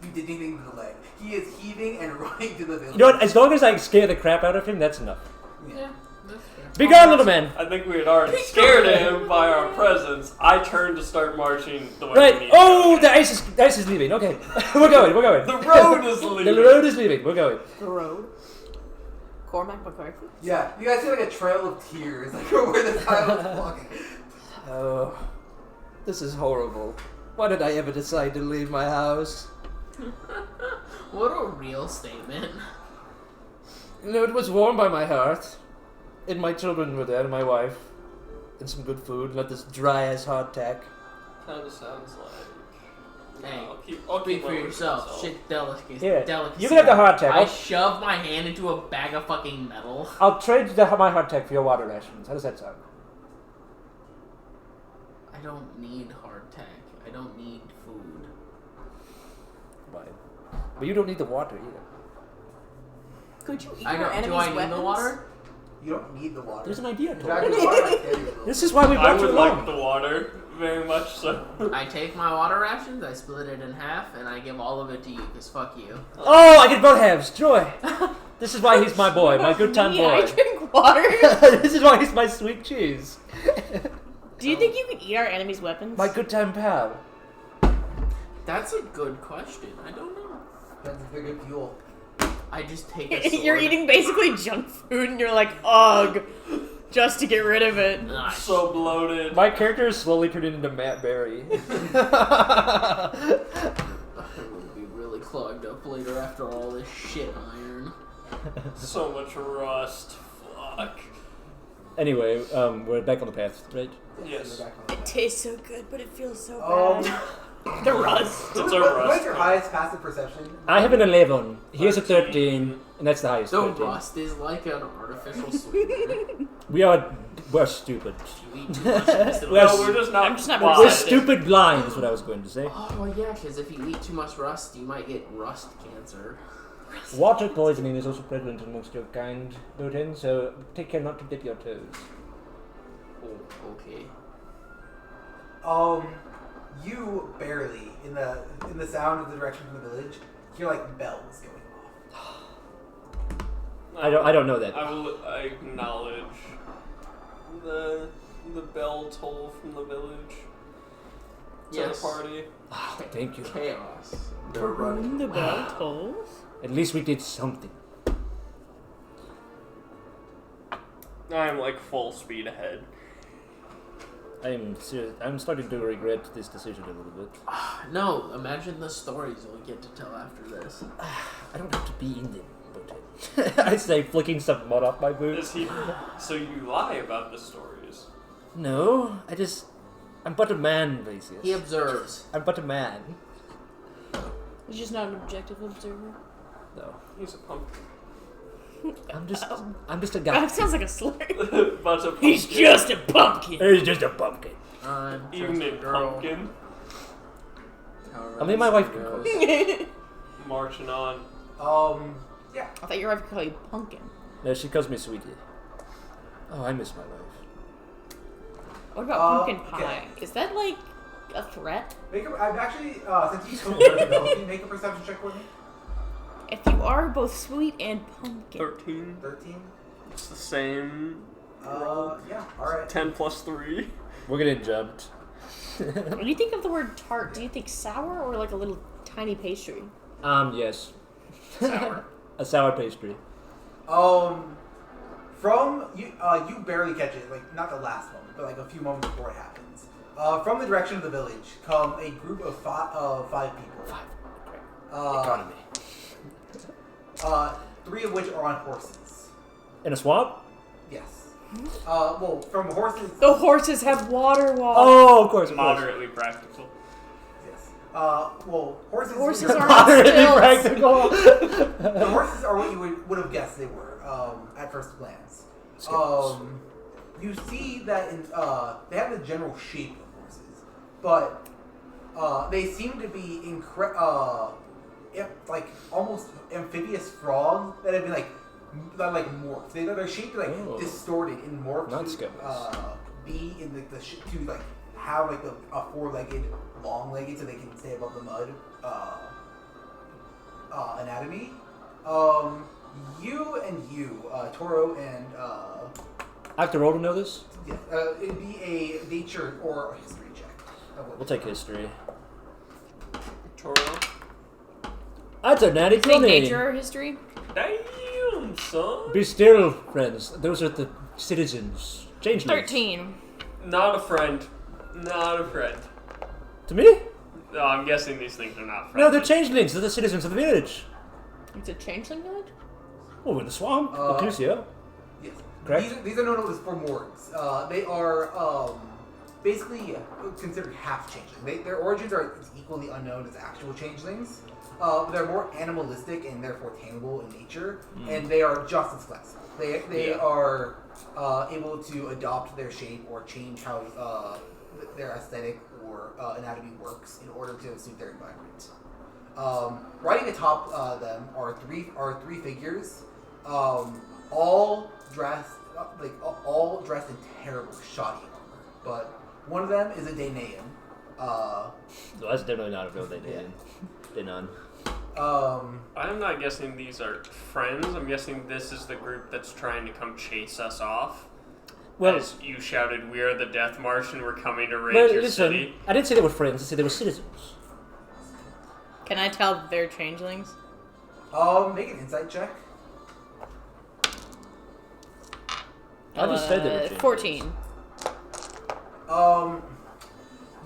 you did anything to the leg. He is heaving and running to the village. You know what? As long as I scare the crap out of him, that's enough. Yeah, that's fair. Be gone, little man! I think we had already scared him by our presence. I turned to start marching the way we Right. need Oh, to. the ice is leaving. Okay. We're going. The road is leaving. The road is leaving. We're going. The road. Cormac McCarthy. Yeah, you guys see like a trail of tears, like where the child is walking. Oh, this is horrible. Why did I ever decide to leave my house? What a real statement. You know, it was warm by my hearth, and my children were there, and my wife, and some good food, not this dry-ass hardtack. Kind of sounds like Hey, I'll speak keep for my word yourself. myself. Shit, delicacy. Here, Delicacy. you can have the hardtack. I shoved my hand into a bag of fucking metal. I'll trade my hardtack for your water rations. How does that sound? I don't need hardtack. I don't need food. Fine. But you don't need the water either. Could you eat I our don't. enemy's Do I need weapons? the water? You don't need the water. There's an idea In to fact, it. the water might carry you a little. This is why we I brought you would along. like the water very much so. I take my water rations, I split it in half, and I give all of it to you, because fuck you. Oh, I get both halves. Joy. This is why he's my boy, my good time Me, I boy. drink water. This is why he's my sweet cheese. Do you think you can eat our enemy's weapons? My good time pal. That's a good question. I don't know. Depends if they're good fuel. I just take a sword. You're eating basically junk food, and you're like, ugh, just to get rid of it. Ah, So bloated. My character is slowly turning into Matt Berry. I will be really clogged up later after all this shit iron. So much rust. Fuck. Anyway, we're back on the path, right? Yes. We're back on It tastes so good, but it feels so bad. The rust. It's a What's rust. your highest passive perception? I have an 11. Here's a 13, and that's the highest. The 13. rust is like an artificial sweetener. We're stupid. You eat too much of this, it'll- We're No, we're just not. I'm just not wise. We're perceptive. stupid blind, is what I was going to say. Oh, well, yeah, because if you eat too much rust, you might get rust cancer. Water poisoning is also prevalent amongst your kind, Doten, so take care not to dip your toes. Oh, okay. You barely in the sound of the direction from the village hear like bells going off. I don't know that. I will acknowledge the bell toll from the village to Yes. the party. Ah, thank you. Chaos. They're running. The bell tolls. At least we did something. I'm like full speed ahead. I'm starting to regret this decision a little bit. No, imagine the stories you'll get to tell after this. I don't have to be in them, but I say, flicking some mud off my boots. So you lie about the stories? No, I'm but a man, Glacius. He observes. I'm but a man. He's just not an objective observer. No, He's a pumpkin. I'm just a guy. That sounds like a slur. But a pumpkin. He's just a pumpkin. He's just a pumpkin. I'm Even just a a girl. pumpkin. I mean, my wife can cook. Marching on. Yeah. I thought your wife could call you pumpkin. No, she calls me sweetie. Oh, I miss my wife. What about pumpkin okay. pie? Is that like a threat? I'm actually since you told me ability, make a perception check for me. If you are both sweet and pumpkin. 13. 13. It's the same. Yeah. All right. 10 plus 3. We're getting jumped. When you think of the word tart, do you think sour or like a little tiny pastry? Yes. Sour. A sour pastry. From you, you barely catch it. Like not the last moment, but like a few moments before it happens. From the direction of the village come a group of five people. Economy. 3 of which are on horses. In a swamp? Yes. Well, from horses. The horses have water walls. Oh, of course. Moderately practical. Yes. Well, horses. Horses are are Moderately stilts. practical. The horses are what you would have guessed they were at first glance. You see that they have the general shape of horses, but they seem to be like almost amphibious frogs that have been like morphed. They're shaped like distorted and morphed Not to skeletons. be in to like have like a 4-legged, long-legged, so they can stay above the mud anatomy. Toro and I have to roll to know this? yeah, it'd be a nature or a history check. We'll take history. Toro. That's a natty Think 20. nature or history? Damn, son. Be still, friends. Those are the citizens. Changelings. 13. Not a friend. Not a friend. To me? No, I'm guessing these things are not friends. No, they're changelings. They're the citizens of the village. It's a changeling village? Oh, in the swamp. Lucio. Yes. Correct. These are known as Formorgs. They are basically considered half changeling. Their origins are equally unknown as actual changelings. They're more animalistic and therefore tameable in nature, and they are just as flexible. They are able to adopt their shape or change how their aesthetic or anatomy works in order to suit their environment. Riding atop them are three figures, all dressed in terrible, shoddy armor. But one of them is a Danaan. No, that's definitely not a real Danaan. Danaan. I'm not guessing these are friends. I'm guessing this is the group that's trying to come chase us off. Well, as you shouted, "We are the Death March, and we're coming to raid your city." I didn't say they were friends. I said they were citizens. Can I tell they're changelings? Make an insight check. I just said they were changelings. 14.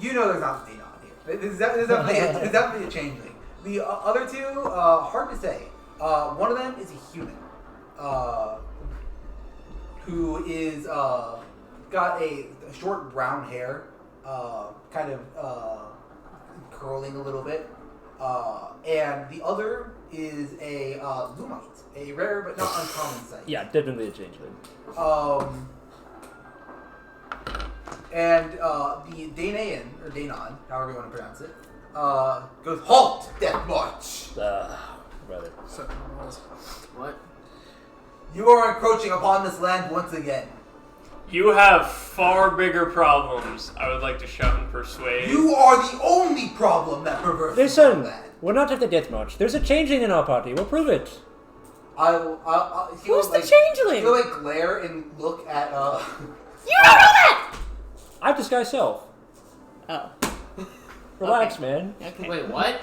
You know there's not a thing on here. There's definitely a changeling. The other two, hard to say. One of them is a human, who is got a short brown hair, kind of curling a little bit, and the other is a Lumite, a rare but not uncommon sight. Yeah, definitely a changeling. And the Danaan, or Danon, however you want to pronounce it, goes, "Halt, Death March! Brother. What? You are encroaching upon this land once again. You have far bigger problems. I would like to shout and persuade. You are the only problem that perverts the Listen, land. we're not at the death march. There's a changeling in our party. We'll prove it. Who's the changeling? He'll glare and look at You don't know that! I'm this guy's self. Oh. Relax, Okay. man. Okay. Wait, what?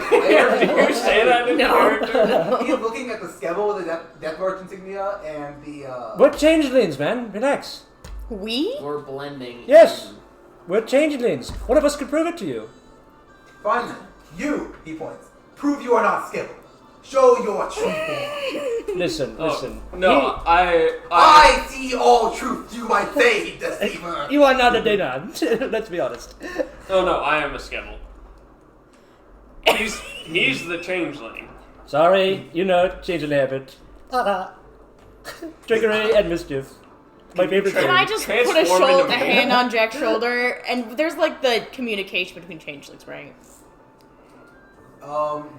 glare. Did you say that in character? He's looking at the Skevhull with the Death March insignia and the. We're changelings, man. Relax. We? We're blending. Yes. We're changelings. One of us could prove it to you. Fine. You, he points. Prove you are not Skevhull. Show your true form. Listen. No, I see all truth, you might say, deceiver. You are not a Danon. Let's be honest. Oh no, I am a Skevhull. He's the changeling. Sorry, changeling habit. Trickery and mischief. My favorite Can thing. I just put a Transform into man. hand on Jack's shoulder? And there's the communication between changelings, right?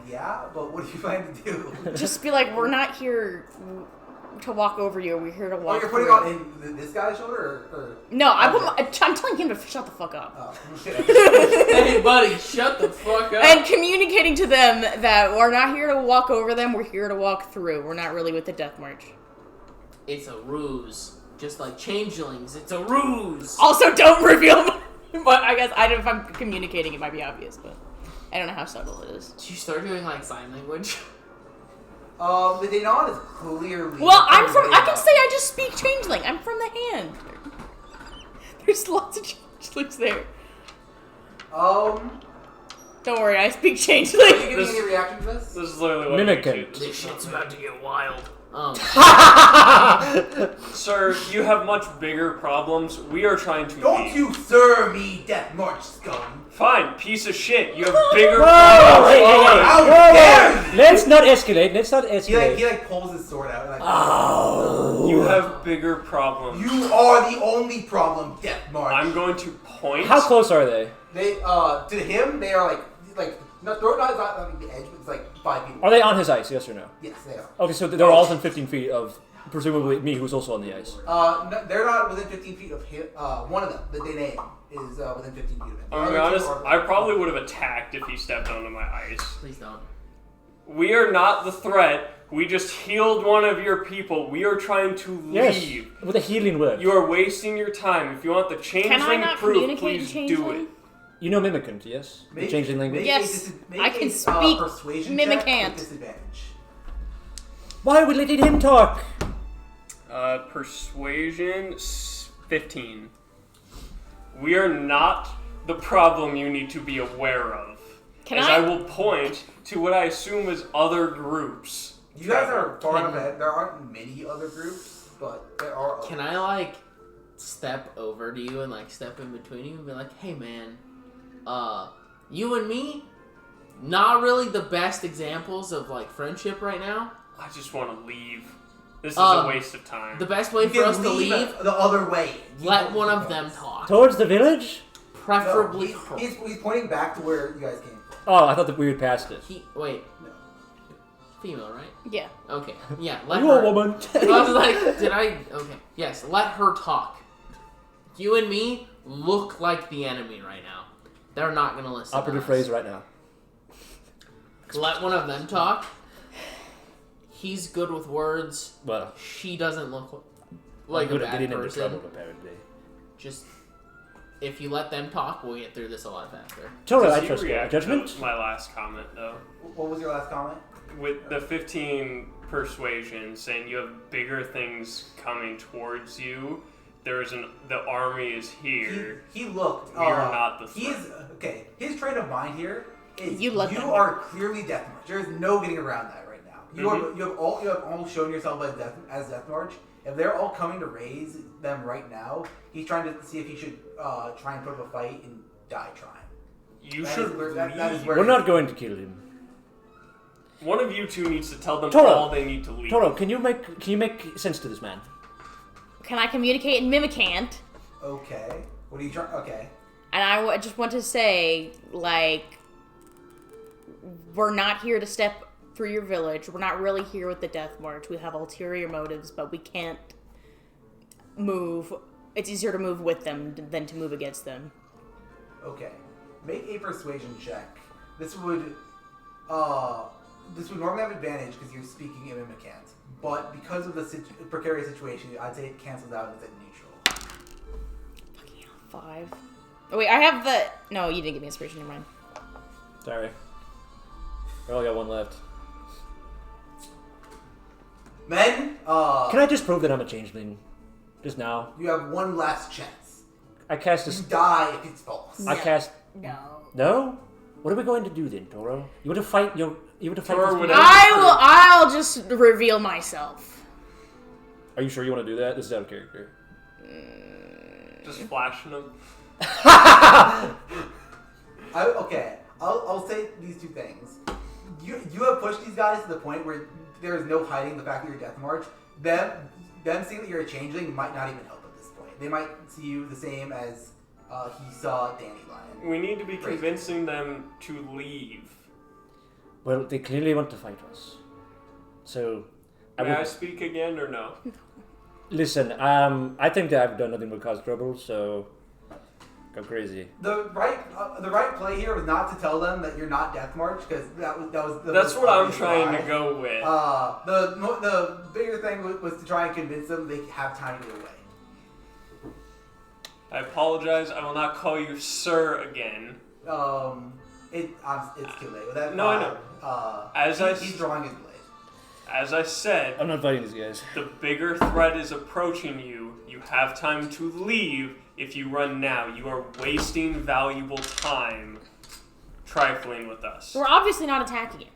Yeah, but what do you plan to do? Just be like, we're not here to walk over you. We're here to walk. Oh, you're putting through. on in this guy's shoulder, or? No, I'm telling him to shut the fuck up. Oh, Hey, buddy, shut the fuck up. And communicating to them that we're not here to walk over them. We're here to walk through. We're not really with the Death March. It's a ruse. Just like changelings, it's a ruse. Also, don't reveal. But I guess if I'm communicating, it might be obvious, but I don't know how subtle it is. Did you start doing sign language? the Danon is clearly. Well, I can say I just speak changeling. I'm from the hand. There's lots of changelings there. Don't worry, I speak changeling. Are you giving any reaction to this? This is literally what Mimicant. makes This shit's about to get wild. Sir, you have much bigger problems. We are trying to Don't leave. you sir me, Death March scum! Fine, piece of shit. You have bigger Whoa, problems. hey, hey, How Whoa, dare you! Let's not escalate. He pulls his sword out. And, Oh. You have bigger problems. You are the only problem, Death March. I'm going to point. How close are they? They to him they are not on the edge, but it's 5 feet. Are they on his ice? Yes or no? Yes, they are. Okay, so they're all within 15 feet of presumably me, who's also on the ice. No, they're not within 15 feet of him. One of them, the Danaan, is within 15 feet of him. I'm gonna be honest. I probably would have attacked if he stepped onto my ice. Please don't. We are not the threat. We just healed one of your people. We are trying to leave. Yes, with a healing word. You are wasting your time. If you want the Can I changeling not proof, communicate please in do changeling? it. You know Mimicant, yes? The changing language? Yes, make I can a, speak persuasion Mimicant. check with disadvantage. Why are we letting him talk? Persuasion 15. We are not the problem you need to be aware of. I will point to what I assume is other groups. You guys are far enough ahead. There aren't many other groups, but there are. Can I step over to you and like step in between you and be like, "Hey, man, you and me, not really the best examples of like friendship right now. I just want to leave. This is a waste of time. The best way You for can us to leave, the other way. let one of them talk. Towards the village? Preferably No, her. he's pointing back to where you guys came from. Oh, I thought that we had passed it. Wait. No. Female, right? Yeah. Okay. Yeah, let You her. a woman. I was like, did I? Okay. Yes, let her talk. You and me look like the enemy right now. They're not going to listen. Operative to phrase us. right now. Let one of them talk. He's good with words. Well, She doesn't look like a good at bad getting into person. trouble, apparently. Just, if you let them talk, we'll get through this a lot faster. Totally, Does I he trust you. react Judgment? to my last comment, though? What was your last comment? With the 15 persuasion, saying you have bigger things coming towards you, the army is here. He looked. We are not the He's threat. okay. His train of mind here is You let them. are clearly Death March. There is no getting around that right now. You have all shown yourself as Death March. If they're all coming to raise them right now, he's trying to see if he should try and put up a fight and die trying. You That should is where- that is leave. where- We're not going to kill him. One of you two needs to tell them Toro. all they need to leave. Toro, can you make sense to this man? Can I communicate in Mimicant? Okay. What are you trying? Okay. And I just want to say, like, we're not here to step through your village. We're not really here with the Death March. We have ulterior motives, but we can't move. It's easier to move with them than to move against them. Okay. Make a persuasion check. This would normally have advantage because you're speaking in Mimicant, but because of the precarious situation, I'd say it cancels out and it's at neutral. Fucking hell, 5. Oh wait, I have the. No, you didn't give me inspiration. Never mind. Sorry. I only got one left. Men, Can I just prove that I'm a changeling? Just now? you have one last chance. I cast You this. die if it's false. I cast. No. No? What are we going to do then, Toro? You want to fight? You want to fight? Toro this would people? I'll just reveal myself. Are you sure you want to do that? This is out of character. Just flashing them. I'll say these two things. You have pushed these guys to the point where there is no hiding the fact that you're Death March. Them seeing that you're a changeling might not even help at this point. They might see you the same as he saw Dandelion. We need to be convincing them to leave. Well, they clearly want to fight us. So, May I speak again or no? listen. I think that I've done nothing but cause trouble. So, go crazy. The right play here was not to tell them that you're not Death March because that was the That's most what I'm obvious trying lie. to go with. The bigger thing was to try and convince them they have time to get away. I apologize. I will not call you sir again. It's too late. That, No, I know. He's drawing his blade. As I said, I'm not fighting these guys. the bigger threat is approaching you. You have time to leave. If you run now, you are wasting valuable time trifling with us. We're obviously not attacking it.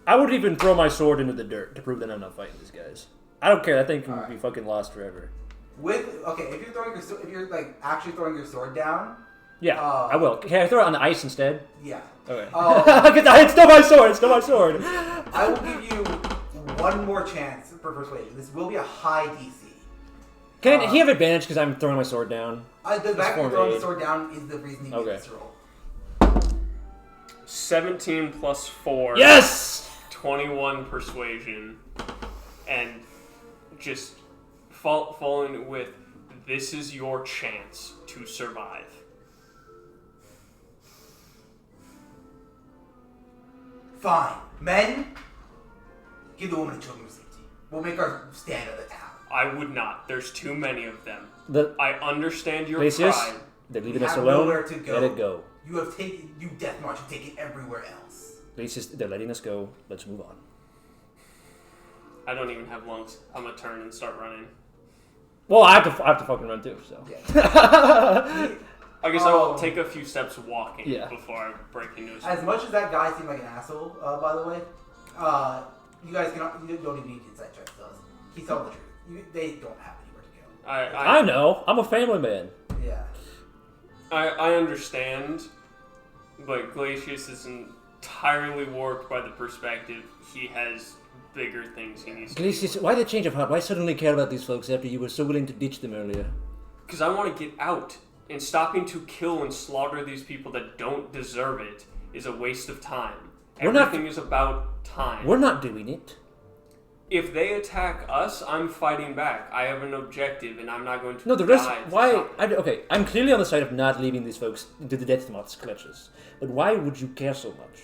I would even throw my sword into the dirt to prove that I'm not fighting these guys. I don't care. That thing can be fucking lost forever. If you're like actually throwing your sword down, Yeah, I will. Can I throw it on the ice instead? yeah. Okay. Um, It's still my sword. It's still my sword. I will give you one more chance for persuasion. This will be a high DC. Can he have advantage because I'm throwing my sword down? The fact that you're form throwing aid. the sword down is the reason you get Okay. this roll. 17 plus 4. Yes! 21 persuasion. And just following with, this is your chance to survive. Fine. Men, give the woman and children safety. We'll make our stand of the town. I would not. There's too many of them. The I understand your Glacius, pride. they're We leaving us have alone. nowhere to go. Let it go. You Death March have taken everywhere else. Glacius, they're letting us go. Let's move on. I don't even have lungs. I'm gonna turn and start running. Well, I have to fucking run too. So. I guess I will take a few steps walking before I break into his. As much as that guy seemed like an asshole, by the way, you guys you don't even need inside checks. Does he tell the truth? They don't have anywhere to go. I know. I'm a family man. Yeah. I understand, but Glacius is entirely warped by the perspective he has bigger things he needs to do. Glacius, why the change of heart? Why suddenly care about these folks after you were so willing to ditch them earlier? Because I want to get out, and stopping to kill and slaughter these people that don't deserve it is a waste of time. Everything is about time. We're not doing it. If they attack us, I'm fighting back. I have an objective, and I'm not going to. No, the rest. die to Why? stop it. Okay, I'm clearly on the side of not leaving these folks into the Death Moth's clutches. But why would you care so much?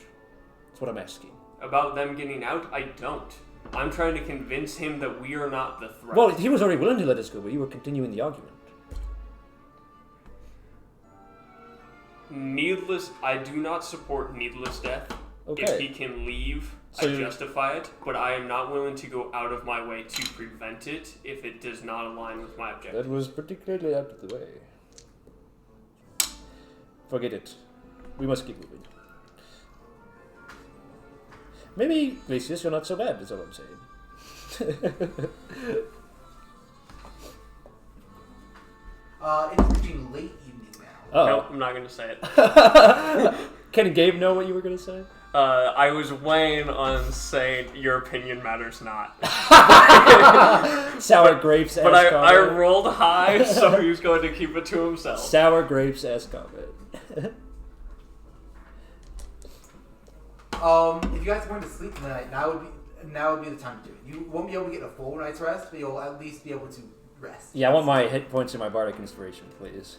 That's what I'm asking. About them getting out, I don't. I'm trying to convince him that we are not the threat. Well, he was already willing to let us go, but you were continuing the argument. I do not support needless death. Okay. If he can leave, So I justify it, but I am not willing to go out of my way to prevent it if it does not align with my objective. That was particularly out of the way. Forget it. We must keep moving. Maybe, Glacius, you're not so bad, is all I'm saying. It's reaching late evening now. Oh. Nope, I'm not going to say it. Ken and Gabe know what you were going to say? I was weighing on saying your opinion matters not. Sour grapes But ass I comment. rolled high, so he was going to keep it to himself. Sour grapes ass comment. If you guys are going to sleep tonight, now would be the time to do it. You won't be able to get a full night's rest, but you'll at least be able to rest. Yeah, I want my hit points in my bardic inspiration, please.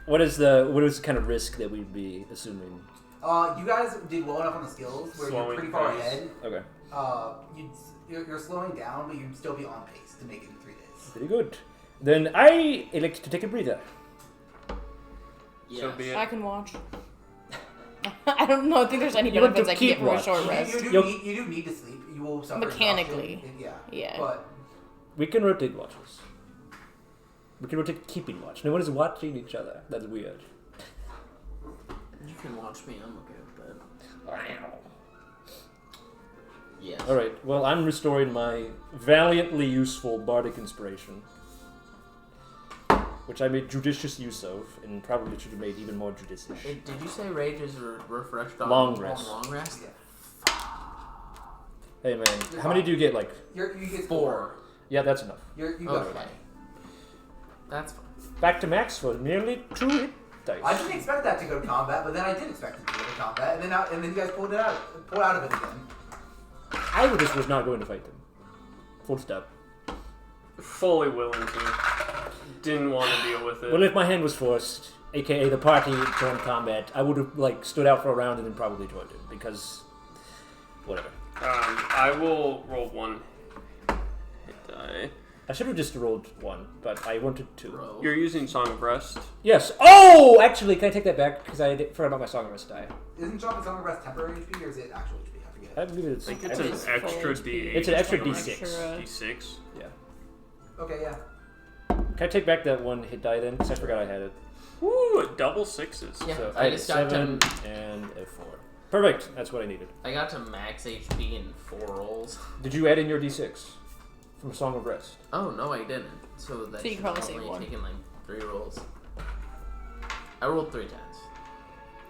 What is the kind of risk that we'd be assuming? You guys did well enough on the skills where you're pretty far ahead. Okay. You're slowing down, but you'd still be on pace to make it in 3 days. Pretty good. Then I elect to take a breather. Yes. So be it. I can watch. I don't know. I think there's any You want benefits to I can get keep from a watch. short rest. You do need to sleep. You will suffer Mechanically. exhaustion. Yeah. But We can rotate watches. We can rotate keeping watch. No one is watching each other. That's weird. You can watch me. I'm okay with that. Yes. Alright, well, I'm restoring my valiantly useful bardic inspiration, which I made judicious use of, and probably should have made even more judicious. Did you say rage is refreshed on Long rest. Long rest? yeah. Hey man, how many do you get? Like, You get 4. yeah, that's enough. You got Okay. 5. That's fine. Back to max for nearly 2 hit dice. I didn't expect that to go to combat, but then I did expect it to go to combat, and then you guys pulled out of it again. I just was not going to fight them. Full stop. Fully willing to. Didn't want to deal with it. Well, if my hand was forced, aka the party joined combat, I would have like stood out for a round and then probably joined it because whatever. I will roll 1 hit die. I should have just rolled 1, but I wanted to. Bro. You're using Song of Rest. Yes. Oh, actually, can I take that back because I forgot about my Song of Rest die. Isn't Song of Rest temporary HP or is it actual HP? I forget. I believe it's. I think it's actually- an extra D8. It's an extra or D6. D6. Yeah. Okay, yeah. Can I take back that 1 hit die then? Because I forgot I had it. Woo! Double 6s. Yeah, So I had just got 7 and a 4. Perfect. That's what I needed. I got to max HP in 4 rolls. Did you add in your D6 from Song of Rest? Oh no, I didn't. So that So you should probably have saved only one. taken like 3 rolls. I rolled 3 times.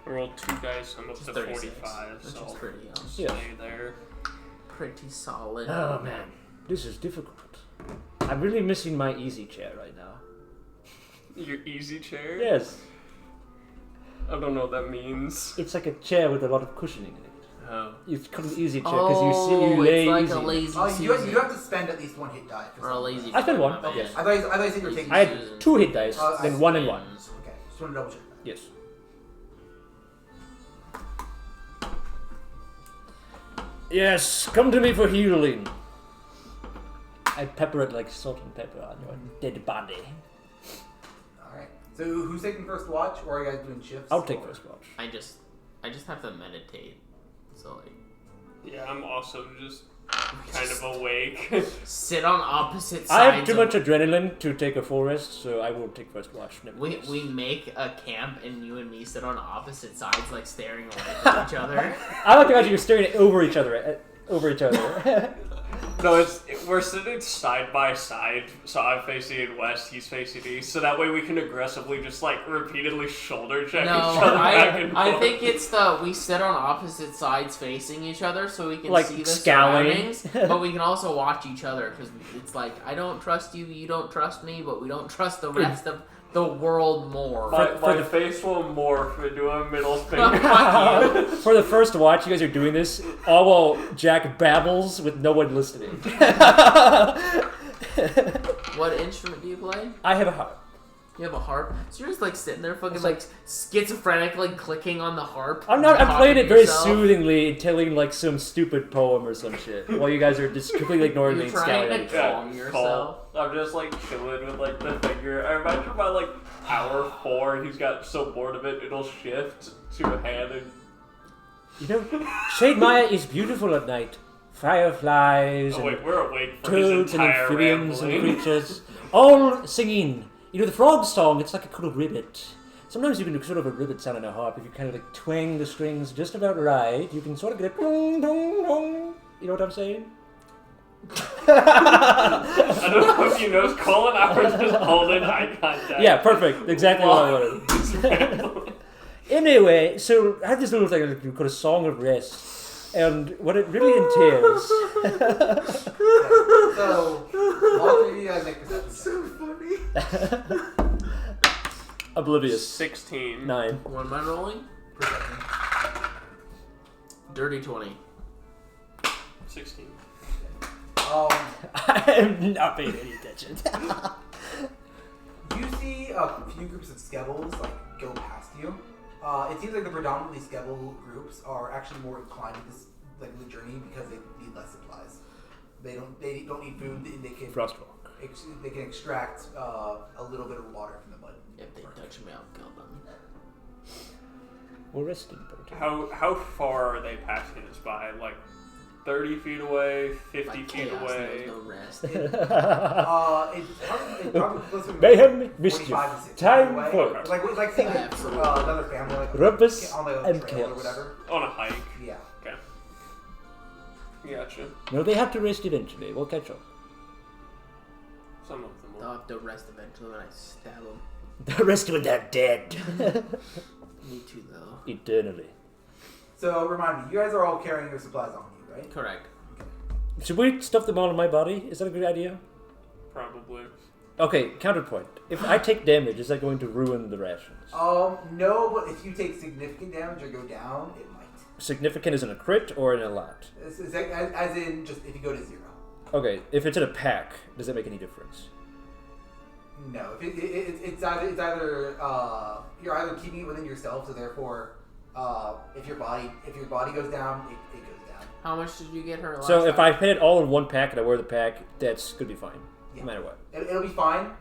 I rolled 2 dice. I'm up Which to is 36, 45, which so is pretty stay there. pretty solid. Oh man, this is difficult. I'm really missing my easy chair right now. Your easy chair? Yes, I don't know what that means. it's like a chair with a lot of cushioning in it. Oh. It's called an easy chair because you Oh, lay it's like easy. a lazy Oh, Susan. you have to spend at least 1 hit die. For Or a something. lazy I spent Susan, 1, my yes. bad. I thought you said you were taking. I had 2 hit dice, then 1 and 1. Okay, just want to double check. Yes. Yes, come to me for healing. I pepper it like salt and pepper on your dead body. Alright. So who's taking first watch, or are you guys doing shifts? I'll take or- first watch. I just have to meditate. So like Yeah, I'm also just kind of awake. sit on opposite sides. I have too of- much adrenaline to take a full rest, so I will take first watch. We make a camp and you and me sit on opposite sides, like staring away from each other. I like to imagine you're staring over each other. No, we're sitting side by side, so I'm facing west, he's facing east, so that way we can aggressively just like repeatedly shoulder check No, each other back and I forth. think it's we sit on opposite sides facing each other so we can Like, see the scowling. surroundings, but we can also watch each other because it's like I don't trust you, you don't trust me, but we don't trust the rest of the world more. My face will morph into a middle finger. Fuck you. For the first watch, you guys are doing this all while Jack babbles with no one listening. What instrument do you play? I have a harp. You have a harp? So you're just like sitting there fucking like schizophrenically clicking on the harp. I'm playing it very soothingly and telling like some stupid poem or some shit while you guys are just completely ignoring me You're and scowling trying at to each other. calm yourself. I'm just like chilling with like the finger. I imagine by like hour 4, he's got so bored of it, it'll shift to a hand and You know, Shade Maya is beautiful at night. Fireflies oh wait, and we're awake for his toads and entire amphibians and rambling. creatures, all singing. You know, the frog song, it's like a little ribbit. Sometimes you can do sort of a ribbit sound on a harp. If you kind of like twang the strings just about right, you can sort of get a dong, dong, dong. You know what I'm saying? I don't know if you noticed, Cole and I were just holding eye contact. Yeah, perfect. Exactly what I wanted. Anyway, so I had this little thing called a Song of Rest. And what it really entails... So, all three of you guys make perception checks. Oblivious. 16. 9. What am I rolling? Perception. Dirty 20. 16. I'm not paying any attention. You see a few groups of Skevhulls like go past you. It seems like the predominantly Skevhull groups are actually more inclined to this like the journey because they need less supplies. They don't need food. They can Frostwalk. they can extract a little bit of water from the mud. If they touch me, I'll kill them. We're resting, Bertie. How far are they passing us by? Like 30 feet away, 50 Like feet chaos away. knows no rest. It's probably closer to Mayhem, mischief, 45 to 60 time away. for it. Like seeing Absolutely. another family like Rumpus on the and trail or chaos. whatever. On a hike. Yeah. Okay. Gotcha. No, they have to rest eventually. We'll catch up. Some of them They'll will. have to rest eventually when I stab them. The rest when they're dead. Me too, though. Eternally. So remind me, you guys are all carrying your supplies on you, right? Correct. Should we stuff them all in my body? Is that a good idea? Probably. Okay, counterpoint. If I take damage, is that going to ruin the rations? No, but if you take significant damage or go down, it might. Significant is in a crit or in a lot? As in just if you go to 0. Okay, if it's in a pack, does that make any difference? No, if it's either you're either keeping it within yourself, so therefore, if your body goes down, it goes down. How much did you get her last So if time? I put it all in one pack and I wear the pack, that's gonna be fine, Yeah. no matter what. It'll be fine.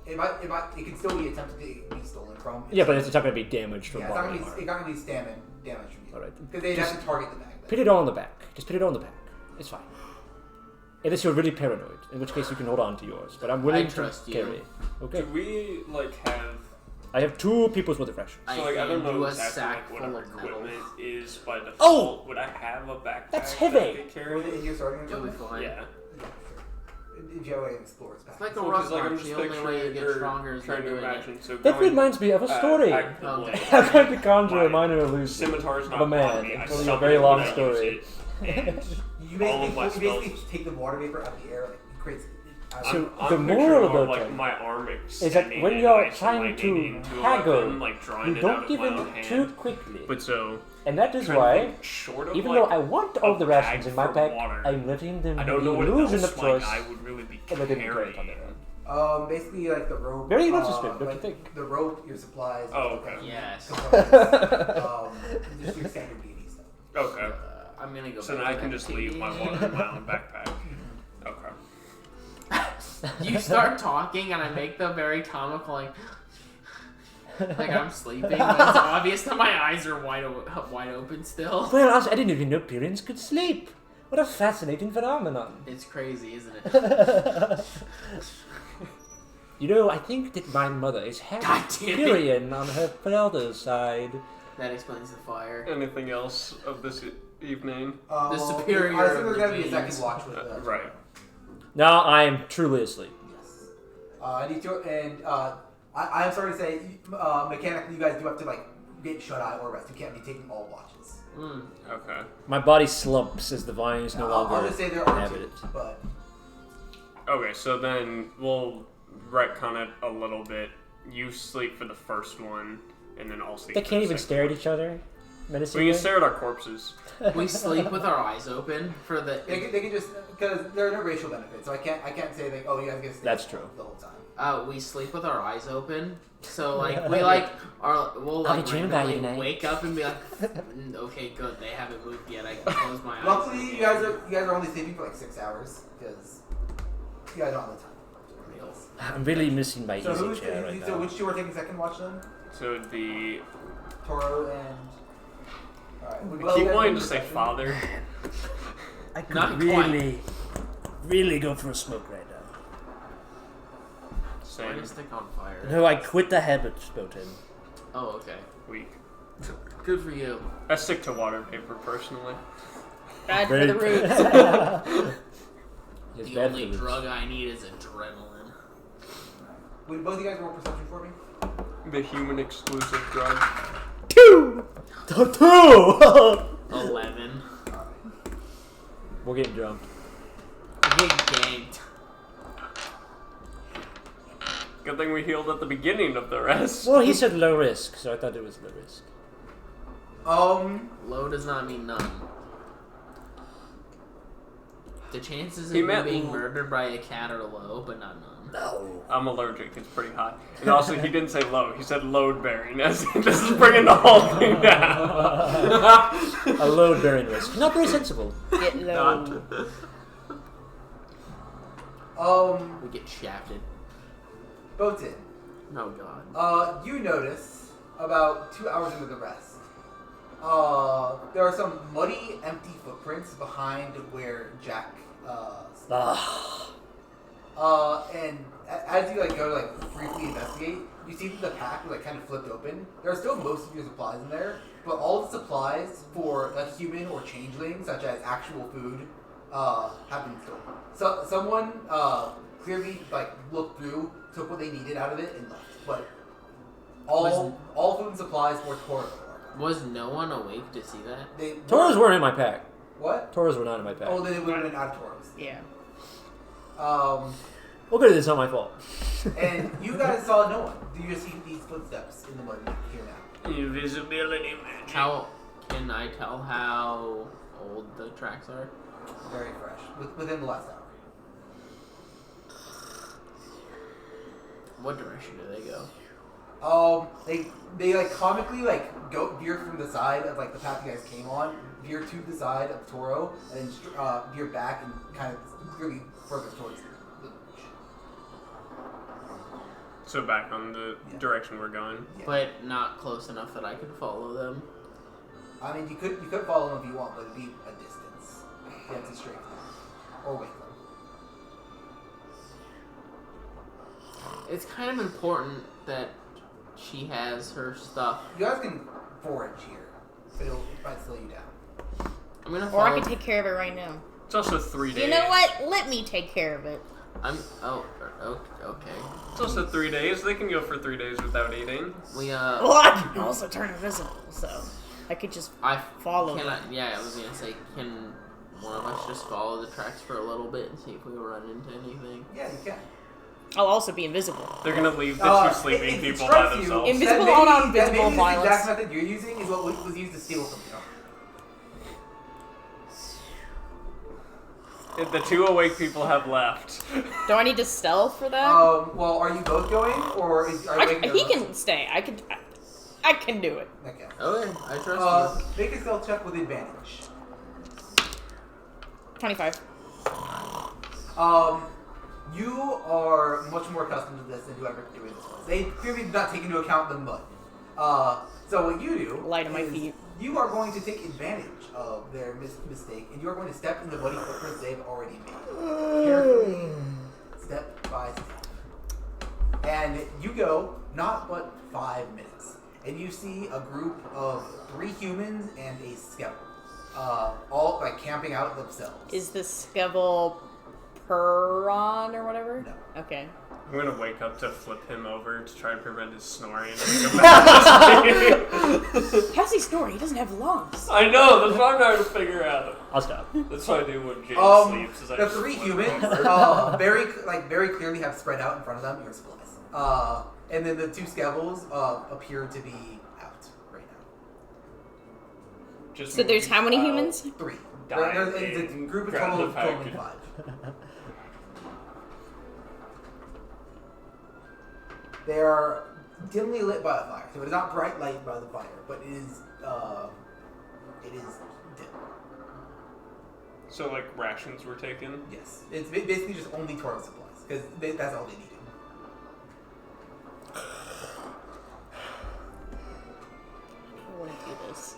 It can still be attempted to be stolen from. Yeah, but it's not gonna be damaged from yeah, it's body not gonna be damage from you. All right. Because they'd have to target the bag. Put it all in the back. Just put it all in the back. It's fine. Unless you're really paranoid, in which case you can hold on to yours. But I'm willing I trust to you. carry. Okay. Do we like have? I have 2 people's worth of rations. I So like I don't hand you know a exactly sack like what full our of metal. equipment is by default. Oh! Would I have a backpack? That's that I heavy. could Was carry? it in your starting You'll be equipment? fine. Yeah. If you have an explorer's It's pack. like a Well, rock 'cause, like, I'm march. just The only way you picturing get or stronger is by trying to doing it. imagine. So That going, reminds me of a story. back to the Okay. lake. I'm going to conjure My a minor illusion Scimitar's not of a man on me. I and tell you a summon very it long when I story. use it, and You all of my basically spells. take the water vapor out of the air, like it creates. So I'm the picturing moral more about like that my arm is that extending when and you're isolating trying to into a haggle, weapon, like drawing you it out don't of give my in own hand. too quickly. But so And that is trying to why, think short of even like though I want all a the rations bag in my for pack, water, I'm letting them I be don't know the what illusion else of my choice. guy would really be and let them carry it on carrying. their own. Basically like the rope. Very interesting, don't you like think? The rope, your supplies. Oh, okay. Yes. Just your standard D&D stuff. Okay. I'm gonna go. So back then I to can that just TV. leave my water in my own backpack. Okay. You start talking, and I make the very comical, like I'm sleeping, but it's obvious that my eyes are wide open still. Well, I didn't even know Pyrrhans could sleep. What a fascinating phenomenon. It's crazy, isn't it? You know, I think that my mother is half God damn it. Pyrrhan on her father's side. That explains the fire. Anything else of this evening. The well, superior I assume there's of gonna the be a second beings. watch with that. Right. Now I am truly asleep. Yes. I'm sorry to say, mechanically, you guys do have to like get shut eye or rest. You can't be taking all watches. Okay. My body slumps as the vine is no longer I'll just say there are inhabited. two, but Okay, so then we'll retcon it a little bit. You sleep for the first one, and then I'll sleep. They for can't the even second stare at one. each other. We Menacingly. can stare at our corpses. We sleep with our eyes open for the. they can just because there are no racial benefits, so I can't say like, oh, you guys get to stay That's true. the whole time. We sleep with our eyes open, so like we like we'll I'll like be dreaming about you randomly tonight. wake up and be like, okay, good, they haven't moved yet. I can close my eyes. Luckily, you guys are only sleeping for like 6 hours because you guys don't have the time. I'm really missing my So easy chair right so now. which two are taking second watch then? So the Toro and. Alright. I keep wanting to say father. I could Not really go for a smoke right now. Why Same. is stick on fire? No, I quit the habit, Spotin. Oh, okay. Weak. Good for you. I stick to water vapor personally. Bad for Very the roots. It's The bad only for the- drug I need is adrenaline. Would both of you guys roll perception for me? The human exclusive drug. 2! 11. We're getting drunk. Big ganked. Good thing we healed at the beginning of the rest. Well, he said low risk, so I thought it was low risk. Low does not mean none. The chances of He you meant being l- murdered by a cat are low, but not none. No. I'm allergic. It's pretty hot. And also, he didn't say low. He said load bearing. As in, this is bringing the whole thing down. A load bearing risk. Not very sensible. Get low. We get shafted. Boatin. Oh god. You notice about 2 hours into the rest. There are some muddy, empty footprints behind where Jack and as you like go to like briefly investigate, you see that the pack like kind of flipped open. There are still most of your supplies in there, but all the supplies for a human or changeling, such as actual food, have been stolen. So someone clearly like looked through, took what they needed out of it, and left. But all food and supplies were Toro. Was no one awake to see that? Toros weren't in my pack. What? Toros were not in my pack. Oh, then it would have been out of Toros. Yeah. Okay, this is not my fault. And you guys saw no one. Do you just see these footsteps in the mud here now? Invisibility magic. How can I tell how old the tracks are? Very fresh. Within the last hour. What direction do they go? They like comically like go veer from the side of like the path you guys came on, veer to the side of Toro, and then veer back and kind of clearly further towards the beach. So back on the direction we're going. Yeah. But not close enough that I could follow them. I mean, you could follow them if you want, but it'd be a distance. You have to straight or wait them. It's kind of important that she has her stuff. You guys can forage here, but it might slow you down. I'm gonna Or follow. I can take care of it right now. It's also 3 days. You know what? Let me take care of it. Okay. It's also 3 days. They can go for 3 days without eating. Well, I can also turn invisible, so I could just follow Can them. I was gonna say, can one of us just follow the tracks for a little bit and see if we run into anything? Yeah, you can. I'll also be invisible. They're gonna leave the two sleeping it people strikes by you themselves. Invisible that maybe- on invisible that maybe violence. The exact method you're using is what was used to steal from you. The two awake people have left. Do I need to stealth for that? Well, are you both going, or are you waiting He can stay. I can do it. Okay. Okay, I trust Make a stealth check with advantage. 25. You are much more accustomed to this than whoever doing this was. They clearly did not take into account the mud. So what you do Light on my is feet. you are going to take advantage of their mistake, and you are going to step in the muddy footprints they've already made. Carefully, step by step. And you go not but 5 minutes, and you see a group of 3 humans and a Skevhull. all like camping out themselves. Is the Skevhull Permon or whatever? No. Okay. I'm gonna wake up to flip him over to try to prevent his snoring. And go back to sleep. How's he snore? He doesn't have lungs. I know, that's what I'm trying to figure out. I'll stop. That's what I do when James sleeps. Is I The just three flip humans, over. very clearly have spread out in front of them your supplies. And then the two Skevhulls appear to be out right now. Just So there's how many moving humans? 3. Dying It's a group of grab total the of package. 5. They are dimly lit by a fire, so it is not bright light by the fire, but it is dim. So, like, rations were taken? Yes, it's basically just only toilet supplies because that's all they needed. I want to do this.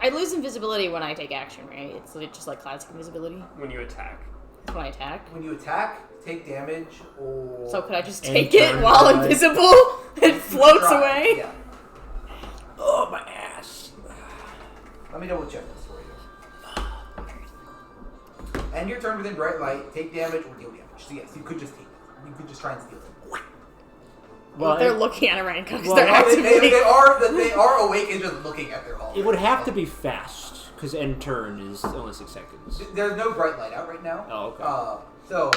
I lose invisibility when I take action, right? It's just like classic invisibility When you attack. when I attack. When you attack, take damage, or So could I just And take it turn while right. invisible? It floats try. away. Yeah. Oh, my ass. Let me double check this for you. End your turn within bright light, take damage or deal damage. So yes, you could just take it. You could just try and steal it. Well, they're looking at it right now because well, they're actively. They are awake and just looking at their hall. It would have to be fast, because end turn is only 6 seconds. There's no bright light out right now. Oh, okay. So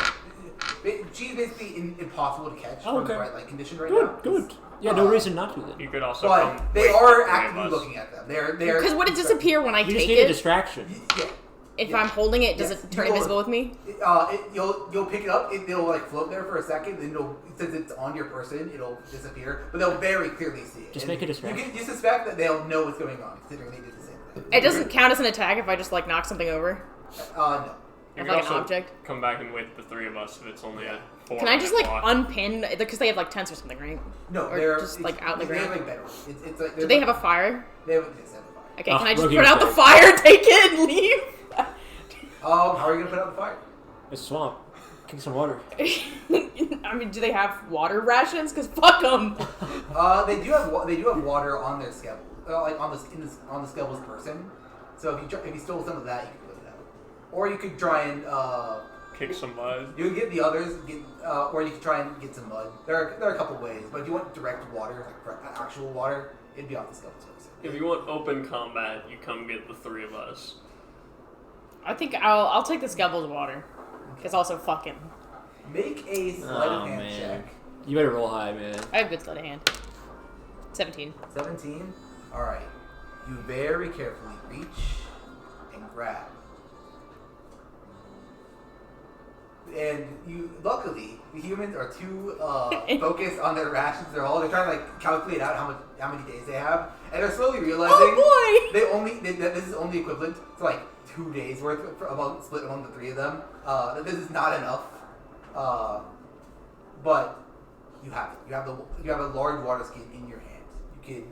she's basically impossible to catch Oh, from okay. the bright light condition right Good, now. good. Yeah, no reason not to then. You could also But come they wake are the three of actively us. looking at them. They're Because would it disappear when I You just take need a it? distraction. Yeah. If Yeah. I'm holding it, does Yes. it turn You will- invisible with me? You'll pick it up. It'll like float there for a second. Then since it's on your person, it'll disappear. But they'll very clearly see it. Just And make a distraction. You suspect that they'll know what's going on, considering they did the same thing. It doesn't count as an attack if I just like knock something over. No. You If could like an also object. come back and wake the three of us if it's only a 4 Can I just like block. unpin? Because they have like tents or something, right? No, Or they're just, like, out in the They have ground? like bedrooms. It's like Do they have a fire? They have a fire. Okay, Oh, can I just rookie put out the mistake. fire, take it, and leave? How are you gonna put out the fire? It's a swamp. Kick some water. I mean, do they have water rations? Because fuck them. They do have water on their Skevhull, like on the Skevhull's person. So if you stole some of that, you could put it out, or you could try and Kick some mud. you could get the others, or you could try and get some mud. There are a couple ways, but if you want direct water, like actual water, it'd be off the Skevhull's person. If you want open combat, you come get the three of us. I think I'll take the Skevhull's water. Because also fucking. Make a sleight Oh, of hand man. check. You better roll high, man. I have good sleight of hand. 17. 17. All right. You very carefully reach and grab. And you, luckily, the humans are too focused on their rations. They're trying to like calculate out how many days they have, and they're slowly realizing Oh that this is only equivalent to like 2 days worth about split among the three of them. That this is not enough. But you have it. You have a large water skin in your hand. You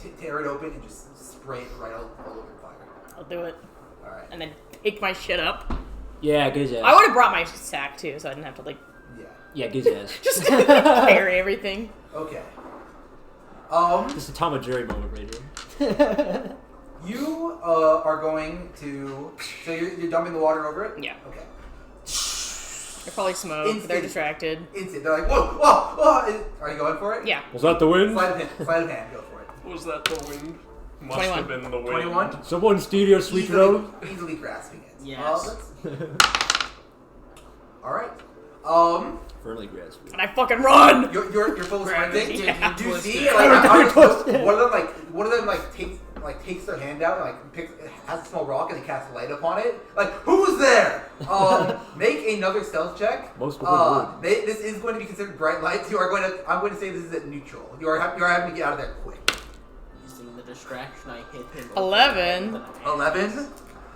can tear it open and just spray it right all over the fire. I'll do it. All right. And then pick my shit up. Yeah, good ass. I would have brought my sack too, so I didn't have to like Yeah. Yeah, good ass. just carry everything. Okay. Just a Tom and Jerry moment right here. You are going to. So you're dumping the water over it? Yeah. Okay. They're probably smoked. They're Instant. distracted. Instant. They're like, whoa, whoa, whoa. Are you going for it? Yeah. Was that the wind? Sleight of hand. Go for it. Was that the wind? Must 21. have been the wind. 21. Someone steal your sweet road? Easily grasping it. Yes. All right. Firmly grasp. And I fucking run! You're full of sprinting. Yeah. Do you see Twisted. like how Twisted. one of them takes their hand out and has a small rock and they cast light upon it. Like, who's there? Make another stealth check. Most would. This is going to be considered bright lights. I'm going to say this is at neutral. You are having to get out of there quick. Using the distraction, I hit him. 11. 11.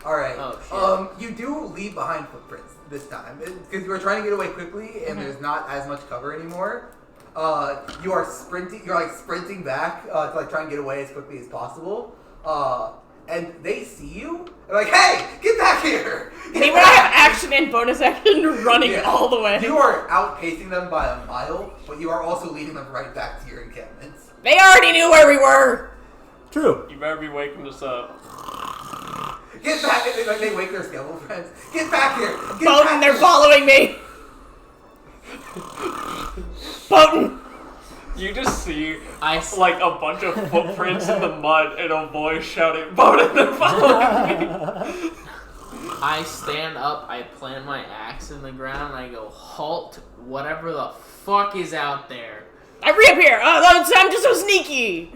All right. Oh, You do leave behind footprints this time because you were trying to get away quickly and there's not as much cover anymore. You are sprinting. You're like sprinting back to like try and get away as quickly as possible. And they see you. They're like, "Hey, get back here!" Get They would have action and bonus action running Yeah. all the way. You are outpacing them by a mile, but you are also leading them right back to your encampments. They already knew where we were! True. You better be waking us up. Get back! They wake their Skevhull friends. Get back here! Get Bolton, back they're here. following me! Bolton! You just see I like a bunch of footprints in the mud and a voice shouting, "Bowden, they're following me!" I stand up, I plant my axe in the ground, and I go, halt, whatever the fuck is out there. I reappear! I'm just so sneaky!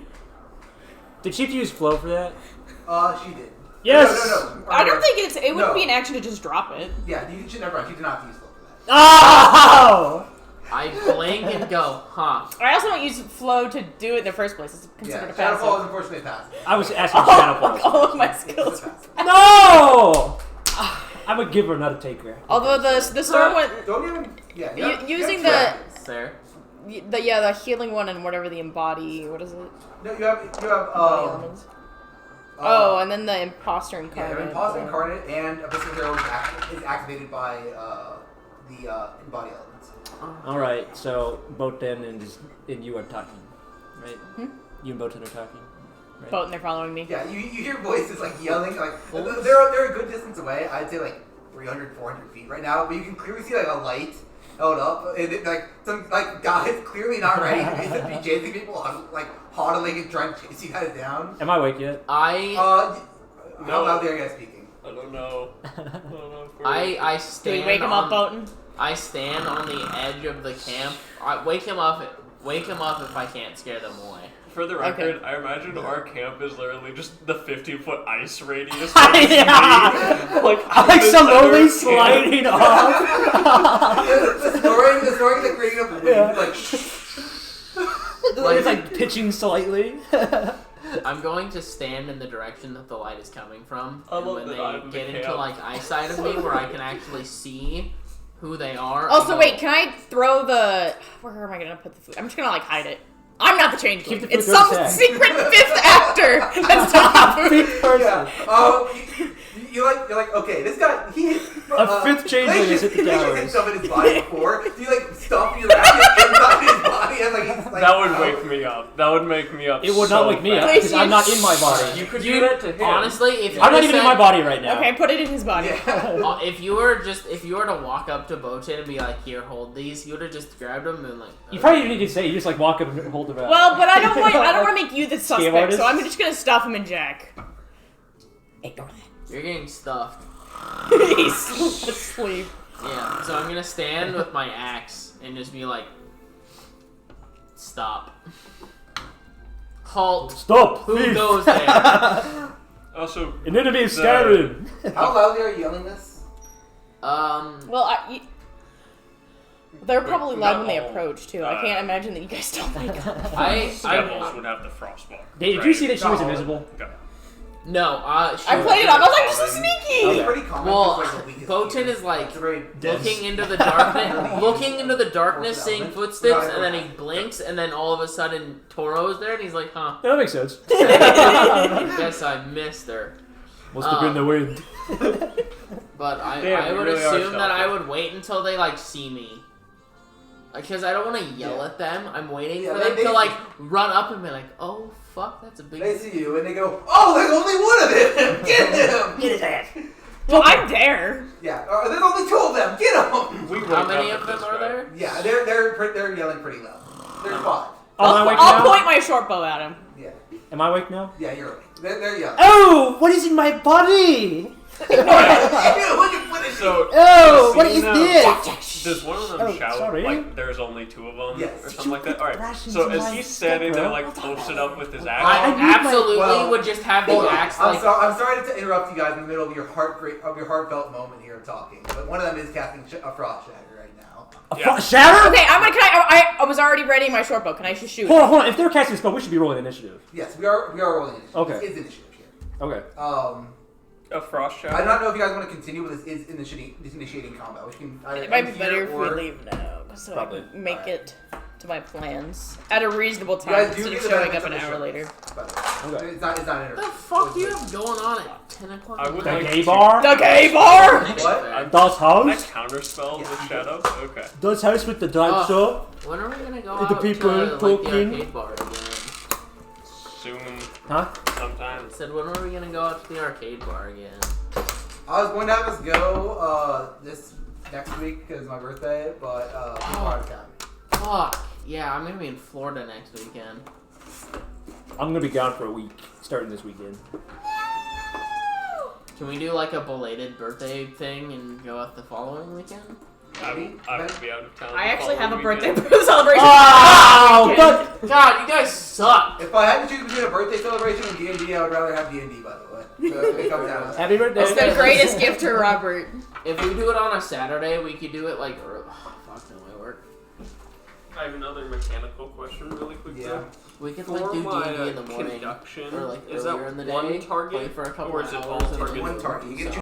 Did she use flow for that? She did. Yes! No. I don't think it wouldn't No. be an action to just drop it. Yeah, you should never. She did not use flow for that. Oh! I blink and go, huh. I also don't use flow to do it in the first place. It's considered a Shadowfall is passive. unfortunately passive. I was asking for Oh, Shadow fuck, Flow. all of my It's skills. passive. No! I'm a giver, not a taker. Although the storm went Don't even. Yeah. you have- using you have the Fair. the healing one and whatever the embody. What is it? No, you have Embody elements. Oh, and then the imposter yeah, incarnate. Imposter Incarnate and Abyssal Hero is activated by the embody elements. Alright, so Botan and you are talking, right? Hmm? You and Botan are talking, right? Bolton, they're following me. Yeah, you hear voices like yelling, like they're a good distance away. I'd say like 300, 400 feet right now, but you can clearly see like a light held up, and like some like guys clearly not ready to be chasing people, like hodling and trying to chase you guys down. Am I awake yet? How No. loudly are you guys speaking? I don't know. I don't know if we're... I Do stand we wake him on, up, Bolton? I stand on the edge of the camp. I wake him up if I can't scare them away. For the record, Okay. I imagine our camp is literally just the 50-foot ice radius. Yeah. Like, I like the slowly center camp. sliding off. the snoring, the creating of wind, like It's like pitching slightly. I'm going to stand in the direction that the light is coming from, I and love when that they I'm the get into camp. like eyesight of me, where I can actually see who they are. I Also, go, wait, can I throw the... Where am I going to put the food? I'm just going to, like, hide it. I'm not the change Keep queen. the food It's to the some side. secret fifth actor that's taking food. yeah. You're like, okay, this guy, he A fifth changeling has hit the Glacius towers. hit some in his body before. Do you like stuff your racket inside his body and like, he's, like That would wake me up. That would make me up. It would so not wake me up fast. because I'm not in my body. You could do that to him. Honestly, if you I'm not just even in said- my body right now. Okay, put it in his body. Yeah. if you were to walk up to Botan and be like, "Here, hold these," you would have just grabbed them and like. You probably didn't need to say it. You just like walk up and hold them out. Well, but I don't want to make you the suspect, artist? so I'm just going to stuff him in Jack. Ignore You're getting stuffed. that. He's asleep. Yeah, so I'm gonna stand with my axe and just be like, "Stop. Halt. Stop. Who thief. goes there?" Also, An enemy is scattered. How loudly are you yelling this? Well, they're probably we loud got when they all, approach, too. I can't imagine that you guys don't wake up. Skevhull would have the frostbite. Did you see that she was invisible? Okay. No, I played it up. I was like, you're so sneaky! It's pretty common. Well, just, like, the weakest Botan people. is like It's a very looking into the darkness, seeing footsteps, and then he blinks, and then all of a sudden Toro's there, and he's like, "Huh? Yeah, that makes sense. Guess I missed her." Must have been the wind. But I Damn, would you really are assume that I stealthy. would wait until they like see me. Because I don't want to yell at them. I'm waiting Yeah, for they- them they- to like run up and be like, "Oh fuck, that's a big." They see you and they go, "Oh, there's only one of them! Get him! Get his ass. Well, I'm there. Yeah, there's only two of them. Get them!" We How wake many up of at them this are rate. there? Yeah, they're yelling pretty loud. There's 5. Oh, am I awake I'll now? point my short bow at him. Yeah, Am I awake now? yeah, you're right. They're yelling. Oh, what is in my body? So, Oh, what see is now- this? Does one of them Oh, shout sorry. like there's only 2 of them Yes. or something like that? Alright, Rations so in as my he's standing there step, like bro. posted up with his I axe, I need my- absolutely well, would just have the Hold on. axe I'm like. sorry to interrupt you guys in the middle of your heartfelt moment here of talking, but one of them is casting a frost shatter right now. Yeah. Shatter? Okay, I was already ready my short bow. Can I just shoot? Hold on. If they're casting a spell, we should be rolling initiative. Yes, we are rolling initiative. Okay. This is initiative here. Okay. a frost I shadow. do not know if you guys want to continue with this initiating combat, which can either It might be end better here if or we leave now, so Probably. I can make it to my plans at a reasonable You time guys do instead get of the showing benefits up an of the hour show. later. By the way. Okay. It's not What interrupted. the fuck do you have going on at 10 o'clock? I would The like gay to- bar? The gay bar! What? Das Can I Haus? counterspell with shadows? Okay. Das Haus with the dive shop? When are we gonna go The out people to like, the talking. arcade bar again? soon, Huh? sometime. I said, when are we gonna go out to the arcade bar again? I was going to have us go this next week because it's my birthday, but I'm out of town. Fuck. Yeah, I'm gonna be in Florida next weekend. I'm gonna be gone for a week, starting this weekend. Can we do like a belated birthday thing and go out the following weekend? I would be out of town. I the actually have a following birthday weekend. celebration. Oh, but God, you guys suck. If I had to choose between a birthday celebration and D&D, I would rather have D&D, by the way. So it comes down to that. Happy birthday! It's the greatest gift to Robert. If we do it on a Saturday, we could do it like. Fuck no, it work. I have another mechanical question, really quick. Yeah. though. We could For like do my D&D in the morning conduction, or like is earlier that in the day. one play target for a couple or is it all hours and then targets? One target. You get to